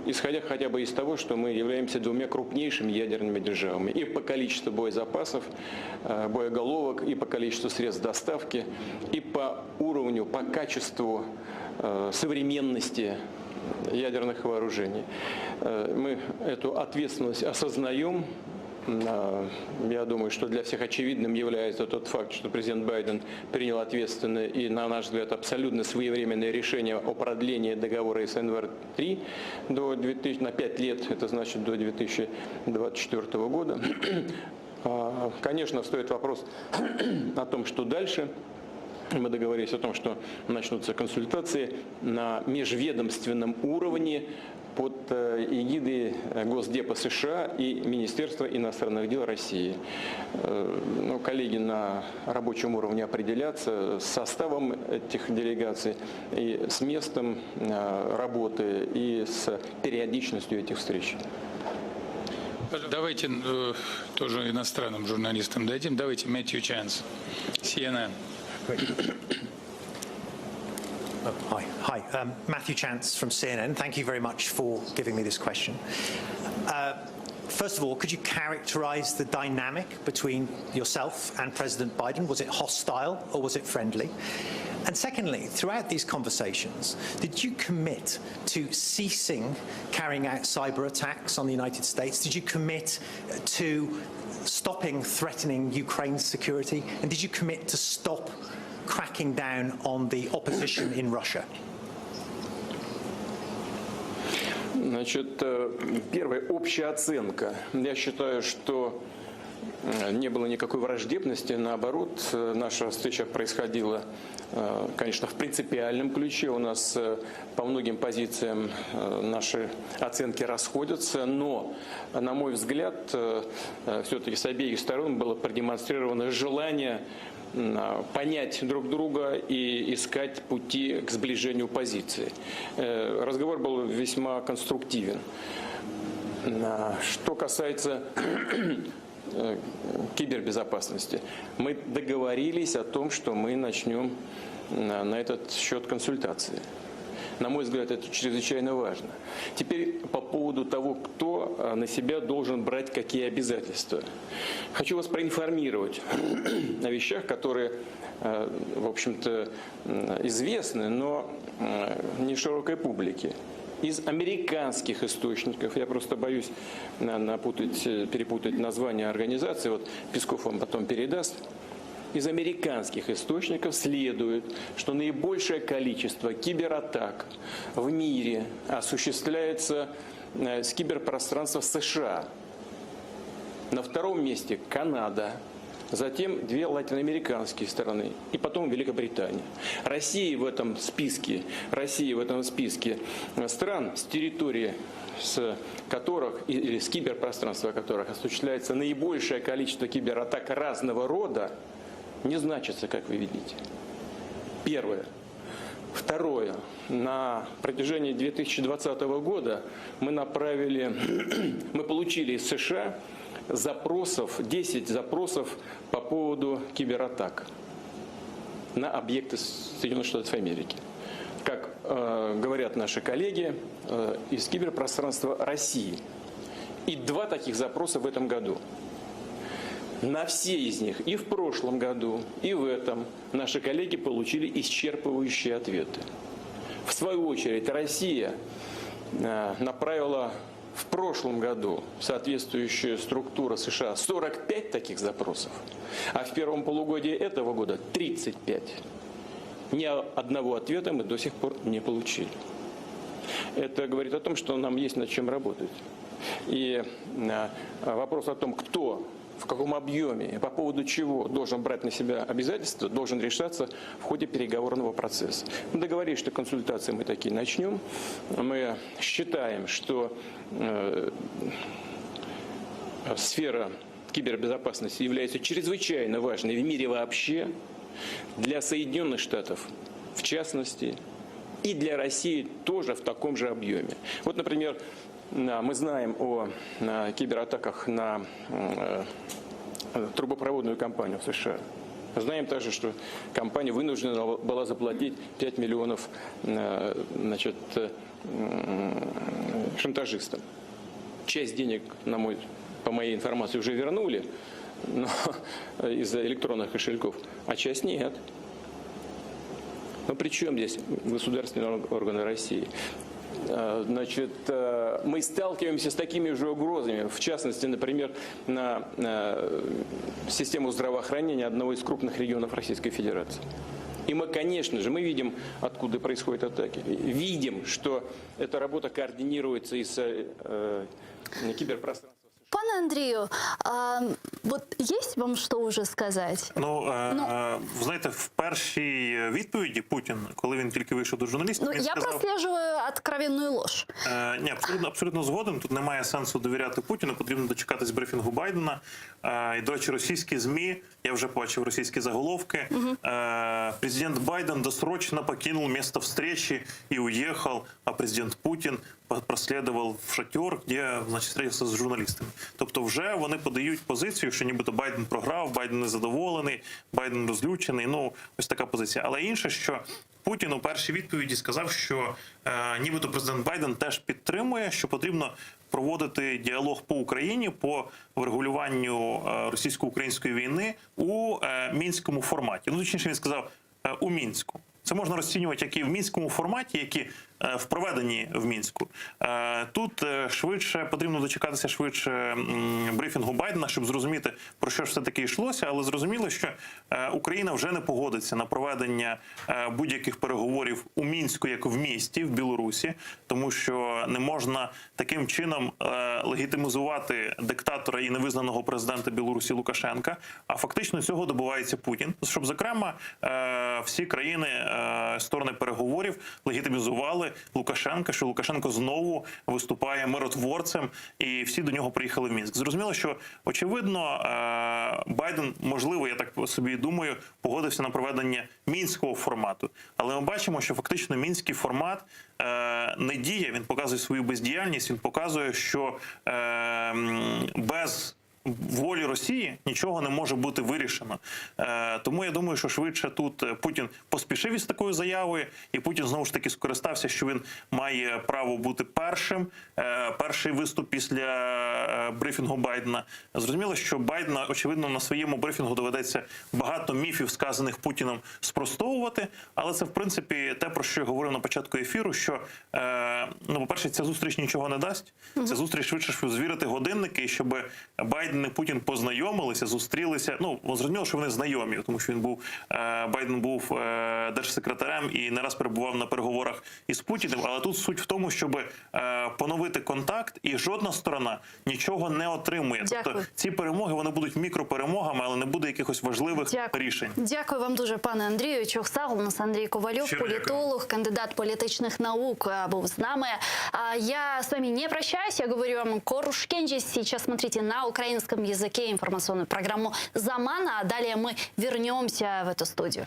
исходя хотя бы из того, что мы являемся двумя крупнейшими ядерными державами и по количеству боезапасов, боеголовок, и по количеству средств доставки, и по уровню, по качеству современности ядерных вооружений. Мы эту ответственность осознаем. Я думаю, что для всех очевидным является тот факт, что президент Байден принял ответственное и, на наш взгляд, абсолютно своевременное решение о продлении договора СНВ-3 на 5 лет, это значит до 2024 года. Конечно, стоит вопрос о том, что дальше. Мы договорились о том, что начнутся консультации на межведомственном уровне под эгидой Госдепа США и Министерства иностранных дел России. Коллеги на рабочем уровне определятся с составом этих делегаций, и с местом работы, и с периодичностью этих встреч. Давайте тоже иностранным журналистам дадим. Давайте Мэтью Чанс, CNN. Hi. Matthew Chance from CNN. Thank you very much for giving me this question. First of all, could you characterize the dynamic between yourself and President Biden? Was it hostile or was it friendly? And secondly, throughout these conversations, did you commit to ceasing carrying out cyber attacks on the United States? Did you commit to stopping threatening Ukraine's security? And did you commit to stop cracking down on the opposition in Russia? Значит, первая общая оценка. Я считаю, что не было никакой враждебности, наоборот, наша встреча происходила, конечно, в принципиальном ключе. У нас по многим позициям наши оценки расходятся, но, на мой взгляд, все-таки с обеих сторон было продемонстрировано желание понять друг друга и искать пути к сближению позиций. Разговор был весьма конструктивен. Что касается кибербезопасности, мы договорились о том, что мы начнем на этот счет консультации. На мой взгляд, это чрезвычайно важно. Теперь по поводу того, кто на себя должен брать какие обязательства. Хочу вас проинформировать о вещах, которые, в общем-то, известны, но не широкой публике. Из американских источников, я просто боюсь перепутать название организации, вот Песков вам потом передаст, из американских источников следует, что наибольшее количество кибератак в мире осуществляется с киберпространства США. На втором месте Канада, затем две латиноамериканские страны и потом Великобритания. Россия в этом списке стран, с территории с которых или с киберпространства которых осуществляется наибольшее количество кибератак разного рода, не значится, как вы видите. Первое. Второе. На протяжении 2020 года мы получили из США 10 запросов по поводу кибератак на объекты Соединенных Штатов Америки. Как говорят наши коллеги из киберпространства России. И 2 таких запроса в этом году. На все из них и в прошлом году, и в этом наши коллеги получили исчерпывающие ответы. В свою очередь, Россия направила в прошлом году соответствующая структура США 45 таких запросов, а в первом полугодии этого года 35. Ни одного ответа мы до сих пор не получили. Это говорит о том, что нам есть над чем работать. И вопрос о том, кто, в каком объеме и по поводу чего должен брать на себя обязательства, должен решаться в ходе переговорного процесса. Мы договорились, что консультации мы такие начнем. Мы считаем, что сфера кибербезопасности является чрезвычайно важной в мире вообще, для Соединенных Штатов в частности, и для России тоже в таком же объеме. Вот, например, мы знаем о кибератаках на трубопроводную компанию в США. Знаем также, что компания вынуждена была заплатить 5 миллионов шантажистам. Часть денег, по моей информации, уже вернули из-за электронных кошельков, а часть нет. Но при чем здесь государственные органы России? Значит, мы сталкиваемся с такими же угрозами, в частности, например, на систему здравоохранения одного из крупных регионов Российской Федерации. И мы, конечно же, видим, откуда происходят атаки. Видим, что эта работа координируется из киберпространства. Пане Андрію, от є вам що вже сказати? Ви знаєте, в першій відповіді Путін, коли він тільки вийшов до журналістів, він сказав... Я прослежую откровенную ложь. Ні, абсолютно згоден. Тут немає сенсу довіряти Путіну, потрібно дочекатись брифінгу Байдена. І, до речі, російські ЗМІ, я вже бачив російські заголовки. Президент Байден досрочно покинул место встречи и уехал, а президент Путін прослідував в шатер, де, значить, зустрівся з журналістами. Тобто вже вони подають позицію, що нібито Байден програв, Байден незадоволений, Байден розлючений. Ну, ось така позиція. Але інше, що Путін у першій відповіді сказав, що нібито президент Байден теж підтримує, що потрібно проводити діалог по Україні по врегулюванню російсько-української війни у мінському форматі. Ну, точніше, він сказав, у Мінську. Це можна розцінювати як і в мінському форматі, як і в проведенні в Мінську. Тут швидше потрібно дочекатися брифінгу Байдена, щоб зрозуміти, про що ж все-таки йшлося. Але зрозуміло, що Україна вже не погодиться на проведення будь-яких переговорів у Мінську, як в місті, в Білорусі. Тому тому що не можна таким чином легітимізувати диктатора і невизнаного президента Білорусі Лукашенка, а фактично цього добивається Путін, щоб, зокрема, всі країни, сторони переговорів легітимізували Лукашенка, що Лукашенко знову виступає миротворцем, і всі до нього приїхали в Мінськ. Зрозуміло, що, очевидно, Байден, можливо, я так собі думаю, погодився на проведення мінського формату. Але ми бачимо, що фактично мінський формат не діє, він показує свою бездіяльність, він показує, що без волі Росії нічого не може бути вирішено. Тому я думаю, що швидше тут Путін поспішив із такою заявою, і Путін знову ж таки скористався, що він має право бути першим. Перший виступ після брифінгу Байдена. Зрозуміло, що Байдена, очевидно, на своєму брифінгу доведеться багато міфів, сказаних Путіном, спростовувати, але це, в принципі, те, про що я говорив на початку ефіру, що, по-перше, ця зустріч нічого не дасть. Ця зустріч швидше, щоб звірити годинники, щоб Байден і Путін познайомилися, зустрілися. Зрозуміло, що вони знайомі, тому що Байден був держсекретарем і не раз перебував на переговорах із Путіним, але тут суть в тому, щоб поновити контакт, і жодна сторона нічого не отримує. Дякую. Тобто ці перемоги, вони будуть мікроперемогами, але не буде якихось важливих рішень. Дякую вам дуже, пане Андрію. Чухсал, у нас Андрій Ковальов, політолог, кандидат політичних наук, був з нами. Я с вами не прощаюсь, я говорю вам корушкенджис. Сейчас смотрите на украинском языке информационную программу «Замана», а далее мы вернемся в эту студию.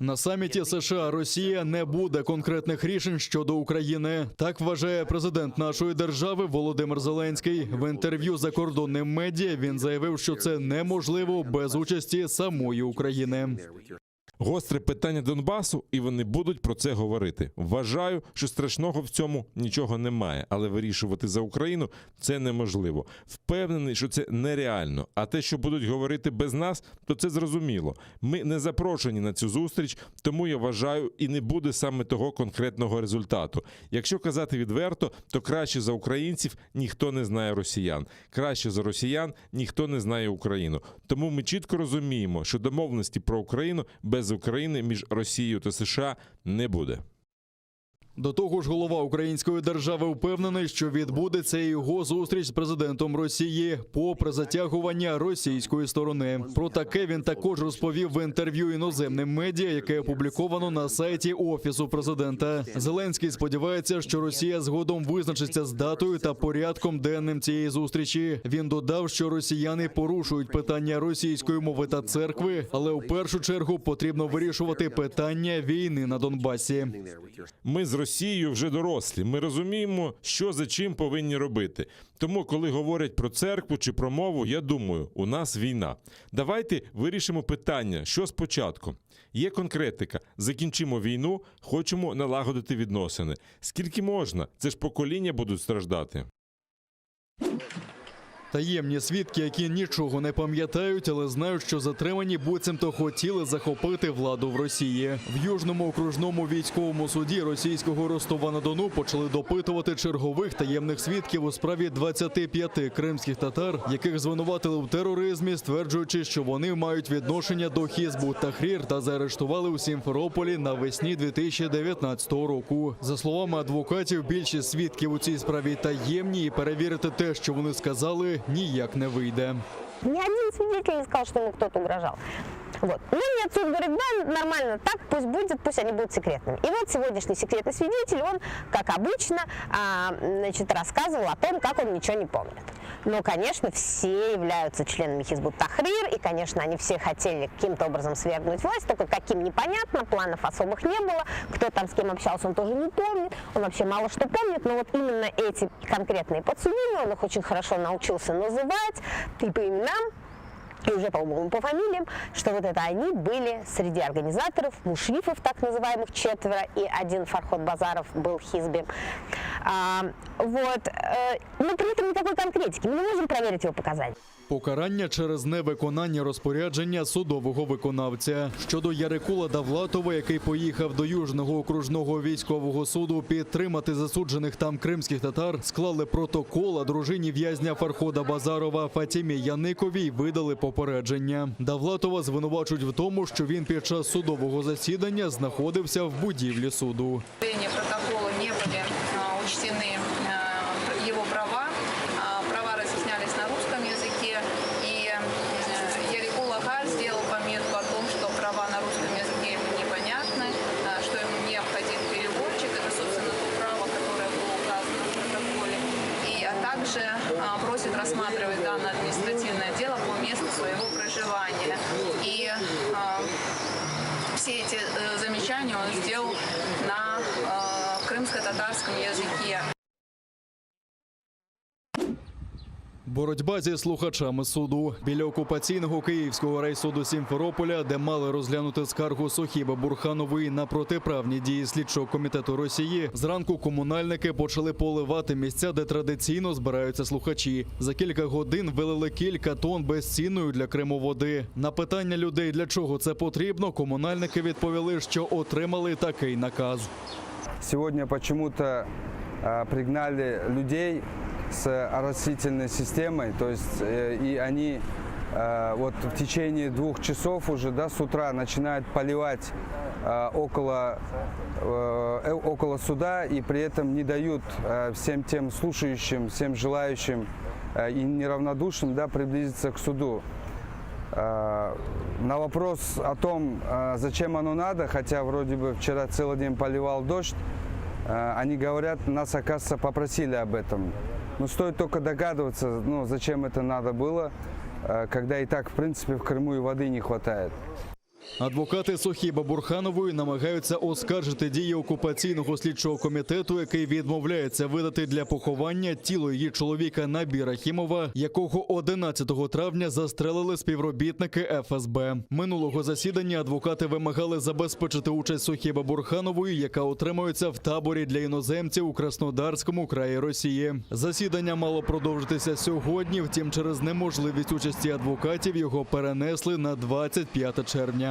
На саміті США-Росія не буде конкретних рішень щодо України. Так вважає президент нашої держави Володимир Зеленський. В інтерв'ю закордонним медіа він заявив, що це неможливо без участі самої України. Гостре питання Донбасу, і вони будуть про це говорити. Вважаю, що страшного в цьому нічого немає, але вирішувати за Україну – це неможливо. Впевнений, що це нереально. А те, що будуть говорити без нас, то це зрозуміло. Ми не запрошені на цю зустріч, тому я вважаю, і не буде саме того конкретного результату. Якщо казати відверто, то краще за українців ніхто не знає росіян. Краще за росіян ніхто не знає Україну. Тому ми чітко розуміємо, що домовленості про Україну без України між Росією та США не буде. До того ж, голова української держави впевнений, що відбудеться його зустріч з президентом Росії, попри затягування російської сторони. Про таке він також розповів в інтерв'ю іноземним медіа, яке опубліковано на сайті Офісу президента. Зеленський сподівається, що Росія згодом визначиться з датою та порядком денним цієї зустрічі. Він додав, що росіяни порушують питання російської мови та церкви, але у першу чергу потрібно вирішувати питання війни на Донбасі. Ми з Росією вже дорослі. Ми розуміємо, що за чим повинні робити. Тому, коли говорять про церкву чи про мову, я думаю, у нас війна. Давайте вирішимо питання, що спочатку. Є конкретика. Закінчимо війну, хочемо налагодити відносини. Скільки можна? Це ж покоління будуть страждати. Таємні свідки, які нічого не пам'ятають, але знають, що затримані буцімто хотіли захопити владу в Росії. В Южному окружному військовому суді російського Ростова-на-Дону почали допитувати чергових таємних свідків у справі 25 кримських татар, яких звинуватили в тероризмі, стверджуючи, що вони мають відношення до Хізбут Тахрір та заарештували у Сімферополі навесні 2019 року. За словами адвокатів, більшість свідків у цій справі таємні, і перевірити те, що вони сказали, ніяк не вийде. Ни один свидетель не сказал, что ему кто-то угрожал. Вот. Ну, нет, суд говорит, да, нормально, так пусть будет, пусть они будут секретными. И вот сегодняшний секретный свидетель, он, как обычно, рассказывал о том, как он ничего не помнит. Но, конечно, все являются членами Хизбут Тахрир, и, конечно, они все хотели каким-то образом свергнуть власть, только каким непонятно, планов особых не было, кто там с кем общался, он тоже не помнит, он вообще мало что помнит, но вот именно эти конкретные подсудимые, он их очень хорошо научился называть и по именам, и уже, по-моему, по фамилиям, что вот это они были среди организаторов, мушрифов так называемых 4, и один Фарход Базаров был хизбем. Но при этом никакой конкретики, мы не можем проверить его показания. Покарання через невиконання розпорядження судового виконавця. Щодо Ярикула Давлатова, який поїхав до Южного окружного військового суду підтримати засуджених там кримських татар, склали протокол, а дружині в'язня Фархода Базарова Фатімі Яниковій видали попередження. Давлатова звинувачують в тому, що він під час судового засідання знаходився в будівлі суду. Протоколу не были учтены его права. Права разъяснялись на русском языке, и Ярикул Агаль сделал пометку о том, что права на русском языке ему непонятны, что ему необходим переводчик. Это, собственно, то право, которое было указано в протоколе. А также просит рассматривать данное административное дело по месту своего проживания. И все эти замечания он сделал на крымско-татарском языке. Боротьба зі слухачами суду. Біля окупаційного Київського райсуду Сімферополя, де мали розглянути скаргу Сохіба Бурханової на протиправні дії слідчого комітету Росії, зранку комунальники почали поливати місця, де традиційно збираються слухачі. За кілька годин вилили кілька тонн безцінної для Криму води. На питання людей, для чого це потрібно, комунальники відповіли, що отримали такий наказ. Сегодня почему-то пригнали людей с оросительной системой, то есть и они вот в течение 2 часов уже, да, с утра начинают поливать около суда, и при этом не дают всем тем слушающим, всем желающим и неравнодушным, да, приблизиться к суду. На вопрос о том, зачем оно надо, хотя вроде бы вчера целый день поливал дождь, они говорят, нас, оказывается, попросили об этом. Но стоит только догадываться, зачем это надо было, когда и так, в принципе, в Крыму и воды не хватает. Адвокати Сохіба Бурханової намагаються оскаржити дії окупаційного слідчого комітету, який відмовляється видати для поховання тіло її чоловіка Набіра Хімова, якого 11 травня застрелили співробітники ФСБ. Минулого засідання адвокати вимагали забезпечити участь Сохіба Бурханової, яка утримується в таборі для іноземців у Краснодарському краї Росії. Засідання мало продовжитися сьогодні, втім через неможливість участі адвокатів його перенесли на 25 червня.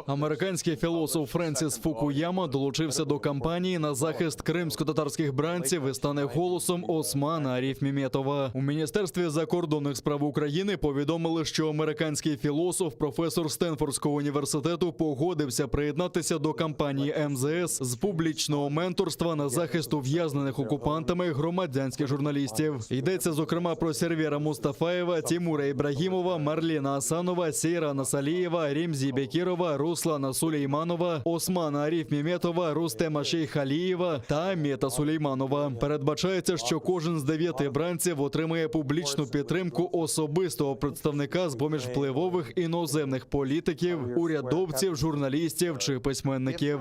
Американський філософ Френсіс Фукуяма долучився до кампанії на захист кримсько-татарських бранців і стане голосом Османа Аріфмеметова. У Міністерстві закордонних справ України повідомили, що американський філософ, професор Стенфордського університету, погодився приєднатися до кампанії МЗС з публічного менторства на захист ув'язнених окупантами громадянських журналістів. Йдеться, зокрема, про Сервєра Мустафаєва, Тимура Ібрагімова, Марлена Асанова, Сейрана Салієва, Римзі Бекірова, Руслана Сулейманова, Османа Аріфмеметова, Рустема Шейхалієва та Амета Сулейманова. Передбачається, що кожен з 9 бранців отримає публічну підтримку особистого представника з-поміж впливових іноземних політиків, урядовців, журналістів чи письменників.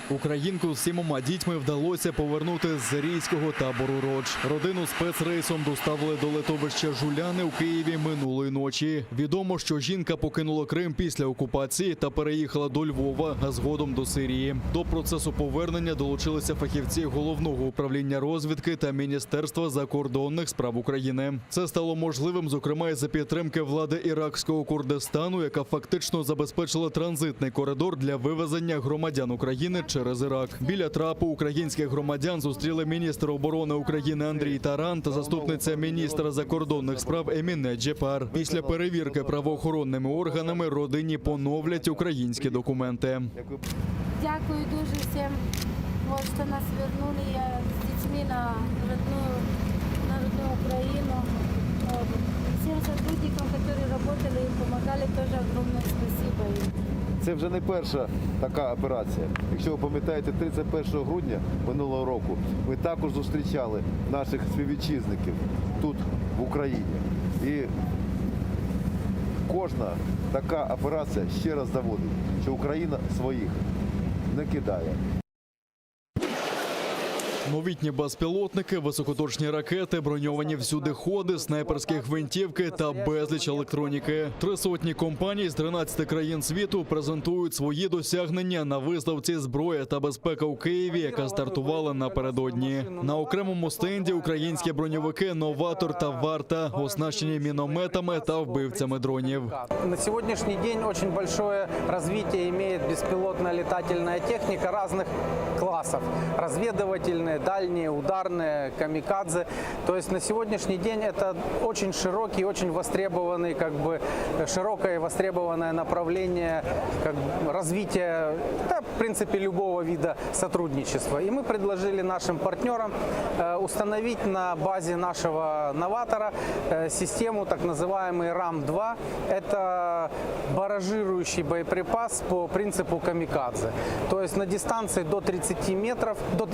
Українку з 7 дітьми вдалося повернути з сирійського табору Родж. Родину спецрейсом доставили до литовища Жуляни у Києві минулої ночі. Відомо, що жінка покинула Крим після окупації та переїхала до Львова, а згодом до Сирії. До процесу повернення долучилися фахівці Головного управління розвідки та Міністерства закордонних справ України. Це стало можливим, зокрема, із-за підтримки влади іракського Курдистану, яка фактично забезпечила транзитний коридор для вивезення громадян України через Ірак. Біля трапу українських громадян зустріли міністр оборони України Андрій Таран та заступниця міністра закордонних справ Еміне Джепар. Після перевірки правоохоронними органами родині поновлять українські документи. Дякую дуже всім, що нас повернули. Я з дітьми на родну Україну. Всім сотрудникам, які працювали і допомагали, теж огромне спасибо. Це вже не перша така операція. Якщо ви пам'ятаєте, 31 грудня минулого року ми також зустрічали наших співвітчизників тут, в Україні. І кожна така операція ще раз доводить, що Україна своїх не кидає. Новітні безпілотники, високоточні ракети, броньовані всюдиходи, снайперські гвинтівки та безліч електроніки. 300 компаній з 13 країн світу презентують свої досягнення на виставці «Зброя та безпека» у Києві, яка стартувала напередодні. На окремому стенді українські броньовики «Новатор» та «Варта», оснащені мінометами та вбивцями дронів. На сегодняшний день очень большое развитие имеет беспилотная летательная техника разных классов. Разведывательные, дальние, ударные, камикадзе. То есть на сегодняшний день это очень широкий, очень востребованный, широкое и востребованное направление развития, да, в принципе, любого вида сотрудничества. И мы предложили нашим партнерам установить на базе нашего «Новатора» систему, так называемый РАМ-2. Это баражирующий боеприпас по принципу камикадзе. То есть на дистанции до 30 метров, до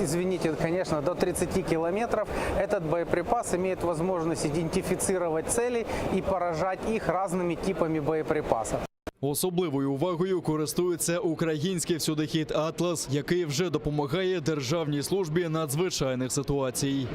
30 километров этот боеприпас имеет возможность идентифицировать цели и поражать их разными типами боеприпасов. Особливою увагою користується український всюдихід «Атлас», який вже допомагає Державній службі надзвичайних ситуацій.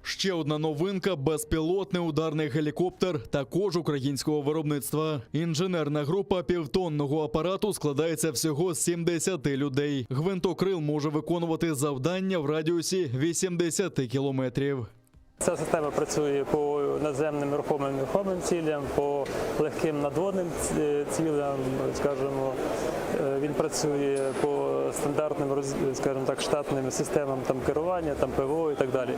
Ще одна новинка – безпілотний ударний гелікоптер, також українського виробництва. Інженерна група півтонного апарату складається всього з 70 людей. Гвинтокрил може виконувати завдання в радіусі 80 кілометрів. Ця система працює по наземним рухомим цілям, по легким надводним цілям, скажімо. Він працює по стандартним, скажімо так, штатним системам керування, ПВО і так далі.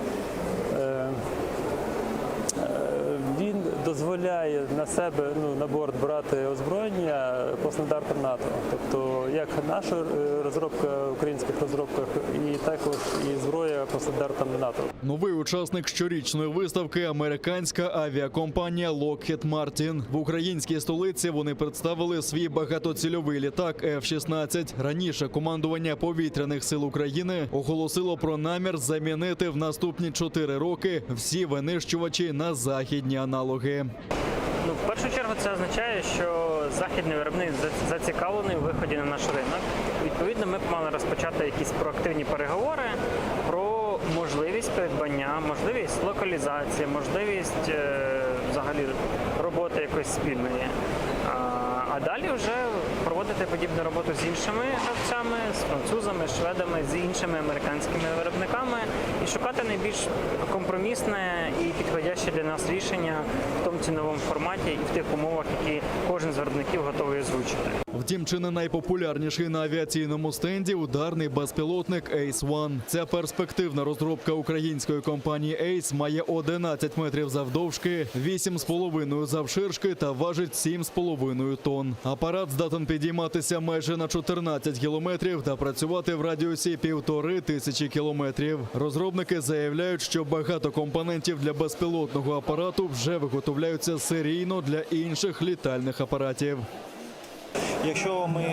Він дозволяє на себе, на борт брати озброєння по стандартам НАТО. Тобто, як наша розробка в українських розробках, і також і зброя по стандартам НАТО. Новий учасник щорічної виставки – американська авіакомпанія Lockheed Martin. В українській столиці вони представили свій багатоцільовий літак F-16. Раніше командування повітряних сил України оголосило про намір замінити в наступні 4 роки всі винищувачі на західні аналоги. В першу чергу це означає, що західний виробник зацікавлений у виході на наш ринок. Відповідно, ми б мали розпочати якісь проактивні переговори про можливість придбання, можливість локалізації, можливість взагалі роботи якоїсь спільної. А далі вже проводити подібну роботу з іншими гравцями, з французами, шведами, з іншими американськими виробниками і шукати найбільш компромісне і підходяще для нас рішення в тому ціновому форматі і в тих умовах, які кожен з виробників готовий озвучити. Втім, чи не найпопулярніший на авіаційному стенді ударний безпілотник Ace-1. Ця перспективна розробка української компанії Ace має 11 метрів завдовжки, 8,5 завширшки та важить 7,5 тонн. Апарат здатен підійматися майже на 14 кілометрів та працювати в радіусі 1500 кілометрів. Розробники заявляють, що багато компонентів для безпілотного апарату вже виготовляються серійно для інших літальних апаратів. Якщо ми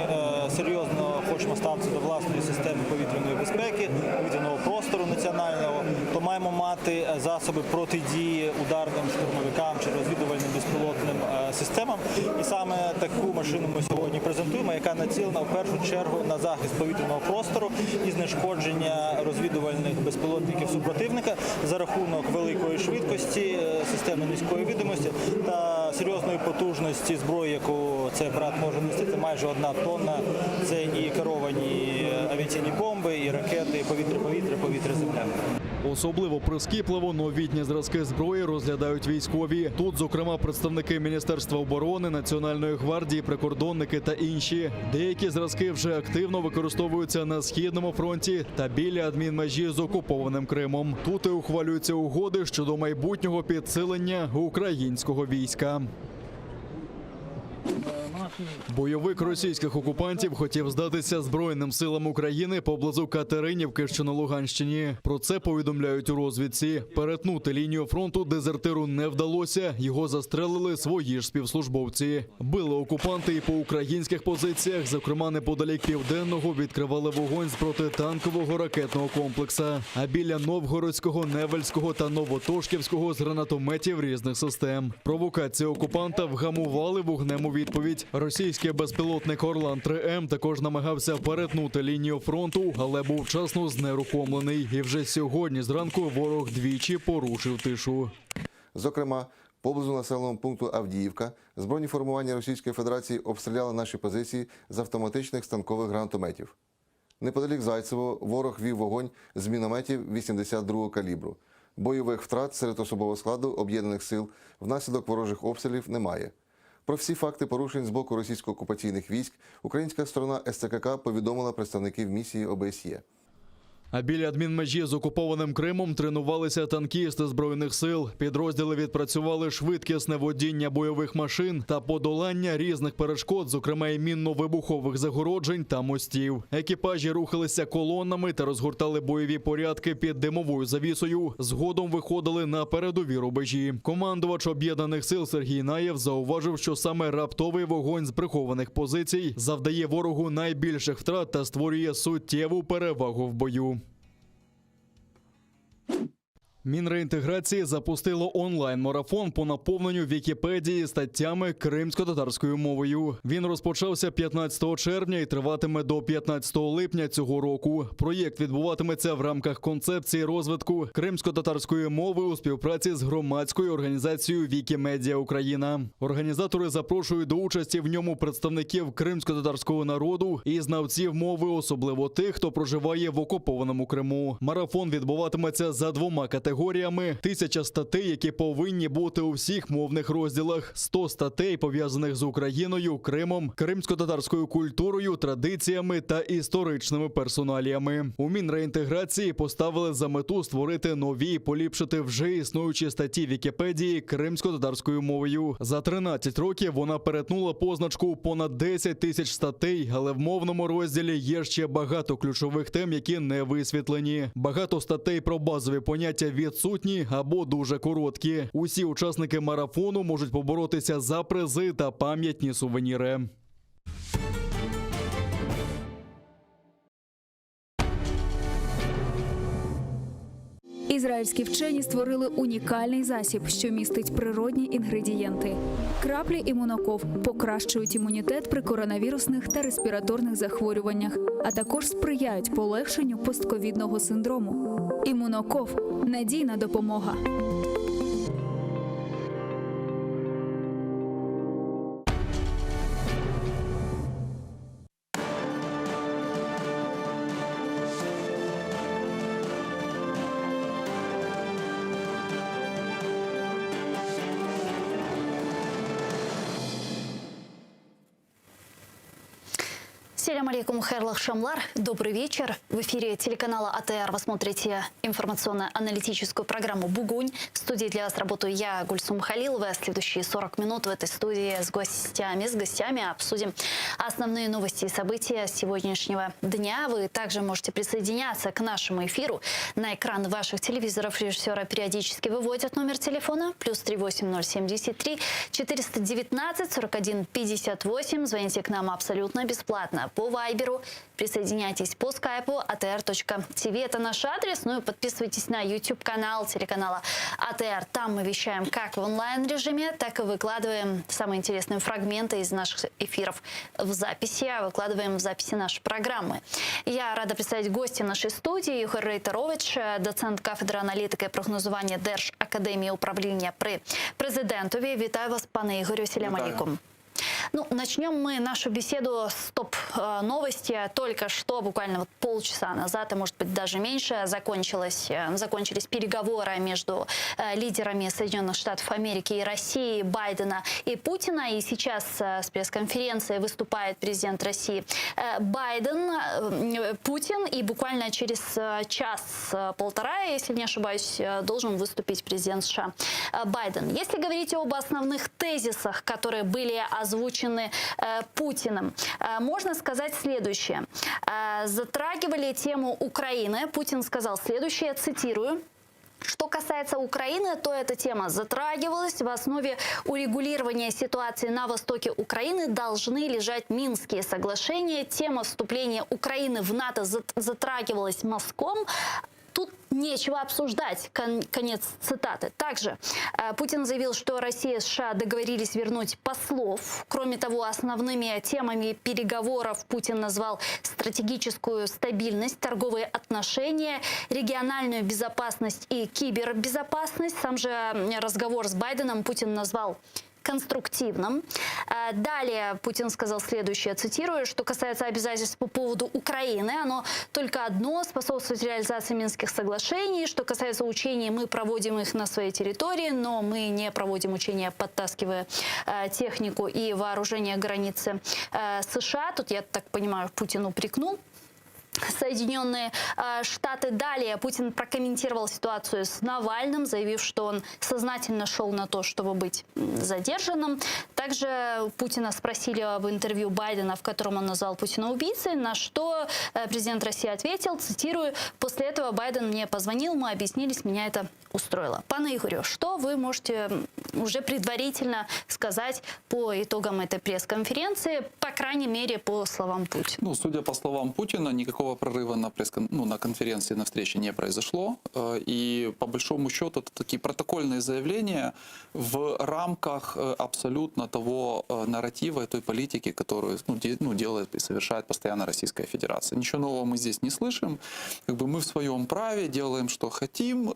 серйозно хочемо ставитися до власної системи повітряної безпеки, повітряного простору національного, то маємо мати засоби протидії ударним штурмовикам чи розвідувальним безпілотним системам. І саме таку машину ми сьогодні презентуємо, яка націлена в першу чергу на захист повітряного простору і знешкодження розвідувальних безпілотників супротивника за рахунок великої швидкості, системи низької видимості та серйозної потужності зброї, яку цей апарат може нести. Це майже 1 тонна. Це і керовані авіаційні бомби, і ракети, повітря-повітря, повітря-земля. Особливо прискіпливо новітні зразки зброї розглядають військові. Тут, зокрема, представники Міністерства оборони, Національної гвардії, прикордонники та інші. Деякі зразки вже активно використовуються на Східному фронті та біля адмінмежі з окупованим Кримом. Тут і ухвалюються угоди щодо майбутнього підсилення українського війська. У нас Бойовик російських окупантів хотів здатися Збройним силам України поблизу Катеринівки, що на Луганщині. Про це повідомляють у розвідці. Перетнути лінію фронту дезертиру не вдалося, його застрелили свої ж співслужбовці. Били окупанти і по українських позиціях, зокрема неподалік Південного, відкривали вогонь з протитанкового ракетного комплекса. А біля Новгородського, Невельського та Новотошківського з гранатометів різних систем. Провокації окупанта вгамували вогнем у відповідь. Російський безпілотник Орлан-3М також намагався перетнути лінію фронту, але був вчасно знерухомлений. І вже сьогодні зранку ворог двічі порушив тишу. Зокрема, поблизу населеного пункту Авдіївка збройні формування Російської Федерації обстріляли наші позиції з автоматичних станкових гранатометів. Неподалік Зайцево ворог вів вогонь з мінометів 82-го калібру. Бойових втрат серед особового складу Об'єднаних сил внаслідок ворожих обстрілів немає. Про всі факти порушень з боку російсько-окупаційних військ українська сторона СЦКК повідомила представників місії ОБСЄ. А біля адмінмежі з окупованим Кримом тренувалися танкісти Збройних сил. Підрозділи відпрацювали швидкісне водіння бойових машин та подолання різних перешкод, зокрема і мінно-вибухових загороджень та мостів. Екіпажі рухалися колонами та розгортали бойові порядки під димовою завісою. Згодом виходили на передові рубежі. Командувач Об'єднаних сил Сергій Наєв зауважив, що саме раптовий вогонь з прихованих позицій завдає ворогу найбільших втрат та створює суттєву перевагу в бою. Мінреінтеграції запустило онлайн-марафон по наповненню Вікіпедії статтями кримсько-татарською мовою. Він розпочався 15 червня і триватиме до 15 липня цього року. Проєкт відбуватиметься в рамках концепції розвитку кримсько-татарської мови у співпраці з громадською організацією Вікімедіа Україна. Організатори запрошують до участі в ньому представників кримсько-татарського народу і знавців мови, особливо тих, хто проживає в окупованому Криму. Марафон відбуватиметься за двома категоріями. 1000 статей, які повинні бути у всіх мовних розділах, 100 статей, пов'язаних з Україною, Кримом, кримсько-татарською культурою, традиціями та історичними персоналіями. У Мінреінтеграції поставили за мету створити нові і поліпшити вже існуючі статті Вікіпедії кримсько-татарською мовою. За 13 років вона перетнула позначку понад 10 тисяч статей, але в мовному розділі є ще багато ключових тем, які не висвітлені. Багато статей про базові поняття відсутні або дуже короткі. Усі учасники марафону можуть поборотися за призи та пам'ятні сувеніри. Ізраїльські вчені створили унікальний засіб, що містить природні інгредієнти. Краплі імуноков покращують імунітет при коронавірусних та респіраторних захворюваннях, а також сприяють полегшенню постковідного синдрому. Імуноков – надійна допомога. Салям алейкум, хайрлах шамлар. Добрый вечер. В эфире телеканала АТР вы смотрите информационно-аналитическую программу «Бугунь». В студии для вас работаю я, Гульсум Халилова. Следующие 40 минут в этой студии с гостями обсудим основные новости и события сегодняшнего дня. Вы также можете присоединяться к нашему эфиру. На экран ваших телевизоров режиссера периодически выводят номер телефона +3 8073 419 41 58. Звоните к нам абсолютно бесплатно. По Вайберу, присоединяйтесь по скайпу atr.tv. Это наш адрес. Ну и подписывайтесь на YouTube-канал телеканала АТР. Там мы вещаем как в онлайн-режиме, так и выкладываем самые интересные фрагменты из наших эфиров в записи. Выкладываем в записи нашей программы. Я рада представить гостя нашей студии. Ігор Рейтерович, доцент кафедри аналітики і прогнозування Держакадемії управління при президентові. Вітаю вас, пане Ігорю. Салям алейкум. Ну, начнем мы нашу беседу с топ-новости. Только что, буквально вот полчаса назад, и может быть даже меньше, закончились переговоры между лидерами Соединенных Штатов Америки и России, Байдена и Путина. И сейчас с пресс-конференцией выступает президент России Байден, Путин. И буквально через час-полтора, если не ошибаюсь, должен выступить президент США Байден. Если говорить об основных тезисах, которые были озвучены озвучены Путиным. Можно сказать следующее. Затрагивали тему Украины. Путин сказал следующее, цитирую. Что касается Украины, то эта тема затрагивалась. В основе урегулирования ситуации на востоке Украины должны лежать Минские соглашения. Тема вступления Украины в НАТО затрагивалась Москвом. Тут нечего обсуждать. Конец цитаты. Также Путин заявил, что Россия и США договорились вернуть послов. Кроме того, основными темами переговоров Путин назвал стратегическую стабильность, торговые отношения, региональную безопасность и кибербезопасность. Сам же разговор с Байденом Путин назвал конструктивным. Далее Путин сказал следующее, цитирую, что касается обязательств по поводу Украины, оно только одно – способствовать реализации Минских соглашений. Что касается учений, мы проводим их на своей территории, но мы не проводим учения, подтаскивая технику и вооружение границы США. Тут, я так понимаю, Путин упрекнул Соединенные Штаты. Далее Путин прокомментировал ситуацию с Навальным, заявив, что он сознательно шел на то, чтобы быть задержанным. Также Путина спросили об интервью Байдена, в котором он назвал Путина убийцей, на что президент России ответил, цитирую, «После этого Байден мне позвонил, мы объяснились, меня это устроило». Пане Игорю, что вы можете уже предварительно сказать по итогам этой пресс-конференции, по крайней мере, по словам Путина? Ну, судя по словам Путина, никакого прорыва на конференции, на встрече не произошло. И по большому счету это такие протокольные заявления в рамках абсолютно того нарратива и той политики, которую делает и совершает постоянно Российская Федерация. Ничего нового мы здесь не слышим. Мы в своем праве делаем, что хотим.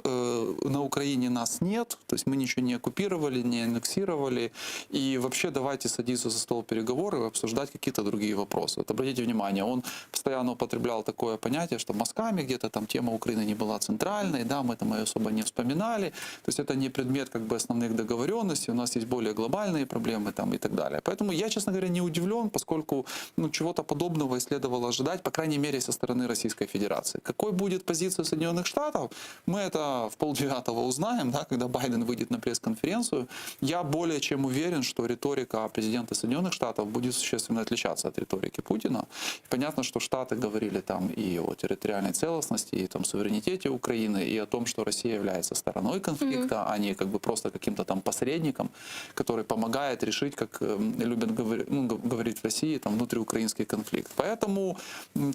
На Украине нас нет. То есть мы ничего не оккупировали, не аннексировали. И вообще давайте садиться за стол переговоров и обсуждать какие-то другие вопросы. Вот обратите внимание, он постоянно употреблял такое понятие, что Москвами где-то там тема Украины не была центральной, да, мы там ее особо не вспоминали. То есть это не предмет основных договоренностей, у нас есть более глобальные проблемы там и так далее. Поэтому я, честно говоря, не удивлен, поскольку чего-то подобного и следовало ожидать, по крайней мере, со стороны Российской Федерации. Какой будет позиция Соединенных Штатов, мы это в 8:30 узнаем, да, когда Байден выйдет на пресс-конференцию. Я более чем уверен, что риторика президента Соединенных Штатов будет существенно отличаться от риторики Путина. И понятно, что Штаты говорили там и о территориальной целостности, и там суверенитете Украины, и о том, что Россия является стороной конфликта, а не просто каким-то там посредником, который помогает решить, как любят говорить в России, там внутриукраинский конфликт. Поэтому,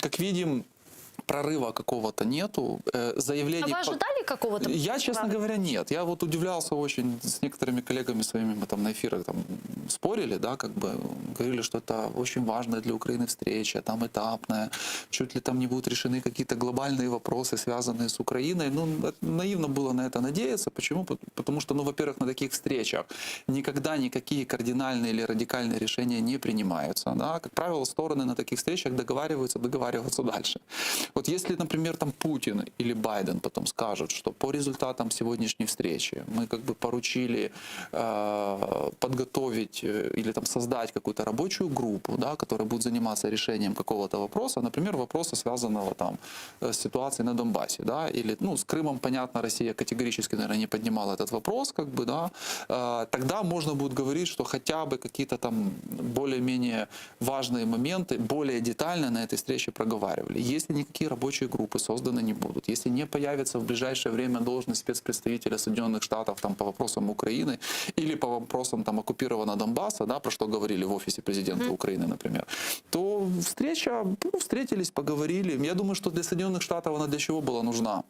как видим, прорыва какого-то нету. Заявлений... А вы ожидали какого-то? Я, честно говоря, нет. Я вот удивлялся очень, с некоторыми коллегами своими мы там на эфирах спорили, да, говорили, что это очень важная для Украины встреча, там этапная, чуть ли там не будут решены какие-то глобальные вопросы, связанные с Украиной. Наивно было на это надеяться. Почему? Потому что, во-первых, на таких встречах никогда никакие кардинальные или радикальные решения не принимаются. Да? Как правило, стороны на таких встречах договариваются дальше. Вот если, например, там Путин или Байден потом скажут, что по результатам сегодняшней встречи мы поручили подготовить или там создать какую-то рабочую группу, да, которая будет заниматься решением какого-то вопроса, например, вопроса, связанного там с ситуацией на Донбассе, да, или с Крымом, понятно, Россия категорически, наверное, не поднимала этот вопрос, да, тогда можно будет говорить, что хотя бы какие-то там более-менее важные моменты более детально на этой встрече проговаривали. Если никакие рабочие группы созданы не будут, если не появится в ближайшее время должность спецпредставителя Соединенных Штатов там, по вопросам Украины или по вопросам там, оккупированного Донбасса, да, про что говорили в офисе президента Украины, например, то встретились, поговорили. Я думаю, что для Соединенных Штатов она для чего была нужна?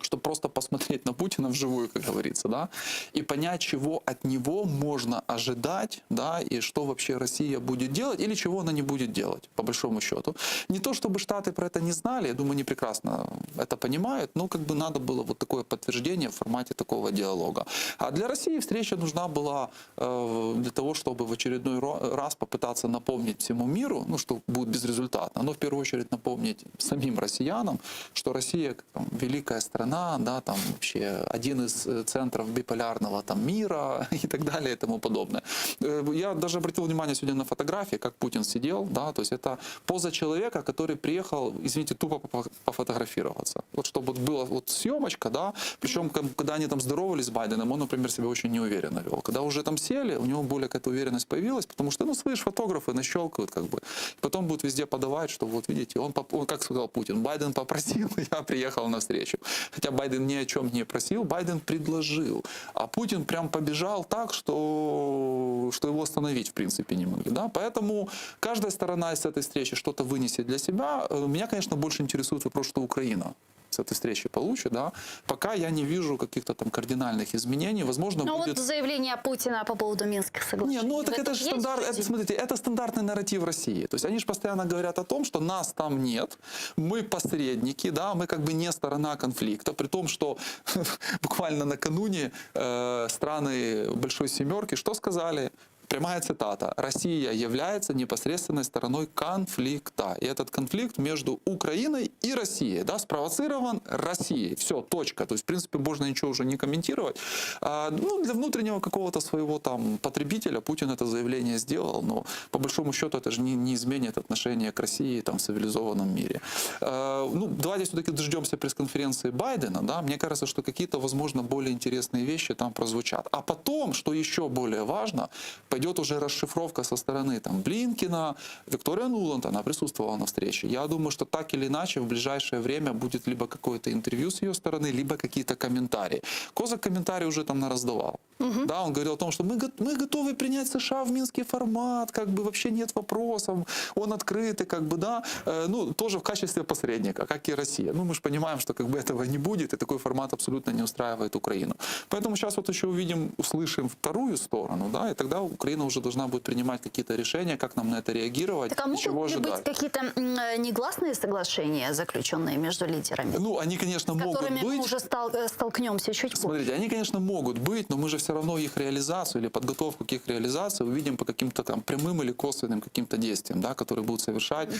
Чтобы просто посмотреть на Путина вживую, как говорится, да, и понять, чего от него можно ожидать, да, и что вообще Россия будет делать, или чего она не будет делать, по большому счету. Не то, чтобы Штаты про это не знали, я думаю, они прекрасно это понимают, но надо было вот такое подтверждение в формате такого диалога. А для России встреча нужна была для того, чтобы в очередной раз попытаться напомнить всему миру, что будет безрезультатно, но в первую очередь напомнить самим россиянам, что Россия, великая страна, страна, да, там вообще один из центров биполярного там мира и так далее и тому подобное. Я даже обратил внимание сегодня на фотографии, как Путин сидел, да, то есть это поза человека, который приехал, извините, тупо пофотографироваться. Вот чтобы вот была вот съемочка, да, причем когда они там здоровались с Байденом, он, например, себя очень неуверенно вел. Когда уже там сели, у него более какая-то уверенность появилась, потому что, ну, слышь, фотографы нащелкают, как бы. Потом будут везде подавать, что вот видите, он как сказал Путин, Байден попросил, я приехал на встречу. Хотя Байден ни о чем не просил, Байден предложил. А Путин прям побежал так, что его остановить в принципе не могли. Да? Поэтому каждая сторона из этой встречи что-то вынесет для себя. Меня, конечно, больше интересует вопрос, что Украина с этой встречи получит, да, пока я не вижу каких-то там кардинальных изменений, возможно, Но будет... вот заявление Путина по поводу Минских соглашений. Не, ну это же стандарт, смотрите, это стандартный нарратив России. То есть они же постоянно говорят о том, что нас там нет, мы посредники, да, мы как бы не сторона конфликта, при том, что буквально накануне страны Большой Семерки что сказали? Прямая цитата. Россия является непосредственной стороной конфликта. И этот конфликт между Украиной и Россией, да, спровоцирован Россией. Все, точка. То есть, в принципе, можно ничего уже не комментировать. Ну, для внутреннего какого-то своего там потребителя Путин это заявление сделал, но по большому счету это же не изменит отношение к России там, в цивилизованном мире. Ну, давайте все-таки дождемся пресс-конференции Байдена. Да? Мне кажется, что какие-то, возможно, более интересные вещи там прозвучат. А потом, что еще более важно, пойдет уже расшифровка со стороны там, Блинкина, Виктория Нуланд, она присутствовала на встрече. Я думаю, что так или иначе в ближайшее время будет либо какое-то интервью с ее стороны, либо какие-то комментарии. Козак комментарий уже там нараздавал. Да, он говорил о том, что мы готовы принять США в Минский формат, как бы вообще нет вопросов, он открытый, как бы, да, ну, тоже в качестве посредника, как и Россия. Ну, мы же понимаем, что как бы этого не будет, и такой формат абсолютно не устраивает Украину. Поэтому сейчас вот еще услышим вторую сторону, да, и тогда Украина уже должна будет принимать какие-то решения, как нам на это реагировать, так, а и чего могут ли ожидать. быть какие-то негласные соглашения, заключенные между лидерами? Ну, они, конечно, могут быть. С которыми мы уже столкнемся чуть позже. Смотрите, они, конечно, могут быть, но мы же все равно их реализацию или подготовку к их реализации увидим по каким-то там прямым или косвенным каким-то действиям, да, которые будут совершать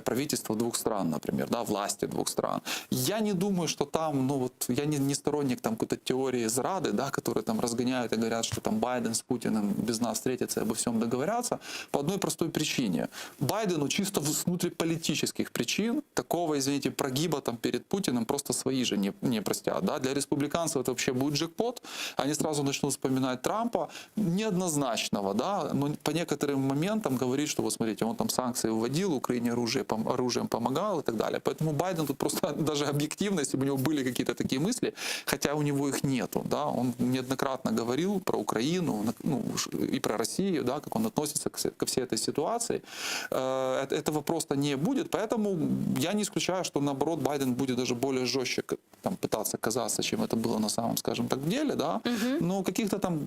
правительство двух стран, например, да, власти двух стран. Я не думаю, что там, ну вот, я не сторонник там какой-то теории зрады, да, которые там разгоняют и говорят, что там Байден с Путиным без нас встретятся и обо всем договорятся, по одной простой причине. Байдену чисто с внутриполитических причин такого, извините, прогиба там перед Путиным просто свои же не простят. Да? Для республиканцев это вообще будет джекпот, они сразу начнут вспоминать Трампа, неоднозначного, да, но по некоторым моментам говорит, что вот смотрите, он там санкции вводил, Украине оружием помогал и так далее. Поэтому Байден тут просто даже объективно, если бы у него были какие-то такие мысли, хотя у него их нету, да, он неоднократно говорил про Украину, ну, и про Россию, да, как он относится ко всей этой ситуации. Этого просто не будет, поэтому я не исключаю, что наоборот Байден будет даже более жестче там, пытаться казаться, чем это было на самом, скажем так, деле, да, но каких-то там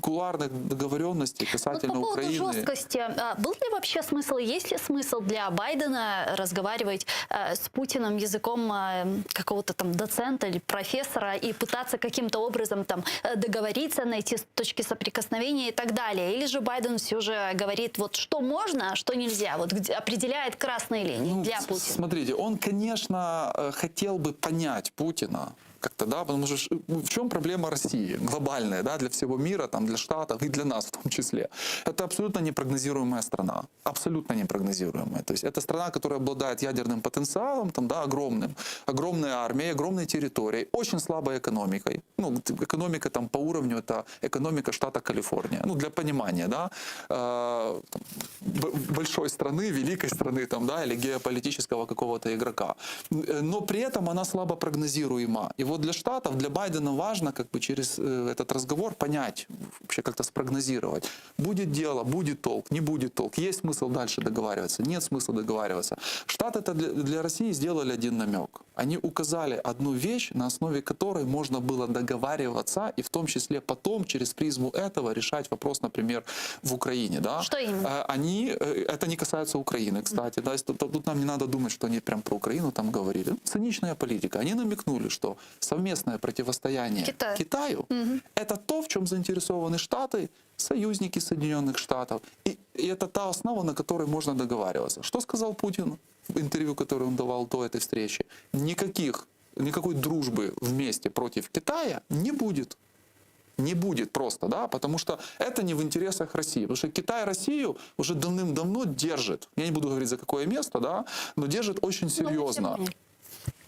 кулуарных договоренностей касательно вот по поводу Украины. жесткости, был ли вообще смысл, есть ли смысл для Байдена разговаривать с Путиным языком какого-то там доцента или профессора и пытаться каким-то образом там договориться, найти точки соприкосновения и так далее? Или же Байден все же говорит, вот что можно, а что нельзя, вот определяет красные линии для Путина? Смотрите, он, конечно, хотел бы понять Путина, как-то, да, потому что в чем проблема России глобальная, да, для всего мира, там, для Штатов и для нас в том числе. Это абсолютно непрогнозируемая страна, абсолютно непрогнозируемая. То есть это страна, которая обладает ядерным потенциалом, там, да, огромным, огромной армией, огромной территорией, очень слабой экономикой. Ну, экономика там по уровню это экономика штата Калифорния. Ну, для понимания, да, там, большой страны, великой страны, там, да, или геополитического какого-то игрока. Но при этом она слабо прогнозируема. И вот для Штатов, для Байдена важно как бы через этот разговор понять, вообще как-то спрогнозировать. Будет дело, будет толк, не будет толк. Есть смысл дальше договариваться, нет смысла договариваться. Штаты это для России сделали один намек. Они указали одну вещь, на основе которой можно было договариваться, и в том числе потом через призму этого решать вопрос, например, в Украине. Да? Что именно? Это не касается Украины, кстати. Да? Тут нам не надо думать, что они прям про Украину там говорили. Циничная политика. Они намекнули, что совместное противостояние Китаю это то, в чем заинтересованы Штаты, союзники Соединенных Штатов. И это та основа, на которой можно договариваться. Что сказал Путин в интервью, которое он давал до этой встречи? Никаких никакой дружбы вместе против Китая не будет. Не будет просто, да, потому что это не в интересах России. Потому что Китай Россию уже давным-давно держит, я не буду говорить за какое место, да, но держит очень серьезно.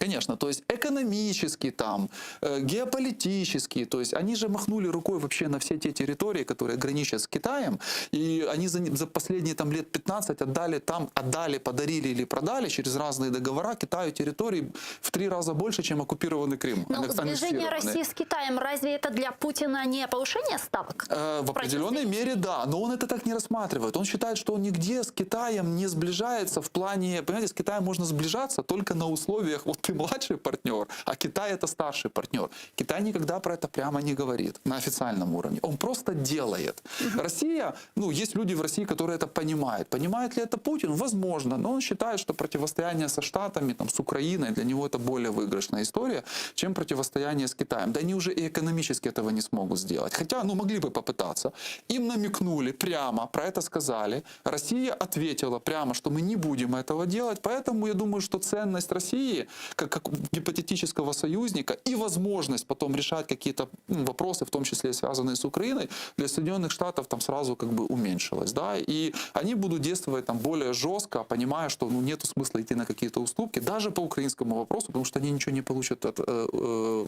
Конечно, то есть экономически там, геополитически, то есть они же махнули рукой вообще на все те территории, которые граничат с Китаем, и они за последние там лет 15 отдали, подарили или продали через разные договора Китаю территорий в 3 раза больше, чем оккупированный Крым. Но сближение России с Китаем, разве это для Путина не повышение ставок? В определенной мере, да, но он это так не рассматривает. Он считает, что он нигде с Китаем не сближается в плане, понимаете, с Китаем можно сближаться только на условиях, вот ты младший партнер, а Китай это старший партнер. Китай никогда про это прямо не говорит на официальном уровне. Он просто делает. Россия, есть люди в России, которые это понимают. Понимает ли это Путин? Возможно, но он считает, что противостояние со Штатами, с Украиной, для него это более выигрышная история, чем противостояние с Китаем. Да они уже и экономически этого не смогут сделать. Хотя, могли бы попытаться. Им намекнули прямо, про это сказали. Россия ответила прямо, что мы не будем этого делать. Поэтому я думаю, что ценность России как гипотетического союзника и возможность потом решать какие-то вопросы, в том числе связанные с Украиной, для Соединенных Штатов там сразу уменьшилась. Да? И они будут действовать там более жестко, понимая, что нет смысла идти на какие-то уступки, даже по украинскому вопросу, потому что они ничего не получат от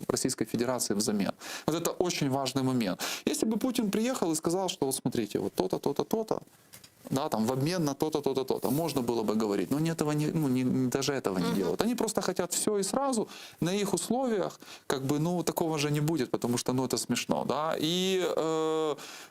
Российской Федерации взамен. Вот это очень важный момент. Если бы Путин приехал и сказал, что вот смотрите, вот то-то, то-то, то-то, да, там в обмен на то-то, то-то, то-то. Можно было бы говорить, но они этого даже этого не делают. Они просто хотят все и сразу, на их условиях, такого же не будет, потому что, это смешно, да. И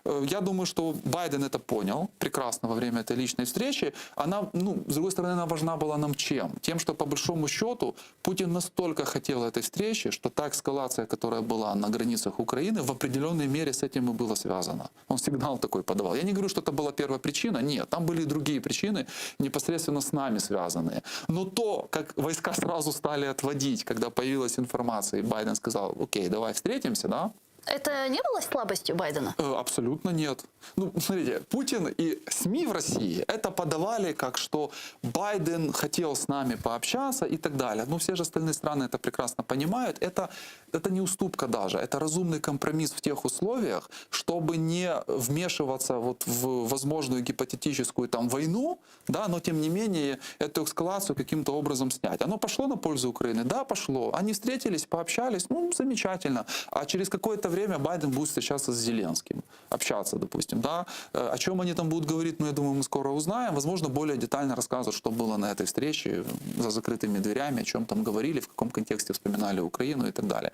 я думаю, что Байден это понял прекрасно во время этой личной встречи. Она, с другой стороны, она важна была нам чем? Тем, что по большому счету Путин настолько хотел этой встречи, что та эскалация, которая была на границах Украины, в определенной мере с этим и было связано. Он сигнал такой подавал. Я не говорю, что это была первая причина, нет, там были и другие причины, непосредственно с нами связанные. Но то, как войска сразу стали отводить, когда появилась информация, и Байден сказал, окей, давай встретимся, да? Это не было слабостью Байдена? Абсолютно нет. Смотрите, Путин и СМИ в России это подавали как, что Байден хотел с нами пообщаться и так далее. Но все же остальные страны это прекрасно понимают. Это не уступка даже, это разумный компромисс в тех условиях, чтобы не вмешиваться в возможную гипотетическую войну, да, но тем не менее эту эскалацию каким-то образом снять. Оно пошло на пользу Украины? Да, пошло. Они встретились, пообщались, замечательно. А через какое-то время Байден будет встречаться с Зеленским, общаться, допустим, да. О чем они там будут говорить, я думаю, мы скоро узнаем. Возможно, более детально рассказывать, что было на этой встрече за закрытыми дверями, о чем там говорили, в каком контексте вспоминали Украину и так далее.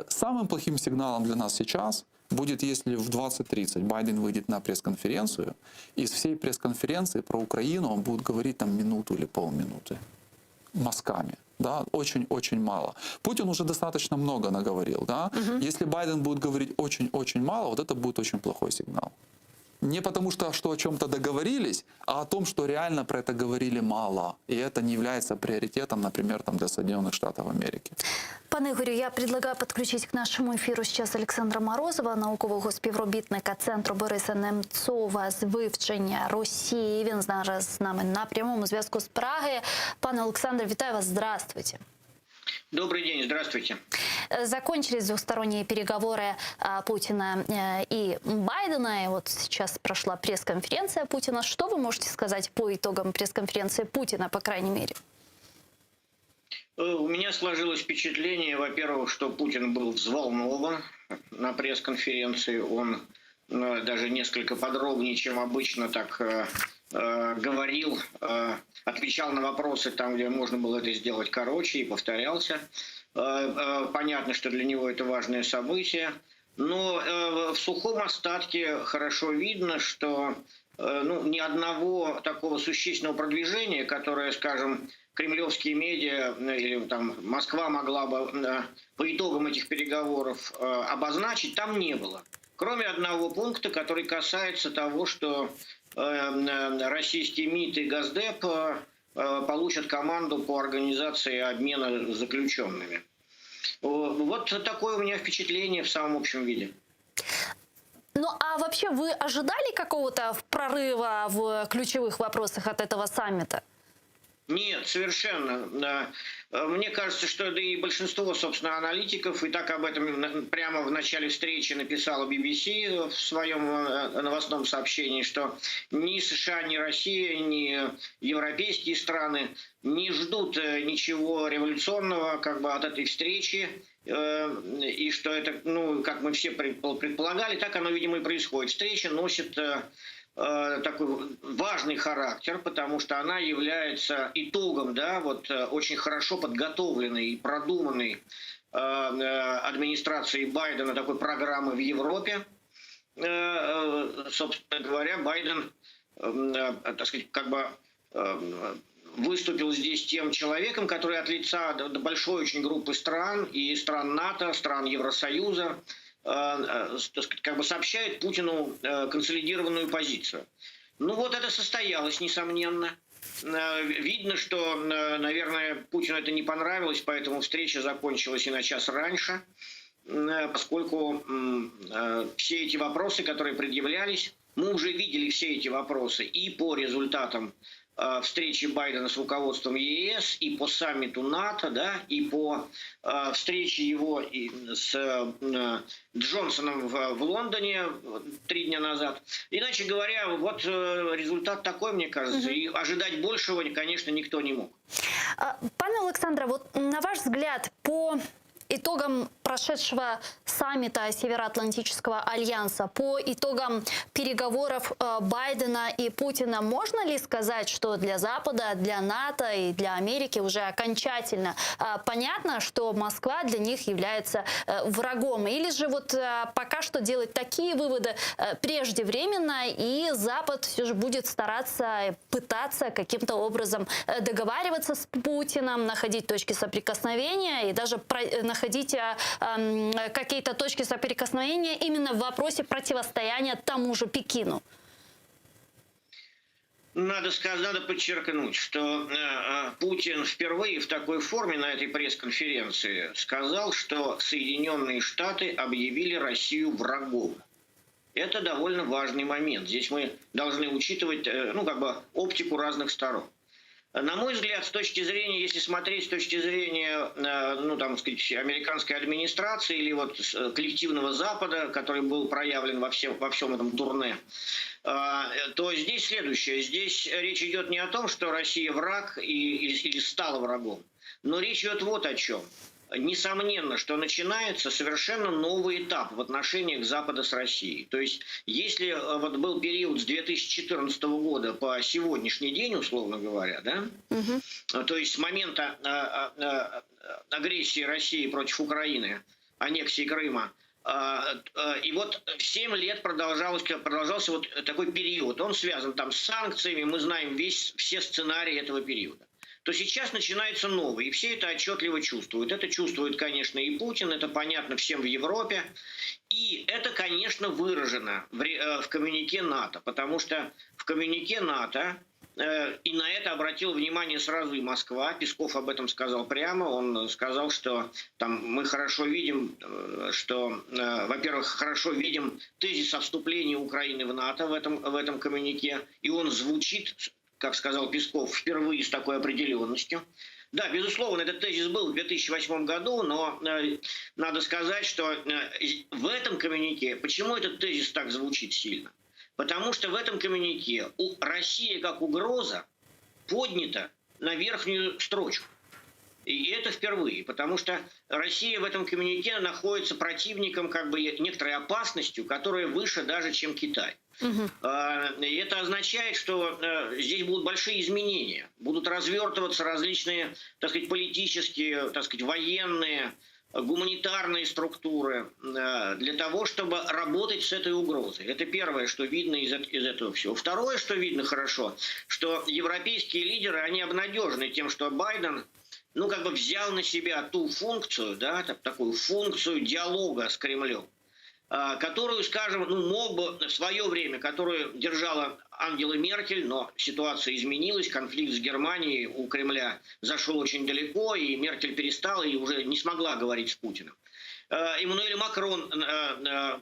Самым плохим сигналом для нас сейчас будет, если в 20:30 Байден выйдет на пресс-конференцию, и с всей пресс-конференции про Украину он будет говорить минуту или полминуты мазками. Да, очень-очень мало. Путин уже достаточно много наговорил. Да? Если Байден будет говорить очень-очень мало, вот это будет очень плохой сигнал. Не потому что о чем-то договорились, а о том, что реально про это говорили мало. И это не является приоритетом, например, для Соединенных Штатов Америки. Пане Ігорю, я предлагаю підключити к нашому ефіру зараз Олександра Морозова, наукового співробітника Центру Бориса Немцова з вивчення Росії. Він зараз з нами на прямому зв'язку з Праги. Пане Олександре, вітаю вас, здравствуйте. Добрый день, здравствуйте. Закончились двухсторонние переговоры Путина и Байдена. И вот сейчас прошла пресс-конференция Путина. Что вы можете сказать по итогам пресс-конференции Путина, по крайней мере? У меня сложилось впечатление, во-первых, что Путин был взволнован на пресс-конференции. Он даже несколько подробнее, чем обычно, говорил, отвечал на вопросы там, где можно было это сделать короче, и повторялся. Понятно, что для него это важное событие. Но в сухом остатке хорошо видно, что ни одного такого существенного продвижения, которое, скажем, кремлевские медиа или Москва могла бы по итогам этих переговоров обозначить, там не было. Кроме одного пункта, который касается того, что российские МИД и Госдеп получат команду по организации обмена заключенными. Вот такое у меня впечатление в самом общем виде. Ну а вообще вы ожидали какого-то прорыва в ключевых вопросах от этого саммита? Нет, совершенно. Мне кажется, что да и большинство, собственно, аналитиков и так об этом прямо в начале встречи написала BBC в своем новостном сообщении, что ни США, ни Россия, ни европейские страны не ждут ничего революционного как бы от этой встречи. И что это, ну, как мы все предполагали, так оно, видимо, и происходит. Встреча носит такой важный характер, потому что она является итогом, да, вот очень хорошо подготовленной и продуманной администрацией Байдена такой программы в Европе. Собственно говоря, Байден, так сказать, как бы выступил здесь тем человеком, который от лица большой очень группы стран и стран НАТО, стран Евросоюза, как бы сообщает Путину консолидированную позицию. Ну вот это состоялось, несомненно. Видно, что, наверное, Путину это не понравилось, поэтому встреча закончилась и на час раньше, поскольку все эти вопросы, которые предъявлялись, мы уже видели все эти вопросы и по результатам встречи Байдена с руководством ЕС, и по саммиту НАТО, да, и по встрече его с Джонсоном в Лондоне 3 дня назад. Иначе говоря, вот результат такой, мне кажется, и ожидать большего, конечно, никто не мог. Пане Олександре, вот на ваш взгляд, по итогам прошедшего саммита Североатлантического альянса, по итогам переговоров Байдена и Путина, можно ли сказать, что для Запада, для НАТО и для Америки уже окончательно понятно, что Москва для них является врагом? Или же вот пока что делать такие выводы преждевременно, и Запад все же будет стараться, пытаться каким-то образом договариваться с Путиным, находить точки соприкосновения и даже находить какие-то точки соприкосновения именно в вопросе противостояния тому же Пекину? Надо подчеркнуть, что Путин впервые в такой форме на этой пресс-конференции сказал, что Соединенные Штаты объявили Россию врагом. Это довольно важный момент. Здесь мы должны учитывать, ну, как бы оптику разных сторон. На мой взгляд, с точки зрения, если смотреть с точки зрения, ну, там, сказать, американской администрации или вот коллективного Запада, который был проявлен во всем этом турне, то здесь следующее. Здесь речь идет не о том, что Россия враг или стала врагом, но речь идет вот о чем. Несомненно, что начинается совершенно новый этап в отношениях Запада с Россией. То есть, если вот был период с 2014 года по сегодняшний день, условно говоря, да, то есть с момента агрессии России против Украины, аннексии Крыма, и вот 7 лет продолжался вот такой период. Он связан там с санкциями, мы знаем все сценарии этого периода. То сейчас начинается новый, и все это отчетливо чувствуют. Это чувствует, конечно, и Путин, это понятно всем в Европе. И это, конечно, выражено в коммюнике НАТО, потому что в коммюнике НАТО, и на это обратил внимание сразу и Москва, Песков об этом сказал прямо, он сказал, что там мы хорошо видим, что, во-первых, хорошо видим тезис о вступлении Украины в НАТО в этом коммюнике, и он звучит, как сказал Песков, впервые с такой определенностью. Да, безусловно, этот тезис был в 2008 году, но надо сказать, что в этом коммюнике, почему этот тезис так звучит сильно? Потому что в этом коммюнике Россия как угроза поднята на верхнюю строчку. И это впервые, потому что Россия в этом коммюнике находится противником, как бы некоторой опасностью, которая выше даже, чем Китай. И это означает, что здесь будут большие изменения, будут развертываться различные, так сказать, политические, так сказать, военные, гуманитарные структуры для того, чтобы работать с этой угрозой. Это первое, что видно из этого всего. Второе, что видно хорошо, что европейские лидеры, они обнадежены тем, что Байден, ну, как бы взял на себя ту функцию, да, такую функцию диалога с Кремлем. которую, скажем, мог бы в свое время, которую держала Ангела Меркель, но ситуация изменилась, конфликт с Германией у Кремля зашел очень далеко, и Меркель перестала и уже не смогла говорить с Путиным. Эммануэль Макрон,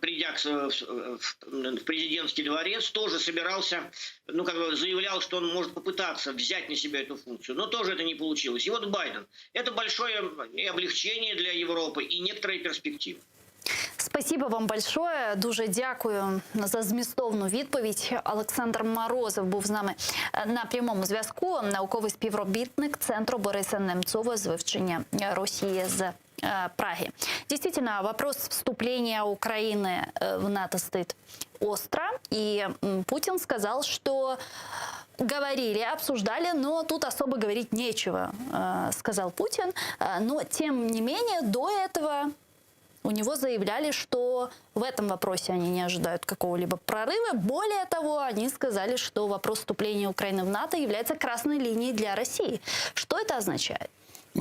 придя в президентский дворец, тоже собирался, заявлял, что он может попытаться взять на себя эту функцию, но тоже это не получилось. И вот Байден. Это большое и облегчение для Европы, и некоторые перспективы. Спасибо вам большое. Дуже дякую за змістовну відповідь. Олександр Морозов був з нами на прямому зв'язку. Науковий співробітник Центру Бориса Немцова з вивчення Росії з Праги. Действительно, вопрос вступления Украины в НАТО стоит остро. И Путин сказал, что говорили, обсуждали, но тут особо говорить нечего, сказал Путин. Но, тем не менее, до этого у него заявляли, что в этом вопросе они не ожидают какого-либо прорыва. Более того, они сказали, что вопрос вступления Украины в НАТО является красной линией для России. Что это означает?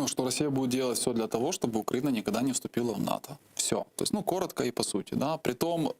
Что Россия будет делать все для того, чтобы Украина никогда не вступила в НАТО. Все. То есть, коротко и по сути. Да? Притом,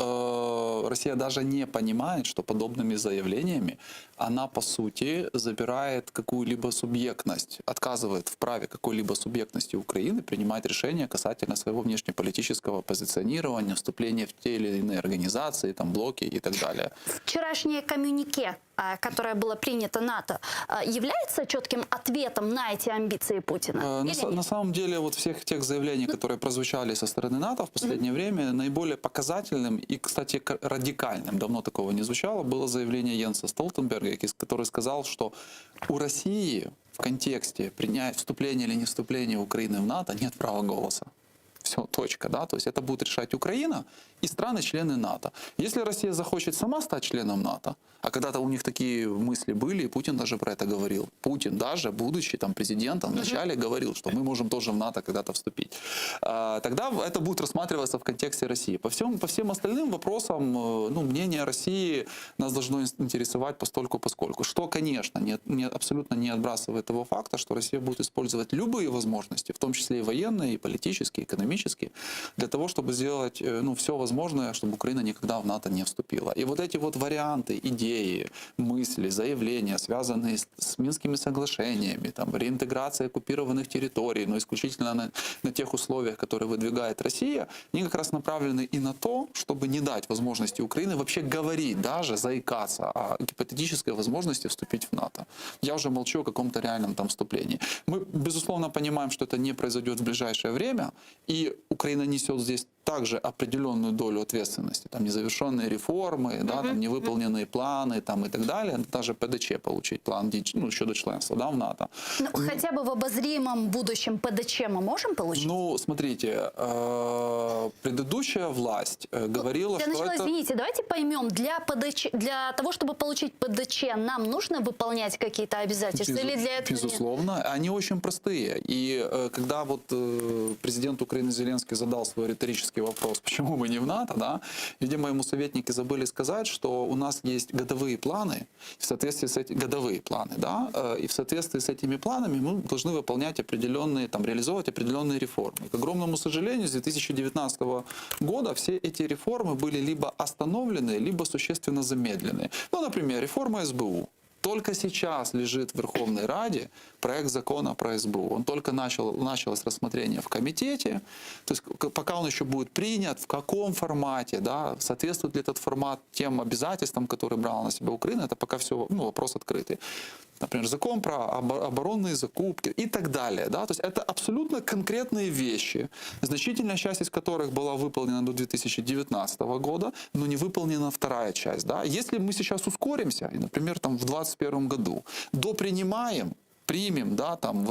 Россия даже не понимает, что подобными заявлениями она, по сути, забирает какую-либо субъектность, отказывает в праве какой-либо субъектности Украины принимать решения касательно своего внешнеполитического позиционирования, вступления в те или иные организации, блоки и так далее. Вчерашнее коммюнике, которое было принято НАТО, является четким ответом на эти амбиции Путина? На самом деле, всех тех заявлений, которые прозвучали со стороны НАТО в последнее время, наиболее показательным и, кстати, радикальным, давно такого не звучало, было заявление Йенса Столтенберга, который сказал, что у России в контексте вступления или не вступления Украины в НАТО нет права голоса. Все, точка, да, то есть это будет решать Украина и страны-члены НАТО. Если Россия захочет сама стать членом НАТО, а когда-то у них такие мысли были, и Путин даже про это говорил. Путин даже, будучи президентом, вначале говорил, что мы можем тоже в НАТО когда-то вступить. Тогда это будет рассматриваться в контексте России. По всем остальным вопросам, мнение России нас должно интересовать постольку-поскольку. Что, конечно, абсолютно не отбрасывает того факта, что Россия будет использовать любые возможности, в том числе и военные, и политические, и экономические, для того, чтобы сделать все возможное, чтобы Украина никогда в НАТО не вступила. И вот эти варианты, идеи, мысли, заявления, связанные с Минскими соглашениями, реинтеграция оккупированных территорий, но исключительно на тех условиях, которые выдвигает Россия, они как раз направлены и на то, чтобы не дать возможности Украины вообще говорить, даже заикаться о гипотетической возможности вступить в НАТО. Я уже молчу о каком-то реальном вступлении. Мы, безусловно, понимаем, что это не произойдет в ближайшее время, и Украина несет здесь также определенную долю ответственности. Незавершенные реформы, невыполненные планы и так далее. Даже ПДЧ получить план щодо членства в НАТО. Хотя бы в обозримом будущем ПДЧ мы можем получить? Смотрите, предыдущая власть говорила, для начала, извините, давайте поймем, для того, чтобы получить ПДЧ, нам нужно выполнять какие-то обязательства? Или для этого безусловно, нет? Они очень простые. И когда президент Украины Зеленский задал свой риторический вопрос, почему мы не в НАТО, видимо, ему советники забыли сказать, что у нас есть годовые планы, в соответствии с этими годовые планы, и в соответствии с этими планами мы должны выполнять определенные, реализовывать определенные реформы. К огромному сожалению, с 2019 года все эти реформы были либо остановлены, либо существенно замедлены. Например, реформа СБУ. Только сейчас лежит в Верховной Раде проект закона про СБУ. Он только началось рассмотрение в комитете. То есть пока он еще будет принят, в каком формате, соответствует ли этот формат тем обязательствам, которые брала на себя Украина, это пока все вопрос открытый. Например, закон про оборонные закупки и так далее. То есть это абсолютно конкретные вещи, значительная часть из которых была выполнена до 2019 года, но не выполнена вторая часть. Если мы сейчас ускоримся, и, например, в 2021 году примем,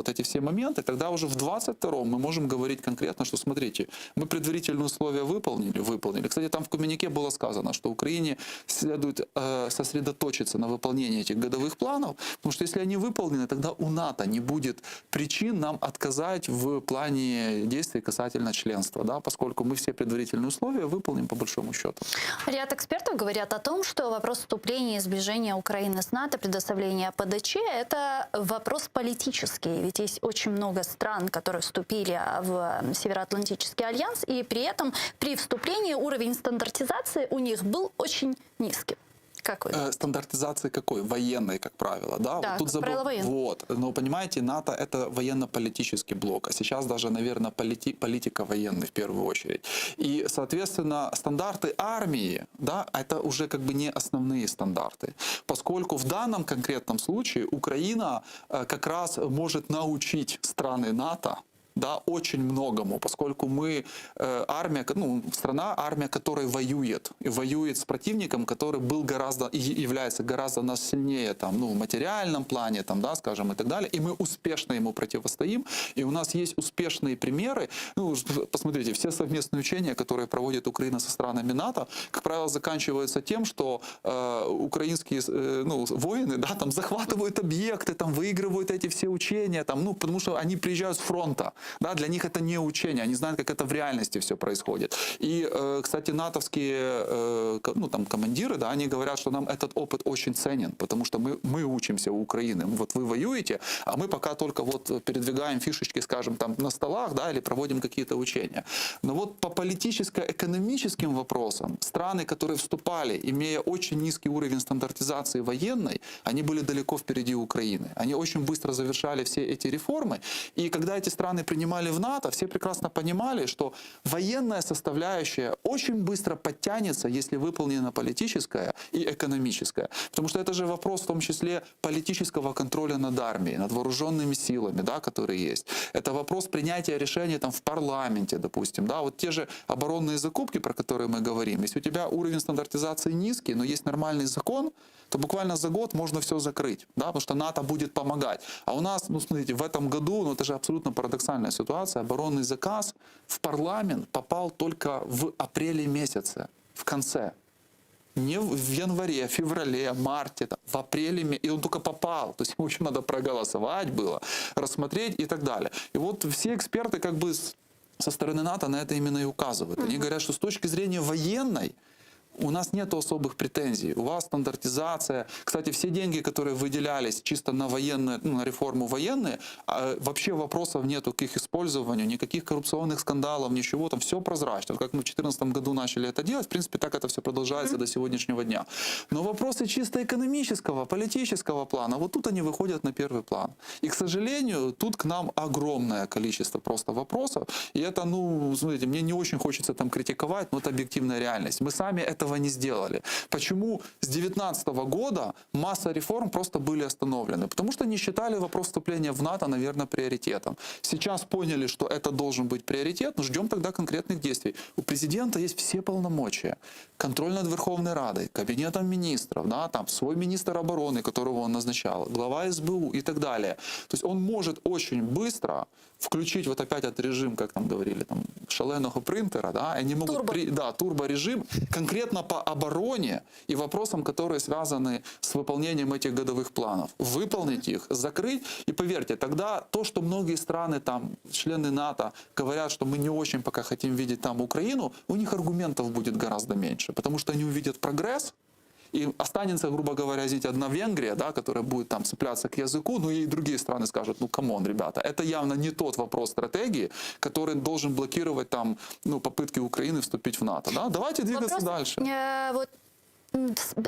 эти все моменты, тогда уже в 22-м мы можем говорить конкретно, что, смотрите, мы предварительные условия выполнили. Кстати, там в коммюнике было сказано, что Украине следует сосредоточиться на выполнении этих годовых планов, потому что если они выполнены, тогда у НАТО не будет причин нам отказать в плане действий касательно членства, поскольку мы все предварительные условия выполним по большому счету. Ряд экспертов говорят о том, что вопрос вступления и сближения Украины с НАТО, предоставления ПДЧ – это вопрос вопрос политический. Ведь есть очень много стран, которые вступили в Североатлантический альянс, и при этом при вступлении уровень стандартизации у них был очень низкий. Какой? Стандартизации какой? Военной, как правило. Да, Да, вот тут как правило, военной. Вот. Но понимаете, НАТО — это военно-политический блок, а сейчас даже, наверное, политика военная в первую очередь. И, соответственно, стандарты армии, да, это уже как бы не основные стандарты. Поскольку в данном конкретном случае Украина как раз может научить страны НАТО, да, очень многому, поскольку мы армия, армия, которая воюет, и воюет с противником, который был гораздо, и является гораздо нас сильнее там, в материальном плане, там, да, скажем, и так далее, и мы успешно ему противостоим, и у нас есть успешные примеры. Посмотрите, все совместные учения, которые проводит Украина со странами НАТО, как правило, заканчиваются тем, что украинские воины, да, там захватывают объекты, там выигрывают эти все учения, там, потому что они приезжают с фронта. Да, для них это не учение, они знают, как это в реальности все происходит. И, кстати, натовские командиры, да, они говорят, что нам этот опыт очень ценен, потому что мы учимся у Украины. Вот вы воюете, а мы пока только вот передвигаем фишечки, скажем, там на столах, да, или проводим какие-то учения. Но вот по политическо-экономическим вопросам страны, которые вступали, имея очень низкий уровень стандартизации военной, они были далеко впереди Украины. Они очень быстро завершали все эти реформы. И когда эти страны принимали в НАТО, все прекрасно понимали, что военная составляющая очень быстро подтянется, если выполнена политическая и экономическая. Потому что это же вопрос в том числе политического контроля над армией, над вооруженными силами, да, которые есть. Это вопрос принятия решений там, в парламенте, допустим. Да, вот те же оборонные закупки, про которые мы говорим. Если у тебя уровень стандартизации низкий, но есть нормальный закон, то буквально за год можно все закрыть, да, потому что НАТО будет помогать. А у нас, смотрите, в этом году, это же абсолютно парадоксальная ситуация, оборонный заказ в парламент попал только в апреле месяце, в конце. Не в январе, феврале, марте, в апреле, и он только попал. То есть ему еще надо проголосовать было, рассмотреть и так далее. И вот все эксперты как бы со стороны НАТО на это именно и указывают. Они говорят, что с точки зрения военной, у нас нет особых претензий. У вас стандартизация. Кстати, все деньги, которые выделялись чисто на военную, на реформу военные, вообще вопросов нету к их использованию, никаких коррупционных скандалов, ничего, там все прозрачно. Как мы в 2014 году начали это делать, в принципе, так это все продолжается до сегодняшнего дня. Но вопросы чисто экономического, политического плана, вот тут они выходят на первый план. И, к сожалению, тут к нам огромное количество просто вопросов. И это, смотрите, мне не очень хочется там критиковать, но это объективная реальность. Мы сами этого не сделали. Почему с 2019 года масса реформ просто были остановлены? Потому что не считали вопрос вступления в НАТО, наверное, приоритетом. Сейчас поняли, что это должен быть приоритет, но ждем тогда конкретных действий. У президента есть все полномочия. Контроль над Верховной Радой, Кабинетом министров, да, там свой министр обороны, которого он назначал, глава СБУ и так далее. То есть он может очень быстро включить вот опять этот режим, как там говорили, там, шаленого принтера, да, они могут, турборежим, конкретно по обороне и вопросам, которые связаны с выполнением этих годовых планов. Выполнить их, закрыть, и поверьте, тогда то, что многие страны, там, члены НАТО, говорят, что мы не очень пока хотим видеть там Украину, у них аргументов будет гораздо меньше, потому что они увидят прогресс, и останется, грубо говоря, одна Венгрия, да, которая будет там цепляться к языку, но и другие страны скажут, камон, ребята, это явно не тот вопрос стратегии, который должен блокировать там, попытки Украины вступить в НАТО. Да? Давайте двигаться дальше.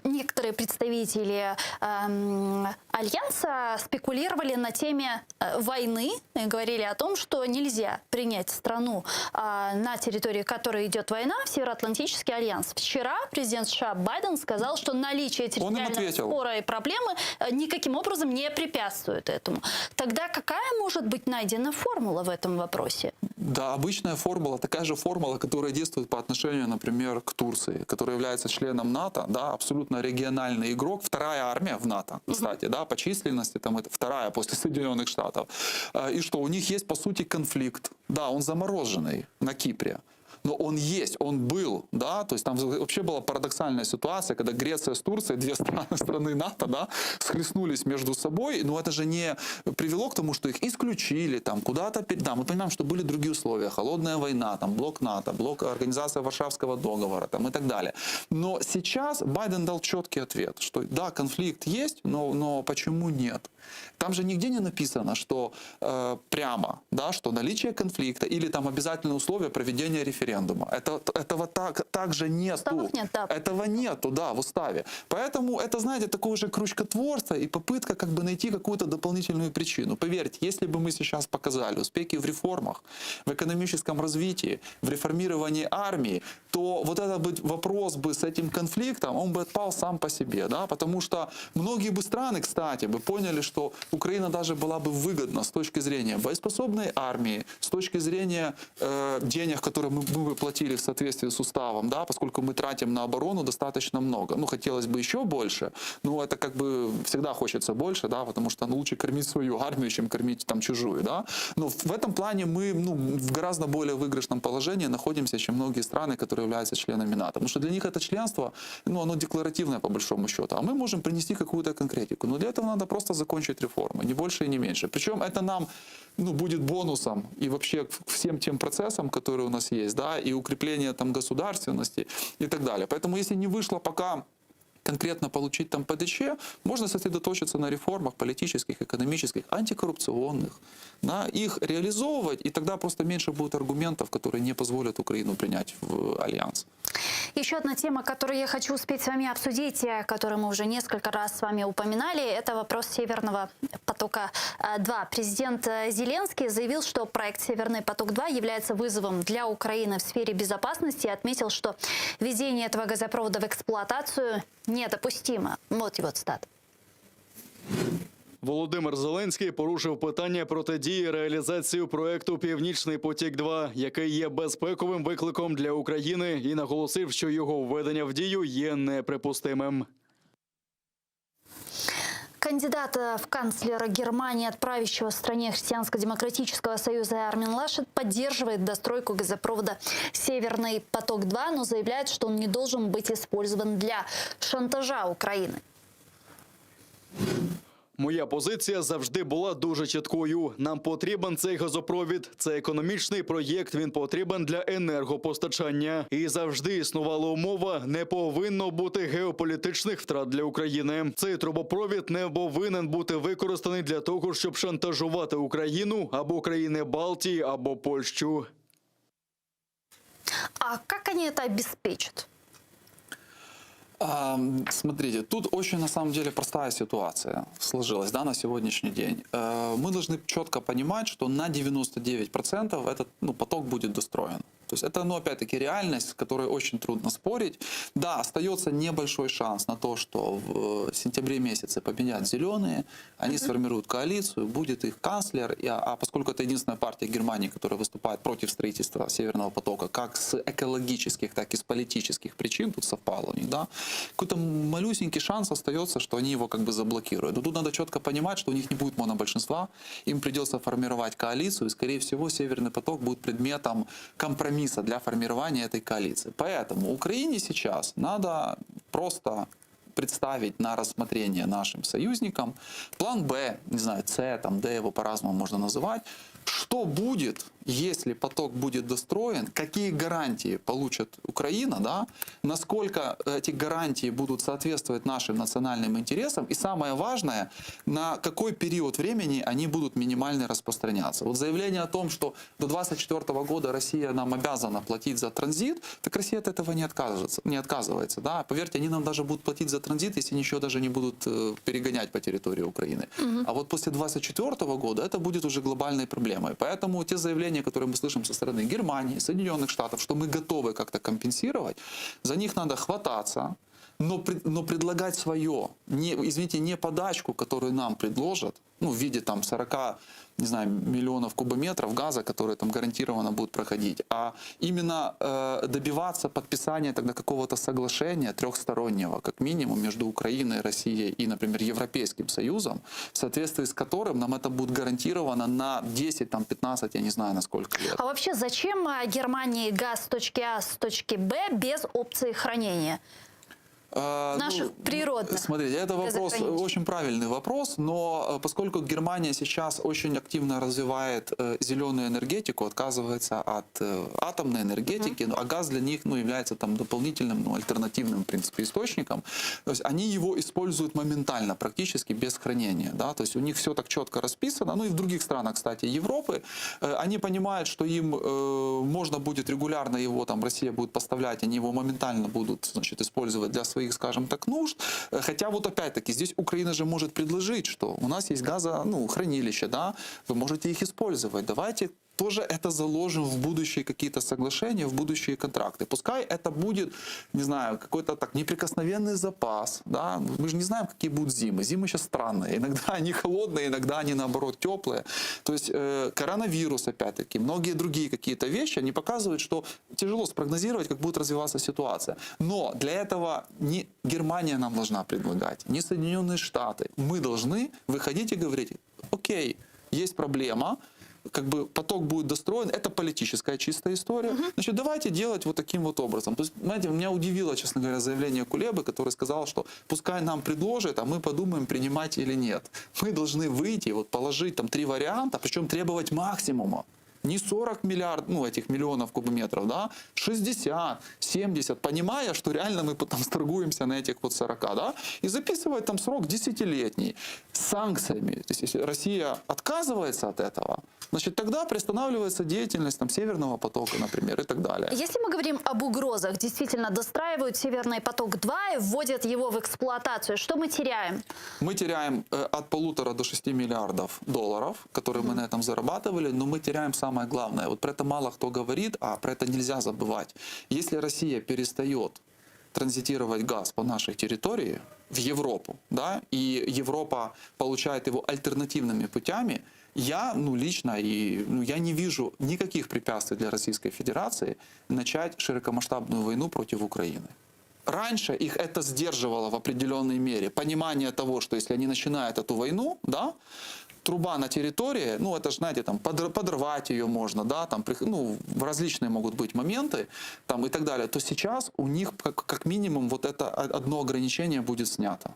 Некоторые представители Альянса спекулировали на теме войны и говорили о том, что нельзя принять страну, на территории которой идет война, в Североатлантический альянс. Вчера президент США Байден сказал, что наличие территориального спора и проблемы никаким образом не препятствует этому. Тогда какая может быть найдена формула в этом вопросе? Да, обычная формула, такая же формула, которая действует по отношению, например, к Турции, которая является членом НАТО, да, абсолютно региональный игрок, вторая армия в НАТО, кстати, да, по численности, там это вторая после Соединенных Штатов. И что, у них есть, по сути, конфликт. Да, он замороженный на Кипре. но он есть, он был, да, то есть там вообще была парадоксальная ситуация, когда Греция с Турцией, две страны НАТО, да, схлестнулись между собой, но это же не привело к тому, что их исключили, там, куда-то, да, мы понимаем, что были другие условия, холодная война, там, блок НАТО, блок Организация Варшавского договора, там, и так далее. Но сейчас Байден дал четкий ответ, что да, конфликт есть, но почему нет? Там же нигде не написано, что прямо, да, что наличие конфликта или там обязательные условия проведения референдума. Этого также нету. Нет, да. Этого нету, да, в уставе. Поэтому это, знаете, такое же крючкотворство и попытка как бы найти какую-то дополнительную причину. Поверьте, если бы мы сейчас показали успехи в реформах, в экономическом развитии, в реформировании армии, то вот этот вопрос бы с этим конфликтом, он бы отпал сам по себе, да, потому что многие бы страны, кстати, бы поняли, что Украина даже была бы выгодна с точки зрения боеспособной армии, с точки зрения денег, которые мы бы платили в соответствии с уставом, да, поскольку мы тратим на оборону достаточно много. Ну, хотелось бы еще больше, но это как бы всегда хочется больше, да, потому что лучше кормить свою армию, чем кормить там чужую, да. Но в этом плане мы в гораздо более выигрышном положении находимся, чем многие страны, которые являются членами НАТО. Потому что для них это членство, оно декларативное по большому счету, а мы можем принести какую-то конкретику. Но для этого надо просто закончить реформы, не больше и не меньше. Причем это нам будет бонусом и вообще всем тем процессам, которые у нас есть, да, и укрепление там государственности и так далее. Поэтому если не вышло пока конкретно получить там ПДЧ, можно сосредоточиться на реформах политических, экономических, антикоррупционных, да, их реализовывать, и тогда просто меньше будет аргументов, которые не позволят Украину принять в альянс. Еще одна тема, которую я хочу успеть с вами обсудить, которую мы уже несколько раз с вами упоминали, это вопрос Северного потока-2. Президент Зеленский заявил, что проект Северный поток-2 является вызовом для Украины в сфере безопасности и отметил, что введение этого газопровода в эксплуатацию недопустимо. Вот его цитата. Володимир Зеленський порушив питання протидії реалізації проекту «Північний потік-2», який є безпековим викликом для України, і наголосив, що його введення в дію є неприпустимим. Кандидата в канцлера Германии, отправящего стране Христианско-демократического союза Армин Лашет, поддерживает достройку газопровода «Северный поток-2», но заявляет, что он не должен быть использован для шантажа Украины. Моя позиція завжди була дуже чіткою. Нам потрібен цей газопровід. Це економічний проєкт, він потрібен для енергопостачання. І завжди існувала умова, не повинно бути геополітичних втрат для України. Цей трубопровід не повинен бути використаний для того, щоб шантажувати Україну або країни Балтії, або Польщу. А как они это обеспечат? Смотрите, тут очень на самом деле простая ситуация сложилась, да, на сегодняшний день. Мы должны четко понимать, что на 99% этот поток будет достроен. То есть это, опять-таки, реальность, с которой очень трудно спорить. Да, остается небольшой шанс на то, что в сентябре месяце победят зеленые, они сформируют коалицию, будет их канцлер, а поскольку это единственная партия Германии, которая выступает против строительства Северного потока, как с экологических, так и с политических причин, тут совпало у них, да, какой-то малюсенький шанс остается, что они его как бы заблокируют. Но тут надо четко понимать, что у них не будет монобольшинства, им придется формировать коалицию, и, скорее всего, Северный поток будет предметом компромисса для формирования этой коалиции. Поэтому Украине сейчас надо просто представить на рассмотрение нашим союзникам план Б, не знаю, С, там, Д, его по-разному можно называть, что будет, если поток будет достроен, какие гарантии получит Украина, да, насколько эти гарантии будут соответствовать нашим национальным интересам, и самое важное, на какой период времени они будут минимально распространяться. Вот заявление о том, что до 2024 года Россия нам обязана платить за транзит, так Россия от этого не отказывается. Да? Поверьте, они нам даже будут платить за транзит, если ничего даже не будут перегонять по территории Украины. А вот после 2024 года это будет уже глобальной проблемой. Поэтому те заявления, которые мы слышим со стороны Германии, Соединенных Штатов, что мы готовы как-то компенсировать, за них надо хвататься, но предлагать свое, не подачку, которую нам предложат, в виде там 40, не знаю, миллионов кубометров газа, которые там гарантированно будут проходить, а именно добиваться подписания тогда какого-то соглашения трехстороннего, как минимум, между Украиной, Россией и, например, Европейским Союзом, в соответствии с которым нам это будет гарантировано на 10, там, 15, я не знаю, на сколько лет. А вообще зачем Германии газ с точки А с точки Б без опции хранения? Наших природных. Смотрите, это вопрос, очень правильный вопрос, но поскольку Германия сейчас очень активно развивает зеленую энергетику, отказывается от атомной энергетики, а газ для них является там дополнительным, альтернативным, в принципе, источником, то есть они его используют моментально, практически без хранения. Да? То есть у них все так четко расписано, и в других странах, кстати, Европы, они понимают, что им можно будет регулярно его, там, Россия будет поставлять, они его моментально будут, значит, использовать для своих, скажем так, нужд. Хотя вот опять-таки здесь Украина же может предложить, что у нас есть газохранилища, да, вы можете их использовать. Давайте тоже это заложим в будущие какие-то соглашения, в будущие контракты. Пускай это будет, не знаю, какой-то так неприкосновенный запас. Да? Мы же не знаем, какие будут зимы. Зимы сейчас странные. Иногда они холодные, иногда они, наоборот, теплые. То есть коронавирус, опять-таки, многие другие какие-то вещи, они показывают, что тяжело спрогнозировать, как будет развиваться ситуация. Но для этого не Германия нам должна предлагать, не Соединенные Штаты. Мы должны выходить и говорить: окей, есть проблема, как бы поток будет достроен, это политическая чистая история. Значит, давайте делать вот таким вот образом. То есть, знаете, меня удивило, честно говоря, заявление Кулебы, который сказал, что пускай нам предложат, а мы подумаем, принимать или нет. Мы должны выйти, вот положить там 3 варианта, причем требовать максимума. Не 40 этих миллионов кубометров, да, 60, 70, понимая, что реально мы потом торгуемся на этих вот 40, да, и записывать там срок 10-летний с санкциями. То есть, если Россия отказывается от этого, значит, тогда приостанавливается деятельность там Северного потока, например, и так далее. Если мы говорим об угрозах, действительно достраивают Северный поток-2 и вводят его в эксплуатацию, что мы теряем? Мы теряем от 1,5 до 6 миллиардов долларов, которые мы на этом зарабатывали, но мы теряем самое главное. Вот про это мало кто говорит, а про это нельзя забывать. Если Россия перестает транзитировать газ по нашей территории в Европу, да, и Европа получает его альтернативными путями, я лично я не вижу никаких препятствий для Российской Федерации начать широкомасштабную войну против Украины. Раньше их это сдерживало в определенной мере. Понимание того, что если они начинают эту войну, да, труба на территории, это же, знаете, там подорвать ее можно, да, там, различные могут быть моменты, там, и так далее, то сейчас у них как минимум вот это одно ограничение будет снято.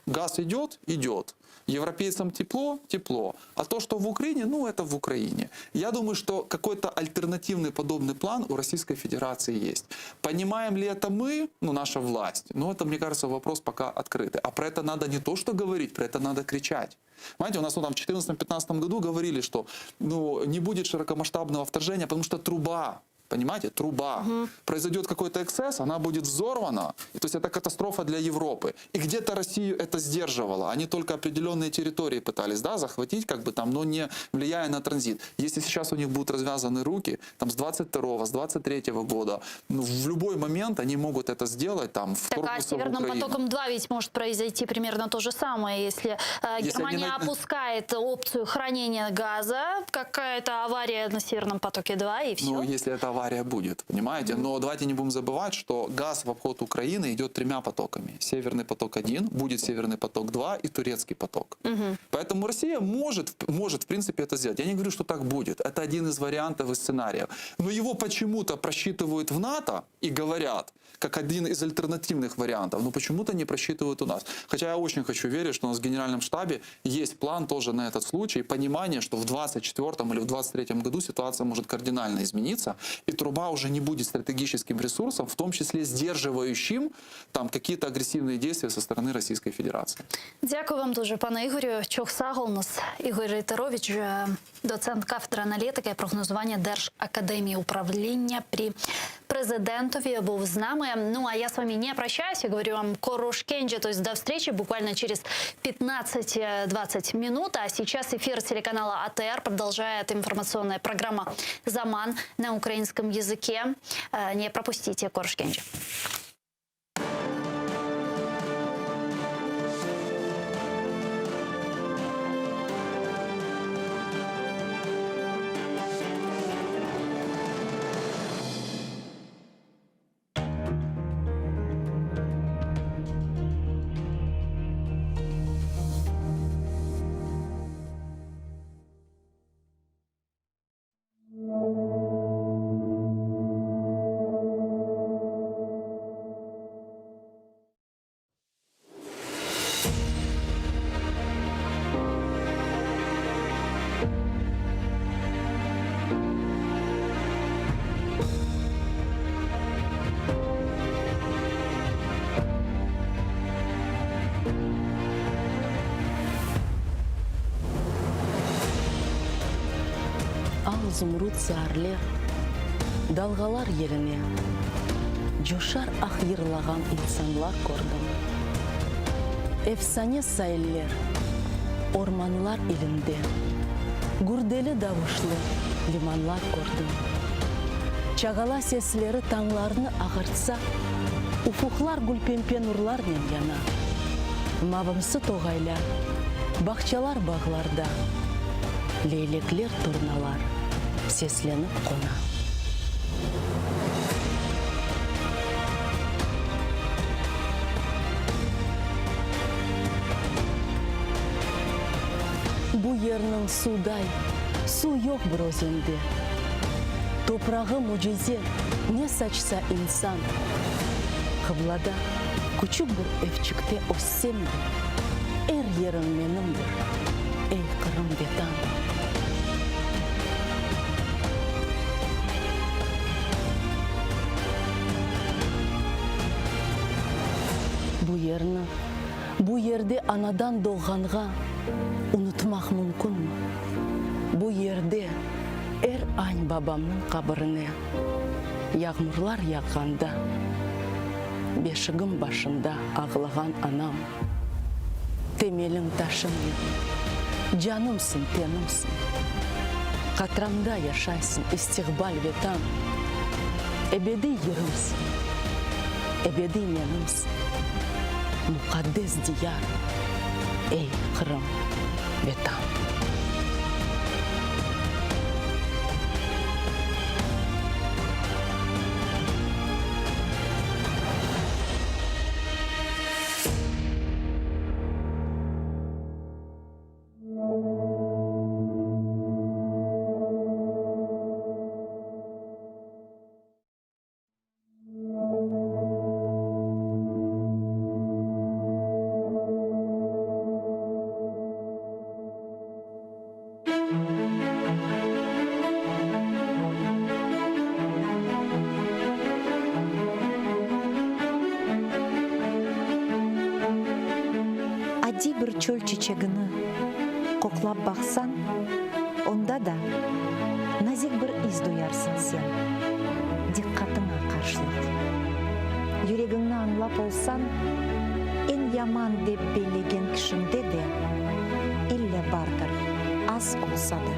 Газ идет, идет. Европейцам тепло, тепло. А то, что в Украине, это в Украине. Я думаю, что какой-то альтернативный подобный план у Российской Федерации есть. Понимаем ли это мы, наша власть? Это, мне кажется, вопрос пока открытый. А про это надо не то, что говорить, про это надо кричать. Понимаете, у нас в 2014-2015 году говорили, что не будет широкомасштабного вторжения, потому что труба. Понимаете, труба. Произойдет какой-то эксцесс, она будет взорвана. И, то есть это катастрофа для Европы. И где-то Россию это сдерживало. Они только определенные территории пытались, да, захватить, но не влияя на транзит. Если сейчас у них будут развязаны руки, там, с 22-го, с 23-го года, в любой момент они могут это сделать там, в Так, а с Северным потоком-2 ведь может произойти примерно то же самое. Если Германия опускает опцию хранения газа, какая-то авария на Северном потоке-2 и все. Если это авария будет, понимаете? Но давайте не будем забывать, что газ в обход Украины идет 3 потоками. Северный поток-1, будет Северный поток-2 и Турецкий поток. Поэтому Россия может, в принципе, это сделать. Я не говорю, что так будет. Это один из вариантов и сценариев. Но его почему-то просчитывают в НАТО и говорят, как один из альтернативных вариантов, но почему-то не просчитывают у нас. Хотя я очень хочу верить, что у нас в Генеральном штабе есть план тоже на этот случай, понимание, что в 2024 или в 2023 году ситуация может кардинально измениться, и труба уже не будет стратегическим ресурсом, в том числе сдерживающим там какие-то агрессивные действия со стороны Российской Федерации. Дякую вам дуже, пане Ігорю. Чохсагол у нас Ігор Рейтерович, доцент кафедри аналітики і прогнозування Держакадемії управління при президентові, був з нами. А я с вами не прощаюсь, я говорю вам корошкенджи, то есть до встречи буквально через 15-20 минут. А сейчас эфир телеканала АТР продолжает информационная программа «Заман» на украинском языке. Не пропустите корошкенджи. изумруд саарлер, далгалар еліне, жошар ақ йырлаған инсанлар көрдім. Эфсане сайыллер, орманлар илінде, гүрделі давышлы лиманлар көрдім. Чағала сеслері таңларыны ағартса, уфуқлар гүлпемпен ұрларнен яна. Мабымсы тоғайла, бақчалар бағларда, лейлеклер турналар сесленіп қона. Бұ ернің судай, су yok бір өзенде. Топрағы мұжезе, не сачса инсан. Қыблада küçük bir evçikte ossemdi. Yerim menimdir, ey Kırım betan. Bu yerde anadan doğanğa unutmak mümkün mü? Bu yerde ayn babamın kabrine yağmurlar yağganda, beşigim başında ağlayan anam. Temelin taşın canımsın, tenimsin. Katramda yaşaysın, istikbal vetan. Ebedi yerimsin, ebedi menimsin. Mukaddes diyar, ey Kırım vetan. Әдей бір чөл чечегіні қоқлап бақсан, онда да назик бір из дуярсың сен, диққатыңа қаршылық. Жүрегіңні аңлап олсан, ен яман деп белеген кішімде де, илле бардыр, аз олса да,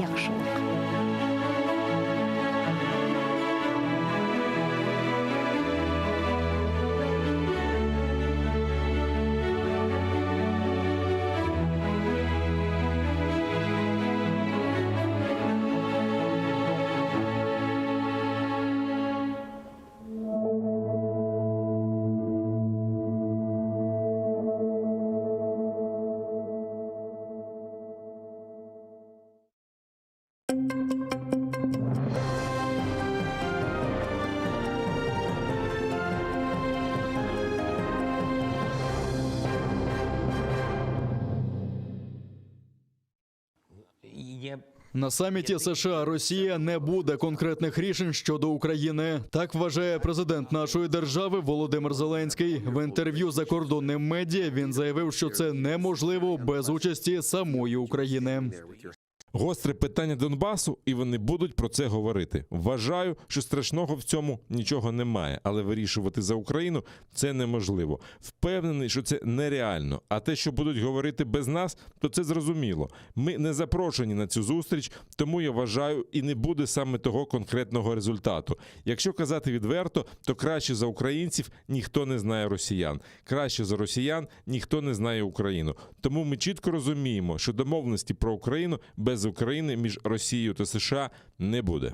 яқшылық. На саміті США-Росія не буде конкретних рішень щодо України. Так вважає президент нашої держави Володимир Зеленський. В інтерв'ю закордонним медіа він заявив, що це неможливо без участі самої України. Гостре питання Донбасу, і вони будуть про це говорити. Вважаю, що страшного в цьому нічого немає, але вирішувати за Україну – це неможливо. Впевнений, що це нереально. А те, що будуть говорити без нас, то це зрозуміло. Ми не запрошені на цю зустріч, тому я вважаю, і не буде саме того конкретного результату. Якщо казати відверто, то краще за українців ніхто не знає росіян. Краще за росіян ніхто не знає Україну. Тому ми чітко розуміємо, що домовленості про Україну без України між Росією та США не буде.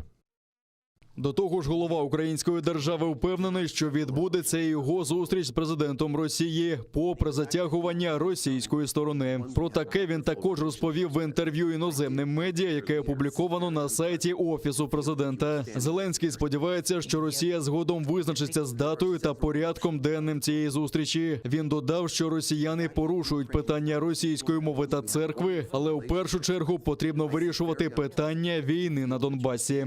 До того ж, голова української держави впевнений, що відбудеться його зустріч з президентом Росії попри затягування російської сторони. Про таке він також розповів в інтерв'ю іноземним медіа, яке опубліковано на сайті Офісу президента. Зеленський сподівається, що Росія згодом визначиться з датою та порядком денним цієї зустрічі. Він додав, що росіяни порушують питання російської мови та церкви, але у першу чергу потрібно вирішувати питання війни на Донбасі.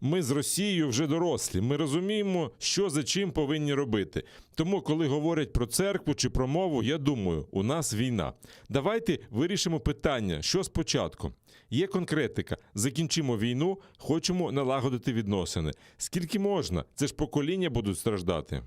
Ми з Росією вже дорослі. Ми розуміємо, що за чим повинні робити. Тому, коли говорять про церкву чи про мову, я думаю, у нас війна. Давайте вирішимо питання, що спочатку. Є конкретика. Закінчимо війну, хочемо налагодити відносини. Скільки можна? Це ж покоління будуть страждати.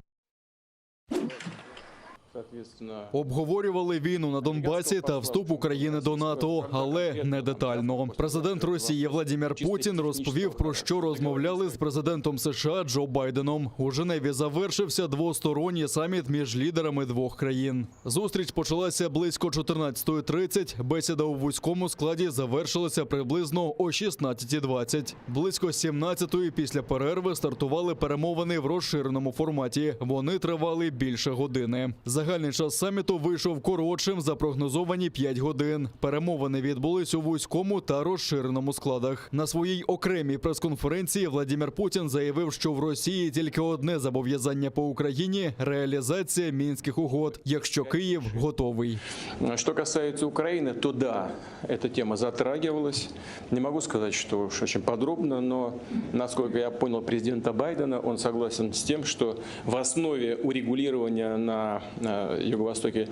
Обговорювали війну на Донбасі та вступ України до НАТО, але не детально. Президент Росії Владимир Путін розповів, про що розмовляли з президентом США Джо Байденом. У Женеві завершився двосторонній саміт між лідерами двох країн. Зустріч почалася близько 14:30. Бесіда у вузькому складі завершилася приблизно о 16:20. Близько 17:00 після перерви стартували перемовини в розширеному форматі. Вони тривали більше години. Загальний час саміту вийшов коротшим за прогнозовані 5 годин. Перемовини відбулись у вузькому та розширеному складах. На своїй окремій прес-конференції Владимир Путін заявив, що в Росії тільки одне зобов'язання по Україні – реалізація Мінських угод, якщо Київ готовий. Что касается Украины, то да, эта тема затрагивалась. Не могу сказать, что уж очень подробно, но, насколько я понял президента Байдена, он согласен с тем, что в основе урегулирования на юго-востоке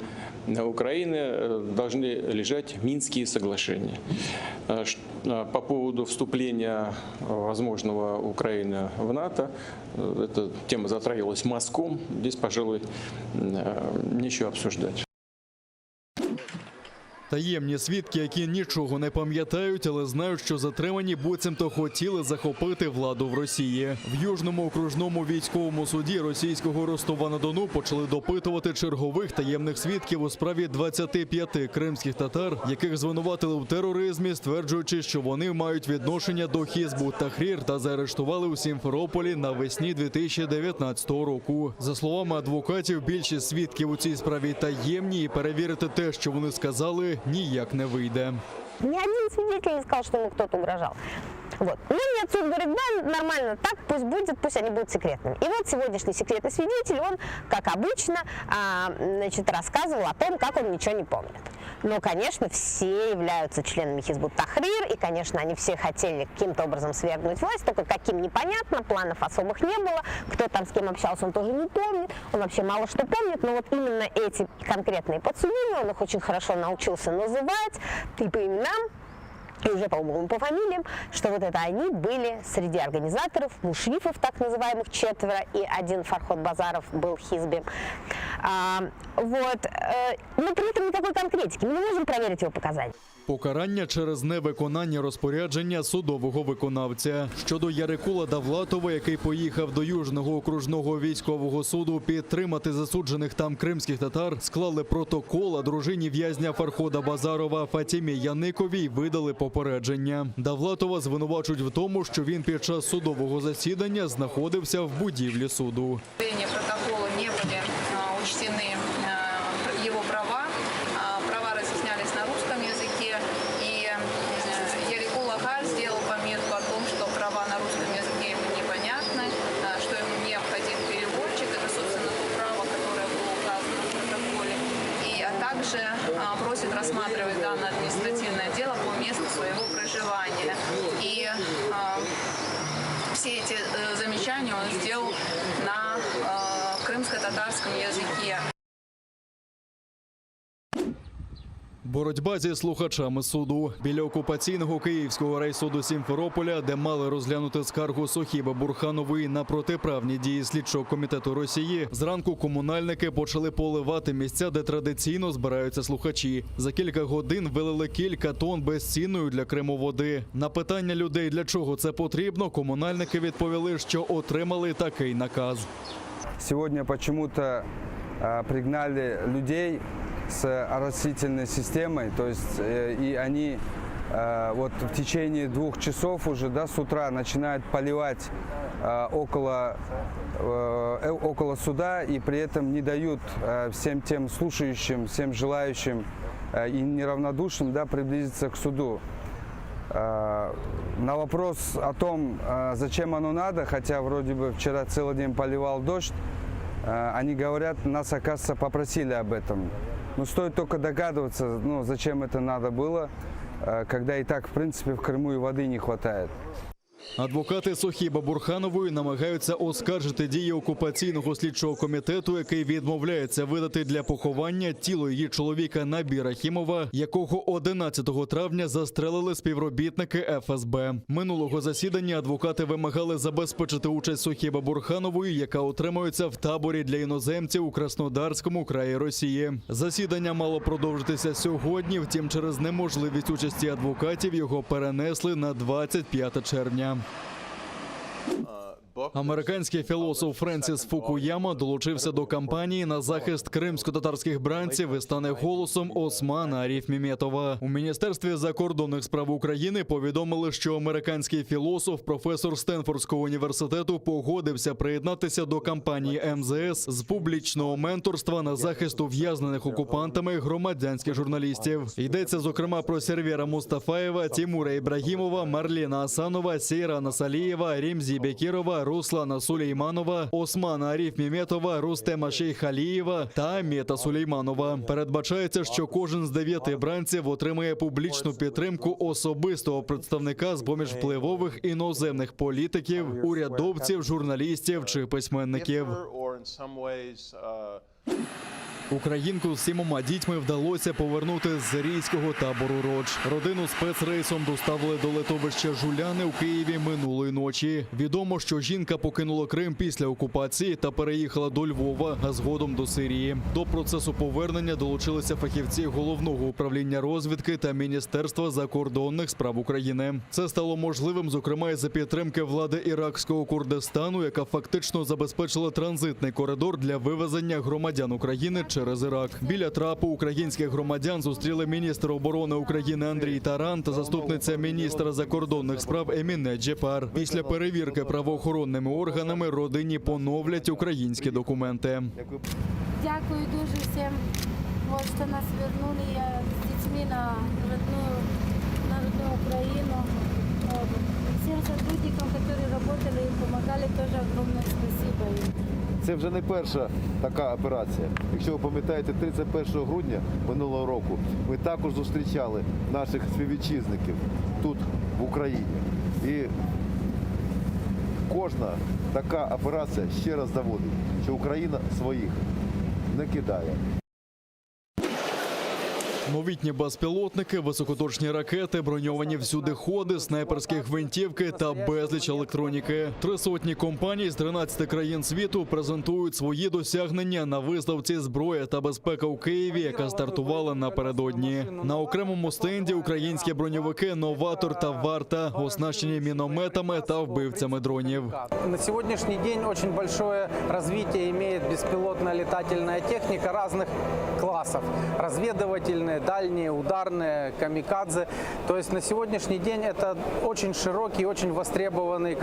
Украины должны лежать Минские соглашения. По поводу вступления возможного Украины в НАТО, эта тема затрагивалась мазком, здесь, пожалуй, нечего обсуждать. Таємні свідки, які нічого не пам'ятають, але знають, що затримані буцімто хотіли захопити владу в Росії. В Южному окружному військовому суді російського Ростова-на-Дону почали допитувати чергових таємних свідків у справі 25 кримських татар, яких звинуватили в тероризмі, стверджуючи, що вони мають відношення до Хізбут Тахрір та заарештували у Сімферополі навесні 2019 року. За словами адвокатів, більшість свідків у цій справі таємні і перевірити те, що вони сказали, ніяк не вийде. Ни один свидетель не сказал, что ему кто-то угрожал. Вот. Ну, нет, суд говорит, да, нормально, так пусть будет, пусть они будут секретными. И вот сегодняшний секретный свидетель, он, как обычно, рассказывал о том, как он ничего не помнит. Но, конечно, все являются членами Хизбут Тахрир, и, конечно, они все хотели каким-то образом свергнуть власть, только каким непонятно, планов особых не было, кто там с кем общался, он тоже не помнит, он вообще мало что помнит, но вот именно эти конкретные подсудимые, он их очень хорошо научился называть и по именам, и уже, по-моему, по фамилиям, что вот это они были среди организаторов, мушрифов так называемых 4, и один Фарход Базаров был хизбем. Но при этом никакой конкретики, мы не можем проверить его показания. Покарання через невиконання розпорядження судового виконавця. Щодо Ярикула Давлатова, який поїхав до Южного окружного військового суду підтримати засуджених там кримських татар, склали протокол, а дружині в'язня Фархода Базарова Фатімі Яниковій видали попередження. Давлатова звинувачують в тому, що він під час судового засідання знаходився в будівлі суду. Протоколу не були учтені його права. Права разъяснялись на русском языке, и Ярикул Ага сделал пометку о том, что права на русском языке ему непонятны, что ему необходим переводчик, это, собственно, то право, которое было указано в протоколе, а также просит рассматривать данное административное дело по месту своего проживания. И все эти замечания он сделал на крымско-татарском языке. Боротьба зі слухачами суду. Біля окупаційного Київського райсуду Сімферополя, де мали розглянути скаргу Сохіби Бурханової на протиправні дії слідчого комітету Росії, зранку комунальники почали поливати місця, де традиційно збираються слухачі. За кілька годин вилили кілька тонн безцінної для Криму води. На питання людей, для чого це потрібно, комунальники відповіли, що отримали такий наказ. Сегодня почему-то пригнали людей с оросительной системой, то есть и они вот в течение 2 часов уже, да, с утра начинают поливать около суда и при этом не дают всем тем слушающим, всем желающим и неравнодушным, да, приблизиться к суду. На вопрос о том, зачем оно надо, хотя вроде бы вчера целый день поливал дождь, они говорят, нас, оказывается, попросили об этом. Но стоит только догадываться, зачем это надо было, когда и так, в принципе, в Крыму и воды не хватает. Адвокати Сохіба Бурханової намагаються оскаржити дії окупаційного слідчого комітету, який відмовляється видати для поховання тіло її чоловіка Набіра Хімова, якого 11 травня застрелили співробітники ФСБ. Минулого засідання адвокати вимагали забезпечити участь Сохіба Бурханової, яка утримується в таборі для іноземців у Краснодарському краї Росії. Засідання мало продовжитися сьогодні, втім через неможливість участі адвокатів його перенесли на 25 червня. Американський філософ Френсіс Фукуяма долучився до кампанії на захист кримсько-татарських бранців і стане голосом Османа Аріфмеметова. У Міністерстві закордонних справ України повідомили, що американський філософ, професор Стенфордського університету, погодився приєднатися до кампанії МЗС з публічного менторства на захист ув'язнених окупантами громадянських журналістів. Йдеться, зокрема, про Сервєра Мустафаєва, Тимура Ібрагімова, Марліна Асанова, Сейрана Салієва, Рімзі Бекірова, Руслана Сулейманова, Османа Аріфмеметова, Рустема Шейхалієва та Амета Сулейманова. Передбачається, що кожен з 9 бранців отримає публічну підтримку особистого представника з-поміж впливових іноземних політиків, урядовців, журналістів чи письменників. Українку з 7 дітьми вдалося повернути з сирійського табору Родж. Родину спецрейсом доставили до литовища Жуляни у Києві минулої ночі. Відомо, що жінка покинула Крим після окупації та переїхала до Львова, а згодом до Сирії. До процесу повернення долучилися фахівці Головного управління розвідки та Міністерства закордонних справ України. Це стало можливим, зокрема, із-за підтримки влади іракського Курдистану, яка фактично забезпечила транзитний коридор для вивезення громадян України через Ірак. Біля трапу українських громадян зустріли міністр оборони України Андрій Таран та заступниця міністра закордонних справ Еміне Джепар. Після перевірки правоохоронними органами родині поновлять українські документи. Дякую дуже всім, що нас повернули. Я з дітьми на родную Україну. Всім сотрудникам, які працювали і допомагали, теж огромне спасибо їм. Це вже не перша така операція. Якщо ви пам'ятаєте, 31 грудня минулого року ми також зустрічали наших співвітчизників тут, в Україні. І кожна така операція ще раз доводить, що Україна своїх не кидає. Новітні безпілотники, високоточні ракети, броньовані всюдиходи, снайперські гвинтівки та безліч електроніки. 300 компаній з 13 країн світу презентують свої досягнення на виставці «Зброя та безпека» у Києві, яка стартувала напередодні. На окремому стенді українські броньовики «Новатор» та «Варта», оснащені мінометами та вбивцями дронів. На сегодняшний день очень большое развитие имеет беспилотная летательная техника разных классов. Разведывательные, дальние, ударные, камикадзе. То есть на сегодняшний день это очень широкий, очень востребованный,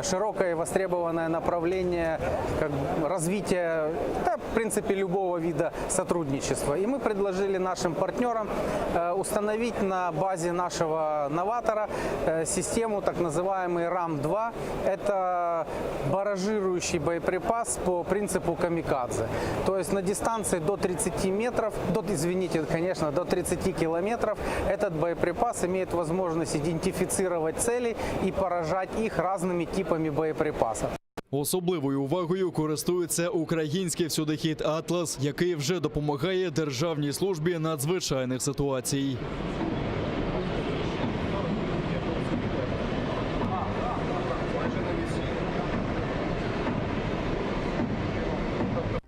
широкое и востребованное направление развития, в принципе, любого вида сотрудничества. И мы предложили нашим партнерам установить на базе нашего новатора систему, так называемый РАМ-2. Это баражирующий боеприпас по принципу камикадзе. То есть на дистанции до 30 метров, до 30 километров этот боеприпас имеет возможность идентифицировать цели и поражать их разными типами боеприпасов. Особливою увагою користується український всюдихід «Атлас», який вже допомагає Державній службі надзвичайних ситуацій.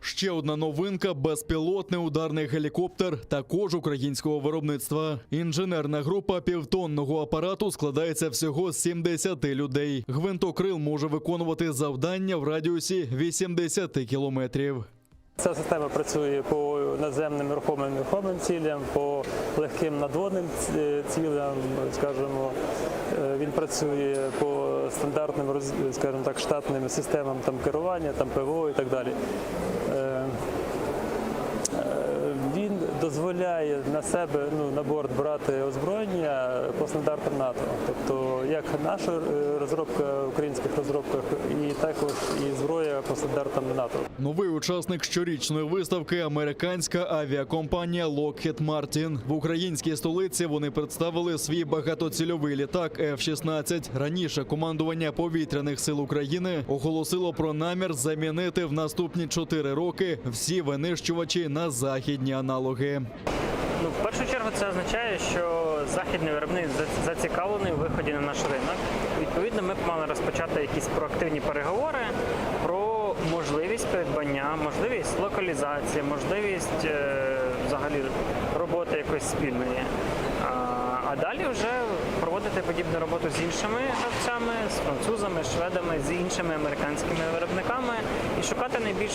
Ще одна новинка – безпілотний ударний гелікоптер, також українського виробництва. Інженерна група півтонного апарату складається всього з 70 людей. Гвинтокрил може виконувати завдання в радіусі 80 кілометрів. Ця система працює по наземним рухомим цілям, по легким надводним цілям, скажімо. Він працює по стандартним, скажімо так, штатним системам керування, ПВО і так далі. Він дозволяє на себе, на борт брати озброєння по стандартам НАТО. Тобто як наша розробка в українських розробках, і також і зброя по стандартам НАТО. Новий учасник щорічної виставки – американська авіакомпанія Lockheed Martin. В українській столиці вони представили свій багатоцільовий літак F-16. Раніше командування повітряних сил України оголосило про намір замінити в наступні 4 роки всі винищувачі на західні аналоги. В першу чергу це означає, що західний виробник зацікавлений у виході на наш ринок. Відповідно, ми б мали розпочати якісь проактивні переговори про можливість придбання, можливість локалізації, можливість взагалі роботи якоїсь спільної. А далі вже проводити подібну роботу з іншими гравцями, з французами, шведами, з іншими американськими виробниками і шукати найбільш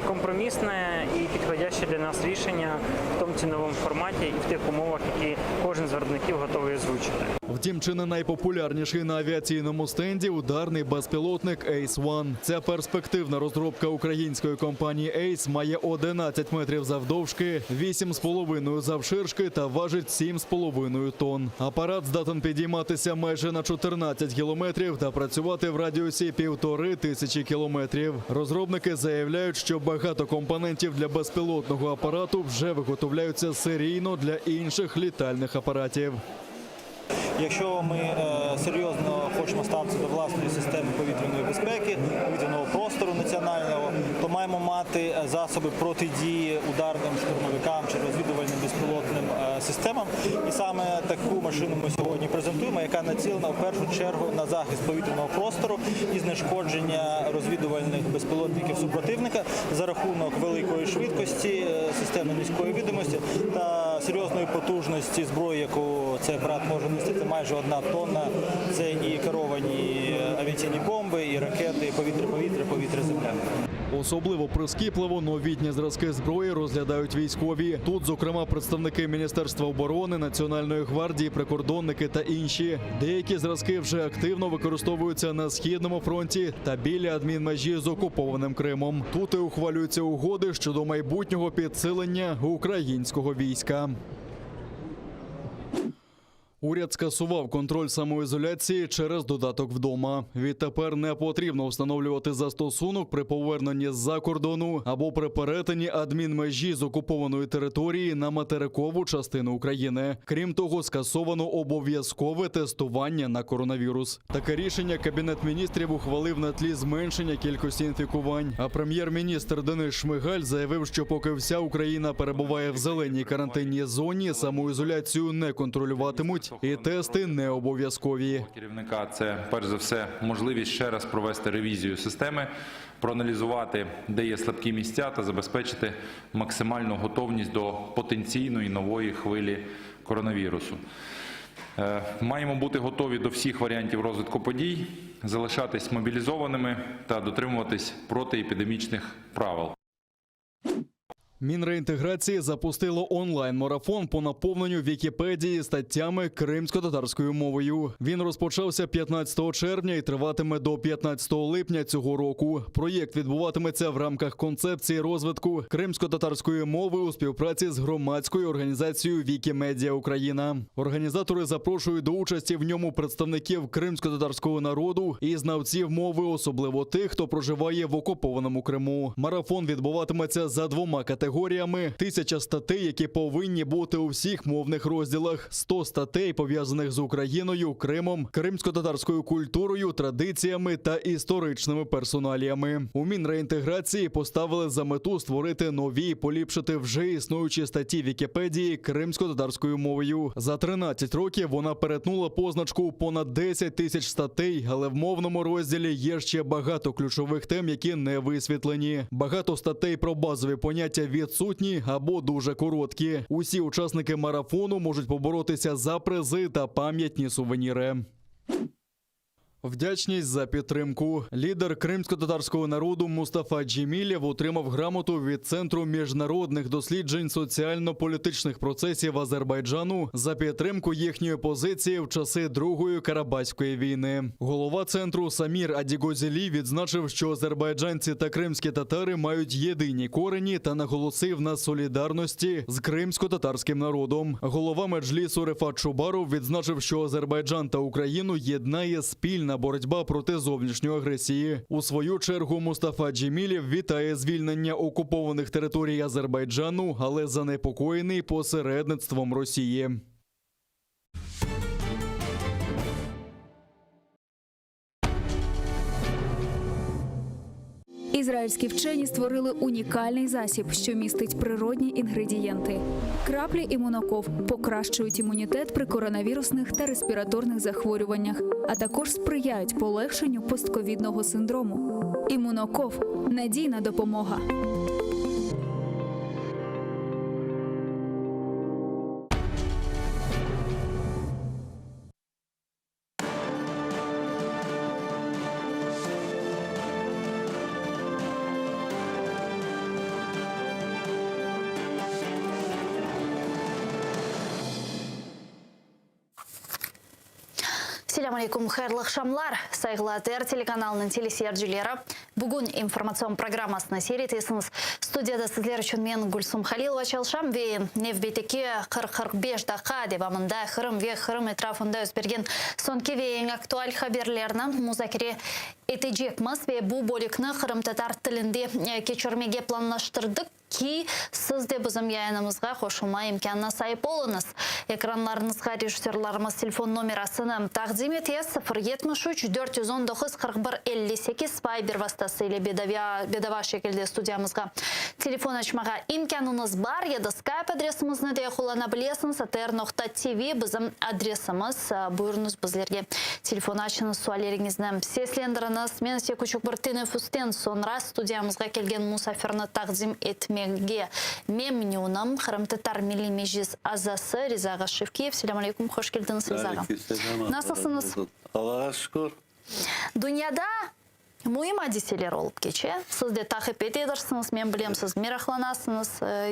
компромісне і підходяще для нас рішення в тому ціновому форматі і в тих умовах, які кожен з виробників готовий озвучити. Втім, чи не найпопулярніший на авіаційному стенді ударний безпілотник Ace-1. Ця перспективна розробка української компанії Ace має 11 метрів завдовжки, 8,5 завширшки та важить 7,5 тонн. Апарат здатен підійматися майже на 14 кілометрів та працювати в радіусі 1500 кілометрів. Розробники заявляють, що багато компонентів для безпілотного апарату вже виготовляються серійно для інших літальних апаратів. Якщо ми серйозно хочемо ставитися до власної системи повітряної безпеки, повітряного простору національного, то маємо мати засоби протидії ударним штурмовикам чи розвідувальним безпілотним системам. І саме таку машину ми сьогодні презентуємо, яка націлена в першу чергу на захист повітряного простору і знешкодження розвідувальних безпілотників супротивника за рахунок великої швидкості, системи низької видимості та серйозної потужності зброї, яку цей апарат може нести. Майже 1 тонна. Це і керовані авіаційні бомби, і ракети, повітря-повітря, повітря-земля. Особливо прискіпливо новітні зразки зброї розглядають військові. Тут, зокрема, представники Міністерства оборони, Національної гвардії, прикордонники та інші. Деякі зразки вже активно використовуються на Східному фронті та біля адмінмежі з окупованим Кримом. Тут і ухвалюються угоди щодо майбутнього підсилення українського війська. Уряд скасував контроль самоізоляції через додаток вдома. Відтепер не потрібно встановлювати застосунок при поверненні з-за кордону або при перетині адмінмежі з окупованої території на материкову частину України. Крім того, скасовано обов'язкове тестування на коронавірус. Таке рішення Кабінет міністрів ухвалив на тлі зменшення кількості інфікувань. А прем'єр-міністр Денис Шмигаль заявив, що поки вся Україна перебуває в зеленій карантинній зоні, самоізоляцію не контролюватимуть. І тести не обов'язкові. Керівника це, перш за все, можливість ще раз провести ревізію системи, проаналізувати, де є слабкі місця та забезпечити максимальну готовність до потенційної нової хвилі коронавірусу. Маємо бути готові до всіх варіантів розвитку подій, залишатись мобілізованими та дотримуватись протиепідемічних правил. Мінреінтеграції запустило онлайн-марафон по наповненню Вікіпедії статтями кримсько-татарською мовою. Він розпочався 15 червня і триватиме до 15 липня цього року. Проєкт відбуватиметься в рамках концепції розвитку кримсько-татарської мови у співпраці з громадською організацією Вікімедіа Україна. Організатори запрошують до участі в ньому представників кримсько-татарського народу і знавців мови, особливо тих, хто проживає в окупованому Криму. Марафон відбуватиметься за 2 категоріями. 1000 статей, які повинні бути у всіх мовних розділах, 100 статей, пов'язаних з Україною, Кримом, кримсько-татарською культурою, традиціями та історичними персоналіями. У Мінреінтеграції поставили за мету створити нові і поліпшити вже існуючі статті Вікіпедії кримсько-татарською мовою. За 13 років вона перетнула позначку понад 10 000 статей, але в мовному розділі є ще багато ключових тем, які не висвітлені. Багато статей про базові поняття відсутні або дуже короткі. Усі учасники марафону можуть поборотися за призи та пам'ятні сувеніри. вдячність за підтримку. Лідер кримсько-татарського народу Мустафа Джемілєв отримав грамоту від Центру міжнародних досліджень соціально-політичних процесів Азербайджану за підтримку їхньої позиції в часи Другої Карабахської війни. Голова центру Самір Адігозілі відзначив, що азербайджанці та кримські татари мають єдині корені та наголосив на солідарності з кримсько-татарським народом. Голова Меджлісу Рефат Чубаров відзначив, що Азербайджан та Україну єднає спільна боротьба проти зовнішньої агресії. У свою чергу Мустафа Джемілєв вітає звільнення окупованих територій Азербайджану, але занепокоєний посередництвом Росії. Ізраїльські вчені створили унікальний засіб, що містить природні інгредієнти. Краплі імуноков покращують імунітет при коронавірусних та респіраторних захворюваннях, а також сприяють полегшенню постковідного синдрому. Імуноков – надійна допомога. Assalamu alaikum, хайрлы акшамлар. Сайглы АТР телеканалының телесерджилері. Бүгін информацион программасына серетесіңіз. Студияда сіздер үшін мен Гульсум Халилова чалшам ве невбетеке 40-45 даққа деп амында хырым ве хырым етрафында өзберген сонки ве ең актуаль хаберлерні музакире етежекміз ве бұл бөлікні хырым татар тілінде кечірмеге планлаштырдық ки сіз де бізім яйынымызға қошылма имканына сайып болыңыз. Экранларыңызға режиссерларымыз телефон номерасыны тақдим етес 073 419 41 58 Viber вастасы или бедава шекілде студиямызға телефон açmaға имканыңыз бар. Еді скайп адресімізні де қолана білесіңіз. atr.tv бізім адресіміз. Бұйырыңыз бізлерге телефон ашыңыз, суалеріңізді сеслендіріңіз. Мен сте күшік бір тенефустен сонра студиямызға келген мұсафирны тақдим етмеге мемнюным Хырым-Татар Милли Межлис азасы Риза Ғашевкиев. Селам алейкум, хош келдіңіз Ризаға. Насылсыңыз? Аллаға шүкір. Дүнияда мұйым әдеселер олып кече. Сіз де тақып етедірсіңіз, мен білем, сіз мирахланасыңыз,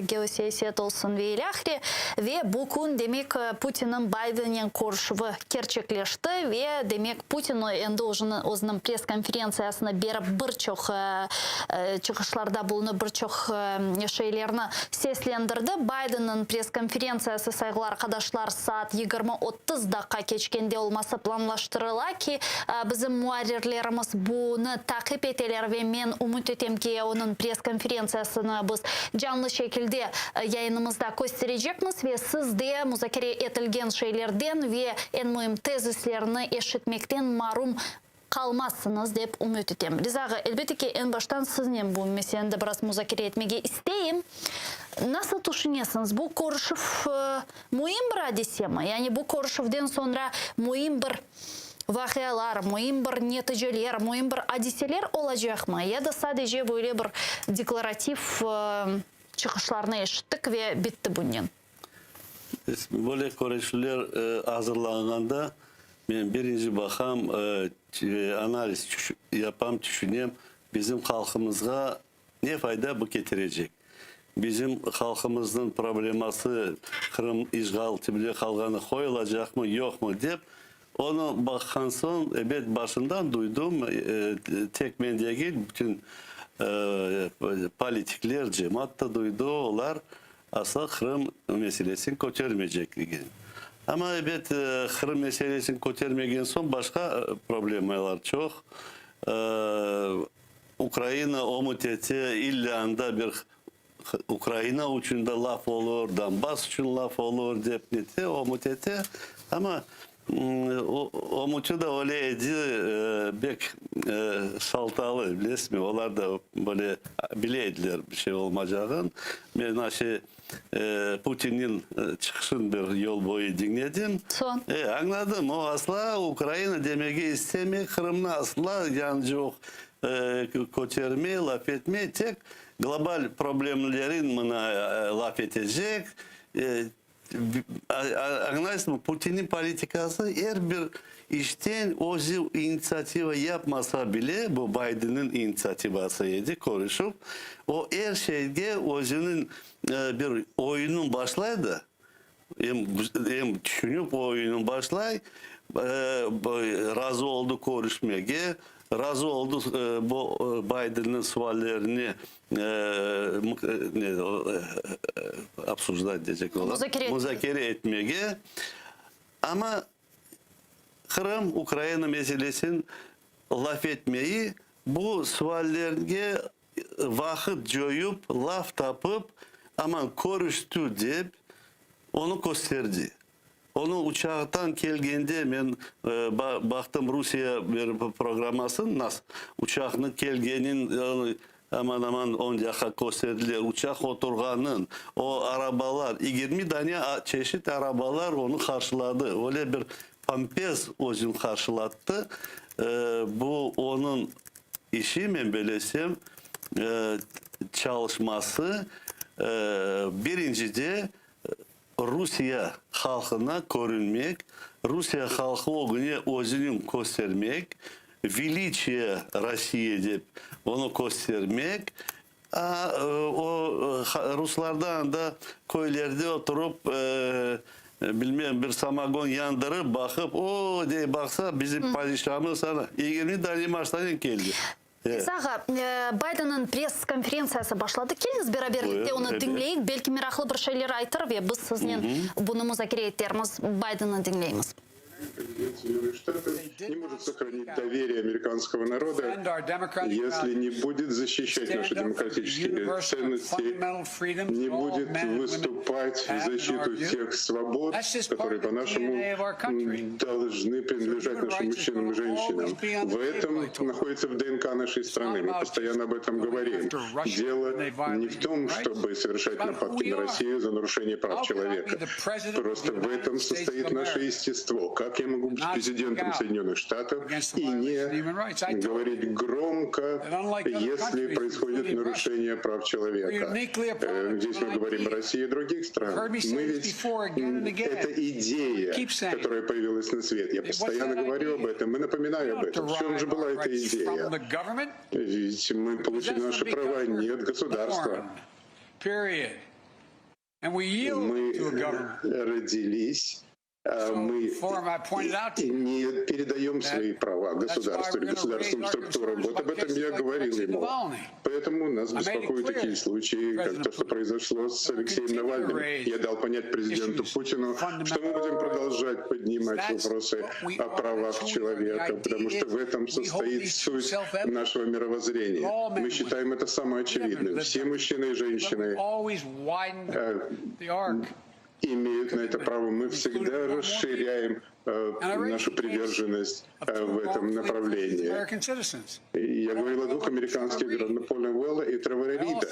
геосаясет олсын вейләхре. Ве бұл күн демек Путинның Байденен қоршывы керчеклешті. Ве демек Путин енді өзінің пресс-конференциясына беріп бір чоқ чықышларда бұлыны бір чоқ шейлеріні сеслендірді. Байденның пресс-конференциясы сайғылар қадашлар саат 20-30 даққа кечкенде олмасы планлаштырыла ки біздің муарерлеріміз бұны тақып етелер ве мен үміт етемге оның пресс-конференциясыны біз жанлы шекілде яйынымызда көстережекміз ве сізде музакире етілген шейлерден ве ең мұйым тезислеріні ешітмектен марум қалмасыңыз деп үміт етем. Ризаға, әлбетте ки ең баштан сізнен бұл месенді біраз музакире етмеге істейім. Насыл тұшынесіңіз? Бұл Корышев мұйым бір адесема? Яғни бұл Корышевден sonra мұйым бір вақиялар, мұйым бір нетижелер, мұйым бір адеселер олажақ ма? Еді садеже бөле бір декларатив чықышларына ешіттік ве бітті бұнен. Böyle Koruşlular hazırlanğanda ben birinci baxam analiz yapam düşüneyim bizim halkımızga ne fayda bu getirecek? Bizim halkımızın probleması Kırım işgal tibile kalganı koyulacak mı yok mu deyip onu bakkan son başından duydum tek ben değil bütün politikler cemaat da duydu onlar asla Kırım meselesini kötürmeyecek. Ama evet Kırım meselesini kötürmegen son başka problemler çok. Ukrayna umut etti illa anda bir Ukrayna için de laf olur, Donbas için laf olur deyip neti umut etti. Ama umutu da öyle edi bek saltalı bilesiniz mi? Onlar da böyle bileydiler bir şey olmayacağını. Ben aşı Putin'in çıkışını bir yol boyu dinledim. Son. Anladım. O asla Ukrayna demek istemiyor. Kırım'la asla yani yok kötürme, laf etme. Tek global problemlerin buna laf edecek. Anlarsın mı? Putin'in politikası her bir işten o'zi inisiyativa yapmasa bile bu Biden'ın inisiyativasıydı konuşup o her şeyde o'zinin bir oyunun başlaydı. Hem düşünüp oyunun başlay razı oldu konuşmaya. Razı oldu bu Biden'ın suallerini absüzler olan müzakere etmeye. Ama Kırım, Ukrayna meselesini laf etmeyi bu suallerine vakit joyup, laf tapıp aman konuştu deyip onu gösterdi. Onu uçaktan gelgende ben baktım Rusya bir programmasın nasıl uçağın gelgenin aman 10 dakika gösterdiler. Uçak oturganın o arabalar 20 tane çeşit arabalar onu karşıladı. Öyle bir pompez özün karşılattı. Bu onun işi ben böylesem çalışması birincide Rusya halkına görünmek, Rusya halkı o güne özünü göstermek, величие России deyip onu göstermek, o Ruslardan da köylerde oturup bilmem bir samagon yandırıp bakıp o diye baksa bizim padişahımız sana 20 tane maçtan geldi. Sağa, Biden'ın press konferensiyası başladı. Keliniz beraberlikte onu dinleyik. Belki meraklı bir şeyler aytır ve biz sizinle bunu müzakere ettirimiz. Biden'ı dinleyimiz. Не может сохранить доверие американского народа, если не будет защищать наши демократические ценности, не будет выступать в защиту тех свобод, которые, по-нашему, должны принадлежать нашим мужчинам и женщинам. В этом находится в ДНК нашей страны. Мы постоянно об этом говорим. Дело не в том, чтобы совершать нападки на Россию за нарушение прав человека. Просто в этом состоит наше естество. Как я могу быть президентом Соединенных Штатов и не говорить громко, если происходит нарушение прав человека. Здесь мы говорим о России и других странах. Мы ведь это идея, которая появилась на свет. Я постоянно говорю об этом и напоминаю об этом. В чем же была эта идея? Ведь мы получили наши права не от государства. Мы родились. Мы не передаем свои права государству или государственным структурам. Вот об этом я говорил ему. Поэтому нас беспокоят такие случаи, как то, что произошло с Алексеем Навальным. Я дал понять президенту Путину, что мы будем продолжать поднимать вопросы о правах человека, потому что в этом состоит суть нашего мировоззрения. Мы считаем это самоочевидным. Все мужчины и женщины имеют на это право. Мы всегда расширяем нашу приверженность в этом направлении. Я говорил о двух американских гражданах, Наполеона Уэлла и Тревора Рида,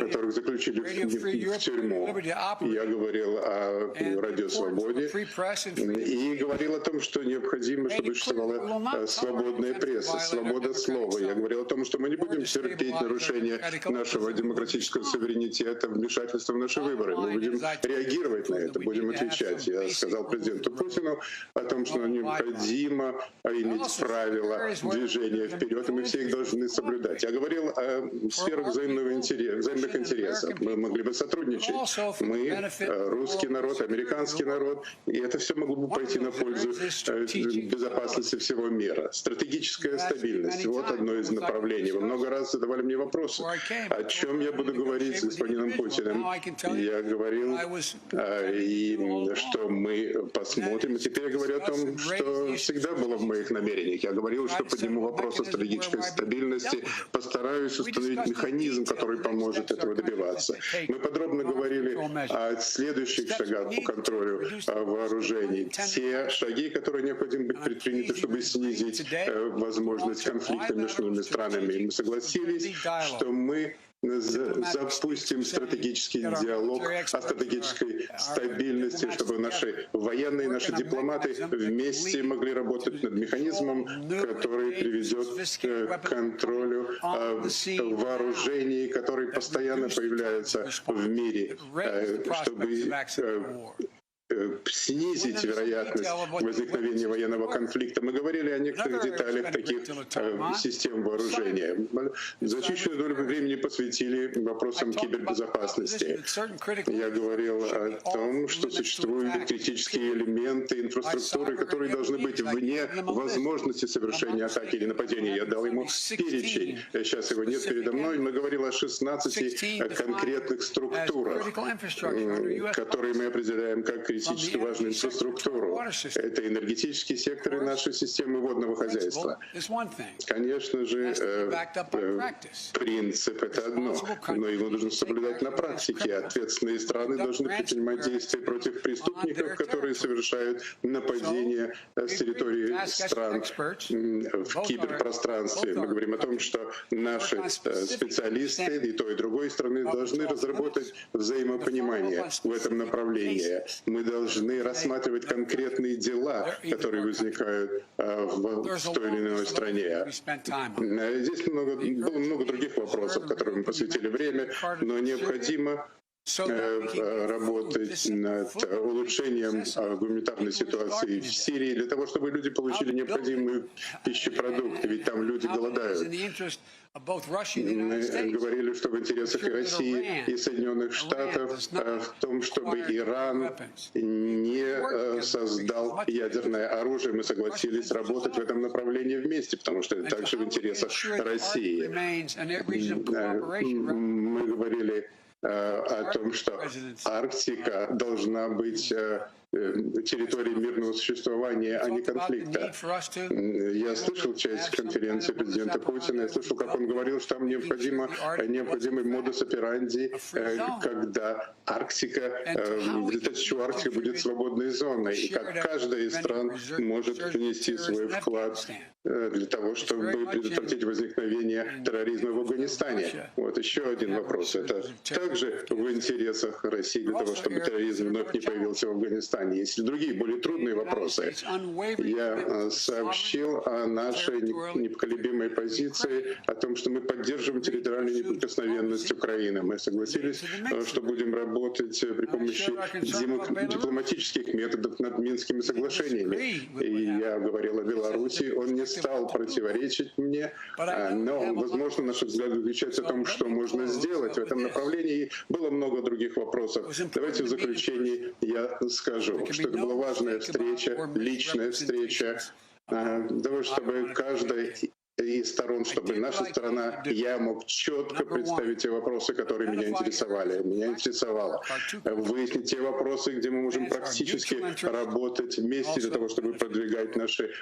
которых заключили в тюрьму. Я говорил о радиосвободе и говорил о том, что необходимо, чтобы существовала свободная пресса, свобода слова. Я говорил о том, что мы не будем терпеть нарушение нашего демократического суверенитета, вмешательства в наши выборы. Мы будем реагировать на это, будем отвечать. Я сказал президенту Путину о том, что необходимо иметь правила движения вперед, и мы все их должны соблюдать. Я говорил о сферах взаимных интересов. Мы могли бы сотрудничать. Мы, русский народ, американский народ, и это все могло бы пойти на пользу безопасности всего мира. Стратегическая стабильность — вот одно из направлений. Вы много раз задавали мне вопросы, о чем я буду говорить с господином Путиным. Я говорил, и что мы посмотрим. И теперь я говорю о том, что всегда было в моих намерениях. Я говорил, что подниму вопрос о стратегической стабильности, постараюсь установить механизм, который поможет этого добиваться. Мы подробно говорили о следующих шагах по контролю вооружений. Те шаги, которые необходимо быть предприняты, чтобы снизить возможность конфликта между странами. Мы согласились, что мы запустим стратегический диалог о стратегической стабильности, чтобы наши военные, наши дипломаты вместе могли работать над механизмом, который приведет к контролю вооружений, которые постоянно появляются в мире, чтобы снизить вероятность возникновения военного конфликта. Мы говорили о некоторых деталях таких систем вооружения. Значительную долю времени посвятили вопросам кибербезопасности. Я говорил о том, что существуют критические элементы инфраструктуры, которые должны быть вне возможности совершения атаки или нападения. Я дал ему перечень. Сейчас его нет передо мной. Мы говорили о 16 конкретных структурах, которые мы определяем как критически важную инфраструктуру. Это энергетический сектор и наши системы водного хозяйства. Конечно же, принцип — это одно, но его нужно соблюдать на практике. Ответственные страны должны предпринимать действия против преступников, которые совершают нападения с территории стран в киберпространстве. Мы говорим о том, что наши специалисты и той, и другой страны должны разработать взаимопонимание в этом направлении. Мы должны рассматривать конкретные дела, которые возникают в той или иной стране. Здесь было много других вопросов, которым мы посвятили время, но необходимо работать над улучшением гуманитарной ситуации в Сирии для того, чтобы люди получили необходимые пищепродукты, ведь там люди голодают. Мы говорили, что в интересах и России, и Соединенных Штатов в том, чтобы Иран не создал ядерное оружие. Мы согласились работать в этом направлении вместе, потому что это также в интересах России. Мы говорили о том, что Арктика должна быть территории мирного существования, а не конфликта. Я слышал часть конференции президента Путина, я слышал, как он говорил, что там необходимый модус операнди, когда Арктика, в результате чего Арктика будет свободной зоной, и как каждая из стран может внести свой вклад для того, чтобы предотвратить возникновение терроризма в Афганистане. Вот еще один вопрос. Это также в интересах России для того, чтобы терроризм вновь не появился в Афганистане. Есть и другие, более трудные вопросы. Я сообщил о нашей непоколебимой позиции, о том, что мы поддерживаем территориальную неприкосновенность Украины. Мы согласились, что будем работать при помощи дипломатических методов над Минскими соглашениями. И я говорил о Беларуси, он не стал противоречить мне, но, возможно, наши взгляды отличаются о том, что можно сделать в этом направлении. Было много других вопросов. Давайте в заключении я скажу, что это была важная встреча, личная встреча, для того, чтобы каждая из сторон, чтобы наша сторона, я мог четко представить те вопросы, которые меня интересовали. Меня интересовало выяснить те вопросы, где мы можем практически работать вместе для того, чтобы продвигать наши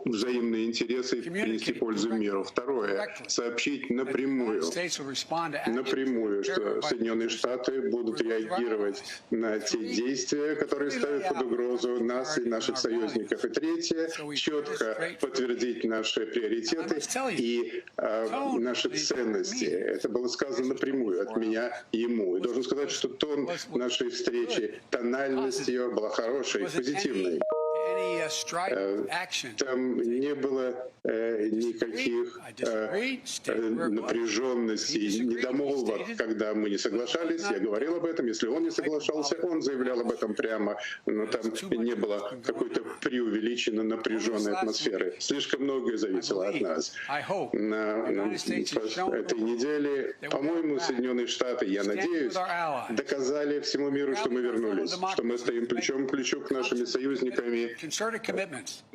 взаимные интересы и принести пользу миру. Второе, сообщить напрямую, что Соединенные Штаты будут реагировать на те действия, которые ставят под угрозу нас и наших союзников. И третье, четко подтвердить наши приоритеты и наши ценности. Это было сказано напрямую от меня ему. И должен сказать, что тон нашей встречи, тональность ее была хорошей, позитивной. Там не было никаких напряженностей, недомолвок, когда мы не соглашались. Я говорил об этом. Если он не соглашался, он заявлял об этом прямо. Но там не было какой-то преувеличенно напряженной атмосферы. Слишком многое зависело от нас. На этой неделе, по-моему, Соединенные Штаты, я надеюсь, доказали всему миру, что мы вернулись, что мы стоим плечом к плечу к нашими союзниками.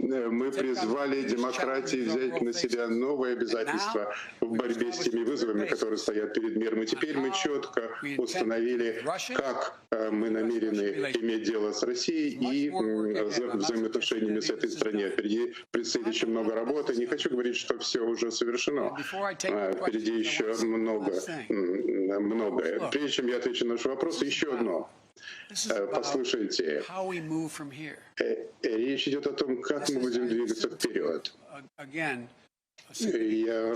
Мы призвали демократии взять на себя новые обязательства в борьбе с теми вызовами, которые стоят перед миром. И теперь мы четко установили, как мы намерены иметь дело с Россией и взаимоотношениями с этой страной. Впереди предстоит еще много работы. Не хочу говорить, что все уже совершено. Впереди еще многое. Прежде чем я отвечу на ваш вопрос, еще одно. Послушайте, речь идет о том, как мы будем двигаться вперед. Я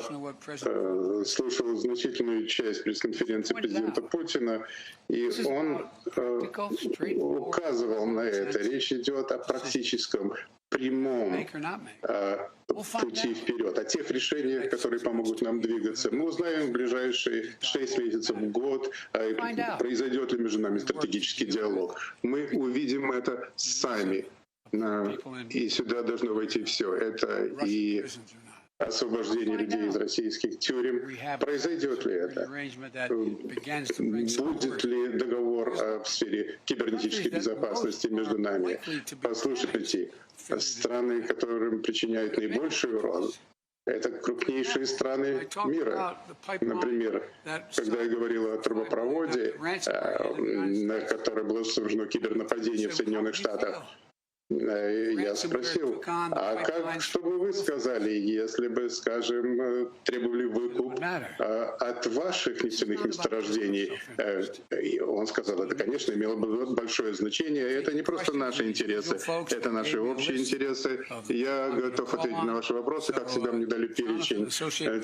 слушал значительную часть пресс-конференции президента Путина, и он указывал на это. Речь идет о практическом, прямом пути вперед, о тех решениях, которые помогут нам двигаться. Мы узнаем в ближайшие 6 месяцев, год, произойдет ли между нами стратегический диалог. Мы увидим это сами. И сюда должно войти все. Это и освобождение людей из российских тюрем. Произойдет ли это? Будет ли договор в сфере кибернетической безопасности между нами? Послушайте, страны, которым причиняют наибольший урон, это крупнейшие страны мира. Например, когда я говорил о трубопроводе, на который было совершено кибернападение в Соединенных Штатах, я спросил, а как, что бы вы сказали, если бы, скажем, требовали выкуп от ваших нефтяных месторождений? И он сказал, это, конечно, имело бы большое значение. Это не просто наши интересы, это наши общие интересы. Я готов ответить на ваши вопросы. Как всегда, мне дали перечень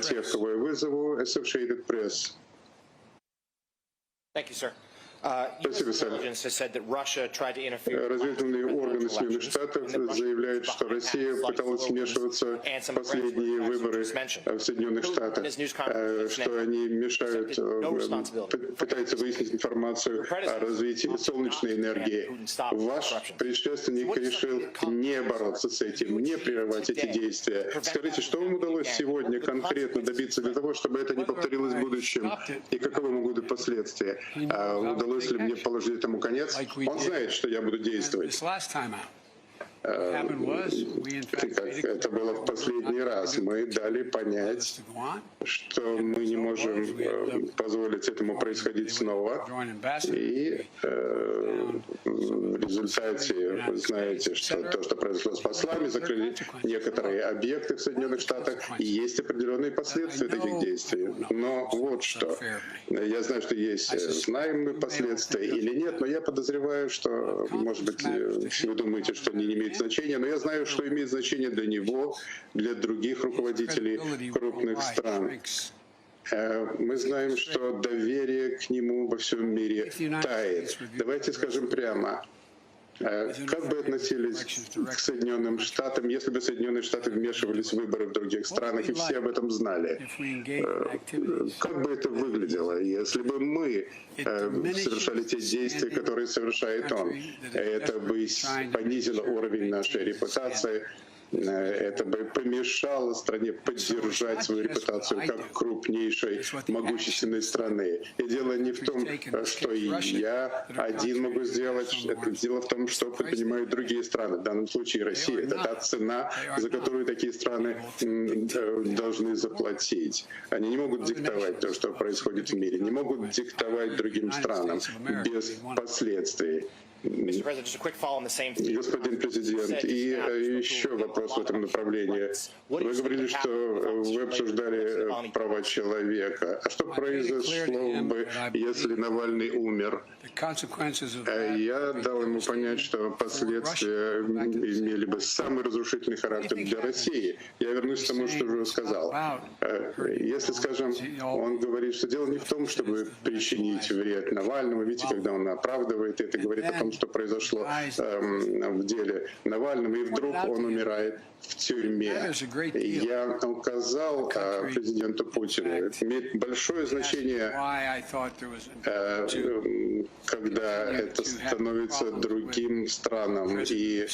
тех, кого я вызову. Associated Press. Спасибо, сэр. Разведывательные органы Соединенных Штатов заявляют, что Россия пыталась вмешиваться в последние выборы в Соединенных Штатах, что они мешают, пытаются выяснить информацию о развитии солнечной энергии. Ваш предшественник решил не бороться с этим, не прерывать эти действия. Скажите, что вам удалось сегодня конкретно добиться для того, чтобы это не повторилось в будущем, и каковы могут быть последствия? Удалось ли мне положить этому конец? Он знает, что я буду действовать. Как это было в последний раз. Мы дали понять, что мы не можем позволить этому происходить снова. И в результате, вы знаете, что то, что произошло с послами, закрыли некоторые объекты в Соединенных Штатах, и есть определенные последствия таких действий. Но вот что. Я знаю, что есть, знаем мы последствия или нет, но я подозреваю, что, может быть, вы думаете, что они не имеют значения, но я знаю, что имеет значение для него, для других руководителей крупных стран. Мы знаем, что доверие к нему во всем мире тает. Давайте скажем прямо. Как бы относились к Соединенным Штатам, если бы Соединенные Штаты вмешивались в выборы в других странах, и все об этом знали? Как бы это выглядело, если бы мы совершали те действия, которые совершает он? Это бы понизило уровень нашей репутации, это бы помешало стране поддержать свою репутацию как крупнейшей могущественной страны. И дело не в том, что я один могу сделать, это дело в том, что предпринимают другие страны, в данном случае Россия. Это та цена, за которую такие страны должны заплатить. Они не могут диктовать то, что происходит в мире, не могут диктовать другим странам без последствий. Господин президент, и еще вопрос в этом направлении. Вы говорили, что вы обсуждали права человека. А что произошло бы, если Навальный умер? Я дал ему понять, что последствия имели бы самый разрушительный характер для России. Я вернусь к тому, что уже сказал. Если, скажем, он говорит, что дело не в том, чтобы причинить вред Навальному, видите, когда он оправдывает это, говорит о том, что произошло в деле Навального, и вдруг он умирает в тюрьме. Я указал президенту Путину, это имеет большое значение, когда это становится другим странам. И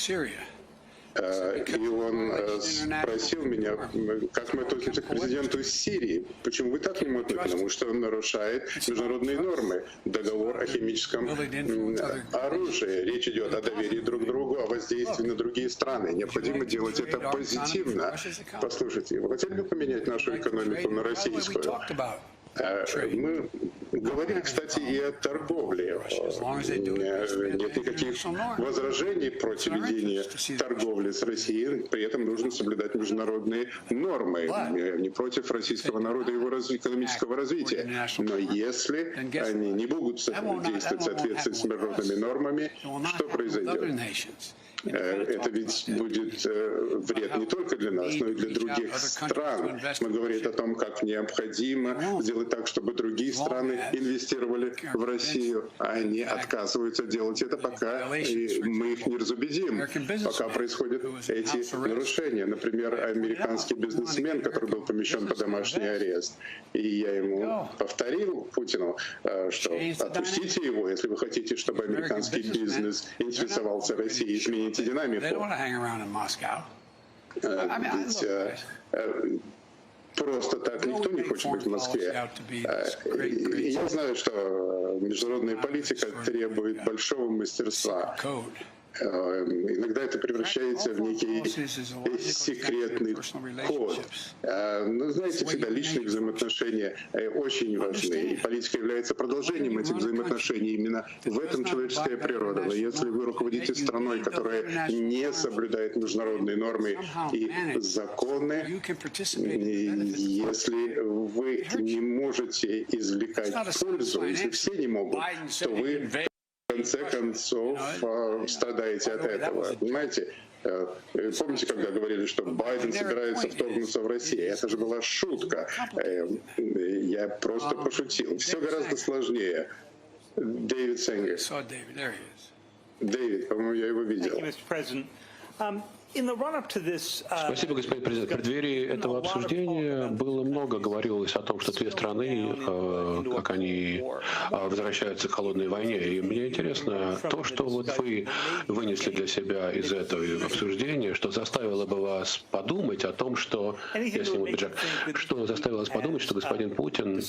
он спросил меня, как мы относимся к президенту Сирии. Почему вы так к нему относитесь? Потому что он нарушает международные нормы. Договор о химическом оружии. Речь идет о доверии друг к другу, о воздействии на другие страны. Необходимо делать это позитивно. Послушайте, вы хотели бы поменять нашу экономику на российскую? Мы говорили, кстати, и о торговле. Нет никаких возражений против ведения торговли с Россией, при этом нужно соблюдать международные нормы. Не против российского народа и его экономического развития. Но если они не будут действовать в соответствии с международными нормами, что произойдет? Это ведь будет вред не только для нас, но и для других стран. Мы говорим о том, как необходимо сделать так, чтобы другие страны инвестировали в Россию, а они отказываются делать это, пока мы их не разубедим, пока происходят эти нарушения. Например, американский бизнесмен, который был помещен под домашний арест, и я ему повторил, Путину, что отпустите его, если вы хотите, чтобы американский бизнес интересовался Россией, измените динамику. Ведь просто так никто не хочет быть в Москве. Я знаю, что международная политика требует большого мастерства. Иногда это превращается в некий секретный код. Но, знаете, всегда личные взаимоотношения очень важны. И политика является продолжением этих взаимоотношений. Именно в этом человеческая природа. Но если вы руководите страной, которая не соблюдает международные нормы и законы, если вы не можете извлекать пользу, если все не могут, то вы в конце концов страдаете от этого. Понимаете? Помните, когда говорили, что Байден собирается вторгнуться в Россию? Это же была шутка. Я просто пошутил. Все гораздо сложнее. Дэвид Сенгер. Дэвид, по-моему, я его видел. Спасибо, господин президент. В преддверии этого обсуждения было много говорилось о том, что две страны, как они возвращаются к холодной войне. И мне интересно то, что вот вы вынесли для себя из этого обсуждения, что заставило бы вас подумать о том, что, я сниму пиджак, что заставило вас подумать, что господин Путин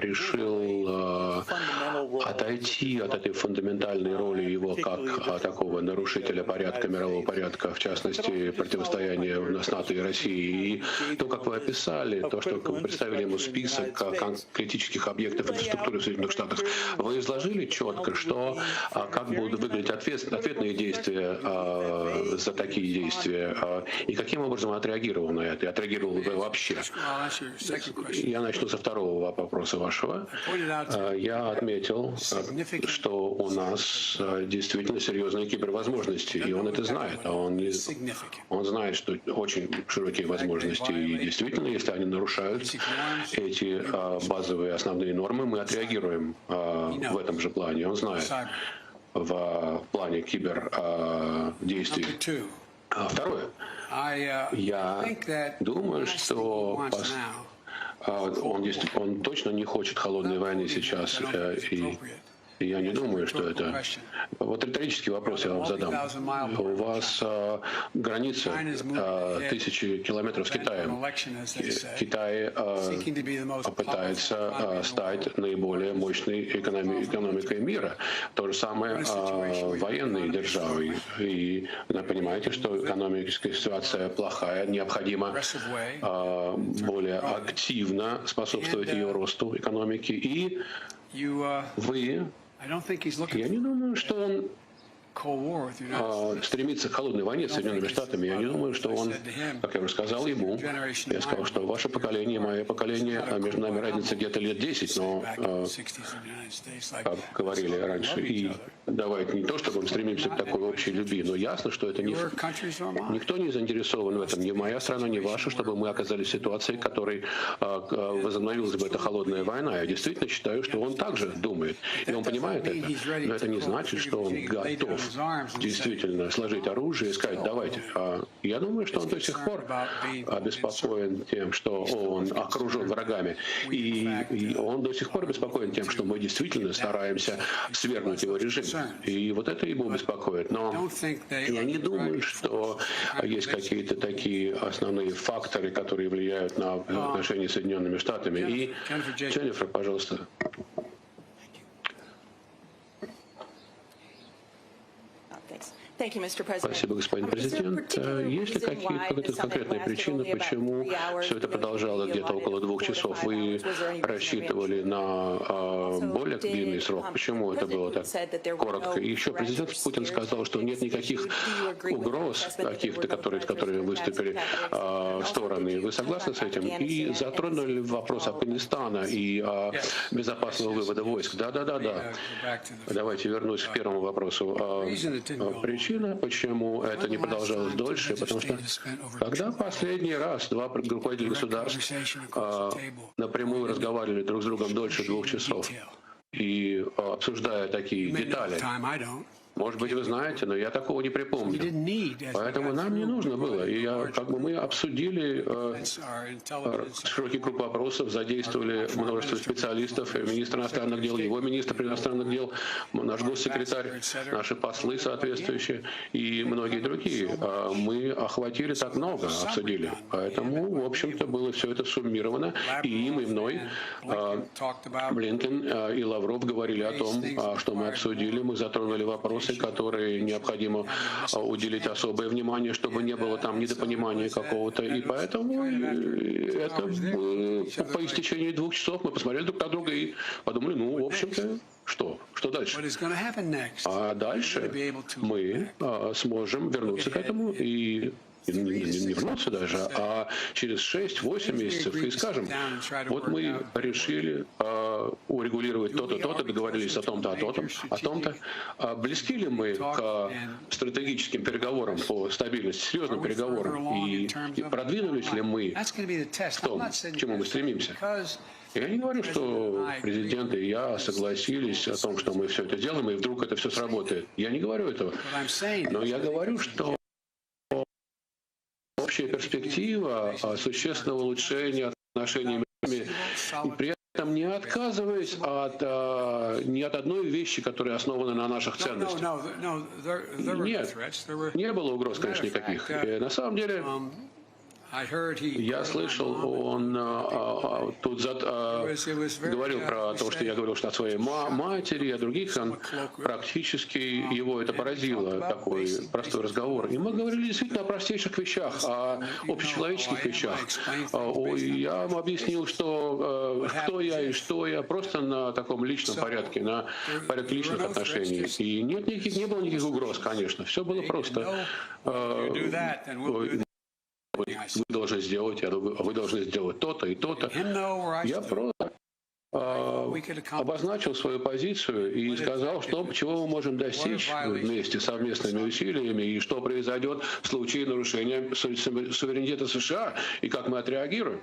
решил отойти от этой фундаментальной роли его как такого нарушителя порядка, мирового порядка, в частности, противостояния с НАТО и Россией. И то, как вы описали, то, что вы представили ему список критических объектов инфраструктуры в Соединенных Штатах, вы изложили четко, что как будут выглядеть ответные действия за такие действия, и каким образом он отреагировал на это, и отреагировал бы вообще. Я начну со второго вопроса вашего. Я отметил, что у нас действительно серьезные кибервозможности, и он это знает, а он знает, что очень широкие возможности, и действительно, если они нарушают эти базовые основные нормы, мы отреагируем в этом же плане. Он знает в плане кибердействий. Второе. Я думаю, что он точно не хочет холодной войны сейчас, и я не думаю, что это... Вот риторический вопрос я вам задам. У вас граница 1000 километров с Китаем. Китай пытается стать наиболее мощной экономикой мира. То же самое военной державой. И вы понимаете, что экономическая ситуация плохая, необходимо более активно способствовать ее росту экономики. И вы... Я не думаю, что он стремится к холодной войне с Соединенными Штатами. Я не думаю, что он, как я уже сказал ему, я сказал, что ваше поколение, мое поколение, между нами разница где-то лет 10, но, как говорили раньше, и давайте не то, чтобы мы стремимся к такой общей любви, но ясно, что это никто не заинтересован в этом, ни моя страна, ни ваша, чтобы мы оказались в ситуации, в которой возобновилась бы эта холодная война. Я действительно считаю, что он также думает, и он понимает это, но это не значит, что он готов действительно сложить оружие и сказать, давайте. Я думаю, что он до сих пор обеспокоен тем, что он окружен врагами. И он до сих пор обеспокоен тем, что мы действительно стараемся свергнуть его режим. И вот это его беспокоит. Но я не думаю, что есть какие-то такие основные факторы, которые влияют на отношения с Соединенными Штатами. И, Дженнифер, пожалуйста. Спасибо, господин президент. Есть ли какие-то конкретные причины, почему все это продолжало где-то около 2 часов. Вы рассчитывали на более длинный срок. Почему это было так коротко? И еще президент Путин сказал, что нет никаких угроз каких-то, с которыми выступили стороны. Вы согласны с этим? И затронули вопрос Афганистана и безопасного вывода войск. Да. Давайте вернусь к первому вопросу. Причина, почему это не продолжалось дольше, потому что когда последний раз два руководителя государств напрямую разговаривали друг с другом дольше 2 часов и обсуждая такие детали, может быть, вы знаете, но я такого не припомню. Поэтому нам не нужно было. И мы обсудили широкий круг вопросов, задействовали множество специалистов, министр иностранных дел, его министр иностранных дел, наш госсекретарь, наши послы соответствующие и многие другие. Мы охватили так много, обсудили. Поэтому, в общем-то, было все это суммировано. И им, и мной Блинкен и Лавров говорили о том, что мы обсудили, мы затронули вопросы, которые необходимо уделить особое внимание, чтобы не было там недопонимания какого-то. И поэтому это по истечении 2 часов мы посмотрели друг на друга и подумали, в общем-то, что дальше? А дальше мы сможем вернуться к этому и не вернуться даже, а через 6-8 месяцев и скажем, вот мы решили урегулировать то-то, то-то, договорились о том-то, о том-то. Близки ли мы к стратегическим переговорам по стабильности, серьезным переговорам? И продвинулись ли мы в том, к чему мы стремимся? Я не говорю, что президент и я согласились о том, что мы все это делаем, и вдруг это все сработает. Я не говорю этого. Но я говорю, что общая перспектива существенного улучшения отношений между нами, при этом не отказываясь ни от одной вещи, которая основана на наших ценностях. Нет, не было угроз, конечно, никаких. И на самом деле, я слышал, он тут говорил про то, что я говорил, что о своей матери, о других, практически его это поразило, такой простой разговор. И мы говорили действительно о простейших вещах, о общечеловеческих вещах. Я ему объяснил, что кто я и что я, просто на таком личном порядке, на порядке личных отношений. И не было никаких угроз, конечно. Все было просто. Вы должны сделать, вы должны сделать то-то и то-то. Я просто обозначил свою позицию и сказал, чего мы можем достичь вместе совместными усилиями и что произойдет в случае нарушения суверенитета США и как мы отреагируем.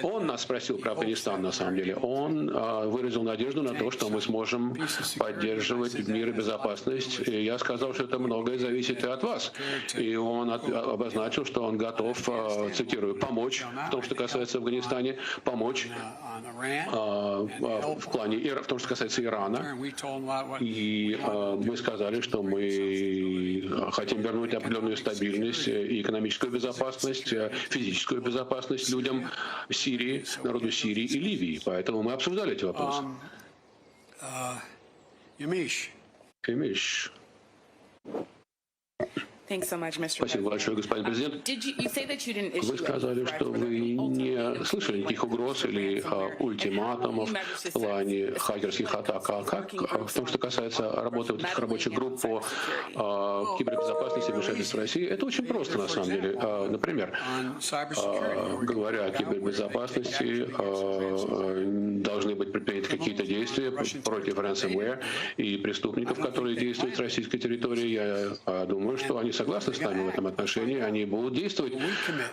Он нас спросил про Афганистан, на самом деле. Он выразил надежду на то, что мы сможем поддерживать мир и безопасность. И я сказал, что это многое зависит и от вас. И он обозначил, что он готов, цитирую, помочь в том, что касается Афганистана, помочь в том, что касается Ирана. И мы сказали, что мы хотим вернуть определенную стабильность и экономическую безопасность, физическую безопасность людям Сирии, народу Сирии и Ливии. Поэтому мы обсуждали эти вопросы. Юмиш. Спасибо большое, господин президент. Вы сказали, что вы не слышали никаких угроз или ультиматумов в плане хакерских атак. А как в том, что касается работы этих рабочих групп по кибербезопасности и вмешательству России? Это очень просто, на самом деле. Например, говоря о кибербезопасности, должны быть предприняты какие-то действия против ransomware и преступников, которые действуют с российской территории. Я думаю, что они согласны с нами в этом отношении, они будут действовать.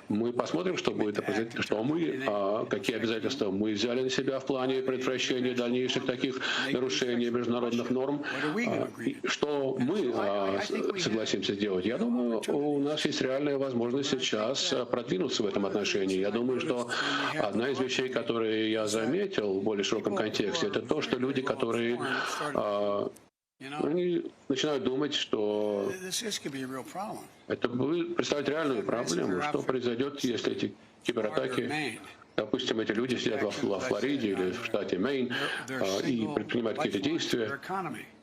Мы посмотрим, что будет, какие обязательства мы взяли на себя в плане предотвращения дальнейших таких нарушений международных норм, что мы согласимся сделать. Я думаю, у нас есть реальная возможность сейчас продвинуться в этом отношении. Я думаю, что одна из вещей, которые я заметил в более широком контексте, это то, что люди, которые они начинают думать, что это будет представлять реальную проблему, что произойдет, если эти кибератаки допустим, эти люди сидят во Флориде или в штате Мэйн и предпринимают какие-то действия,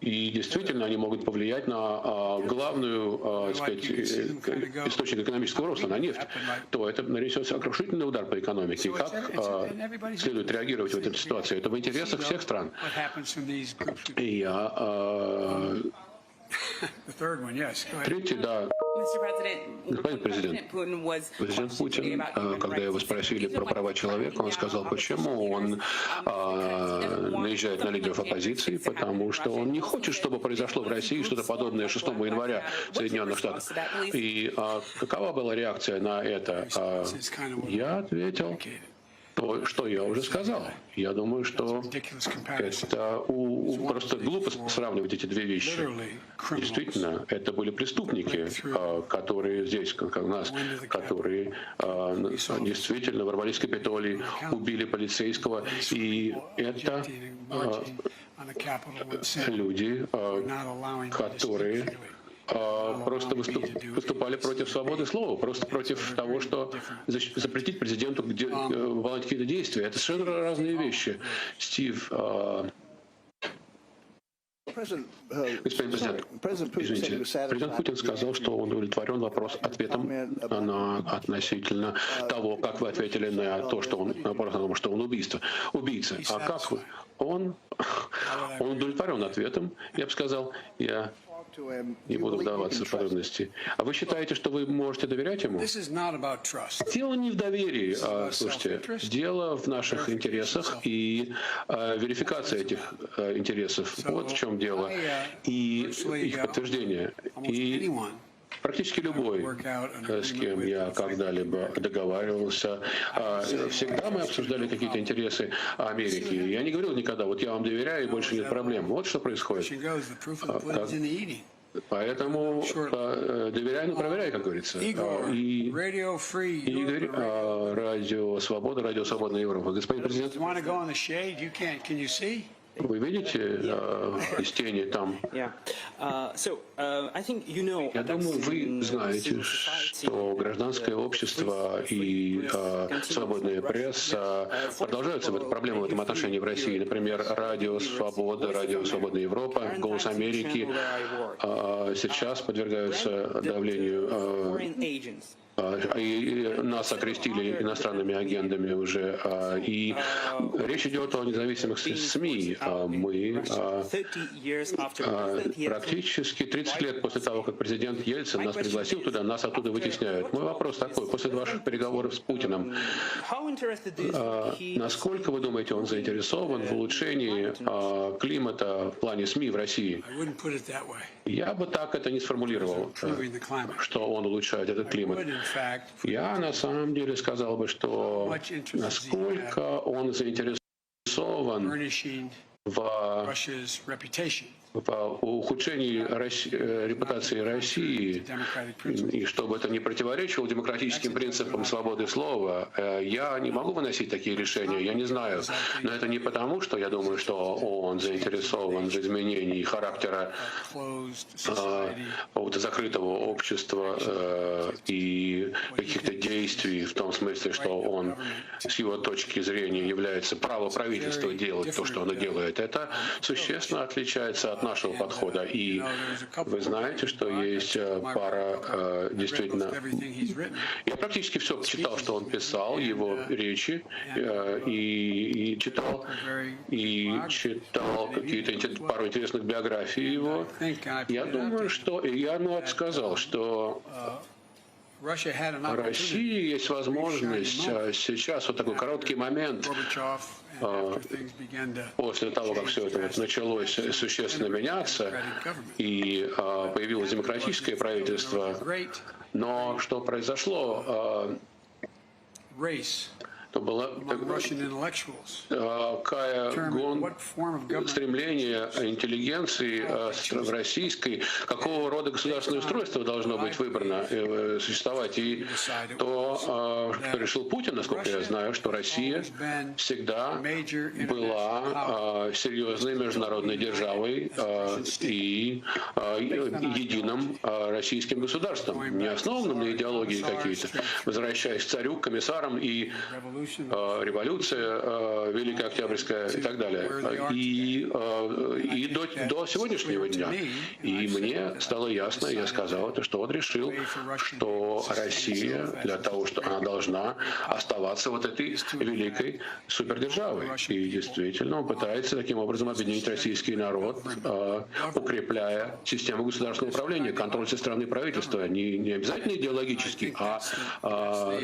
и действительно они могут повлиять на главную, так сказать, источник экономического роста, на нефть, то это нанесет сокрушительный удар по экономике. И как следует реагировать в этой ситуации? Это в интересах всех стран. И третий, да. Господин президент Путин, когда его спросили про права человека, он сказал, почему он наезжает на лидеров оппозиции, потому что он не хочет, чтобы произошло в России что-то подобное 6 января в Соединенных Штатах. И какова была реакция на это? Я ответил то, что я уже сказал. Я думаю, что это просто глупо сравнивать эти две вещи. Действительно, это были преступники, которые здесь, как у нас, которые действительно ворвались в Капитолий, убили полицейского. И это люди, которые просто выступали против свободы слова, просто против того, что запретить президенту выполнять какие-то действия. Это совершенно разные вещи. Стив, господин президент, извините, президент Путин сказал, что он удовлетворен ответом относительно того, как вы ответили на то, что он убийца. А как вы? Он удовлетворен ответом, я бы сказал, я не буду вдаваться в подробности. А вы считаете, что вы можете доверять ему? Дело не в доверии, слушайте. Дело в наших интересах и верификация этих интересов. Вот в чем дело. И их подтверждение. И практически любой, с кем я когда-либо договаривался, всегда мы обсуждали какие-то интересы Америки. Я не говорил никогда, вот я вам доверяю и больше нет проблем. Вот что происходит. Поэтому доверяй, но проверяй, как говорится. И Игорь, Радио Свобода, Радио Свободная Европа. Господин президент, вы видите из тени там? Я думаю, вы знаете, что гражданское общество и свободная пресса продолжаются проблемы в этом отношении в России. Например, Радио Свобода, Радио Свободная Европа, Голос Америки сейчас подвергаются давлению. И нас окрестили иностранными агентами уже. И речь идет о независимых СМИ. Мы практически 30 лет после того, как президент Ельцин нас пригласил туда, нас оттуда вытесняют. Мой вопрос такой. После ваших переговоров с Путиным, насколько, вы думаете, он заинтересован в улучшении климата в плане СМИ в России? Я бы так это не сформулировал, что он улучшает этот климат. Я на самом деле сказал бы, что насколько он заинтересован в ухудшении репутации России, и чтобы это не противоречило демократическим принципам свободы слова, я не могу выносить такие решения, я не знаю. Но это не потому, что я думаю, что он заинтересован в изменении характера какого-то закрытого общества и каких-то действий, в том смысле, что он с его точки зрения является правом правительства делать то, что оно делает. Это существенно отличается от нашего подхода. И вы знаете, что есть пара действительно... Я практически все читал, что он писал, его речи, и читал какие-то пару интересных биографий его. Я думаю, что... Я ему сказал, что... В России есть возможность сейчас, вот такой короткий момент, после того, как все это началось существенно меняться, и появилось демократическое правительство, но что произошло, то было стремление интеллигенции российской, какого рода государственное устройство должно быть выбрано, существовать. И то, что решил Путин, насколько я знаю, что Россия всегда была серьезной международной державой и единым российским государством, не основанным на идеологии какие-то, возвращаясь к царю, к комиссарам и революция Великая Октябрьская и так далее. И до сегодняшнего дня. И мне стало ясно, я сказал это, что он решил, что Россия для того, что она должна оставаться вот этой великой супердержавой. И действительно он пытается таким образом объединить российский народ, укрепляя систему государственного управления, контроль со стороны правительства, не обязательно идеологический, а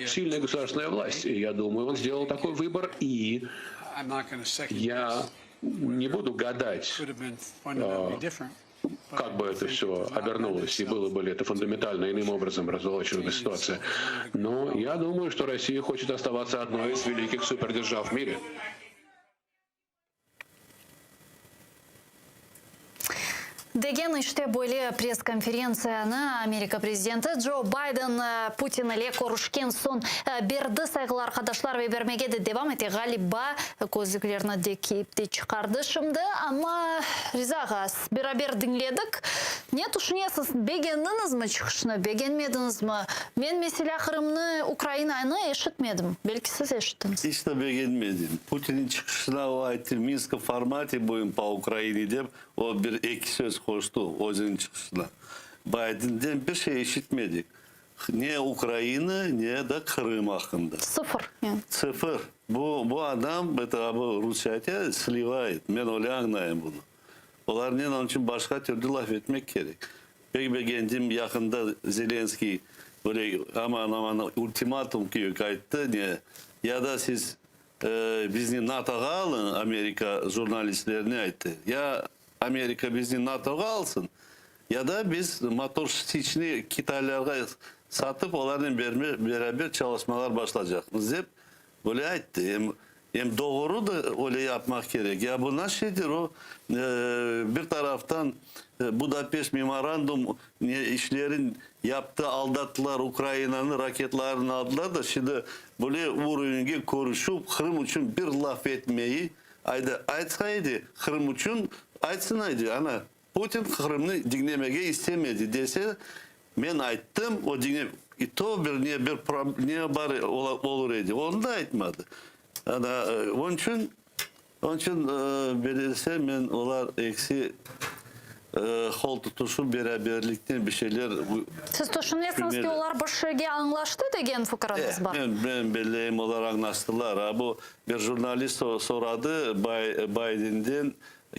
сильная государственная власть. И я думаю, он сделал такой выбор, и я не буду гадать, как бы это все обернулось, и было бы ли это фундаментально иным образом разворачиваемая ситуация. Но я думаю, что Россия хочет оставаться одной из великих супердержав в мире. Деген иште бойле пресс-конференцияны Америка президенті Джо Байден Путин эле корушкен сон берді сайғылар қадашлар ве бермегеді девам ете ғалиба көзіклеріні де кейіпте чықарды шымды, ама ризағас берабер діңледік. Не тұшынесіз бегеніңіз мі чықшыны, бегенмедіңіз мі? Мен меселі ақырымны Украинаны ешітмедім, белки сіз ешіттіңіз. İşte beğenmedim. Putin'in çıkışına o ayeti Minsk formatı boyun pa Ukrayna deyip o bir ek söz koştu özünün çıkışına. Biden'den bir şey işitmedik. Ne Ukrayna ne de Kırım hakkında. Sıfır. Yani. Sıfır. Bu adam bu Rusya'ya sливает. Ben öyle anlayayım bunu. Onların onun için başka türlü laf etmek gerek. Peki kendim yakında Zelenski böyle aman ultimatum ki kayıttı ne? Ya da siz bizni NATO'ya alın, Amerika jurnalistlerine aitti. Ya Amerika bizni NATO'ya alsın ya da biz motor içini Kitaylara satıp onların beraber çalışmalar başlayacağız. Hep böyle aitti. Hem doğru da öyle yapmak gerek. Ya bu nasıl şeydir o? Bir taraftan Budapeşt memorandum işlerin yaptı, aldattılar, Ukrayna'nın raketlerini aldılar da şimdi böyle uğruna konuşup Kırım için bir laf etmeyi aytsaydı Kırım için aytsınaydı. Ana Putin Kırım'ı dinlemeye istemedi dese ben ayttım o dinle to bir problem bari olur idi. Onu da aytmadı. Ana onun için belirse ben olar eksi kol tutuşup beraberlikten bir şeyler. Siz düşünüyorsunuz ki onlar bir şeyge anlaştı degen fıkranız var. Ben belirleyim onlar anlaştılar. Bu bir jurnalist soradı Biden'den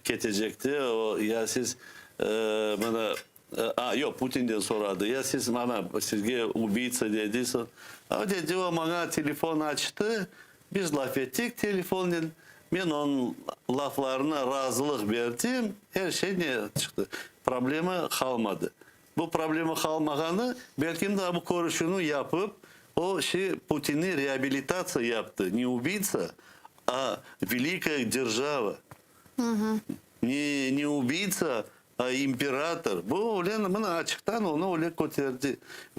ketecekti. O ya siz bana yok Putin'den soradı. Ya siz bana sizge убийца dediyse. O dedi o bana telefon açtı. Biz laf ettik telefonla. Ben onun laflarına razılık verdim. Her şey ne çıktı? Problemi kalmadı. Bu problemi kalmaganı belki de bu konuşunu yapıp o Putin'i реабилитация yaptı. Не убийца, а великая держава. Не убийца, а император. Bu öyle bana açıktan onu öyle koterdi.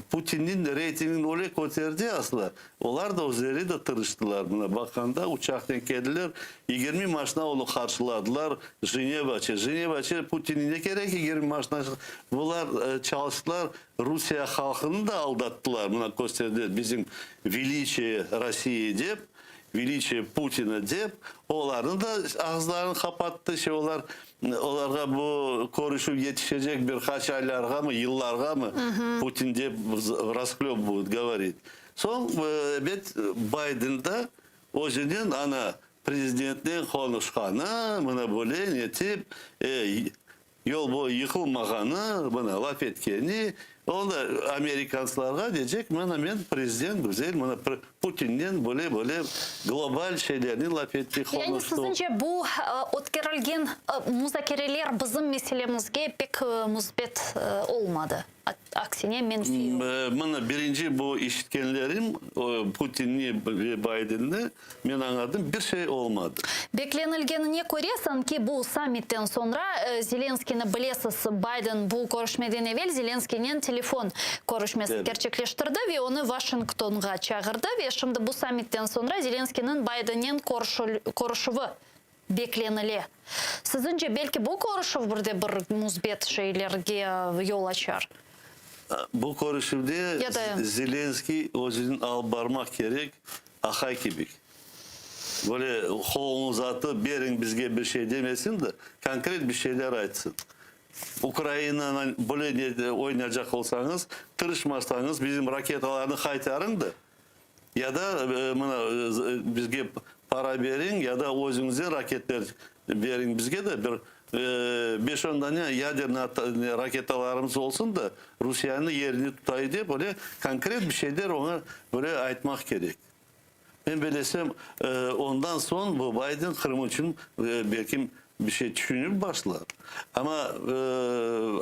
Putin'in reytingini öyle koterdi aslında. Onlar da üzeri de tırıştılar buna. Bakanda uçaktan geldiler. 20 maçına onu karşıladılar. Ceneva'ça Putin'in ne gerek 20 maçına. Bunlar çalıştılar. Rusya halkını da aldattılar. Buna gösterdiler. Bizim величие России deyip. Величие Putin'e deyip. Onların da ağızlarını kapattı. Onlara bu konuşup yetişecek birkaç aylarga mı, yıllarga mı Putin deyip rasklöp bu говорит. Son Biden'da o yüzden ana prezidentin konuşkanı buna böyle netip yol boyu yıkılmaganı buna laf etkeni onda Amerikanslarga diyecek ben prezident güzel bana Putin'den böyle global şeylerini laf etti konuştu. Yani sizce bu ötkerilgen müzakereler bizim meselemizge pek müsbet olmadı. Aksine menfi. Bana birinci bu işitkenlerim Putin'li ve Biden'li ben anladım bir şey olmadı. Beklenilgenine koresan ki bu sammitten sonra Zelenski'ni bilesiz Biden bu görüşmeden evvel Zelenski'nin telefon görüşmesi gerçekleştirdi ve onu Washington'a çağırdı ve şimdi bu sammitten sonra Zelenski'nin Biden'in görüşüvü beklenili. Sizce belki bu görüşü burada bir müsbet şeylerge yol açar? Bu görüşümde Zelenski özünün al barmak gerek Akay gibi. böyle kolunu uzatı berin bizge bir şey demesin de konkret bir şeyler aytsın. Ukrayna'nın böyle oynayacak olsanız, tırışmazsanız bizim raketalarını kaytarın da ya da bizge para verin ya da özünüze raketler verin bizge de bir 5-10 tane yaderli raketalarımız olsun da Rusya'nın yerini tutayı diye böyle konkret bir şeyler ona böyle aytmak gerek. Ben bilesem ondan sonra bu Biden Kırım için belki bir şey düşünüp başlar. Ama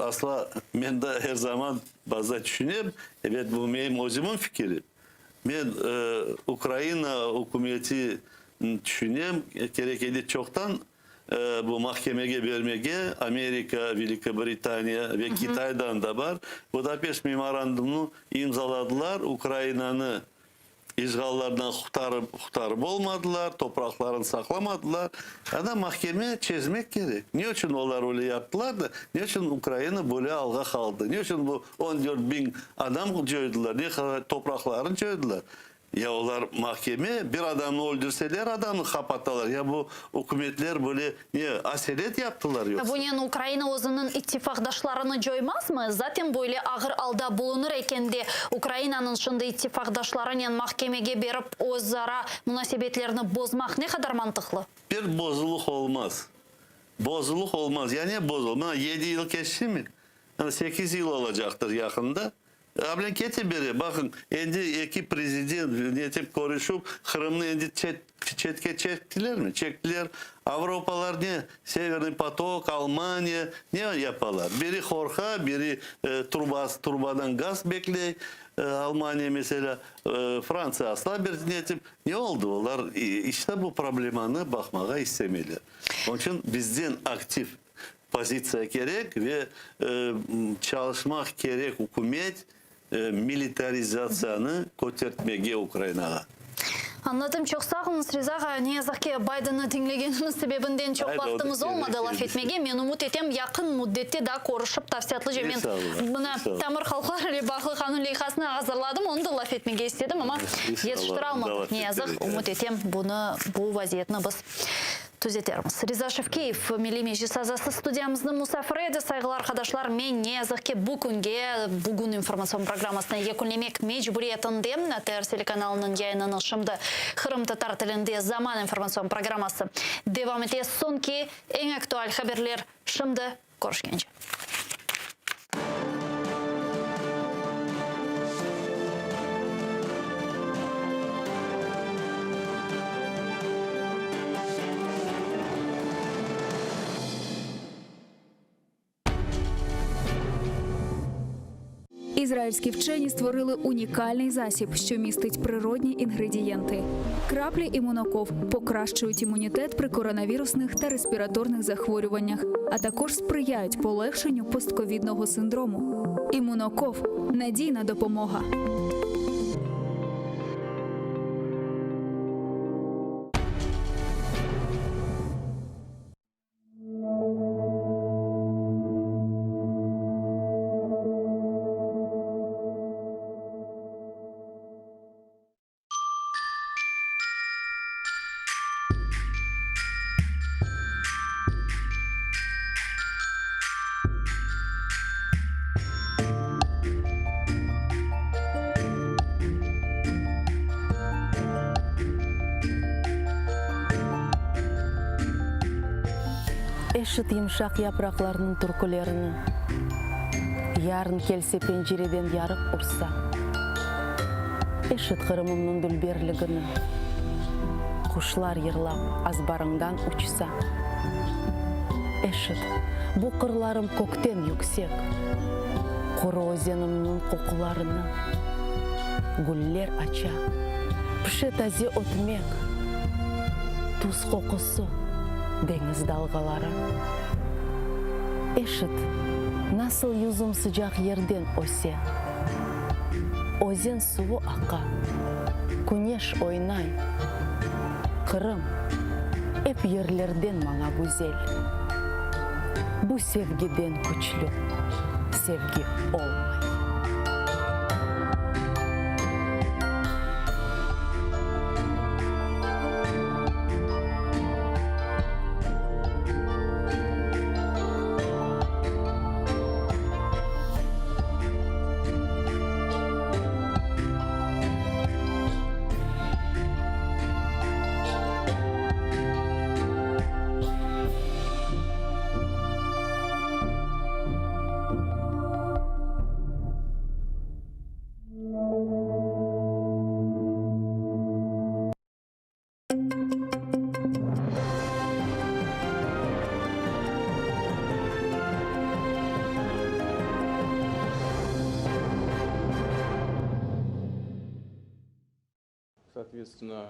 asla ben de her zaman bazı düşünüyorum. Evet bu benim özümün fikri. Ben Ukrayna hükümeti düşünüyorum. Gerekli çoktan bu mahkemeye vermeye Amerika, Büyük Britanya ve Kitay'dan da var. Budapest memorandumunu imzaladılar. Ukrayna'nı işgallardan kurtarıp olmadılar, topraklarını saklamadılar. Ama mahkemeye çözmek gerek. Niçin onlar öyle yaptılar da, niçin Ukrayna böyle alga kaldı? Niçin bu 14.000 adam cöydüler, ne kadar topraklarını cöydüler? Ya onlar mahkeme bir adamı öldürseler adamı kapattılar. Ya bu hükümetler böyle niye aselet yaptılar yoksa? Bunun Ukrayna özünün ittifakdaşlarını joymaz mı? Zaten böyle ağır alda bulunur eken de Ukrayna'nın şimdi ittifakdaşlarının mahkemeye berip özara münasebetlerini bozmak ne kadar mantıklı? Bir bozuluk olmaz. Bozuluk olmaz. Yani bozulma 7 yıl geçti mi? Yani 8 yıl olacaktır yakında. Ablaketi biri bakın endi iki prezident niyetip konuşup Kırım'ı endi çetke çektiler mi? Çektiler. Avrupalar ne? Severni Patok, Almanya ne yaparlar? Biri korka, biri turbadan gaz bekley. Almanya mesela Fransa asla bir niyetip ne oldu? Onlar işte bu problemine bakmaya istemeli. Onun için bizden aktif pozitsiya gerek ve çalışmak gerek hükümet militarizasyonu kötürtmeye Ukrayna'ya. Anladım. Çok sağ olun Riza. Ne yazık ki Biden'ı dinlegeniniz sebebinden çok vaktimiz olmadı laf etmege. Ben umut etem yakın müddette daha konuşup tavsiyatlıca ben buna Tamir Halklar ile Baklı Kanun Leyhasını hazırladım. Onu da laf etmege istedim ama yetiştiralmadık. Ne yazık umut etem bu vaziyetini biz түзетерміз. Риза Шевкеев, Milli Meclis Azası studiyamızın musafiri. Saygılar arkadaşlar, men ne yazık ki bugün informasyon programmasını yekunlemek mecburiyetindeyim. TR telekanalının yayınını şimdi Kırım Tatar tilinde Zaman informasyon programması devam ediyor. Sonki en aktual haberler şimdi görüşkence. Ізраїльські вчені створили унікальний засіб, що містить природні інгредієнти. Краплі імуноков покращують імунітет при коронавірусних та респіраторних захворюваннях, а також сприяють полегшенню постковідного синдрому. Імуноков – надійна допомога. Eşit yumuşak yapraklarının türkülerini, yarın kelse pencereden yarıp ursa, eşit Kırımımның dülberligini, kuşlar yırlap azbarından uçsa, eşit bu kırlarım kökten yüksek, kuru ozenimның kokularını, güller aça, pişe taze otmek, tuz kokusu, deniz dalgaları. Eşit, nasıl yüzüm sıcak yerden öse. Ozen suvu aka, güneş oynay. Kırım, hep yerlerden bana güzel. Bu sevgiden güçlü, sevgi olmay. соответственно,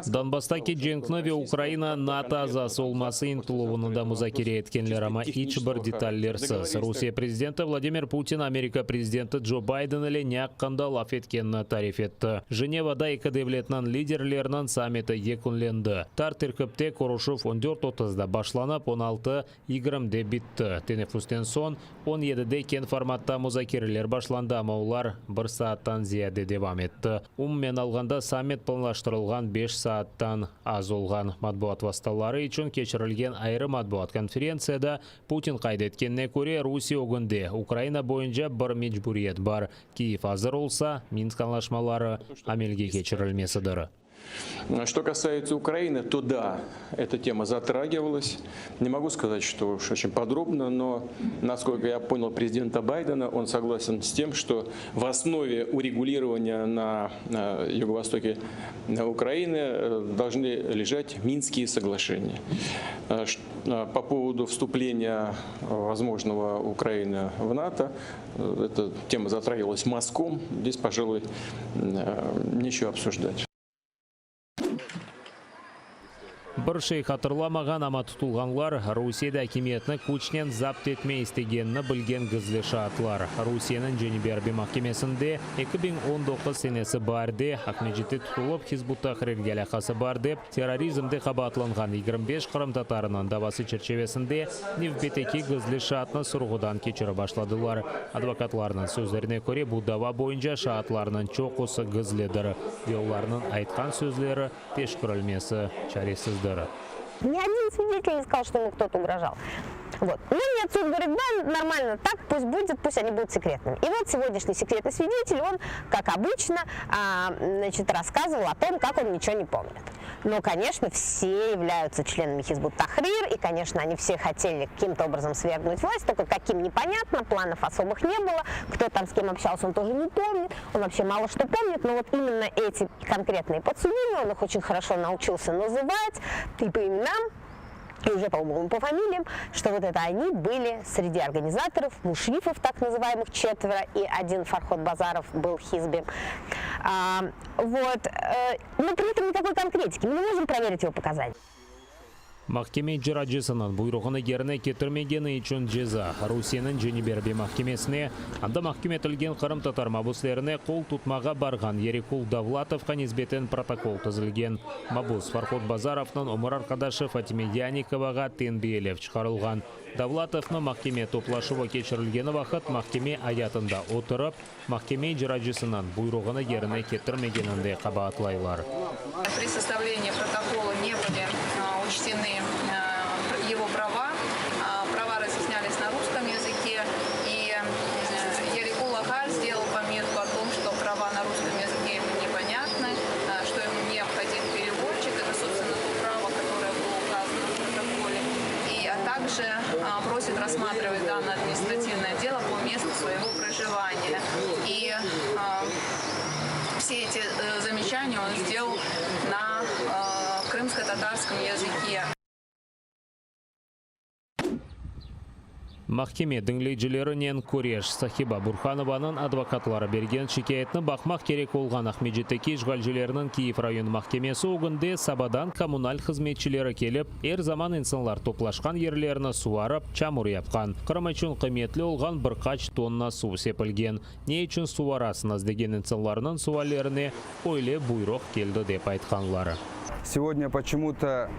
Донбасстаки женкнове Украина НАТО азасы олмасы интулуынында музакире еткенлер ама ич бір детальлерсіз. Русия президенті Владимир Путин Америка президенті Джо Байден әлі няққанда лаф еткенні тариф етті. Женевада екі девлетнан лидерлерінің саммиті екінленді. Тартер көпте Корушев 14.30-да башланып 16:20-де бітті. Тенефустен сон 17-де кен форматта музакирелер башланды, ама олар 1 сааттан зияде девам етті. Мен алғанда саммит планлаштырылған 5 сааттан аз олған. Матбуат васталары үшін кешірілген айры матбуат конференцияда Путин қайда еткеніне көре Русия огынде Украина бойынша бір мечбуриет бар. Киев азыр олса, Минск анlaşmaлары амелге кешірілмесідір. Что касается Украины, то да, эта тема затрагивалась. Не могу сказать, что уж очень подробно, но, насколько я понял президента Байдена, он согласен с тем, что в основе урегулирования на юго-востоке Украины должны лежать Минские соглашения. По поводу вступления возможного Украины в НАТО, эта тема затрагивалась мазком. Здесь, пожалуй, нечего обсуждать. Бір шей қатырламаған ама тұтылғанлар Русияда әкиметіні күчнен запт етмей істегенні білген гізлеші атлар. Русияның Женеберби махкемесінде 2019 сенесі барды, Ахмеджеті тұтылып Хизбут Тахрирге алақасы бар деп, терроризмде қабатланған 25 қырым татарының давасы черчевесінде Невбетеки гізлеші атны сұрғыдан кечірі башладылар. Адвокатларының сөздеріне көре бұл дава бойынша шаатларының чоқысы гізледір. Оларының айтқан сөзлері теш көрілмесі чаресіздір. Ни один свидетель не сказал, что ему кто-то угрожал. Вот. Ну, нет, суд говорит, да, нормально, так пусть будет, пусть они будут секретными. И вот сегодняшний секретный свидетель, он, как обычно, рассказывал о том, как он ничего не помнит. Но, конечно, все являются членами Хизбут Тахрир, и, конечно, они все хотели каким-то образом свергнуть власть, только каким непонятно, планов особых не было, кто там с кем общался, он тоже не помнит, он вообще мало что помнит, но вот именно эти конкретные подсудимые, он их очень хорошо научился называть и по именам, и уже, по-моему, по фамилиям, что вот это они были среди организаторов, мушрифов так называемых 4, и один Фарход Базаров был хизбем. Но при этом никакой конкретики, мы не можем проверить его показания. Mahkeme icracısının buyruğunu yerine getirmegeni için ceza Rusiyanın Jenebерби mahkemesine anda mahkum etilgen Kırım Tatar mabuslarını kol tutmağa bargan Yerikul Davlatov'a nisbeten protokol tuzilgen. Mabus Farhod Bazarov'nın umur arkadaşı Fatime Yanikovaga tenbiyelep çıkarılgan. Davlatov'nın mahkeme toplaşıva geçirilgeni vakit mahkeme ayatında oturup mahkeme icracısının buyruğunu yerine getirmegeninde kabahatlaylar. При составлении протокола не были учтены его права. Права разъяснялись на русском языке, и Ярикул Агаль сделал пометку о том, что права на русском языке ему непонятны, что ему необходим переводчик. Это, собственно, то право, которое было указано в протоколе. А также просит рассматривать данное административное дело по месту своего проживания. И все эти замечания он сделал на крымско-татарском языке. Mahkeme dinleyicilerinin Koreş Sahiba Burhanovanın advokatlары берген şikayetini bakmak gerek olgan Ahmedjeteki işgalcilerinin Kiev rayonu mahkemesi ogünde Sabadan kommunal hizmetçileri kelip, zaman insanlar toplaşkan yerlerini suvarıp, çamur yapkan. Kırım için kıymetli olgan birkaç tonna su sepilgen. Ne için suvarasınız degen insanların suallerini öyle buyruk geldi dep aytkanlar. Сегодня почему-то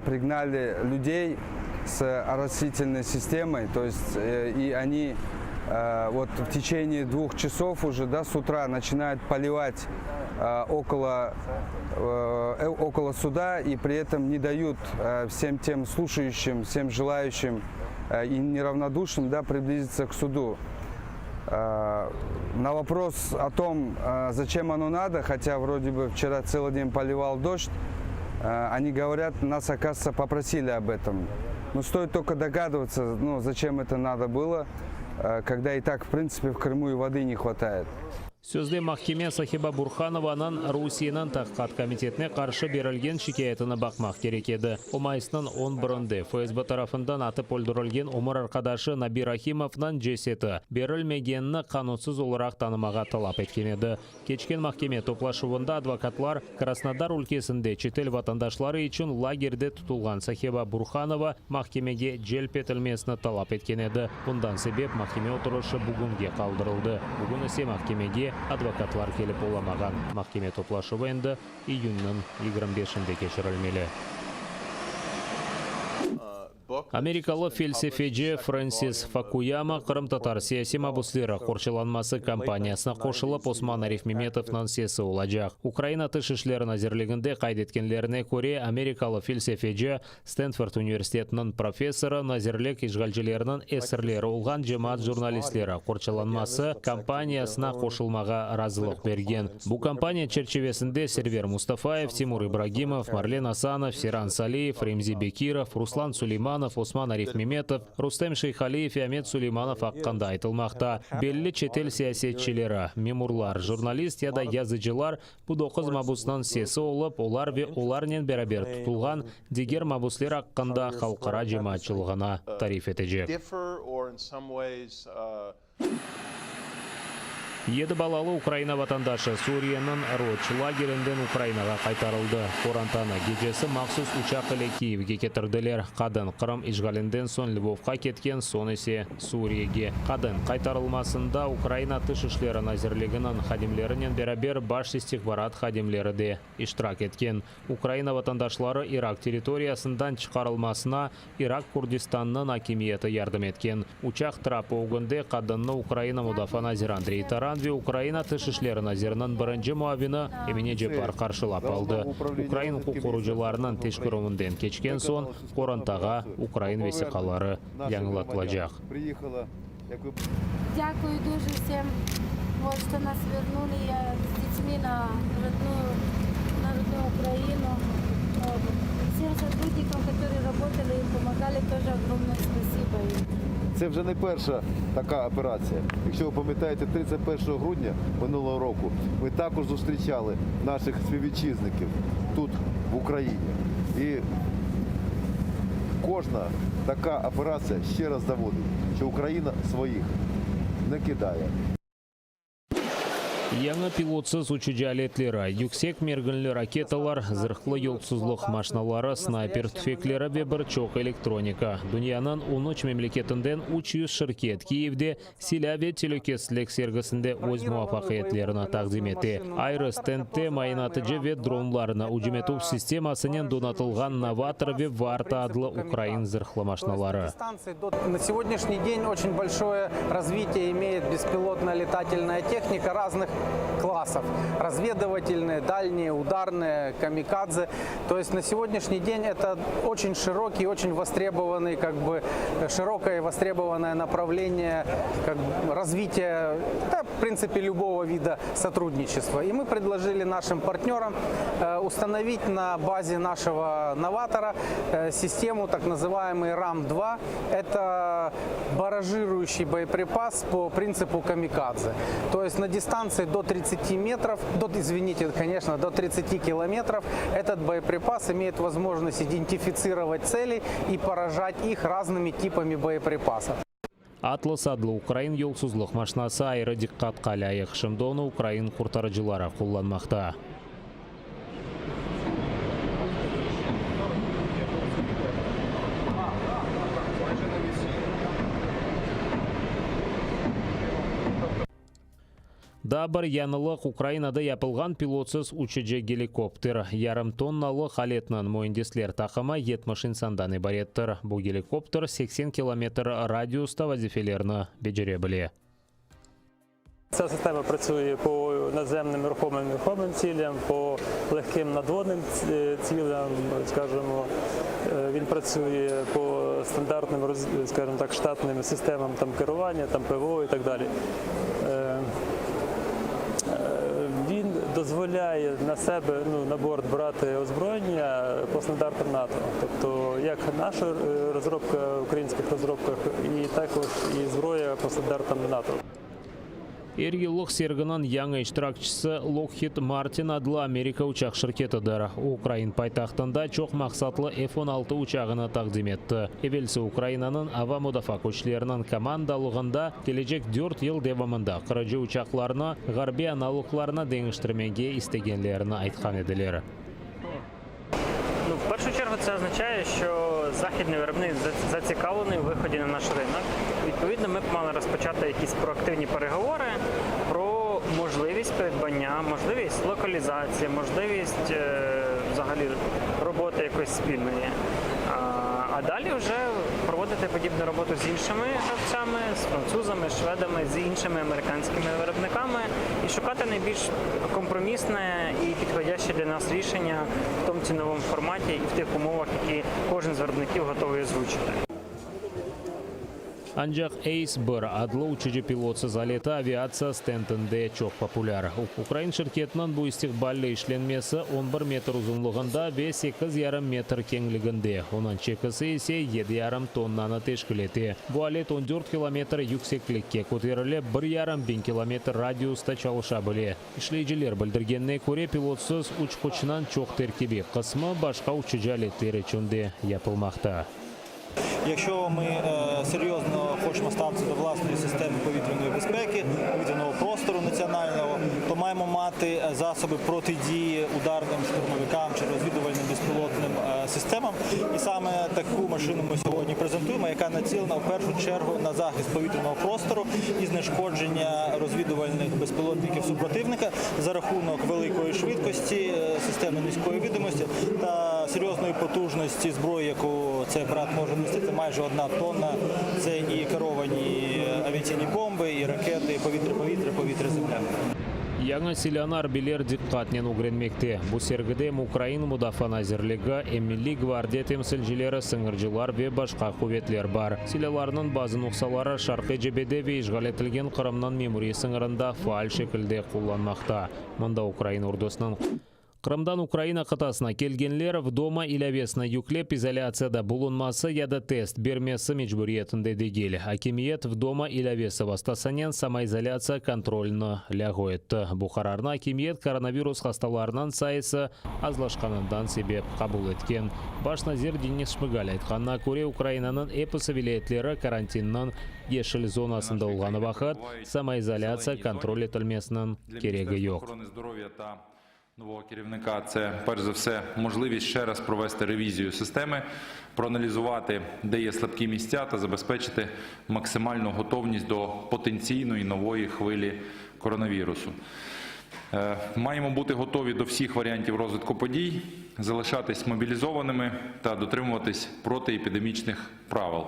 пригнали людей с оросительной системой, то есть и они вот в течение 2 часов уже, да, с утра начинают поливать около суда и при этом не дают всем тем слушающим, всем желающим и неравнодушным, да, приблизиться к суду. На вопрос о том, зачем оно надо, хотя вроде бы вчера целый день поливал дождь, они говорят, нас, оказывается, попросили об этом. Но стоит только догадываться, ну, зачем это надо было, когда и так, в принципе, в Крыму и воды не хватает. Сөзде Махкеме Сахиба Бурханованың Русияның таққат комитетіне қаршы берілген шикаятыны бақмақ керек еді. Омайсының 11-інде ФСБ тарафından атып өлдірілген Омар арқадашы Наби Рахимовның жесеті берілмегенні қанунсыз оларақ танымаға талап еткен еді. Кечкен Махкеме топлашуында адвокатлар Краснодар өлкесінде шетел ватандашлары үшін лагерде тұтылған Сахиба Бурханова Махкемеге желп етілмесіні талап еткен еді. Бұндан себеп Махкеме отырышы бүгінге қалдырылды. Бүгін есе Махкемеге адвокатлар келіп оламаған. Махкеме топлашуы енді июньнің 25-інде кешірілмелі. Америкалы фельсефеде Фрэнсис Факуяма Қырым-татар саяси мабуслері қоршыланмасы компаниясына қошылып Осман Арифмеметовның сесі олажақ. Украина тышышлерін әзірлігінде қайдеткенлеріне көре америкалы фельсефеде Стэнфорд университетінің профессоры назерлік ишғалжылерінің әсірлері олған жемат журналистлері қоршыланмасы компаниясына қошылмаға разылық берген. Бұл компания черчевесінде Сервер Мустафаев, Тимур Ибрагимов, Марлен Асанов, Сиран Салиев, Ремзи Бекиров, Руслан Сулейманов, Осман Арифмеметов, Рустем Шейхалиев и Амет Сулейманов аққанда айтылмақта. Белі шетел саясетчілері, мемурлар, журналист яда язычылар бұл 9 мабусынан сесі олып, олар ве оларнен бәрабер тұтылған дегер мабуслер аққанда халқара жематшылығына тариф етежек. Еді балалы Украина ватандашы Сурияның Роч лагерінден Украинаға қайтарылды. Қорантаны гечесі мақсус учақілі Киевге кетірділер. Қадын Қырым ишғалінден сон Львовқа кеткен, сон есе Сурияге. Қадын қайтарылмасында Украина тышышлерін әзірлігінің қадимлерінен бәрабер баш истихбарат қадимлері де иштирак еткен. Украина ватандашлары Ирак территориясындан шығарылмасына Ирак Курдистанның акимиеті ярдым еткен. Учақ трапы оғынде Қадынны Украина мудафа назир Андрей Таран Украина тышышлерін азерінің бірінші муавины еміне жепар қаршылап алды. Украин құқыручыларының тешкірімінден кечкен сон Қорантаға Украин весиқалары яңылатылacak. Дякую дуже всем, вот, что нас вернули с детьми на родную Украину. Вот. Всем сотрудникам, которые работали и помогали, тоже огромное спасибо им. Це вже не перша така операція. Якщо ви пам'ятаєте, 31 грудня минулого року ми також зустрічали наших співвітчизників тут, в Україні. І кожна така операція ще раз доводить, що Україна своїх не кидає. Яңа пилотсыз учуcu алетлері, yüksek мергінлі ракеталар, зырқлы yolsuzлық машиналары, снайпер түфеклері ве бір чоқ электроника. Дүнияның 13 мемлекетінден 300 шirket Киевде Силаве телекестілік сергісінде өз муафақиетлеріні тақдим етті. Айрыс тентте майынатыжы ве дронларына уджимету системасының донатылған новатор ве варта адлы Украин зырқлы машиналары. На сегодняшний день очень большое развитие имеет беспилотная летательная техника разных классов. Разведывательные, дальние, ударные, камикадзе. То есть на сегодняшний день это очень широкий, очень востребованный, широкое востребованное направление развития, в принципе, любого вида сотрудничества. И мы предложили нашим партнерам установить на базе нашего новатора систему, так называемый РАМ-2. Это баражирующий боеприпас по принципу камикадзе. То есть на дистанции до 30 метров, до 30 километров этот боеприпас имеет возможность идентифицировать цели и поражать их разными типами боеприпасов. Атлас адлы Украин yolsuzлық машинасы айры диққатқа лайық. Шымдоны Украин құртарыжылары қолданмақта. Дабыр янылық Украинада япылған пилотсыз учыжы геликоптер. Ярым тонналы халетнан мойындеслер тақымы 70 инсандан ибареттір. Бұл геликоптер 80 километр радиуста вазифелерні бежіре біле. Ця система працює по наземним рухомим цілям, по легким надводним цілям, скажімо, він працює по стандартним, скажімо так, штатним системам керування, ПВО і так далі. Він дозволяє на себе, на борт брати озброєння по стандартам НАТО. Тобто, як наша розробка в українських розробках, і також і зброя по стандартам НАТО. Эргилық сергінің яңа иштиракчысы Lockheed Martin адлы Америка учақ шirketidir. Украин пайтақтында чоқ мақсатлы F-16 учағыны тақдим етті. Евелсі Украинаның ава мудафа күчлерінің командалығында келечек 4 ел девамында қырыжы учақларына ғарби аналогларына деңіштірмеге істегенлеріні айтқан еділер. В першу чергу це означає, що західний виробник зацікавлений у виході на наш ринок. Відповідно, ми б мали розпочати якісь проактивні переговори про можливість придбання, можливість локалізації, можливість взагалі роботи якоїсь спільної. А далі вже проводити подібну роботу з іншими гравцями, з французами, шведами, з іншими американськими виробниками і шукати найбільш компромісне і підходяще для нас рішення в тому ціновому форматі і в тих умовах, які кожен з виробників готовий озвучити. Анжақ Эйс-1 адлы учыжы пилотсыз алета авиация стентінде чоқ популяр. Украин шirketining bu istiqballi ishlenmesi 11 metr uzunluğunda ve 8,5 metr kengliğinde. Onun çekisi ise 7,5 tonnani teşkil etti. Bu alet 14 kilometr yükseklikке ko'tarilib, 1,5 kilometr radiusda çalışabili. İşleyiciler bildirgeniне ko'ra pilotsuz uchquchning cho'q terkibi qismi boshqa uchuvchi aletlar uchun yapılmoqda. Якщо ми серйозно хочемо ставитися до власної системи повітряної безпеки, повітряного простору національного, то маємо мати засоби протидії ударним штурмовикам чи розвідувальним безпілотним системам. І саме таку машину ми сьогодні презентуємо, яка націлена в першу чергу на захист повітряного простору і знешкодження розвідувальних безпілотників супротивника за рахунок великої швидкості, системи низької видимості та серйозної потужності зброї, яку цей апарат може нести. Це майже 1 тонна. Це і керовані авіаційні бомби, і ракети, повітря-повітря, повітря-земля. Яңа силянар билер диққатнен угренмекте. Бу сергідем Украин мудафа назирлігі, Эмилли гвардия темсілжілері, сыңыржылар ве башқа куветлер бар. Силяларының базын ұқсалары шарқы жебеде ве işgal етілген Қырымнан меморий сыңырында фаал шекілде құлланмақта. Мұнда Украин ордосынан Қырымдан Украина қытасына келгенлер вдома иләвесіне юклеп изоляцияда bulunması ya da тест бермесі мечбуриетінде дегел. Акимиет вдома иләвесі бастасанен самоизоляция контроліні ләғу етті. Бұ қарарына акимиет коронавирус хасталарынан сайысы азлашқанындан себеп қабыл еткен. Баш назир Денис Шмыгаль айтқанына көре Украинаның эпосы вилетлері карантиннан ешіл зонасында олғаны вақыт самоизоляция контроль етілмесінің керегі yok. Нового керівника – це, перш за все, можливість ще раз провести ревізію системи, проаналізувати, де є слабкі місця та забезпечити максимальну готовність до потенційної нової хвилі коронавірусу. Маємо бути готові до всіх варіантів розвитку подій, залишатись мобілізованими та дотримуватись протиепідемічних правил.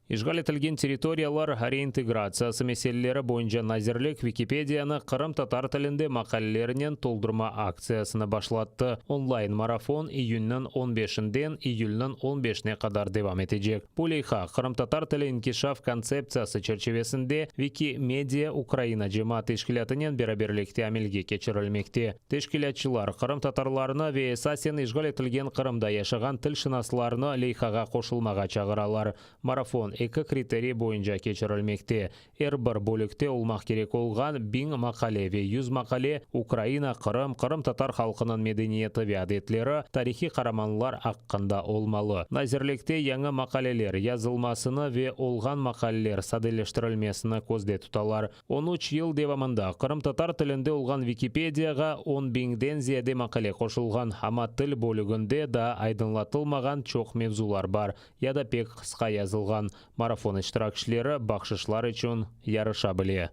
Işgal etilgen territoriyalar реинтеграциясы мәселелері бойынша назирлік Википедияны Қырым татар тілінде мақалелерінен толдырма акциясыны башлатты. Онлайн марафон июньнің 15-ден июльнің 15-не қадар девам етежек. Пулейха Қырым татар тілі инкишаф концепциясы черчевесінде Викимедия Украина жема тешкілятынен бераберлікте амелге кечірілмекте. Тешкілятчылар Қырым татарларына ве эсасен işgal етілген Қырымда яшаған тіл шынасларына лейхаға қошылмаға чағыралар. Марафон екі критерий бойынша кечірілмекте. Бір бөлікте олмақ керек олған 1000 мақале ве 100 мақале Украина, Қырым, Қырым татар халқының медениеті ве әдетлері, тарихи қараманлар аққында олмалы. Назирлікте яңа мақалелер язылмасыны ве олған мақалелер саделештірілмесіні көзде тұталар. 13 ел девамында Қырым татар тілінде олған Википедияға 10.000-ден зияде мақале қошылған, ама тіл бөлігінде да айдынлатылмаған чоқ мевзулар бар, яда пек қысқа язылған. Марафон иштиракчылары бақшышлар үшін ярыша біле.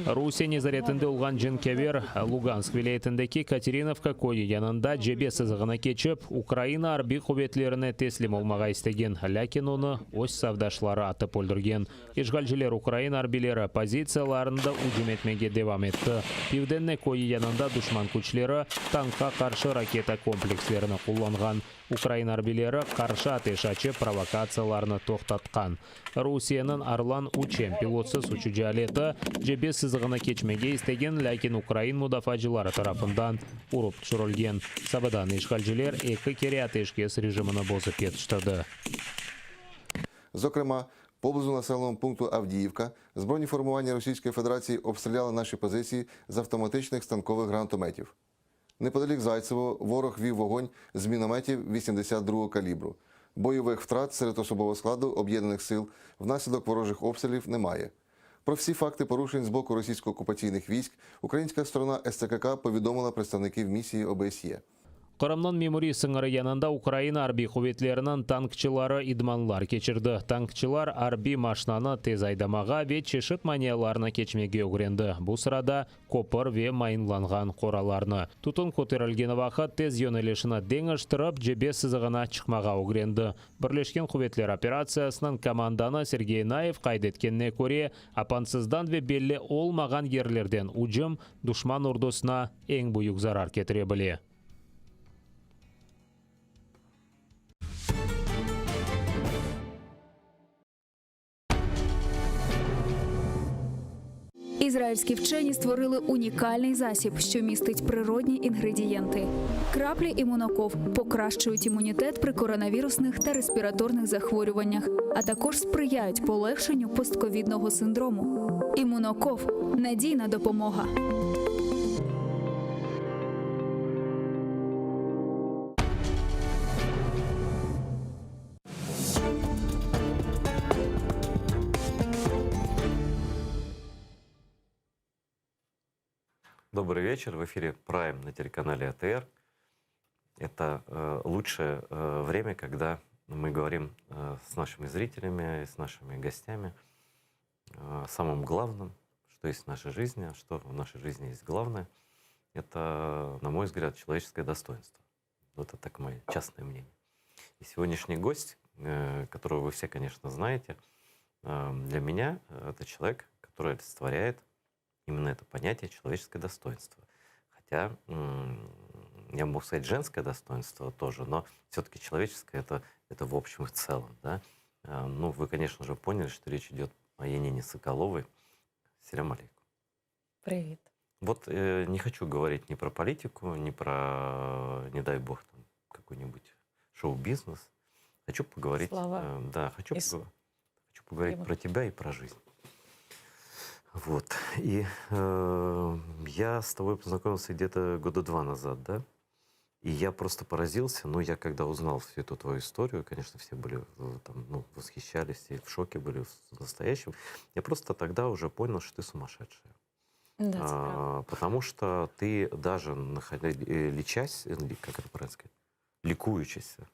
Русия незаретінде олған Дженкевер, Луганск вилаетіндегі Катериновка койы янында жебе сызығына кечіп, Украина арби құветлеріне теслим олмаға істеген, ләкин оны ось савдашлары атып өлдірген. Ишгалжілер Украина арбилері позицияларында ұжым етмеге девам етті. Пивденне койы янында душман күчлері танкқа қаршы ракета комплекслеріні құлланған. Украина арбилері қаршы атеш açып провокацияларны тоқтатқан. Русияның Арлан Учем пилотсыз учуджи алеті жебе сызығына кечмеге істеген, ләкин Украин мудафачылары тарафындан ұрып түшірілген. Сабадан ишгалжілер екі кере атешкес режиміні бозып кетіштірді. Зокрема, Поблизу населеного пункту Авдіївка збройні формування Російської Федерації обстріляли наші позиції з автоматичних станкових гранатометів. Неподалік Зайцево ворог вів вогонь з мінометів 82-го калібру. Бойових втрат серед особового складу об'єднаних сил внаслідок ворожих обстрілів немає. Про всі факти порушень з боку російсько-окупаційних військ українська сторона СЦКК повідомила представників місії ОБСЄ. Қырымның мемори сыңыры янында Украина арби құветлерінің танкчылары идманлар кечірді. Танкчылар арби машинаны тез айдамаға ве чешіт манияларына кечмеге өгренді. Бұл сырада копыр ве майынланған қораларны. Тұтын көтерілген вақыт тез йөнелешіні деңіштіріп, жебе сызығына чықмаға өгренді. Бірлешкен құветлер операциясының команданы Сергей Наев қайдеткенне көре, апансыздан ве белі олмаған ерлерден ұжым дұшман ордосына ең бұйық зарар кетіре біле. Ізраїльські вчені створили унікальний засіб, що містить природні інгредієнти. Краплі імуноков покращують імунітет при коронавірусних та респіраторних захворюваннях, а також сприяють полегшенню постковідного синдрому. Імуноков – надійна допомога. Добрый вечер. В эфире Prime на телеканале АТР. Это лучшее время, когда мы говорим с нашими зрителями, с нашими гостями о самом главном, что есть в нашей жизни, а что в нашей жизни есть главное. Это, на мой взгляд, человеческое достоинство. Вот это так мое частное мнение. И сегодняшний гость, которого вы все, конечно, знаете, для меня это человек, который олицетворяет именно это понятие человеческое достоинство. Хотя, я могу сказать, женское достоинство тоже, но все-таки человеческое это в общем и целом. Да? Ну, вы, конечно же, поняли, что речь идет о Янине Соколовой. Селям алейкум. Привет. Вот не хочу говорить ни про политику, ни про, не дай бог, там, какой-нибудь шоу-бизнес. Хочу поговорить, хочу поговорить про тебя и про жизнь. Вот. И я с тобой познакомился где-то года 2 назад, да? И я просто поразился, но я когда узнал всю эту твою историю, конечно, все были там, восхищались и в шоке были в настоящем. Я просто тогда уже понял, что ты сумасшедшая. Да, потому что ты даже лечась, как это правильно сказать, ликуючися,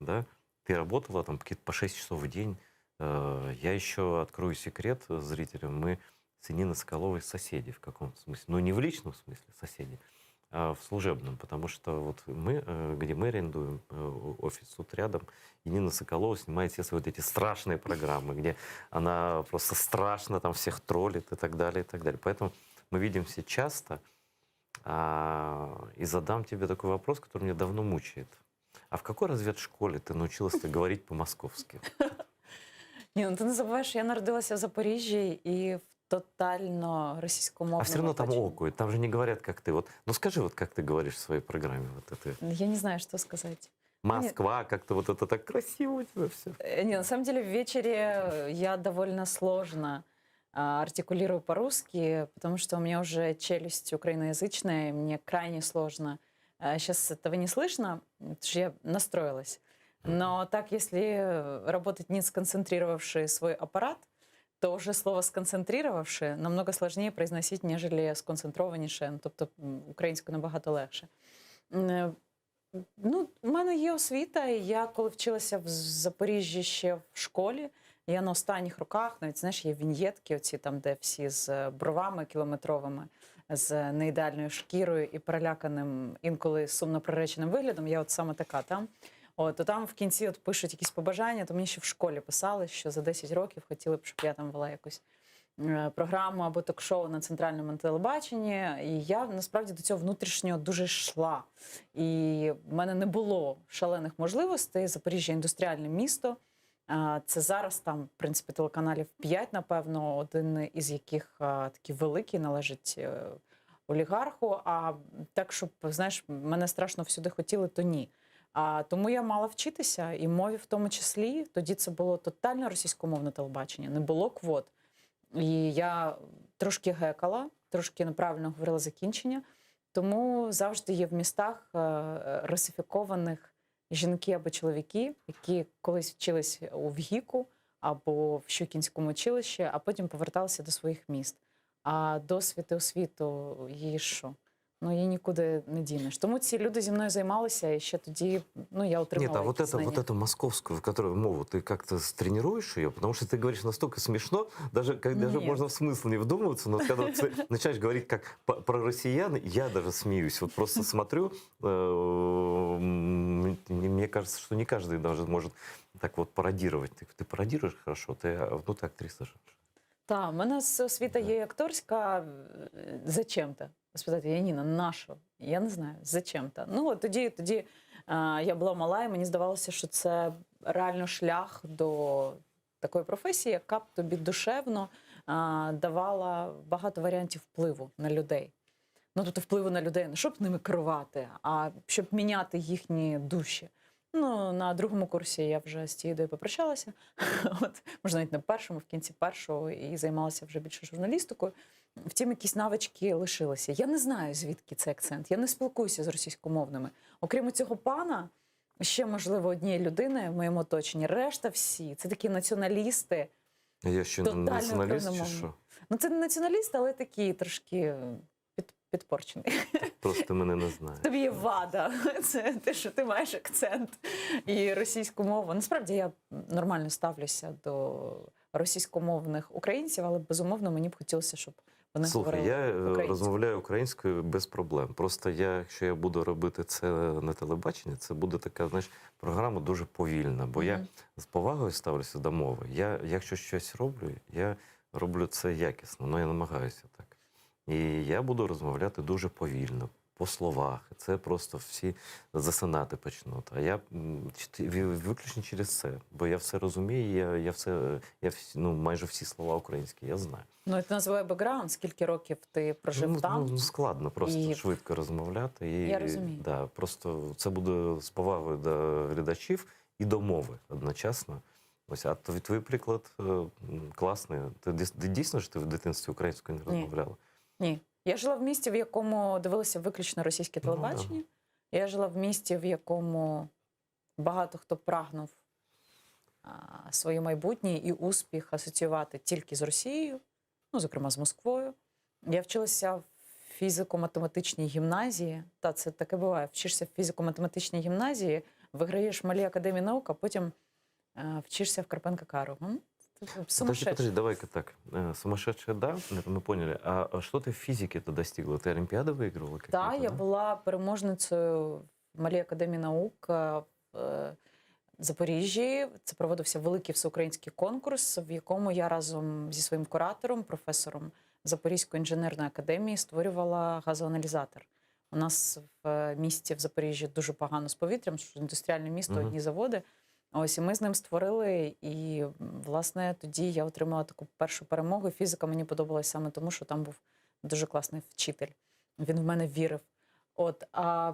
да? Ты работала там по 6 часов в день. Я еще открою секрет зрителям. Мы с Яниной Соколовой соседи в каком-то смысле. Ну, не в личном смысле соседи, а в служебном. Потому что вот мы, где мы арендуем офис тут рядом, Янина Соколова снимает все свои вот эти страшные программы, где она просто страшно там всех троллит и так далее, и так далее. Поэтому мы видимся часто. И задам тебе такой вопрос, который меня давно мучает. А в какой разведшколе ты научилась говорить по-московски? Ні, ну ти не забуваєш, я народилася в Запоріжжі і в тотально російськомовному. А все равно там окуют, там же не говорят, как ты. Вот, ну скажи, вот как ты говоришь в своей программе. Вот это. Я не знаю, что сказать. Москва, как-то вот это так красиво у тебя все. Не, на самом деле в вечере я довольно сложно артикулирую по-русски, потому что у меня уже челюсть украиноязычная, и мне крайне сложно. Сейчас этого не слышно, потому что я настроилась. Но так, если работать не сконцентрировавший свой аппарат, то уже слово «сконцентрировавши» намного сложнее произносить, нежели «сконцентрованіше», тобто українською набагато легше. Ну, у мене є освіта, і я коли вчилася в Запоріжжі ще в школі, я на останніх роках, навіть, знаєш, є віньєтки оці там, де всі з бровами кілометровими, з неідеальною шкірою і переляканим, інколи сумно приреченим виглядом, я от саме така там. То там в кінці от пишуть якісь побажання, то мені ще в школі писали, що за 10 років хотіли б, щоб я там вела якусь програму або ток-шоу на центральному телебаченні. І я насправді до цього внутрішньо дуже йшла. І в мене не було шалених можливостей. Запоріжжя – індустріальне місто. Це зараз там, в принципі, телеканалів 5, напевно, один із яких такий великий належить олігарху. А так, щоб, знаєш, мене страшно всюди хотіли, то ні. Тому я мала вчитися, і мові в тому числі. Тоді це було тотально російськомовне телебачення, не було квот. І я трошки гекала, трошки неправильно говорила закінчення. Тому завжди є в містах русифікованих жінки або чоловіки, які колись вчились у ВГІКу або в Щукінському училищі, а потім поверталися до своїх міст. А досвід і освіту її що? Її нікуди не дінеш. Тому ці люди зі мною займалися, і ще тоді я отримала Нет, а вот якісь знання. эту московскую, в которую мову, ты как-то тренируешь ее? Потому что ты говоришь настолько смешно, даже Нет. можно в смысл не вдумываться, но когда ты начинаешь говорить как про россиян, я даже смеюсь. Вот просто смотрю, мне кажется, что не каждый даже может так вот пародировать. Ты пародируешь хорошо, ты актриса же. Так, в мене освіта є акторська. Зачем-то? Спитати, Яніна, на що? Я не знаю, зачем-то. Тоді я була мала, і мені здавалося, що це реально шлях до такої професії, яка б тобі душевно давала багато варіантів впливу на людей. Тобто впливу на людей не щоб ними керувати, а щоб міняти їхні душі. На другому курсі я вже з цією ідеєю попрощалася. Можна навіть на першому, в кінці першого, і займалася вже більше журналістикою. Втім, якісь навички лишилися. Я не знаю, звідки цей акцент. Я не спілкуюся з російськомовними. Окрім цього пана, ще, можливо, однієї людини в моєму оточенні. Решта всі – це такі націоналісти. Я ще націоналіст чи що? Це не націоналіст, але такі трошки підпорчений. Просто ти мене не знаєш. Тобі є вада. Це те, що ти маєш акцент і російську мову. Насправді я нормально ставлюся до російськомовних українців, але, безумовно, мені б хотілося, щоб вони Слухай, говорили я українською. розмовляю українською без проблем. Просто якщо я буду робити це на телебаченні, це буде така, програма дуже повільна. Бо я з повагою ставлюся до мови. Якщо щось роблю, я роблю це якісно, я намагаюся так. І я буду розмовляти дуже повільно, по словах. Це просто всі засинати почнуть. А я виключно через це. Бо я все розумію, майже всі слова українські я знаю. Це називає бекграунд. Скільки років ти прожив там? Складно просто швидко розмовляти. Я розумію. Просто це буде з повагою до глядачів і до мови одночасно. А твій приклад класний. Ти дійсно ж ти в дитинстві українською не розмовляла? Ні. Я жила в місті, в якому дивилися виключно російське телебачення. Я жила в місті, в якому багато хто прагнув своє майбутнє і успіх асоціювати тільки з Росією, зокрема з Москвою. Я вчилася в фізико-математичній гімназії. Це таке буває. Вчишся в фізико-математичній гімназії, виграєш в Малій академії наук, а потім вчишся в Карпенка-Карого. Подожди, давай-ка так. Сумасшедшая, да, мы поняли. А что ты в физике-то достигла? Ты Олимпиады выигрывала? Так, я була переможницею в Малій академії наук в Запоріжжі. Це проводився великий всеукраїнський конкурс, в якому я разом зі своїм куратором, професором Запорізької інженерної академії створювала газоаналізатор. У нас в місті в Запоріжжі дуже погано з повітрям, що індустріальне місто, одні заводи. І ми з ним створили, і, власне, тоді я отримала таку першу перемогу. Фізика мені подобалась саме тому, що там був дуже класний вчитель. Він в мене вірив. А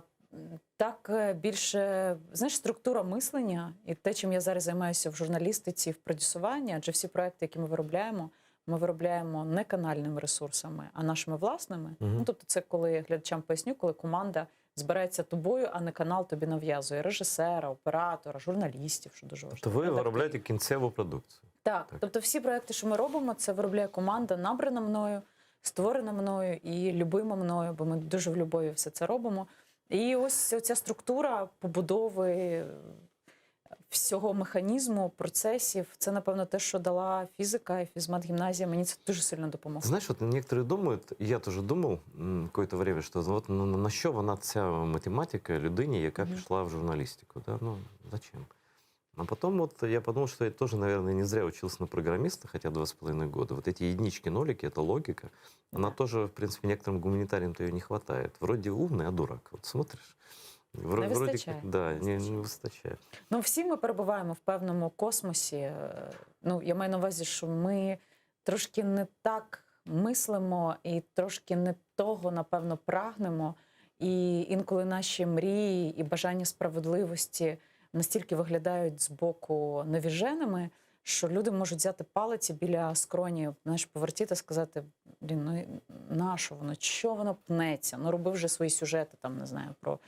так більше, структура мислення і те, чим я зараз займаюся в журналістиці, в продюсуванні, адже всі проекти, які ми виробляємо не канальними ресурсами, а нашими власними. Тобто це, коли глядачам поясню, коли команда збирається тобою, а не канал тобі нав'язує режисера, оператора, журналістів, що дуже важливо. То ви виробляєте кінцеву продукцію? Так. Тобто всі проекти, що ми робимо, це виробляє команда, набрана мною, створена мною і любима мною, бо ми дуже в любові все це робимо. І ось ця структура побудови всього механізму, процесів, це, напевно, те, що дала фізика і фізмат-гімназія. Мені це дуже сильно допомогло. Знаєш, некоторые думають, і я теж думав какое-то время, що на що вона ця математика людині, яка пішла в журналістику? Да? Зачем? А потом я подумал, что я тоже, наверное, не зря учился на программиста, хотя 2,5 года. Вот эти единички, нолики, это логика. Она тоже, в принципе, некоторым гуманитариям-то ее не хватает. Вроде умный, а дурак. Вот смотришь. Не вистачає. Не вистачає. Всі ми перебуваємо в певному космосі. Я маю на увазі, що ми трошки не так мислимо і трошки не того, напевно, прагнемо. І інколи наші мрії і бажання справедливості настільки виглядають збоку навіженими, що люди можуть взяти палиці біля скроні, знаєш, повертіти і сказати, блін, ну нащо воно, що воно пнеться? Ну роби вже свої сюжети, там, не знаю, про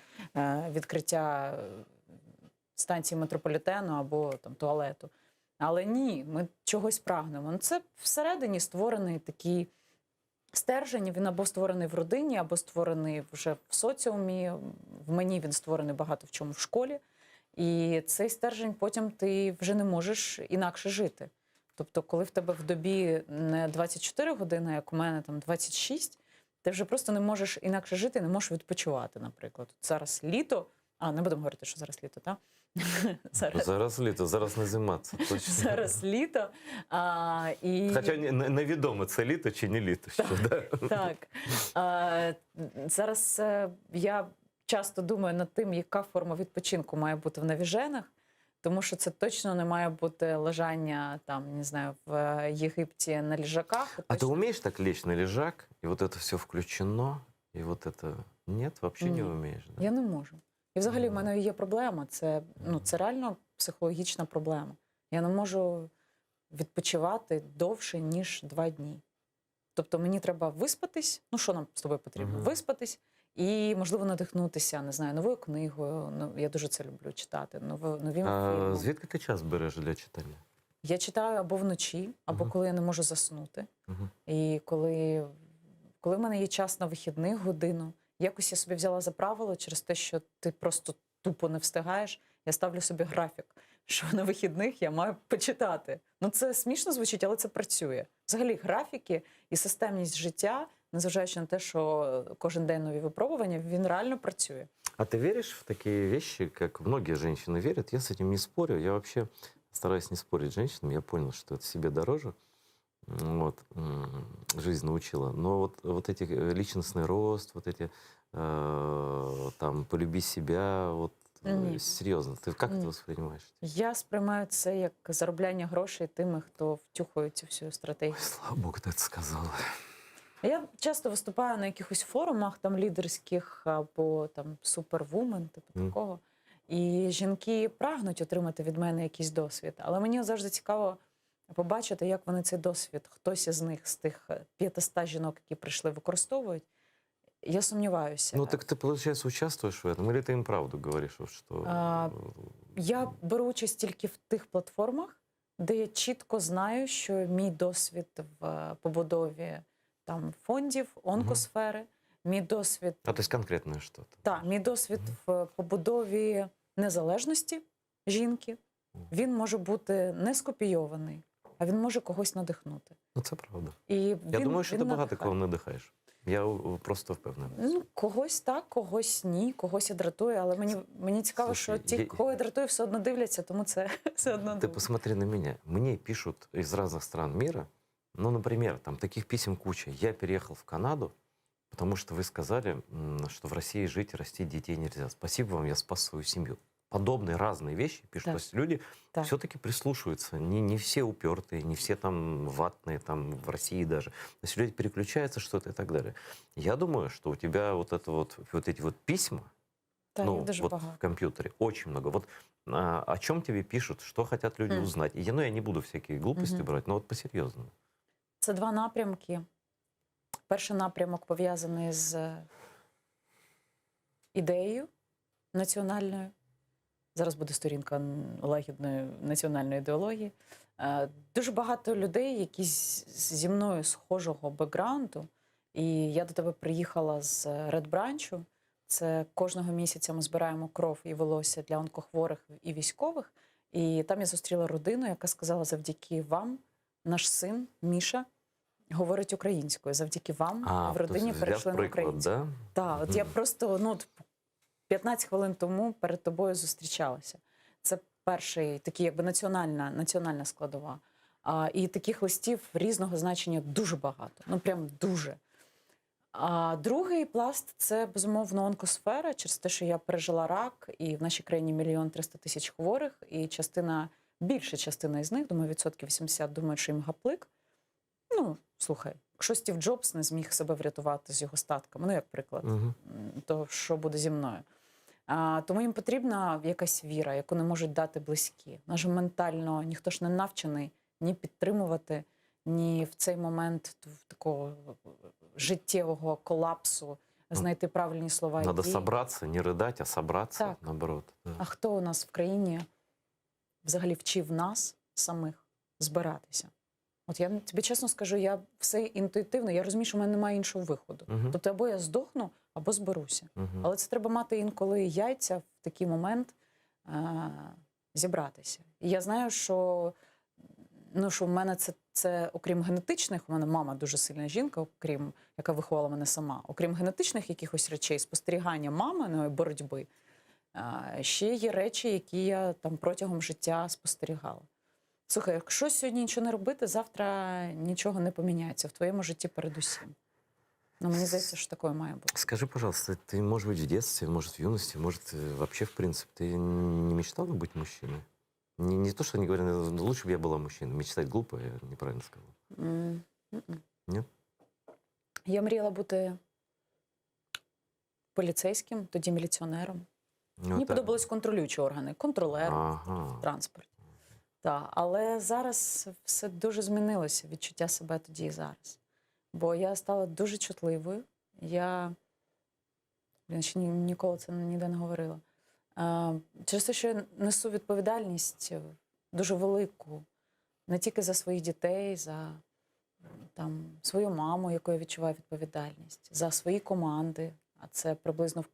відкриття станції метрополітену або там туалету. Але ні, ми чогось прагнемо. Ну, це всередині створений такий стержень, він або створений в родині, або створений вже в соціумі. В мені він створений багато в чому в школі. І цей стержень потім ти вже не можеш інакше жити. Тобто, коли в тебе в добі не 24 години, як у мене там 26, ти вже просто не можеш інакше жити, не можеш відпочивати, наприклад. Зараз літо, не будемо говорити, що зараз літо, так? Зараз літо, зараз не зима, це точно. Зараз літо. Хоча невідомо, це літо чи не літо. Так. Зараз я часто думаю над тим, яка форма відпочинку має бути в навіженах, тому що це точно не має бути лежання там, не знаю, в Єгипті на лежаках. А ти вмієш так лечь на лежак, і вот это все включено, і вот это... Ні, взагалі не вмієш? Я не можу. І взагалі в мене є проблема, це реально психологічна проблема. Я не можу відпочивати довше, ніж 2 дні. Тобто мені треба виспатись, що нам з тобою потрібно? Виспатись і, можливо, надихнутися, не знаю, новою книгою, я дуже це люблю читати, новим фільмом. Звідки ти час береш для читання? Я читаю або вночі, або коли я не можу заснути. І коли в мене є час на вихідних годину, якось я собі взяла за правило через те, що ти просто тупо не встигаєш, я ставлю собі графік, що на вихідних я маю почитати. Це смішно звучить, але це працює. Взагалі графіки і системність життя, незважаючи на те, що кожен день нові випробування, він реально працює. А ты веришь в такие вещи, как многие женщины верят? Я с этим не спорю. Я вообще стараюсь не спорить с женщинами. Я понял, что это себе дороже. Вот. Жизнь научила. Но вот эти личностный рост, вот эти там полюби себя, вот серьезно, ты как это воспринимаешь? Я сприймаю це як заробляння грошей тими, хто втюхує цю всю стратегію. Ой, слава Богу, ти це сказала. Я часто виступаю на якихось форумах там лідерських або там супервумен, типу такого. І жінки прагнуть отримати від мене якийсь досвід. Але мені завжди цікаво побачити, як вони цей досвід, хтось із них, з тих 500 жінок, які прийшли, використовують. Я сумніваюся. Ну так ти, виходить, участвуєш в этом? Или ти їм правду говориш? Що... Я беру участь тільки в тих платформах, де я чітко знаю, що мій досвід в побудові там фондів, онкосфери, мій досвід... А то есть конкретне щось? Так, мій досвід в побудові незалежності жінки, він може бути не скопійований, а він може когось надихнути. Ну це правда. Я думаю, що ти багато кого надихаєш. Я просто впевнений. Когось так, когось ні, когось я дратую, але мені цікаво, що ті, кого я дратую, все одно дивляться, тому це все одно Ты посмотри на меня. Мне пишут из разных стран мира, например, там таких писем куча. Я переехал в Канаду, потому что вы сказали, что в России жить и растить детей нельзя. Спасибо вам, я спас свою семью. Подобные разные вещи пишут. То есть люди все-таки прислушиваются. Не все упертые, не все там ватные, там в России даже. То есть люди переключаются что-то и так далее. Я думаю, что у тебя вот эти письма, в компьютере очень много. О чем тебе пишут, что хотят люди узнать. Я не буду всякие глупости брать, но по-серьезному. Це 2 напрямки. Перший напрямок пов'язаний з ідеєю національною. Зараз буде сторінка лагідної національної ідеології. Дуже багато людей, які зі мною схожого бекграунду. І я до тебе приїхала з Red Branch. Це кожного місяця ми збираємо кров і волосся для онкохворих і військових. І там я зустріла родину, яка сказала, завдяки вам, наш син Міша говорить українською. Завдяки вам в родині перейшли на українську. Да? Так, я просто 15 хвилин тому перед тобою зустрічалася. Це перший такий національна складова. І таких листів різного значення дуже багато. Прям дуже. А другий пласт – це, безумовно, онкосфера, через те, що я пережила рак, і в нашій країні 1 300 000 хворих, і більша частина із них, думаю, 80% думають, що їм гаплик. Слухай, якщо Стів Джобс не зміг себе врятувати з його статками, ну, як приклад, того, що буде зі мною. Тому їм потрібна якась віра, яку не можуть дати близькі. Наш ментально ніхто ж не навчений ні підтримувати, ні в цей момент такого життєвого колапсу знайти правильні слова. Надо собраться, не рыдать, а собраться, так. наоборот. Да. А хто у нас в країні взагалі вчив нас самих збиратися? От я тобі чесно скажу, я все інтуїтивно, я розумію, що в мене немає іншого виходу. Тобто або я здохну, або зберуся. Але це треба мати інколи яйця в такий момент зібратися. І я знаю, що, що в мене це окрім генетичних, у мене мама дуже сильна жінка, яка виховала мене сама, окрім генетичних якихось речей, спостерігання маминої боротьби, ще є речі, які я там протягом життя спостерігала. Слухай, якщо сьогодні нічого не робити, завтра нічого не поміняється в твоєму житті передусім. Ну, мені здається, що такое має бути. Скажи, пожалуйста, ты, может быть, в детстве, может, в юности, может, вообще, в принципе, ты не мечтала быть мужчиной? Не то, что они говорят, лучше бы я была мужчиной. Мечтать глупо, я неправильно сказал. Нет? Я мріяла бути поліцейським, тоді міліціонером. Мені подобались контролюючі органи, контролером в транспорті. Так, але зараз все дуже змінилося, відчуття себе тоді і зараз. Бо я стала дуже чутливою. Я ще ніколи це ніде не говорила. Через те, що я несу відповідальність дуже велику. Не тільки за своїх дітей, за свою маму, яку я відчуваю відповідальність, за свої команди. А це приблизно в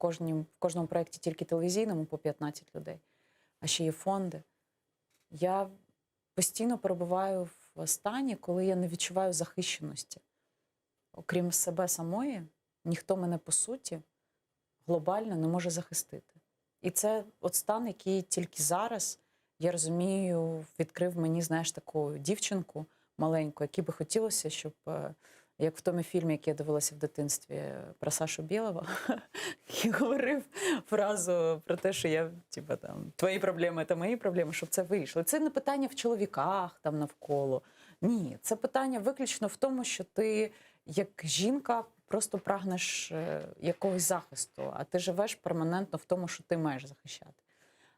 кожному проєкті тільки телевізійному по 15 людей. А ще є фонди. Я постійно перебуваю в стані, коли я не відчуваю захищеності. Окрім себе самої, ніхто мене, по суті, глобально не може захистити. І це от стан, який тільки зараз, я розумію, відкрив мені, знаєш, таку дівчинку маленьку, якій би хотілося, щоб, як в тому фільмі, який я дивилася в дитинстві про Сашу Білого, який говорив фразу про те, що я, твої проблеми – це мої проблеми, щоб це вийшло. Це не питання в чоловіках там навколо. Ні, це питання виключно в тому, що ти, як жінка, просто прагнеш якогось захисту, а ти живеш перманентно в тому, що ти маєш захищати.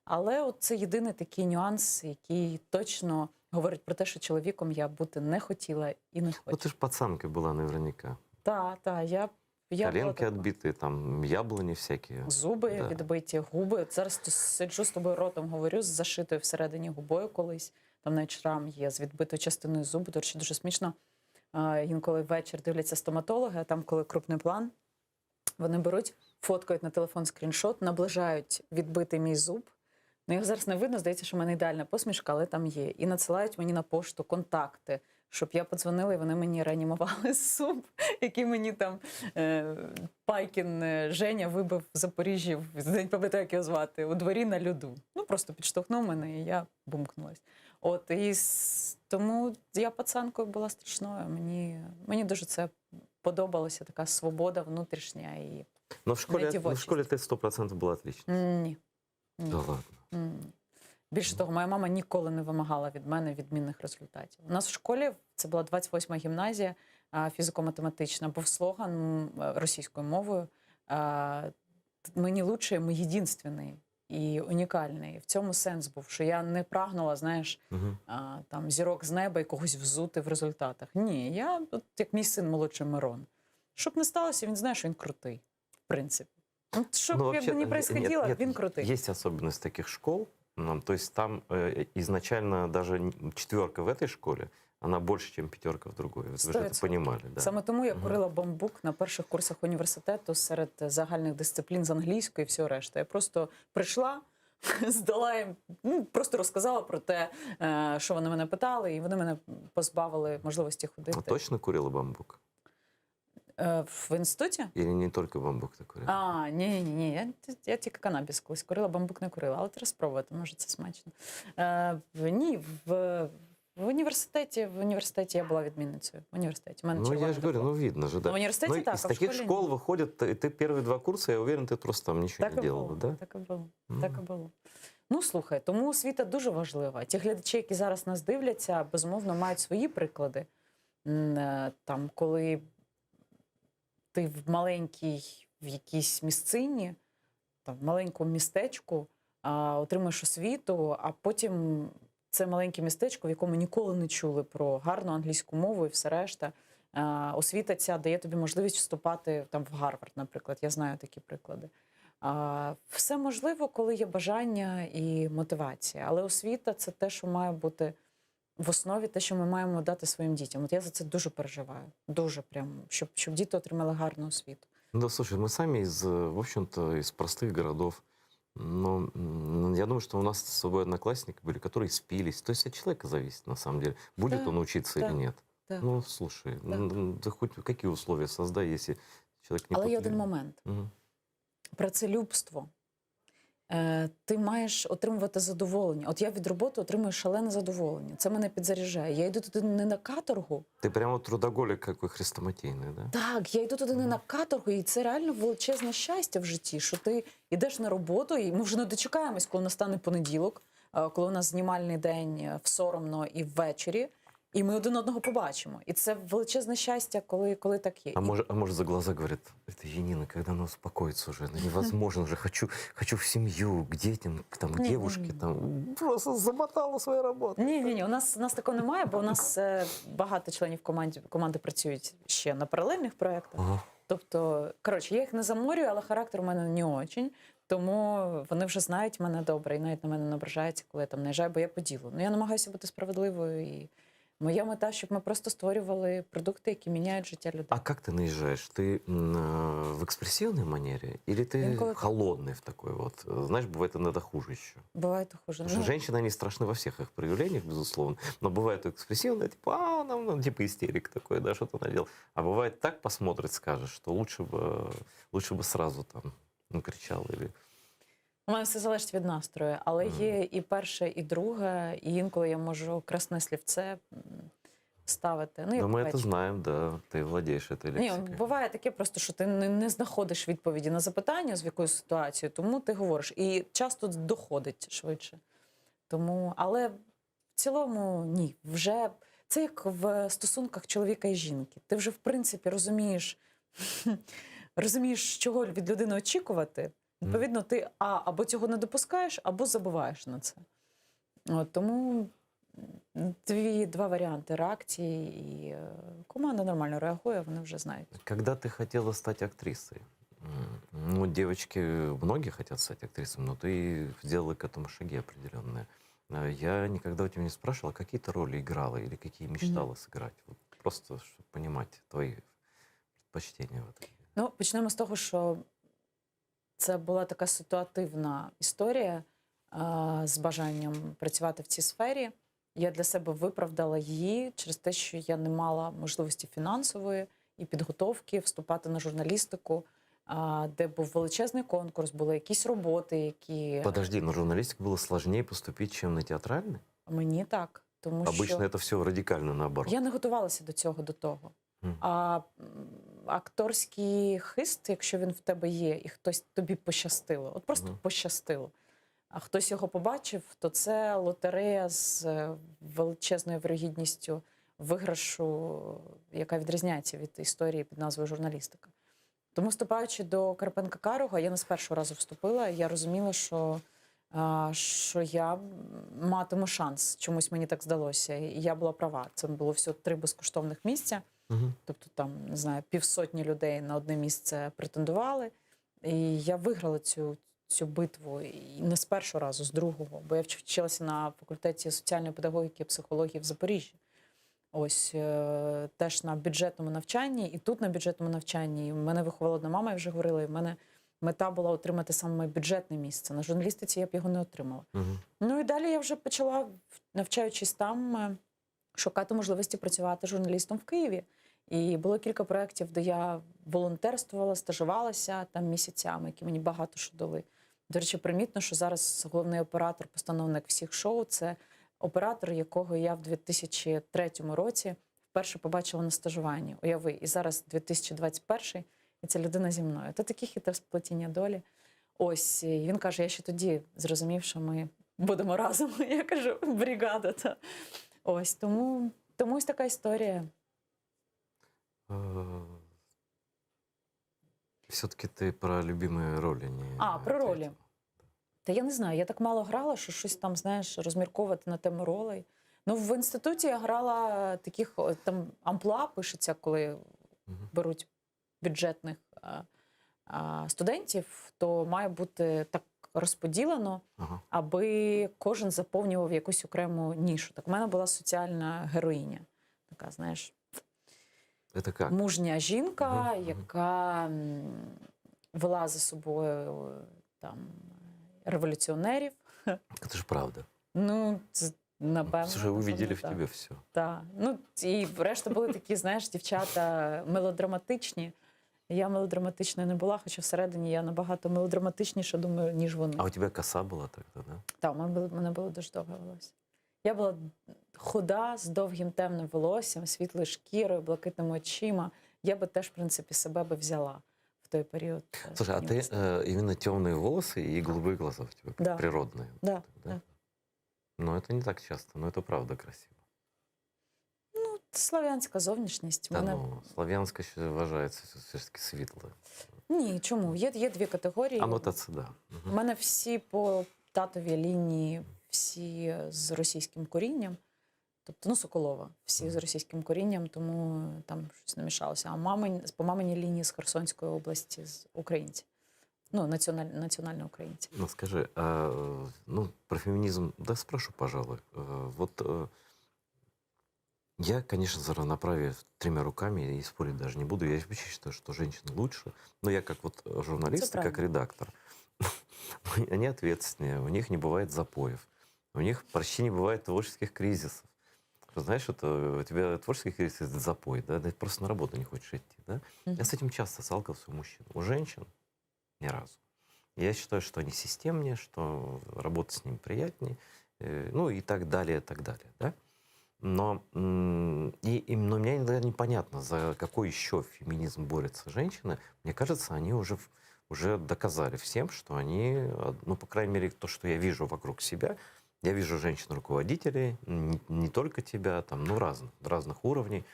Але от це єдиний такий нюанс, який точно говорить про те, що чоловіком я бути не хотіла і не хочу. Ну, ти ж пацанкой була наверняка. Так, я коленки відбиті, там яблуні всякі. Зуби відбиті, губи. От зараз сиджу з тобою ротом, говорю з зашитою всередині губою колись. Там навіть шрам є з відбитою частиною зубу. До речі, дуже смішно. Інколи ввечері дивляться стоматологи, а там, коли крупний план, вони беруть, фоткають на телефон скріншот, наближають відбитий мій зуб. Ну, їх зараз не видно, здається, що в мене ідеальна посмішка, але там є. І надсилають мені на пошту контакти, щоб я подзвонила, і вони мені реанімували зуб, який мені там Пайкін Женя вибив в Запоріжжі, не пам'ятаю, як його звати, у дворі на льоду. Ну, просто підштовхнув мене, і я бумкнулась. От, і тому я пацанкою була страшною. Мені дуже це подобалося, така свобода внутрішня і в школі ти 100% була отлично? Ні. Да ладно. Більше того, моя мама ніколи не вимагала від мене відмінних результатів. У нас в школі, це була 28-ма гімназія фізико-математична, був слоган російською мовою «Мы не лучшие, мы единственные» і унікальний. В цьому сенс був, що я не прагнула, знаєш, там зірок з неба і когось взути в результатах. Ні, я, як мій син молодший Мирон. Щоб не сталося, він знає, що він крутий, в принципі. Что бы ни происходило, він крутий. Есть особенность таких школ. То есть там изначально даже 4 в этой школе, она больше, чем 5 в другой. Вы же это понимали. Да? Саме тому я курила бамбук на перших курсах університету серед загальних дисциплін з англійської і всього решта. Я просто прийшла, здала їм, просто розказала про те, що вони мене питали, і вони мене позбавили можливості ходити. А точно курила бамбук? В інституті? Или не тільки бамбук ти курила? Ні. Я тільки канабіс колись курила, бамбук не курила. Але треба спробувати, може це смачно. Ні, в університеті я була відмінницею. В університеті. Я ж говорю, видно же, да. В університеті так, из таких школ выходят, ты первые 2 курса, я уверен, ты просто там ничего не делала, да? Так і було. Ну, слухай, тому освіта дуже важлива. Ті глядачі, які зараз нас дивляться, безумовно, мають свої приклади. Там, коли ти в якійсь місцині, там, в маленькому містечку, отримуєш освіту, а потім це маленьке містечко, в якому ніколи не чули про гарну англійську мову і все решта. Освіта ця дає тобі можливість вступати там в Гарвард, наприклад. Я знаю такі приклади. Все можливо, коли є бажання і мотивація. Але освіта – це те, що має бути в основі, те, що ми маємо дати своїм дітям. От я за це дуже переживаю. Дуже прямо, щоб діти отримали гарну освіту. Да, слушай, мы сами в общем-то, из простых городов. Но я думаю, что у нас с собой одноклассники были, которые спились. То есть от человека зависит, на самом деле, будет он учиться или нет. Да. Ну, слушай, да хоть какие условия создай, если человек не Але є потребует. один момент. Мгм. Працелюбство. Ти маєш отримувати задоволення. От я від роботи отримую шалене задоволення. Це мене підзаряджає. Я йду туди не на каторгу. Ты прямо трудоголик какой хрестоматийный, да? Так, я йду туди не на каторгу, і це реально величезне щастя в житті, що ти йдеш на роботу, і ми вже не дочекаємось, коли настане понеділок, коли у нас знімальний день в соромно і ввечері, і ми один одного побачимо. І це величезне щастя, коли так є. А может за глаза говорит, это Янина, когда она успокоится уже, ну невозможно уже, хочу в семью, к детям, там, к девушке, там, просто замотала свою работу. Ні, у нас такого немає, бо у нас багато членів команди працюють ще на паралельних проєктах. Ага. Тобто, коротше, я їх не заморюю, але характер у мене не очень, тому вони вже знають мене добре і навіть на мене не ображаються, коли я там наїжджаю, бо я по ділу. Ну, я намагаюся бути справедливою, і моя мета, щоб ми просто створювали продукти, які міняють життя людей. А как ты наезжаешь? Ты в экспрессивной манере или ты Иногда- холодный в такой вот? Знаешь, бывает иногда хуже еще. Буває то хуже. Потому что женщины, они страшны во всех их проявлениях, безусловно. Но бывает экспрессивная, типа, ну, типа истерик такой, да, что-то надел. А бывает так посмотрит, скажет, что лучше бы сразу там, ну, кричал или... У мене все залежить від настрою, але є і перше, і друге, і інколи я можу красне слівце ставити. Ну, як Но мы это бачите. знаем, да, ты владеешь этой Ні, лексикой. буває таке просто, що ти не знаходиш відповіді на запитання з якоюсь ситуацією, тому ти говориш. І часто доходить швидше. Тому, але в цілому ні. Вже це як в стосунках чоловіка і жінки. Ти вже, в принципі, розумієш, чого від людини очікувати. Відповідно, ти або цього не допускаєш, або забуваєш на це. От, тому два варіанти реакції, і команда нормально реагує, вони вже знають. Когда ты хотела стать актрисой? Ну, девочки, многие хотят стать актрисами, но ты сделала к этому шаги определенные. Я никогда у тебя не спрашивала, какие ты роли играла или какие мечтала сыграть. Вот просто, чтобы понимать твои предпочтения в этом. Ну, почнемо з того, що це була така ситуативна історія з бажанням працювати в цій сфері. Я для себе виправдала її через те, що я не мала можливості фінансової і підготовки вступати на журналістику, де був величезний конкурс, були якісь роботи, які... Подожди, на журналистику было сложнее поступить, чем на театральный? Мені так, тому Обычно що... это все радикально наоборот. Я не готувалася до того. А акторський хист, якщо він в тебе є, і хтось тобі пощастило, от просто пощастило, а хтось його побачив, то це лотерея з величезною вирогідністю виграшу, яка відрізняється від історії під назвою журналістика. Тому, вступаючи до Карпенка-Карого, я не з першого разу вступила, я розуміла, що я матиму шанс. Чомусь мені так здалося. І я була права. Це було всього 3 безкоштовних місця. Тобто там, не знаю, 500 людей на одне місце претендували. І я виграла цю битву. І не з першого разу, з другого. Бо я вчилася на факультеті соціальної педагогіки і психології в Запоріжжі. Ось теж на бюджетному навчанні. І тут на бюджетному навчанні. Мене виховала одна мама, я вже говорила, і в мене мета була отримати саме бюджетне місце. На журналістиці я б його не отримала. Ну і далі я вже почала, навчаючись там, шукати можливості працювати журналістом в Києві. І було кілька проєктів, де я волонтерствувала, стажувалася там місяцями, які мені багато що дали. До речі, примітно, що зараз головний оператор, постановник всіх шоу – це оператор, якого я в 2003 році вперше побачила на стажуванні. Уяви, і зараз 2021, і ця людина зі мною. Це таке хитре сплетіння долі. Ось, і він каже, я ще тоді зрозумів, що ми будемо разом. Я кажу, бригада. Ось, тому ось така історія. Все-таки ты про любимые роли не... Про ролі. Та я не знаю, я так мало грала, що щось там, знаєш, розмірковувати на тему ролей. Ну, в інституті я грала таких, там амплуа пишеться, коли беруть бюджетних студентів, то має бути так розподілено, аби кожен заповнював якусь окрему нішу. Так, у мене була соціальна героїня. Така, знаєш, мужня жінка, яка вела за собою там революціонерів. Это же правда. Ну, це, напевно. Слушай, увидели в так. тебе все. Так. Ну, і решта були такі, знаєш, дівчата мелодраматичні. Я мелодраматичною не була, хоча всередині я набагато мелодраматичніша, думаю, ніж вони. А у тебя коса была тогда, да? Так, у мене було дуже довге волосся. Я була худа, з довгим темним волоссям, світлою шкірою, блакитними очима. Я би теж, в принципі, себе би взяла в той період. Слушай, а ты именно темные волосы и голубые глаза у тебя, Да. природные? Да, да? да. Но это не так часто, но это правда красиво. Ну, славянська зовнішність. Да, ну, славянська ще вважається все-таки світло. Ні, чому? Є дві категорії. Анотація, да. У мене всі по татовій лінії, всі з російським корінням. Тобто, ну, Соколова, всі з російським корінням, тому там щось намішалося. А по маминій лінії з Херсонської області, з українці. Ну, національно українці. Ну, скажи, ну, про феминизм, да, спрошу, пожалуй. Вот я, конечно, за равноправие тремя руками и спорить даже не буду. Я вообще считаю, что женщины лучше. Но я как вот журналист, как редактор, они ответственнее, у них не бывает запоев, у них почти не бывает творческих кризисов. Знаешь, это у тебя творческий кризис — это запой, да? Ты просто на работу не хочешь идти, да? Я с этим часто сталкивался у мужчин. У женщин ни разу. Я считаю, что они системнее, что работать с ними приятнее, ну и так далее, да? Но мне иногда непонятно, за какой еще феминизм борются женщины. Мне кажется, они уже доказали всем, что они, ну, по крайней мере, то, что я вижу вокруг себя, я вижу женщин-руководителей, не только тебя, там, ну, разных уровней,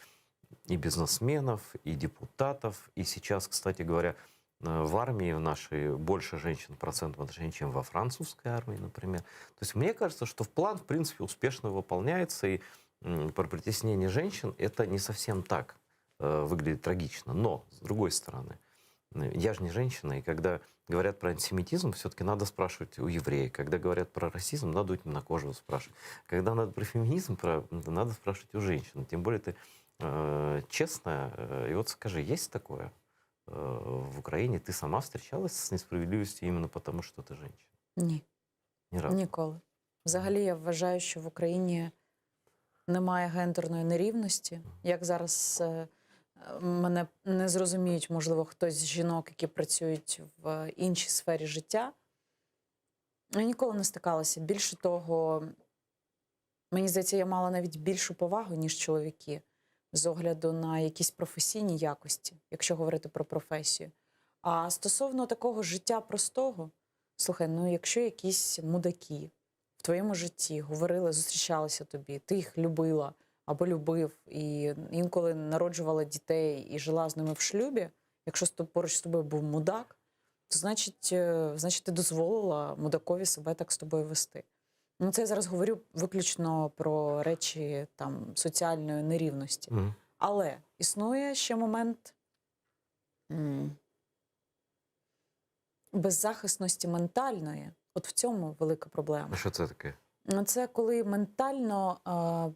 и бизнесменов, и депутатов. И сейчас, кстати говоря, в армии в нашей больше женщин процентов отношений, чем во французской армии, например. То есть мне кажется, что план, в принципе, успешно выполняется, и про притеснение женщин это не совсем так выглядит трагично. Но, с другой стороны, я же не женщина, и когда говорят про антисемитизм, все-таки надо спрашивать у евреев. Когда говорят про расизм, надо у темнокожего спрашивать. Когда надо про феминизм, надо спрашивать у женщин. Тем более ты честная. И вот скажи, есть такое в Украине? Ты сама встречалась с несправедливостью именно потому, что ты женщина? Ні. Ні разу? Ніколи. Взагалі, я вважаю, що в Україні немає гендерної нерівності. Як зараз мене не зрозуміють, можливо, хтось з жінок, які працюють в іншій сфері життя. Я ніколи не стикалася. Більше того, мені здається, я мала навіть більшу повагу, ніж чоловіки, з огляду на якісь професійні якості, якщо говорити про професію. А стосовно такого життя простого, слухай, ну якщо якісь мудаки в твоєму житті говорили, зустрічалися тобі, ти їх любила або любив, і інколи народжувала дітей і жила з ними в шлюбі, якщо поруч з тобою був мудак, то значить ти дозволила мудакові себе так з тобою вести. Ну, це я зараз говорю виключно про речі там соціальної нерівності. Але існує ще момент беззахисності ментальної. От в цьому велика проблема. А що це таке? Це коли ментально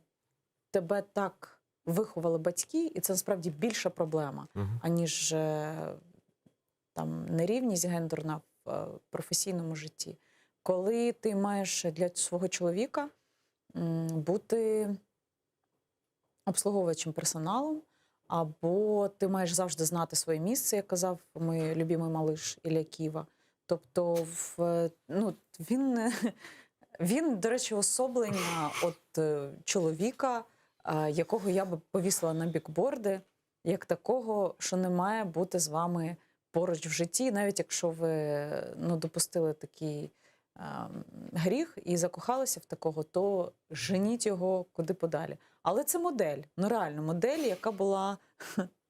тебе так виховали батьки, і це насправді більша проблема, аніж там нерівність гендерна в професійному житті. Коли ти маєш для свого чоловіка бути обслуговувачем персоналом, або ти маєш завжди знати своє місце, як казав мій любимий малиш Ілля Ківа. Тобто він, до речі, особлення от чоловіка, якого я би повісила на бікборди, як такого, що не має бути з вами поруч в житті, навіть якщо ви допустили такий гріх і закохалися в такого, то женіть його куди подалі. Але це модель, ну реально модель, яка була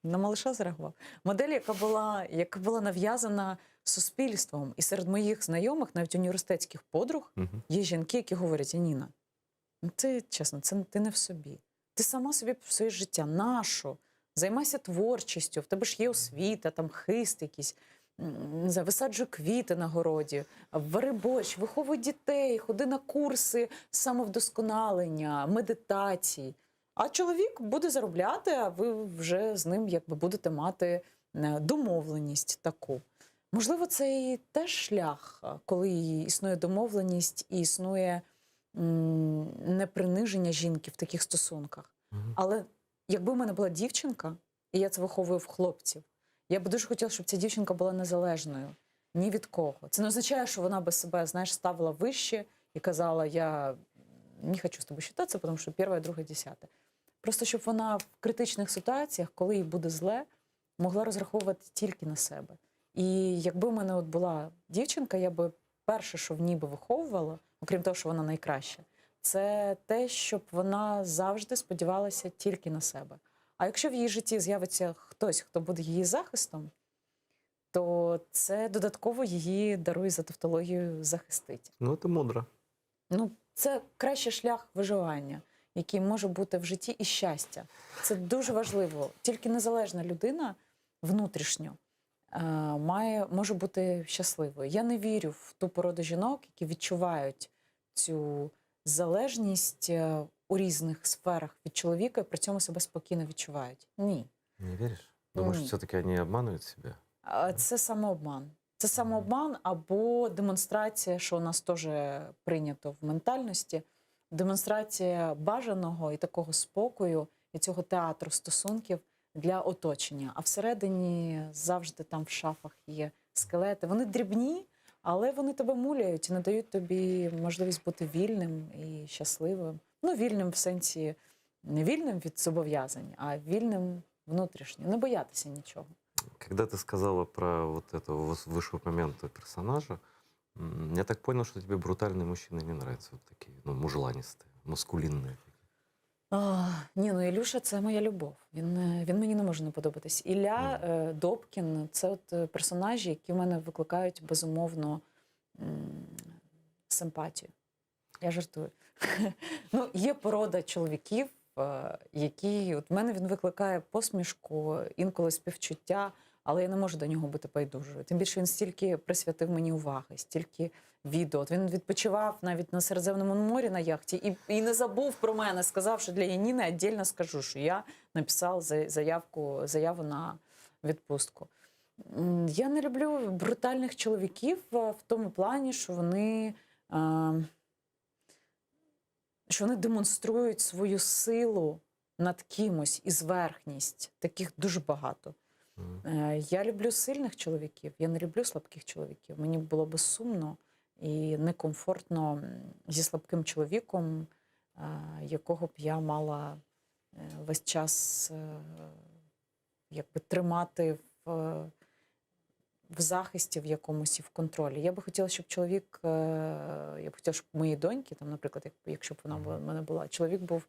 На малиша зреагував. Модель, яка була нав'язана суспільством. І серед моїх знайомих, навіть університетських подруг, є жінки, які говорять: Ніна, ну ти, чесно, ти не в собі. Ти сама собі своє життя. Нащо? Займайся творчістю, в тебе ж є освіта, там хист якийсь. Не знаю, висаджуй квіти на городі, вари борщ, виховуй дітей, ходи на курси самовдосконалення, медитації. А чоловік буде заробляти, а ви вже з ним якби будете мати домовленість таку. Можливо, це і теж шлях, коли існує домовленість і існує неприниження жінки в таких стосунках. Але якби в мене була дівчинка, і я це виховую в хлопців, я б дуже хотіла, щоб ця дівчинка була незалежною ні від кого. Це не означає, що вона би себе, знаєш, ставила вище і казала: я не хочу з тобою считатися, тому що перше, друге, десяте. Просто щоб вона в критичних ситуаціях, коли їй буде зле, могла розраховувати тільки на себе. І якби в мене от була дівчинка, я би перше, що в ній би виховувала, окрім того, що вона найкраща, це те, щоб вона завжди сподівалася тільки на себе. А якщо в її житті з'явиться хтось, хто буде її захистом, то це додатково її, даруй за тавтологію, захистить. Ну, це мудро. Ну, це кращий шлях виживання, який може бути в житті, і щастя. Це дуже важливо. Тільки незалежна людина внутрішньо може бути щасливою. Я не вірю в ту породу жінок, які відчувають цю залежність у різних сферах від чоловіка і при цьому себе спокійно відчувають. Ні. Не віриш? Думаєш, все-таки вони обманюють себе? Це самообман. Це самообман або демонстрація, що у нас теж прийнято в ментальності, демонстрація бажаного і такого спокою, і цього театру стосунків для оточення. А всередині завжди там в шафах є скелети. Вони дрібні, але вони тебе муляють і надають тобі можливість бути вільним і щасливим. Ну, вільним в сенсі не вільним від зобов'язань, а вільним внутрішньо. Не боятися нічого. Когда ты сказала про вот этого вышеупомянутого персонажа, я так понял, что тебе брутальные мужчины не нравятся. Вот такие, ну, мужланистые, мускулинные. Ні, ну Ілюша – це моя любов. Він мені не може не подобатись. Ілля Добкін – це от персонажі, які в мене викликають безумовно симпатію. Я жартую. Ну, є порода чоловіків, які, от в мене він викликає посмішку, інколи співчуття, але я не можу до нього бути байдужою. Тим більше він стільки присвятив мені уваги, стільки відео. От він відпочивав навіть на Середземному морі на яхті і не забув про мене, сказав, що для Яніни віддільно скажу, що я написав заяву на відпустку. Я не люблю брутальних чоловіків в тому плані, що вони демонструють свою силу над кимось і зверхність. Таких дуже багато. Я люблю сильних чоловіків, я не люблю слабких чоловіків. Мені було би сумно і некомфортно зі слабким чоловіком, якого б я мала весь час якби тримати в захисті в якомусь і в контролі. Я би хотіла, щоб чоловік, я б хотіла, щоб моїй доньки, там, наприклад, якщо б вона в мене була, чоловік був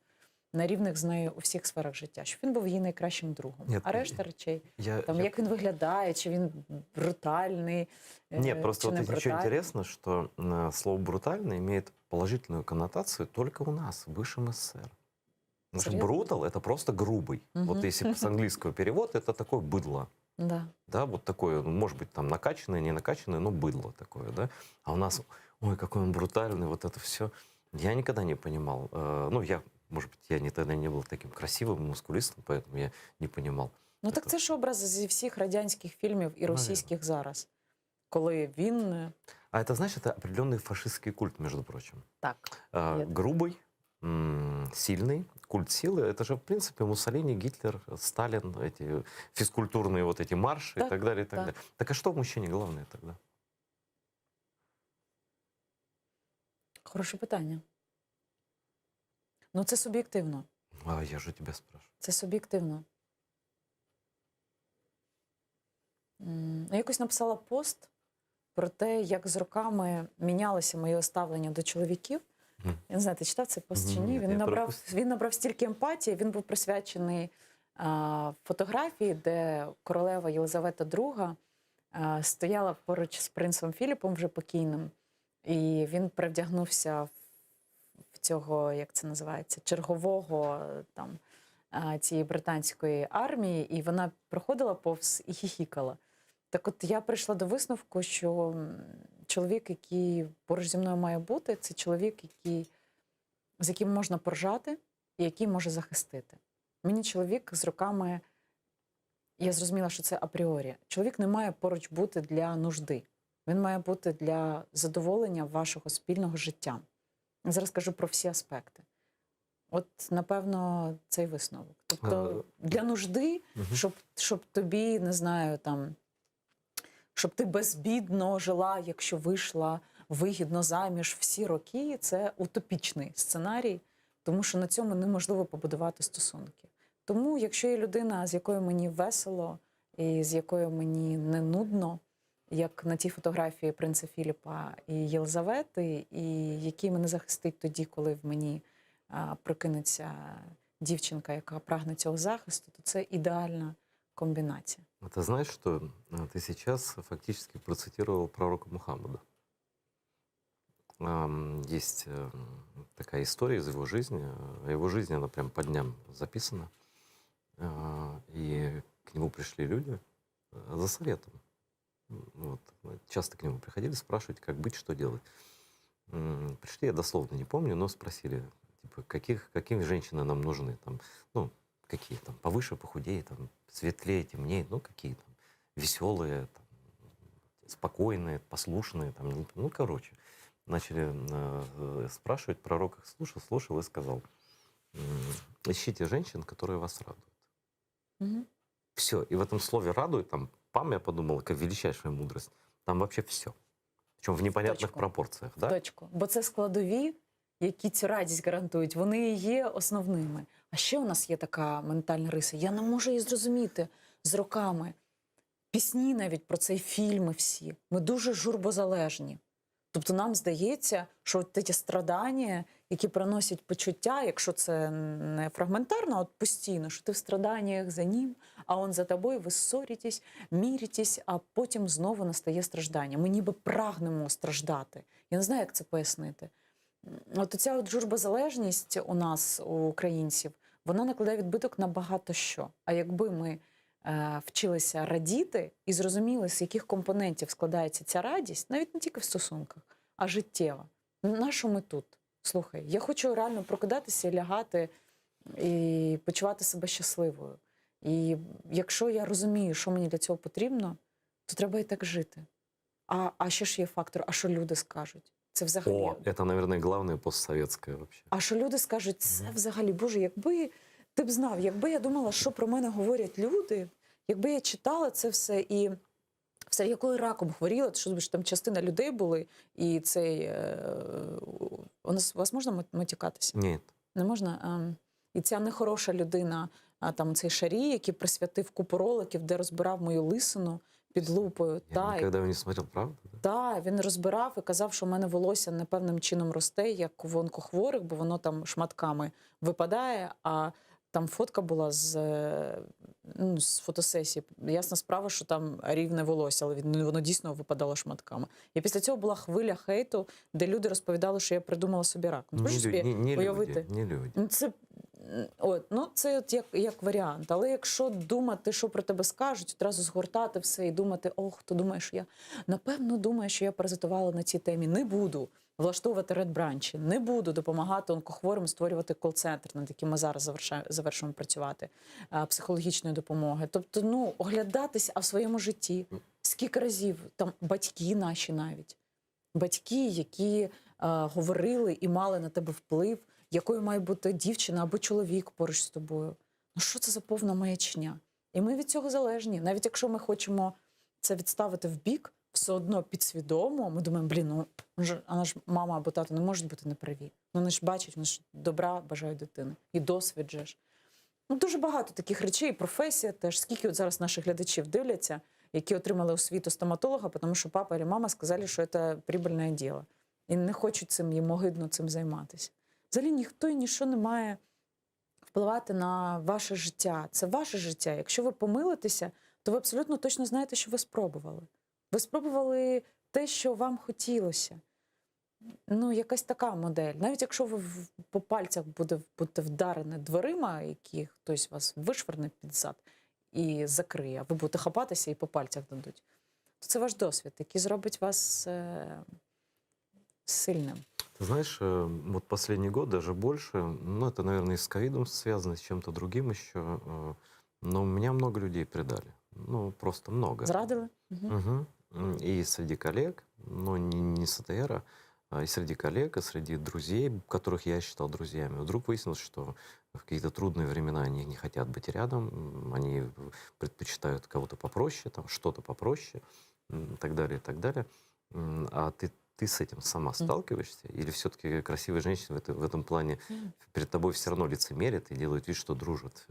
на рівних з нею у всіх сферах життя, щоб він був її найкращим другом. Нет, а решта речей, як він виглядає, чи він брутальний, Нет, просто чи вот не еще брутальний. интересно, что слово «брутальный» имеет положительную коннотацию только у нас, в Высшем СССР. Потому что Серьезно? «брутал» — это просто грубый. Вот если с английского перевод, это такое быдло. Да. Да, вот такое, может быть, там накачанное, не накачанное, но быдло такое, да. А у нас, ой, какой он брутальный, вот это все. Я никогда не понимал. Ну, может быть, я тогда не был таким красивым, мускулистым, поэтому я не понимал. Ну так це ж образ зі всіх радянських фільмів і російських зараз. Коли він... А это, знаешь, это определенный фашистский культ, между прочим. Так. Грубый, сильный, культ силы. Это же, в принципе, Муссолини, Гитлер, Сталин, эти физкультурные вот эти марши и так далее, и так далее. Так а что в мужчине главное тогда? Хороше питання. Ну це суб'єктивно. А я же тебя спрашиваю. Це суб'єктивно. Я якось написала пост про те, як з роками мінялося моє ставлення до чоловіків. Я не знаю, ти читав цей пост чи ні? Він набрав стільки емпатії, він був присвячений фотографії, де королева Єлизавета II стояла поруч з принцем Філіпом, вже покійним, і він перевдягнувся в цього, як це називається, чергового там цієї британської армії, і вона проходила повз і хіхікала. Так от я прийшла до висновку, що чоловік, який поруч зі мною має бути, це чоловік, з яким можна поржати і який може захистити. Мені чоловік з роками, я зрозуміла, що це апріорі. Чоловік не має поруч бути для нужди. Він має бути для задоволення вашого спільного життя. Я зараз кажу про всі аспекти. От, напевно, цей висновок. Тобто для нужди, щоб тобі, не знаю, там, щоб ти безбідно жила, якщо вийшла вигідно заміж всі роки, це утопічний сценарій, тому що на цьому неможливо побудувати стосунки. Тому, якщо є людина, з якою мені весело і з якою мені не нудно, як на тій фотографії принца Філіпа і Єлизавети, і який мене захистить тоді, коли в мені прокинеться дівчинка, яка прагне цього захисту, то це ідеальна комбинация. Ты знаешь, что ты сейчас фактически процитировал пророка Мухаммада? Есть такая история из его жизни. О его жизни она прям по дням записана. И к нему пришли люди за советом. Вот. Часто к нему приходили спрашивать, как быть, что делать. Пришли, я дословно не помню, но спросили, типа, какие женщины нам нужны. Там, ну, какие там, повыше, похудее, там, светлее, темнее, ну, какие там, веселые, там, спокойные, послушные, там, ну, короче. Начали спрашивать, пророк их слушал и сказал, ищите женщин, которые вас радуют. Все. И в этом слове «радует», там, пам, я подумал, как величайшая мудрость, там вообще все. Причем в непонятних пропорціях. Да? Точку. Бо це складові, які цю радість гарантують. Вони є основними. А ще у нас є така ментальна риса. Я не можу її зрозуміти з роками. Пісні навіть про це, фільми всі. Ми дуже журбозалежні. Тобто нам здається, що от ті страдання, які приносять почуття, якщо це не фрагментарно, а от постійно, що ти в страданнях за ним, а он за тобою, ви ссоритесь, міритесь, а потім знову настає страждання. Ми ніби прагнемо страждати. Я не знаю, як це пояснити. От ця от журбозалежність у нас, у українців, вона накладає відбиток на багато що. А якби ми вчилися радіти і зрозуміли, з яких компонентів складається ця радість, навіть не тільки в стосунках, а життєва. На що ми тут? Слухай, я хочу реально прокидатися, лягати і почувати себе щасливою. І якщо я розумію, що мені для цього потрібно, то треба і так жити. А ще ж є фактор, а що люди скажуть? Це взагалі... О, це, мабуть, головне постсовєтське. А що люди скажуть, це взагалі, Боже, якби ти б знав, якби я думала, що про мене говорять люди, якби я читала це все і все, якою раком хворіла, що там частина людей були, і цей... У вас можна матюкатися? Ні. Не можна? І ця нехороша людина, там цей Шарі, який присвятив купу роликів, де розбирав мою лисину під лупою. Я ніколи не смотрел, правда? Так, він розбирав і казав, що в мене волосся непевним чином росте, як в онкохворих, бо воно там шматками випадає, а там фотка була з фотосесії. Ясна справа, що там рівне волосся, але воно дійсно випадало шматками. І після цього була хвиля хейту, де люди розповідали, що я придумала собі рак. Не люди. Це як варіант. Але якщо думати, що про тебе скажуть, одразу згортати все і думати, хто думає, що я... Напевно, думає, що я паразитувала на цій темі. Не буду влаштовувати редбранчі, не буду допомагати онкохворим створювати кол-центр, над яким ми зараз завершуємо працювати, психологічної допомоги. Тобто, оглядатись в своєму житті. Скільки разів, там батьки наші навіть, батьки, які говорили і мали на тебе вплив, якою має бути дівчина або чоловік поруч з тобою. Що це за повна маячня? І ми від цього залежні. Навіть якщо ми хочемо це відставити в бік, все одно підсвідомо, ми думаємо, вона ж мама або тато не можуть бути неправі. Вони ж бачать, вони ж добра бажають дитини. І досвід же ж. Дуже багато таких речей, професія теж. Скільки от зараз наших глядачів дивляться, які отримали освіту стоматолога, тому що папа і мама сказали, що це прибильне діло. І не хочуть їм огидно цим займатися. Взагалі ніхто і ніщо не має впливати на ваше життя. Це ваше життя. Якщо ви помилитеся, то ви абсолютно точно знаєте, що ви спробували. Ви спробували те, що вам хотілося. Ну, якась така модель. Навіть якщо ви по пальцях будете вдарені дверима, які хтось вас вишверне під зад і закриє, а ви будете хапатися і по пальцях дадуть, то це ваш досвід, який зробить вас сильним. Ты знаешь, вот последний год, даже больше, ну, это, наверное, и с ковидом связано, с чем-то другим еще, но меня много людей предали. Ну, просто много. Зрадили? Угу. И среди коллег, но не с АТР, и среди коллег, и среди друзей, которых я считал друзьями. Вдруг выяснилось, что в какие-то трудные времена они не хотят быть рядом, они предпочитают кого-то попроще, там, что-то попроще, и так далее, и так далее. А ты с этим сама сталкиваешься? Или все-таки красивые женщины в этом плане перед тобой все равно лицемерят и делают вид, что дружат?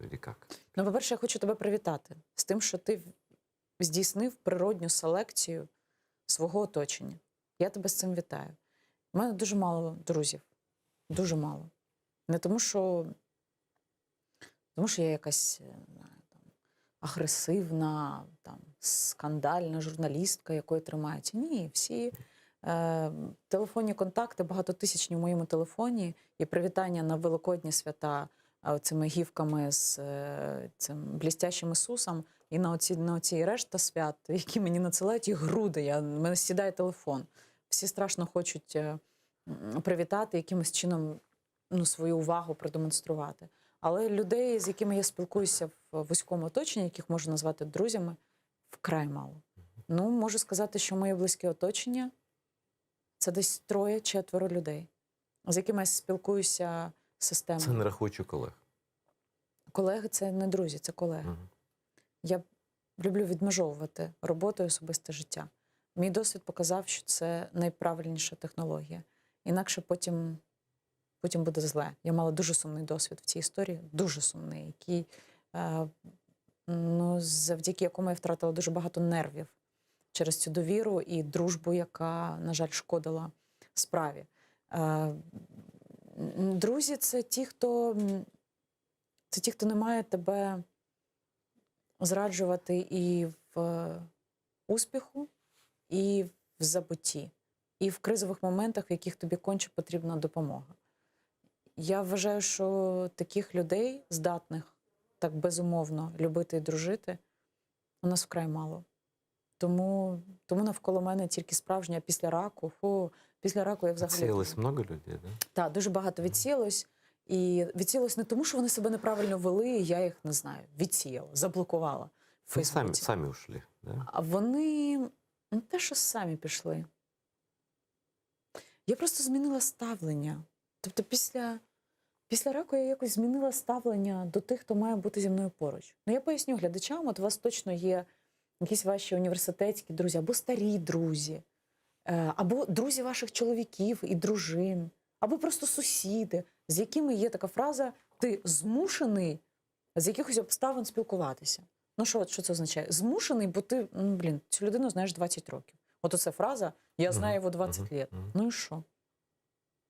Или как? Ну, по-перше, я хочу тебе привітати з тим, що ти здійснив природню селекцію свого оточення. Я тебе з цим вітаю. У мене дуже мало друзів. Дуже мало. Не тому, що я якась агресивна, там, скандальна журналістка, якої тримається. Ні, всі телефонні контакти, багатотисячні в моєму телефоні, і привітання на Великодні свята цими гівками з цим блістящим Ісусом, і на оці решта свят, які мені надсилають, їх груди. В мене сідає телефон. Всі страшно хочуть привітати, якимось чином свою увагу продемонструвати. Але людей, з якими я спілкуюся в вузькому оточенні, яких можу назвати друзями, вкрай мало. Ну, можу сказати, що моє близьке оточення – це десь 3-4 людей, з якими я спілкуюся системно. Це не рахуючи колег. Колеги – це не друзі, це колеги. Я люблю відмежовувати роботу і особисте життя. Мій досвід показав, що це найправильніша технологія. Інакше потім буде зле. Я мала дуже сумний досвід в цій історії, дуже сумний, який, завдяки якому я втратила дуже багато нервів через цю довіру і дружбу, яка, на жаль, шкодила справі. Друзі – це ті, хто не має тебе зраджувати і в успіху, і в забутті, і в кризових моментах, в яких тобі конче потрібна допомога. Я вважаю, що таких людей, здатних так безумовно любити і дружити, у нас вкрай мало. Тому навколо мене тільки справжня після раку. Після раку я взагалі... Відсіялось много людей, да? Так, дуже багато відсіялось. І відсіялось не тому, що вони себе неправильно вели, і я їх, не знаю, відсіяла, заблокувала в Фейсбуці. Самі ушли, да? А вони не те, що самі пішли. Я просто змінила ставлення. Тобто після раку я якось змінила ставлення до тих, хто має бути зі мною поруч. Ну, я поясню глядачам, от у вас точно є якісь ваші університетські друзі, або старі друзі, або друзі ваших чоловіків і дружин, або просто сусіди, з якими є така фраза «ти змушений з якихось обставин спілкуватися». Ну, що це означає? Змушений, бо ти, цю людину знаєш 20 років. От оце фраза «я знаю його 20 років». Ну і що?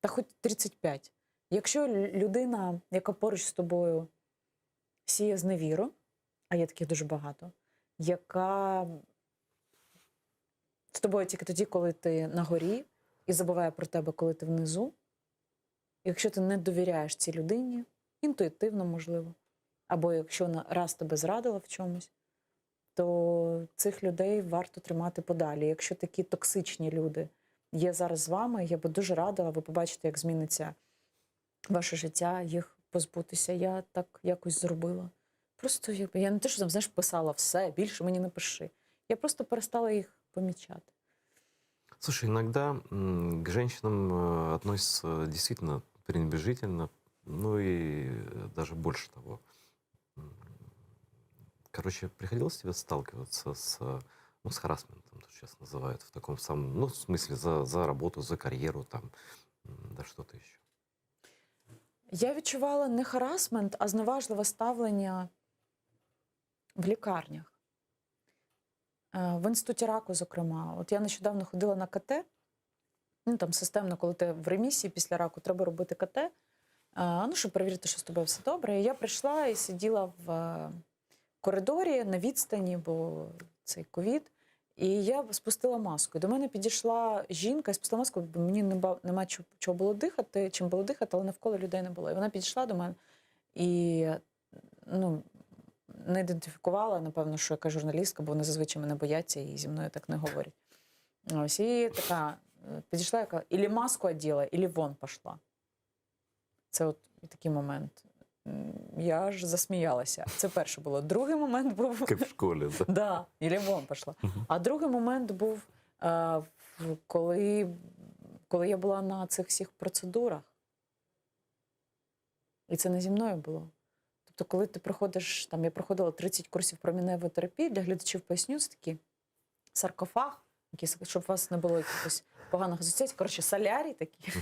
Та хоч 35. Якщо людина, яка поруч з тобою сіє зневіру, а є таких дуже багато, яка з тобою тільки тоді, коли ти на горі, і забуває про тебе, коли ти внизу, якщо ти не довіряєш цій людині, інтуїтивно, можливо, або якщо вона раз тебе зрадила в чомусь, то цих людей варто тримати подалі. Якщо такі токсичні люди є зараз з вами, я би дуже радила, ви побачите, як зміниться ваше життя, їх позбутися. Я так якось зробила. Просто я не те, що там, знаєш, писала все, більше мені не пиши. Я просто перестала їх помічати. Слушай, иногда к женщинам относятся действительно пренебрежительно, ну и даже больше того. Короче, приходилось тебе сталкиваться с харассментом, то сейчас называют в таком самом, в смысле за работу, за карьеру, там, да что-то еще? Я відчувала не харассмент, а зневажливе ставлення в лікарнях. В інституті раку, зокрема. От я нещодавно ходила на КТ, там системно, коли ти в ремісії після раку, треба робити КТ. ну, щоб перевірити, що з тобою все добре. І я прийшла і сиділа в коридорі на відстані, бо цей ковід. І я спустила маску. І до мене підійшла жінка і спустила маску, бо мені нема чого було дихати, чим було дихати, але навколо людей не було. І вона підійшла до мене і ну, не ідентифікувала, напевно, що яка журналістка, бо вони зазвичай мене бояться і зі мною так не говорять. Ось, і така підійшла, яка «Ілі маску оділа, ілі вон пішла». Це от такий момент. Я ж засміялася. Це перше було. Другий момент був... Як в школі, так? Да, ілі вон пішла. А другий момент був, коли я була на цих всіх процедурах. І це не зі мною було. Тобто, коли ти проходиш, там я проходила 30 курсів проміневої терапії, для глядачів поясню, це такий саркофаг, щоб у вас не було якихось поганих асоціацій. Коротше, солярій такі,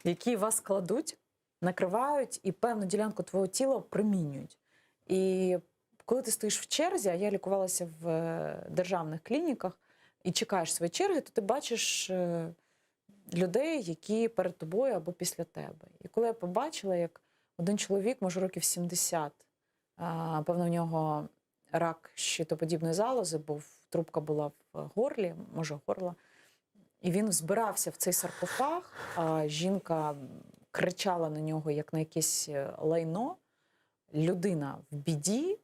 які вас кладуть, накривають і певну ділянку твого тіла примінюють. І коли ти стоїш в черзі, а я лікувалася в державних клініках, і чекаєш своєї черги, то ти бачиш людей, які перед тобою або після тебе. І коли я побачила, як один чоловік, може років 70, певно, в нього рак щитоподібної залози, бо трубка була в горлі, може горла, і він збирався в цей саркофаг, а жінка кричала на нього, як на якесь лайно. Людина в біді,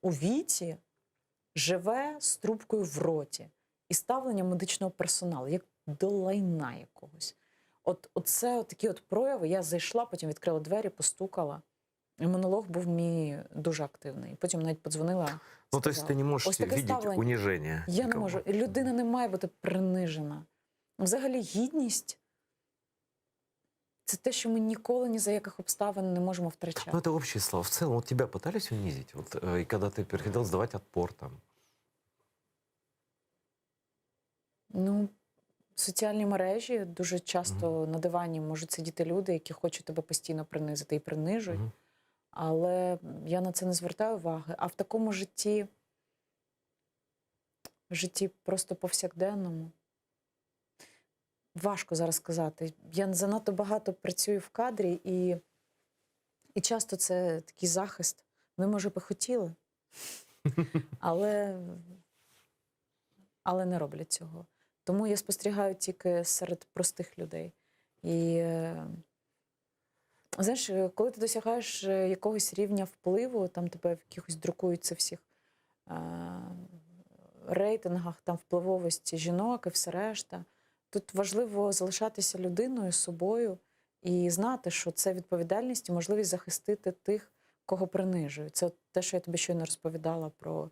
у віці, живе з трубкою в роті. І ставлення медичного персоналу, як до лайна якогось. Оце такі прояви. Я зайшла, потім відкрила двері, постукала. І монолог був мій дуже активний. Потім навіть подзвонила. Ну, тобто ти не можеш бачити униження. Я не можу. Людина не має бути принижена. Взагалі гідність – це те, що ми ніколи ні за яких обставин не можемо втрачати. Ну, это общие слова. В целом, тебя пытались унизить? И когда ты приходил сдавать отпор там? Ну, соціальні мережі дуже часто на дивані можуть сидіти люди, які хочуть тебе постійно принизити і принижують. Але я на це не звертаю уваги. А в такому житті просто повсякденному, важко зараз сказати. Я занадто багато працюю в кадрі, і часто це такий захист. Вони, може, би хотіли, але не роблять цього. Тому я спостерігаю тільки серед простих людей. І, знаєш, коли ти досягаєш якогось рівня впливу, там тебе в якихось друкуються всіх рейтингах, там впливовості жінок і все решта, тут важливо залишатися людиною, собою і знати, що це відповідальність і можливість захистити тих, кого принижують. Це те, що я тобі щойно розповідала про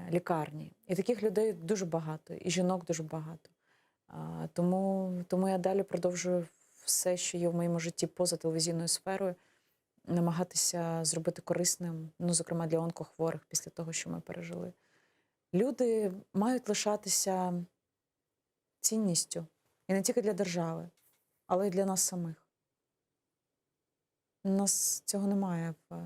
лікарні. І таких людей дуже багато, і жінок дуже багато. Тому я далі продовжую все, що є в моєму житті поза телевізійною сферою, намагатися зробити корисним, ну, зокрема для онкохворих після того, що ми пережили. Люди мають лишатися цінністю. І не тільки для держави, але й для нас самих. У нас цього немає в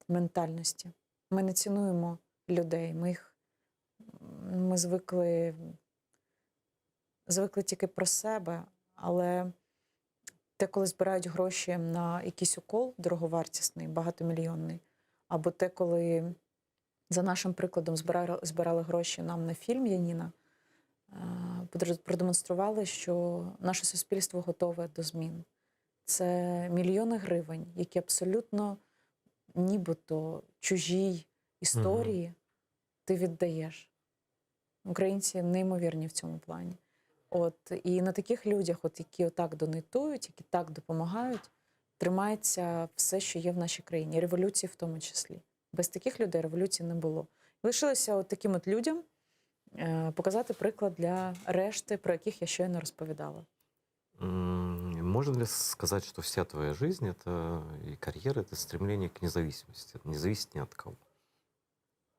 ментальності. Ми не цінуємо людей. Ми звикли тільки про себе, але те, коли збирають гроші на якийсь укол дороговартісний, багатомільйонний, або те, коли, за нашим прикладом, збирали гроші нам на фільм «Яніна», продемонстрували, що наше суспільство готове до змін. Це мільйони гривень, які абсолютно нібито чужій історії ти віддаєш. Українці неймовірні в цьому плані. І на таких людях, які отак донатують, які так допомагають, тримається все, що є в нашій країні. Революції в тому числі. Без таких людей революції не було. Лишилося таким людям показати приклад для решти, про яких я щойно розповідала. Можно ли сказать, что вся твоя жизнь это и карьера, это стремление к независимости, не зависит ни от кого?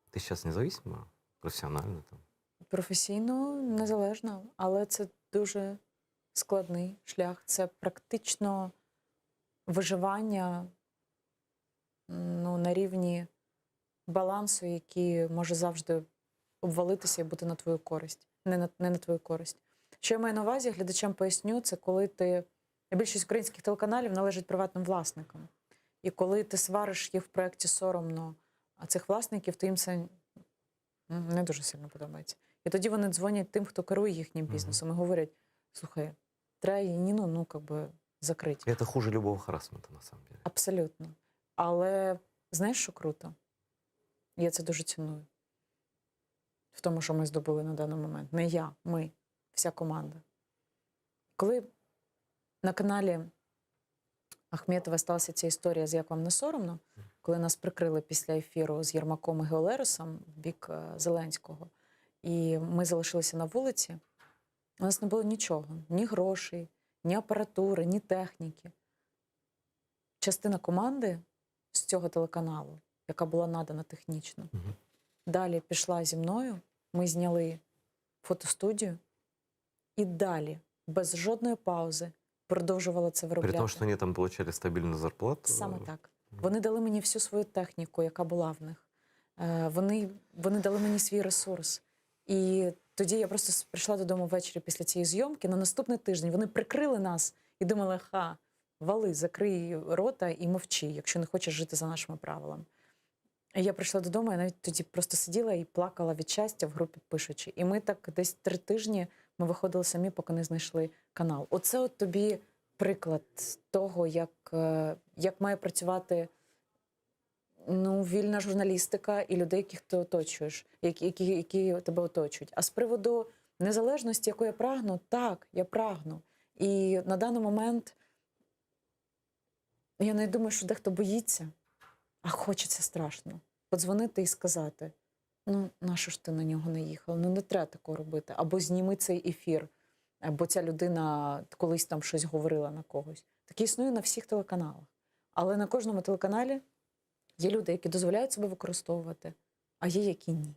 Ти зараз незалежна, професіонально там? Професійно незалежна, але це дуже складний шлях. Це практично виживання на рівні балансу, який може завжди обвалитися і бути на твою користь, не на твою користь. Що я маю на увазі, глядачам поясню, це коли ти Більшість українських телеканалів належать приватним власникам. І коли ти свариш їх в проєкті соромно, а цих власників, то їм це не дуже сильно подобається. І тоді вони дзвонять тим, хто керує їхнім бізнесом, і говорять: слухай, треба її Ніну, ну, как би, закрити. Это хуже любого харассмента, на самом деле. Абсолютно. Але знаєш, що круто? Я це дуже ціную. В тому, що ми здобули на даний момент. Не я, ми, вся команда. Коли на каналі Ахметова сталася ця історія з «Як вам не соромно», коли нас прикрили після ефіру з Єрмаком і Геолеросом в бік Зеленського, і ми залишилися на вулиці, у нас не було нічого. Ні грошей, ні апаратури, ні техніки. Частина команди з цього телеканалу, яка була надана технічно, далі пішла зі мною, ми зняли фотостудію і далі, без жодної паузи, продовжувала це виробляти. При тому, що вони там отримали стабільну зарплату? Саме так. Вони дали мені всю свою техніку, яка була в них. Вони дали мені свій ресурс. І тоді я просто прийшла додому ввечері після цієї зйомки. На наступний тиждень вони прикрили нас і думали: вали, закрий рота і мовчи, якщо не хочеш жити за нашими правилами. І я прийшла додому, я навіть тоді просто сиділа і плакала від щастя в групі пишучи. І ми так десь 3 тижні ми виходили самі, поки не знайшли канал. Оце от тобі приклад того, як має працювати вільна журналістика і людей, яких ти оточуєш, які тебе оточують. А з приводу незалежності, яку я прагну, так, я прагну. І на даний момент я не думаю, що дехто боїться, а хочеться страшно. Подзвонити і сказати: нащо ж ти на нього не їхав? Не треба такого робити. Або зніми цей ефір, або ця людина колись там щось говорила на когось. Таке існує на всіх телеканалах. Але на кожному телеканалі є люди, які дозволяють себе використовувати, а є, які ні.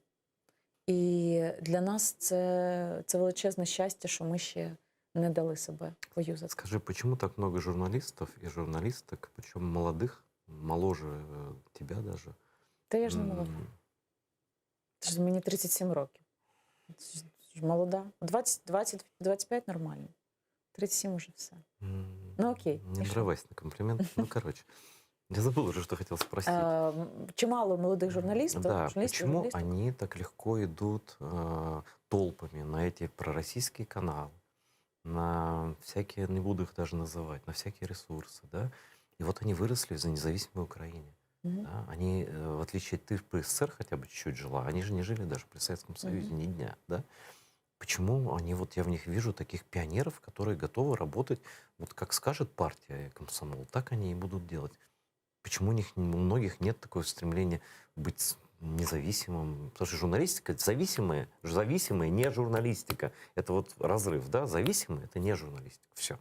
І для нас це величезне щастя, що ми ще не дали себе поюзати. Скажи, почему так много журналистов и журналисток, причем молодых, моложе тебя даже? Та я ж не молода. Мені 37 років. Молода. 20-25 нормально. 37 уже все. Окей. Не взрывайся на комплимент. Короче. Я забыл уже, что хотел спросить. Чимало молодых журналистов. Да, почему они так легко идут толпами на эти пророссийские каналы, на всякие, не буду их даже называть, на всякие ресурсы, да? И вот они выросли за независимой Украине. Да? Они, в отличие от ты при СССР хотя бы чуть-чуть жила, они же не жили даже при Советском Союзе ни дня, да? Почему они, вот я в них вижу таких пионеров, которые готовы работать, вот как скажет партия комсомол, так они и будут делать. Почему у многих нет такого стремления быть независимым? Потому что журналистика зависимая не журналистика. Это вот разрыв, да? Зависимый — это не журналистика. Все.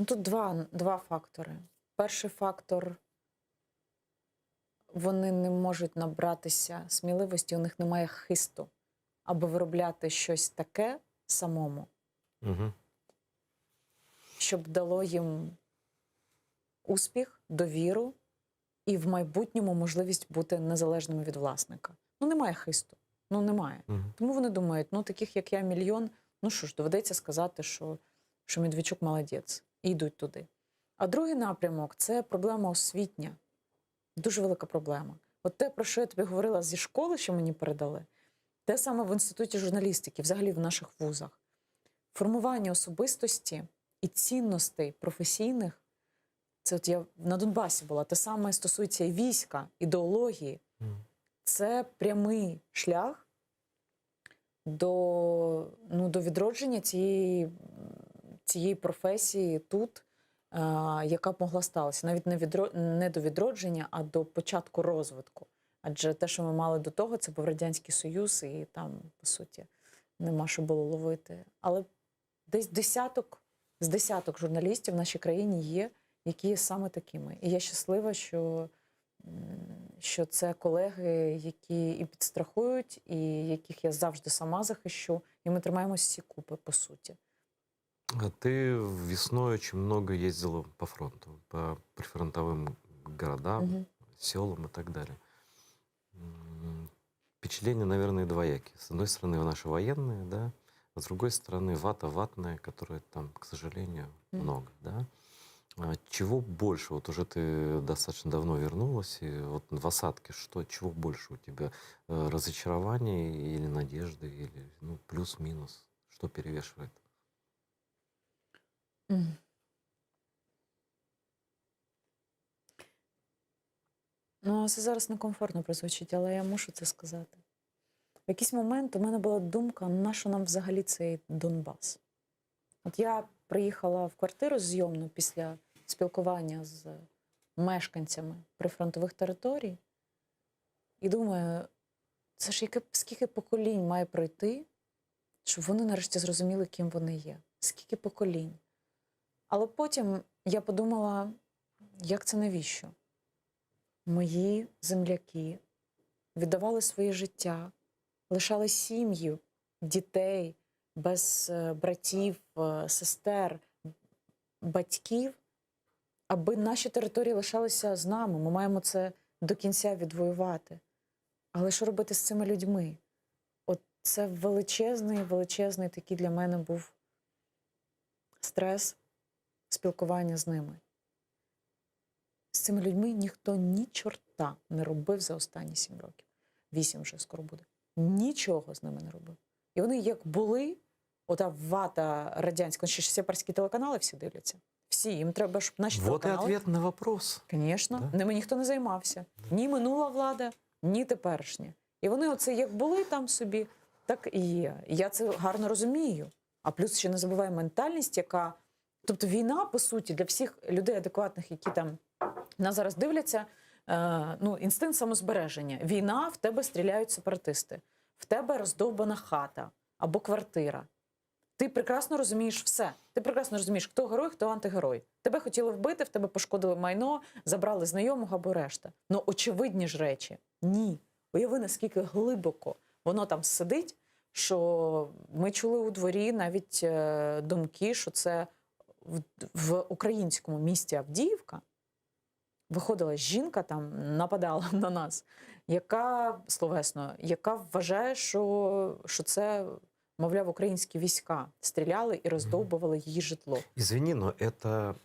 Тут два фактори. Перший фактор – вони не можуть набратися сміливості, у них немає хисту, аби виробляти щось таке самому, щоб дало їм успіх, довіру і в майбутньому можливість бути незалежними від власника. Немає хисту. Немає. Тому вони думають, таких як я мільйон, що ж, доведеться сказати, що Медведчук молодець. І йдуть туди. А другий напрямок – це проблема освітня. Дуже велика проблема. От те, про що я тобі говорила зі школи, що мені передали, те саме в Інституті журналістики, взагалі в наших вузах. Формування особистості і цінностей професійних, це от я на Донбасі була, те саме стосується і війська, ідеології. Це прямий шлях до відродження цієї професії тут, яка б могла сталася. Навіть не до відродження, а до початку розвитку. Адже те, що ми мали до того, це був Радянський Союз, і там, по суті, нема що було ловити. Але десь з десяток журналістів в нашій країні є, які є саме такими. І я щаслива, що це колеги, які і підстрахують, і яких я завжди сама захищу. І ми тримаємося всі купи, по суті. Ты весной очень много ездила по фронту, по прифронтовым городам, селам и так далее. Впечатления, наверное, двоякие. С одной стороны, наши военные, да, А с другой стороны, вата ватная, которая там, к сожалению, много, да? Чего больше? Вот уже ты достаточно давно вернулась, и вот в осадке чего больше у тебя? Разочарование или надежды, или плюс-минус? Что перевешивает? Ну, це зараз некомфортно прозвучить, але я мушу це сказати. В якийсь момент у мене була думка, на що нам взагалі цей Донбас? От я приїхала в квартиру зйомну після спілкування з мешканцями прифронтових територій і думаю, це ж скільки поколінь має пройти, щоб вони нарешті зрозуміли, ким вони є. Скільки поколінь. Але потім я подумала, як це навіщо? Мої земляки віддавали своє життя, лишали сім'ї, дітей, без братів, сестер, батьків, аби наші території лишалися з нами. Ми маємо це до кінця відвоювати. Але що робити з цими людьми? От це величезний такий для мене був стрес спілкування з ними. З цими людьми ніхто ні чорта не робив за останні 7 років. 8 вже скоро буде. Нічого з ними не робив. І вони як були, ота вата радянська, ще сепарські телеканали всі дивляться. Всі, їм треба, щоб наші телеканали... Вот и ответ на вопрос. Звісно, Да? ними ніхто не займався. Ні минула влада, ні теперішня. І вони оце як були там собі, так і є. І я це гарно розумію. А плюс ще не забувай ментальність, яка... Тобто війна, по суті, для всіх людей адекватних, які там нас зараз дивляться, інстинкт самозбереження. Війна, в тебе стріляють сепаратисти. В тебе роздовбана хата або квартира. Ти прекрасно розумієш все. Ти прекрасно розумієш, хто герой, хто антигерой. Тебе хотіли вбити, в тебе пошкодили майно, забрали знайомого або решта. Ну, очевидні ж речі. Ні. Уяви, наскільки глибоко воно там сидить, що ми чули у дворі навіть думки, що це в українському місті Авдіївка виходила жінка, там нападала на нас, яка, словесно, яка вважає, що це, мовляв, українські війська стріляли і роздовбували її житло. Извини, но это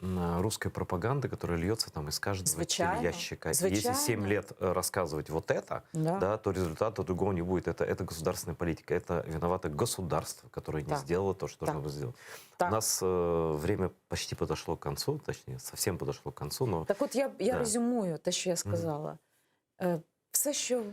русская пропаганда, которая льется там из каждого ящика. Если 7 лет рассказывать вот это, да, то результата другого не будет. Это государственная политика. Это виновато государство, которое не сделало то, что должно было сделать. У нас время почти подошло к концу, точнее, совсем подошло к концу. Но... Так от я резюмую те, що я сказала. Все, що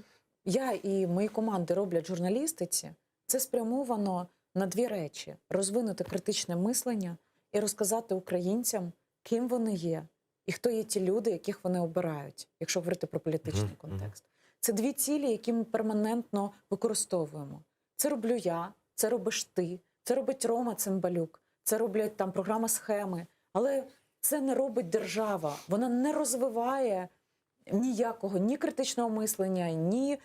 я і мої команди роблять в журналістиці, це спрямовано на 2 речі. Розвинути критичне мислення і розказати українцям, ким вони є, і хто є ті люди, яких вони обирають, якщо говорити про політичний контекст. Це 2 цілі, які ми перманентно використовуємо. Це роблю я, це робиш ти, це робить Рома Цимбалюк, це роблять там програма «Схеми». Але це не робить держава. Вона не розвиває ніякого ні критичного мислення, ні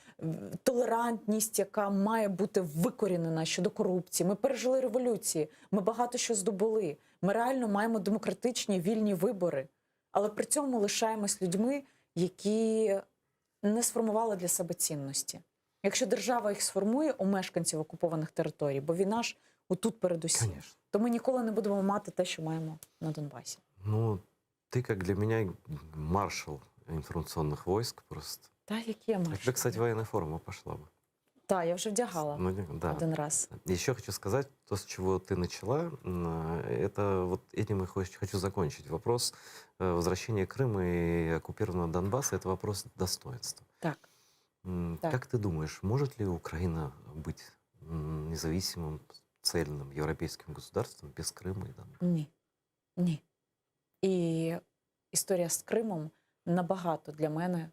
толерантність, яка має бути викорінена щодо корупції. Ми пережили революції, ми багато що здобули. Ми реально маємо демократичні, вільні вибори. Але при цьому лишаємось людьми, які не сформували для себе цінності. Якщо держава їх сформує у мешканців окупованих територій, бо війна ж отут передусім, то ми ніколи не будемо мати те, що маємо на Донбасі. Ну, ти, як для мене, маршал информационных войск просто. Да, який маршал? Это, кстати, военная форма пошла бы. Да, я уже вдягала один раз. Еще хочу сказать, то, с чего ты начала, это вот этим и хочу закончить. Вопрос возвращения Крыма и оккупированного Донбасса – это вопрос достоинства. Так. Как ты думаешь, может ли Украина быть независимым, цельным европейским государством без Крыма и Донбасса? Ні. Ні. І історія з Кримом набагато для мене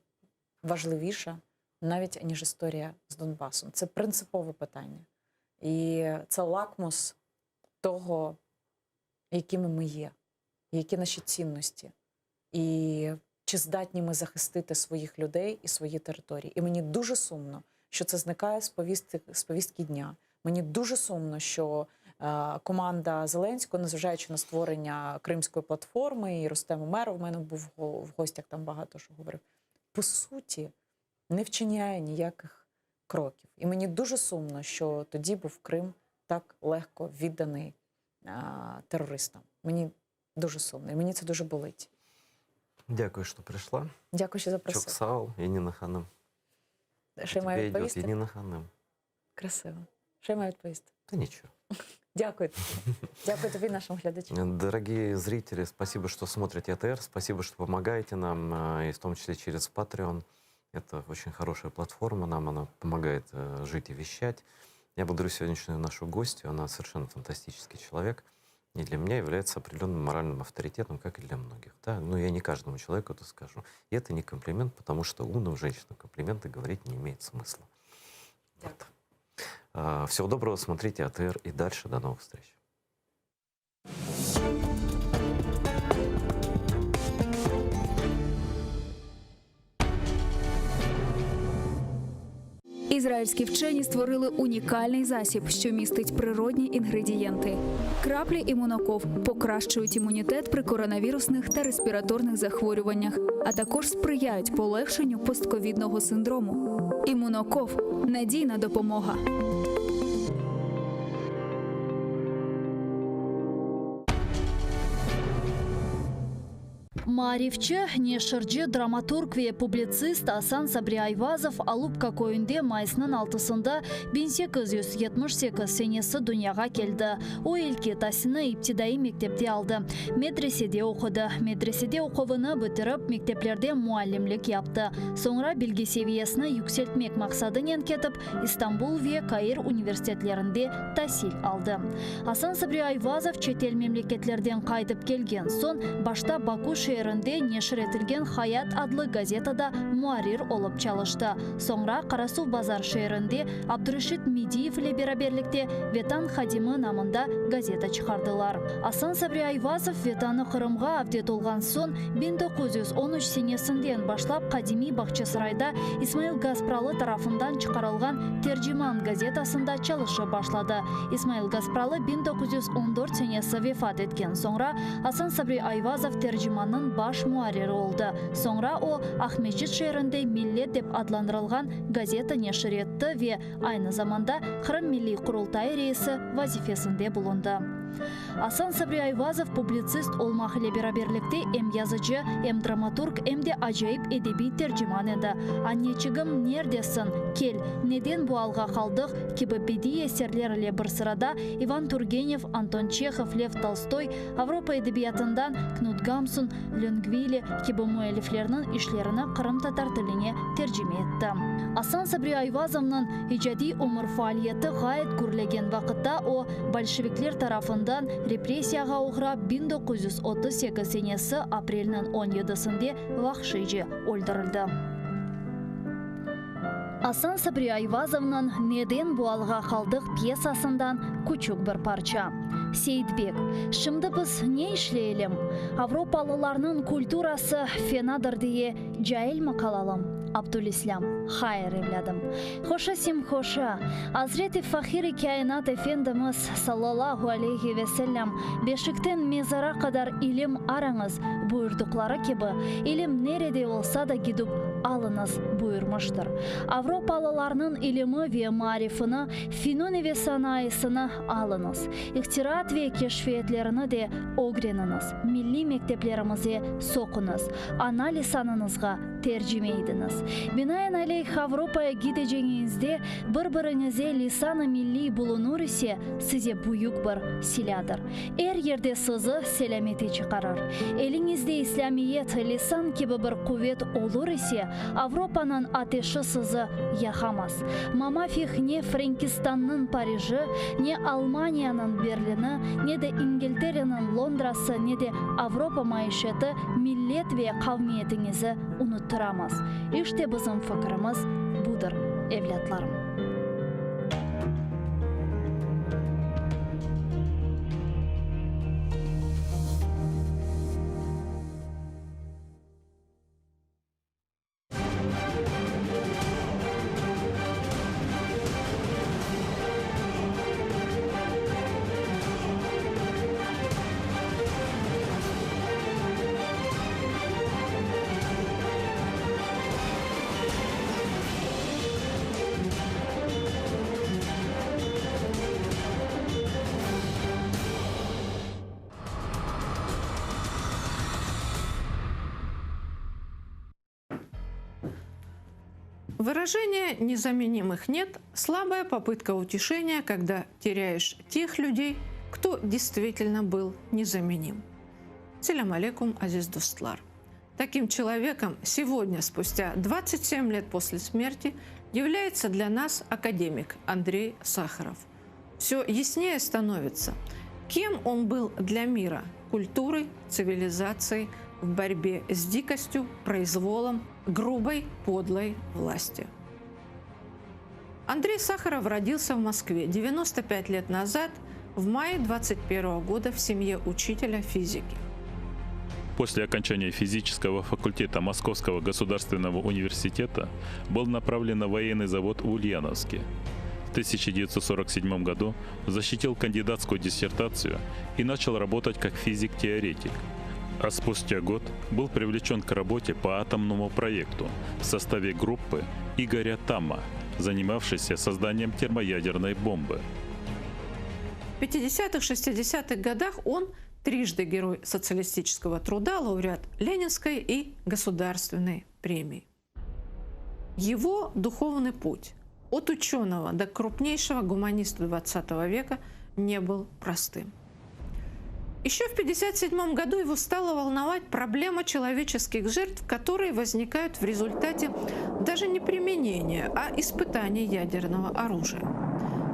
важливіша, навіть ніж історія з Донбасом. Це принципове питання. І це лакмус того, якими ми є, які наші цінності, і чи здатні ми захистити своїх людей і свої території. І мені дуже сумно, що це зникає з повістки дня. Мені дуже сумно, що команда Зеленського, незважаючи на створення Кримської платформи, і Рустем Умеров в мене був в гостях, там багато що говорив, по суті, не вчиняє ніяких кроків. І мені дуже сумно, що тоді був Крим так легко відданий терористам. Мені дуже сумно, і мені це дуже болить. Дякую, що прийшла. Дякую, що запросила. Чоксау, Яніна Ханым. Що я маю відповісти? Яніна Ханым. Красиво. Що я маю відповісти? Да ничего. Дякую. Дякую тобі, нашим глядачам. Дорогие зрители, спасибо, что смотрите АТР, спасибо, что помогаете нам, и в том числе через Patreon. Это очень хорошая платформа, нам она помогает жить и вещать. Я благодарю сегодняшнюю нашу гостью, она совершенно фантастический человек, и для меня является определенным моральным авторитетом, как и для многих. Да? Но я не каждому человеку это скажу. И это не комплимент, потому что умным женщинам комплименты говорить не имеет смысла. Вот. Всего доброго, смотрите АТР и дальше. До новых встреч. Ізраїльські вчені створили унікальний засіб, що містить природні інгредієнти. Краплі імуноков покращують імунітет при коронавірусних та респіраторних захворюваннях, а також сприяють полегшенню постковідного синдрому. Імуноков – надійна допомога. Маарифчи, неширчи, драматург ве публицист Асан Сабри Айвазов Алупка көйінде майысының 6-сында 1878 сенесі дүнияға келді. О елке тасыны иптидаи мектепте алды. Медреседе оқыды. Медреседе оқуыны бітіріп, мектеплерде муалlimlik yaptı. Sonra bilgi seviyesini yükseltmek maqsadымен кетіп, İstanbul ve Каир университеттерінде тәсіл алды. Асан Сабри Айвазов четел мемлекеттерден қайтып келген соң, башта Баку шерінде нешір етілген Хаят адлы газетада муарир олып çalışты. Соңра Қарасу базар шерінде Абдурашид Медиев ile бераберлікте Ветан Хадимы намында газета шығардылар. Асан Сабри Айвазов Ветаны Қырымға авдет олған соң 1913 сенесінден башлап Қадими Бақчасырайда Исмаил Газпралы тарафындан шығарылған Терджиман газетасында çalışы башлады. Исмаил Газпралы 1914 сенесі вефат еткен. Соңра Асан Сабри Айвазов Терджиманның баш муарирі oldu. Соңра о Ахмеджит шерінде Миллет деп адландырылған газета нешір етті ве айны заманда Қырым Милли Құрылтай рейсі вазифесінде болынды. Асан Сабри Айвазов публицист олмақ ile бераберлікте әм yazıcı, әм драматург, әм де ажайып эдеби терджиман еді. Аннечігім нердесін, кел, неден bu алға қалдық, кебі беди есерлер ile бір сырада Иван Тургенев, Антон Чехов, Лев Толстой, Авропа эдебиятындан Кнут Гамсун, Ленгвили, кебі муэлифлерінің ишлеріні Қырым татар тіліне терджиме етті. Асан Сабри Айвазовның ижади өмір фаалиеті ғайет күрлеген вақытта о большевиклер тарафында репрессияға ұғырап 1938 сенесі апрелінің 17-сінде вахшиже өлдірілді. Асан Сабри Айвазовның «Неден буалға қалдық» пьесасындан күчік бір парча. Сейдбек, шымды біз не ішлейлім? Авропалыларның культурасы фенадыр дие жайыл мақалалым. Абдулислам, хайыр евладым. Хоша сим хоша. Азрети Фахири Каинат Эфендіміз саллаллаху алейхи веселлям бешіктен мезара қадар илім араңыз бұйырдықлары кебі, илім нереде олса да гидіп алыңыз бұйырмыштыр. Авропалыларның илімі ве марифыны, финуни ве санайысыны алыңыз. Ихтират ве кешфиетлеріні де огреніңіз. Милли мектеплерімізе соқыңыз. Ана лисаныңызға терджимейдіңіз. Бинаен алейх Авропая гидежеңізде бір-біріңізе лисаны милли бұлынур ісе, сізе бұйық бір силядыр. Әр ерде сызы селаметі чықарар. Еліңізде исламиет лисан кебі бір құвет олур ісе, Авропаның атешы сызы яхамас. Мамафих не Франкистанның Парижі, не Алманияның Берліні, не де Ингілтерінің Лондрасы, не де Авропа майшеті миллет ве қавмиетіңізі ұныттырамыз. İşte bizim fikrimiz budur, evlatlarım. Выражение «незаменимых нет» – слабая попытка утешения, когда теряешь тех людей, кто действительно был незаменим. Салям алейкум, азиз дустлар. Таким человеком сегодня, спустя 27 лет после смерти, является для нас академик Андрей Сахаров. Все яснее становится, кем он был для мира – культурой, цивилизацией, в борьбе с дикостью, произволом, грубой, подлой властью. Андрей Сахаров родился в Москве 95 лет назад, в мае 21 года в семье учителя физики. После окончания физического факультета Московского государственного университета был направлен на военный завод в Ульяновске. В 1947 году защитил кандидатскую диссертацию и начал работать как физик-теоретик. А спустя год был привлечен к работе по атомному проекту в составе группы Игоря Тамма, занимавшейся созданием термоядерной бомбы. В 50-60-х годах он трижды Герой социалистического труда, лауреат Ленинской и Государственной премии. Его духовный путь от ученого до крупнейшего гуманиста XX века не был простым. Еще в 1957 году его стала волновать проблема человеческих жертв, которые возникают в результате даже не применения, а испытаний ядерного оружия.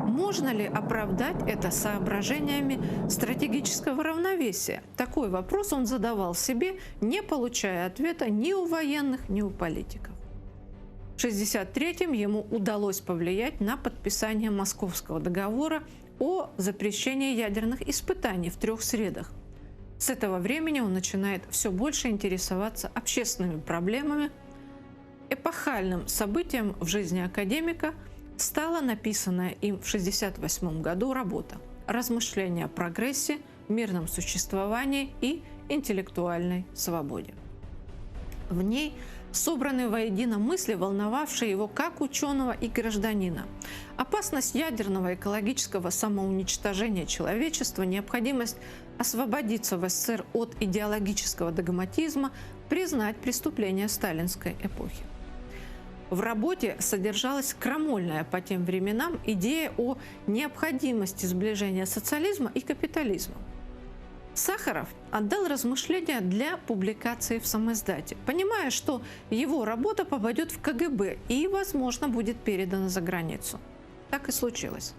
Можно ли оправдать это соображениями стратегического равновесия? Такой вопрос он задавал себе, не получая ответа ни у военных, ни у политиков. В 1963-м ему удалось повлиять на подписание Московского договора о запрещении ядерных испытаний в 3 средах. С этого времени он начинает все больше интересоваться общественными проблемами. Эпохальным событием в жизни академика стала написанная им в 1968 году работа «Размышления о прогрессе, мирном существовании и интеллектуальной свободе». В ней собраны воедино мысли, волновавшие его как ученого и гражданина. Опасность ядерного экологического самоуничтожения человечества, необходимость освободиться в СССР от идеологического догматизма, признать преступления сталинской эпохи. В работе содержалась крамольная по тем временам идея о необходимости сближения социализма и капитализма. Сахаров отдал размышления для публикации в самоиздате, понимая, что его работа попадет в КГБ и, возможно, будет передана за границу. Так и случилось.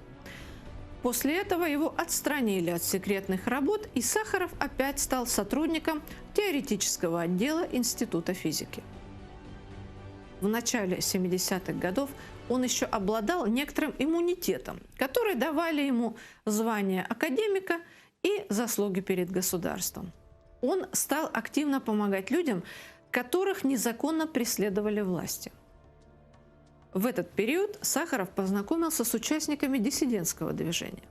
После этого его отстранили от секретных работ, и Сахаров опять стал сотрудником теоретического отдела Института физики. В начале 70-х годов он еще обладал некоторым иммунитетом, который давали ему звание академика и заслуги перед государством. Он стал активно помогать людям, которых незаконно преследовали власти. В этот период Сахаров познакомился с участниками диссидентского движения.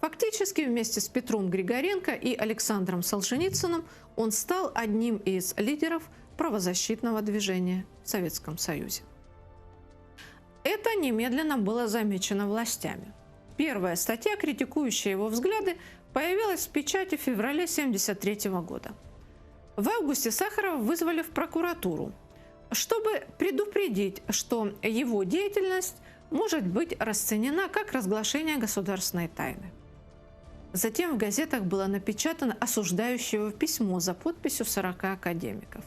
Фактически вместе с Петром Григоренко и Александром Солженицыным он стал одним из лидеров правозащитного движения в Советском Союзе. Это немедленно было замечено властями. Первая статья, критикующая его взгляды, появилась в печати в феврале 1973 года. В августе Сахарова вызвали в прокуратуру, чтобы предупредить, что его деятельность может быть расценена как разглашение государственной тайны. Затем в газетах было напечатано осуждающее его письмо за подписью 40 академиков.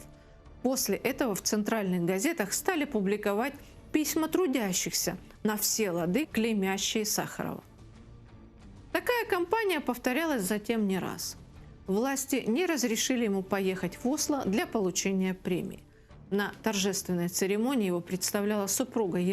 После этого в центральных газетах стали публиковать письма трудящихся на все лады, клеймящие Сахарова. Такая кампания повторялась затем не раз. Власти не разрешили ему поехать в Осло для получения премии. На торжественной церемонии его представляла супруга Елена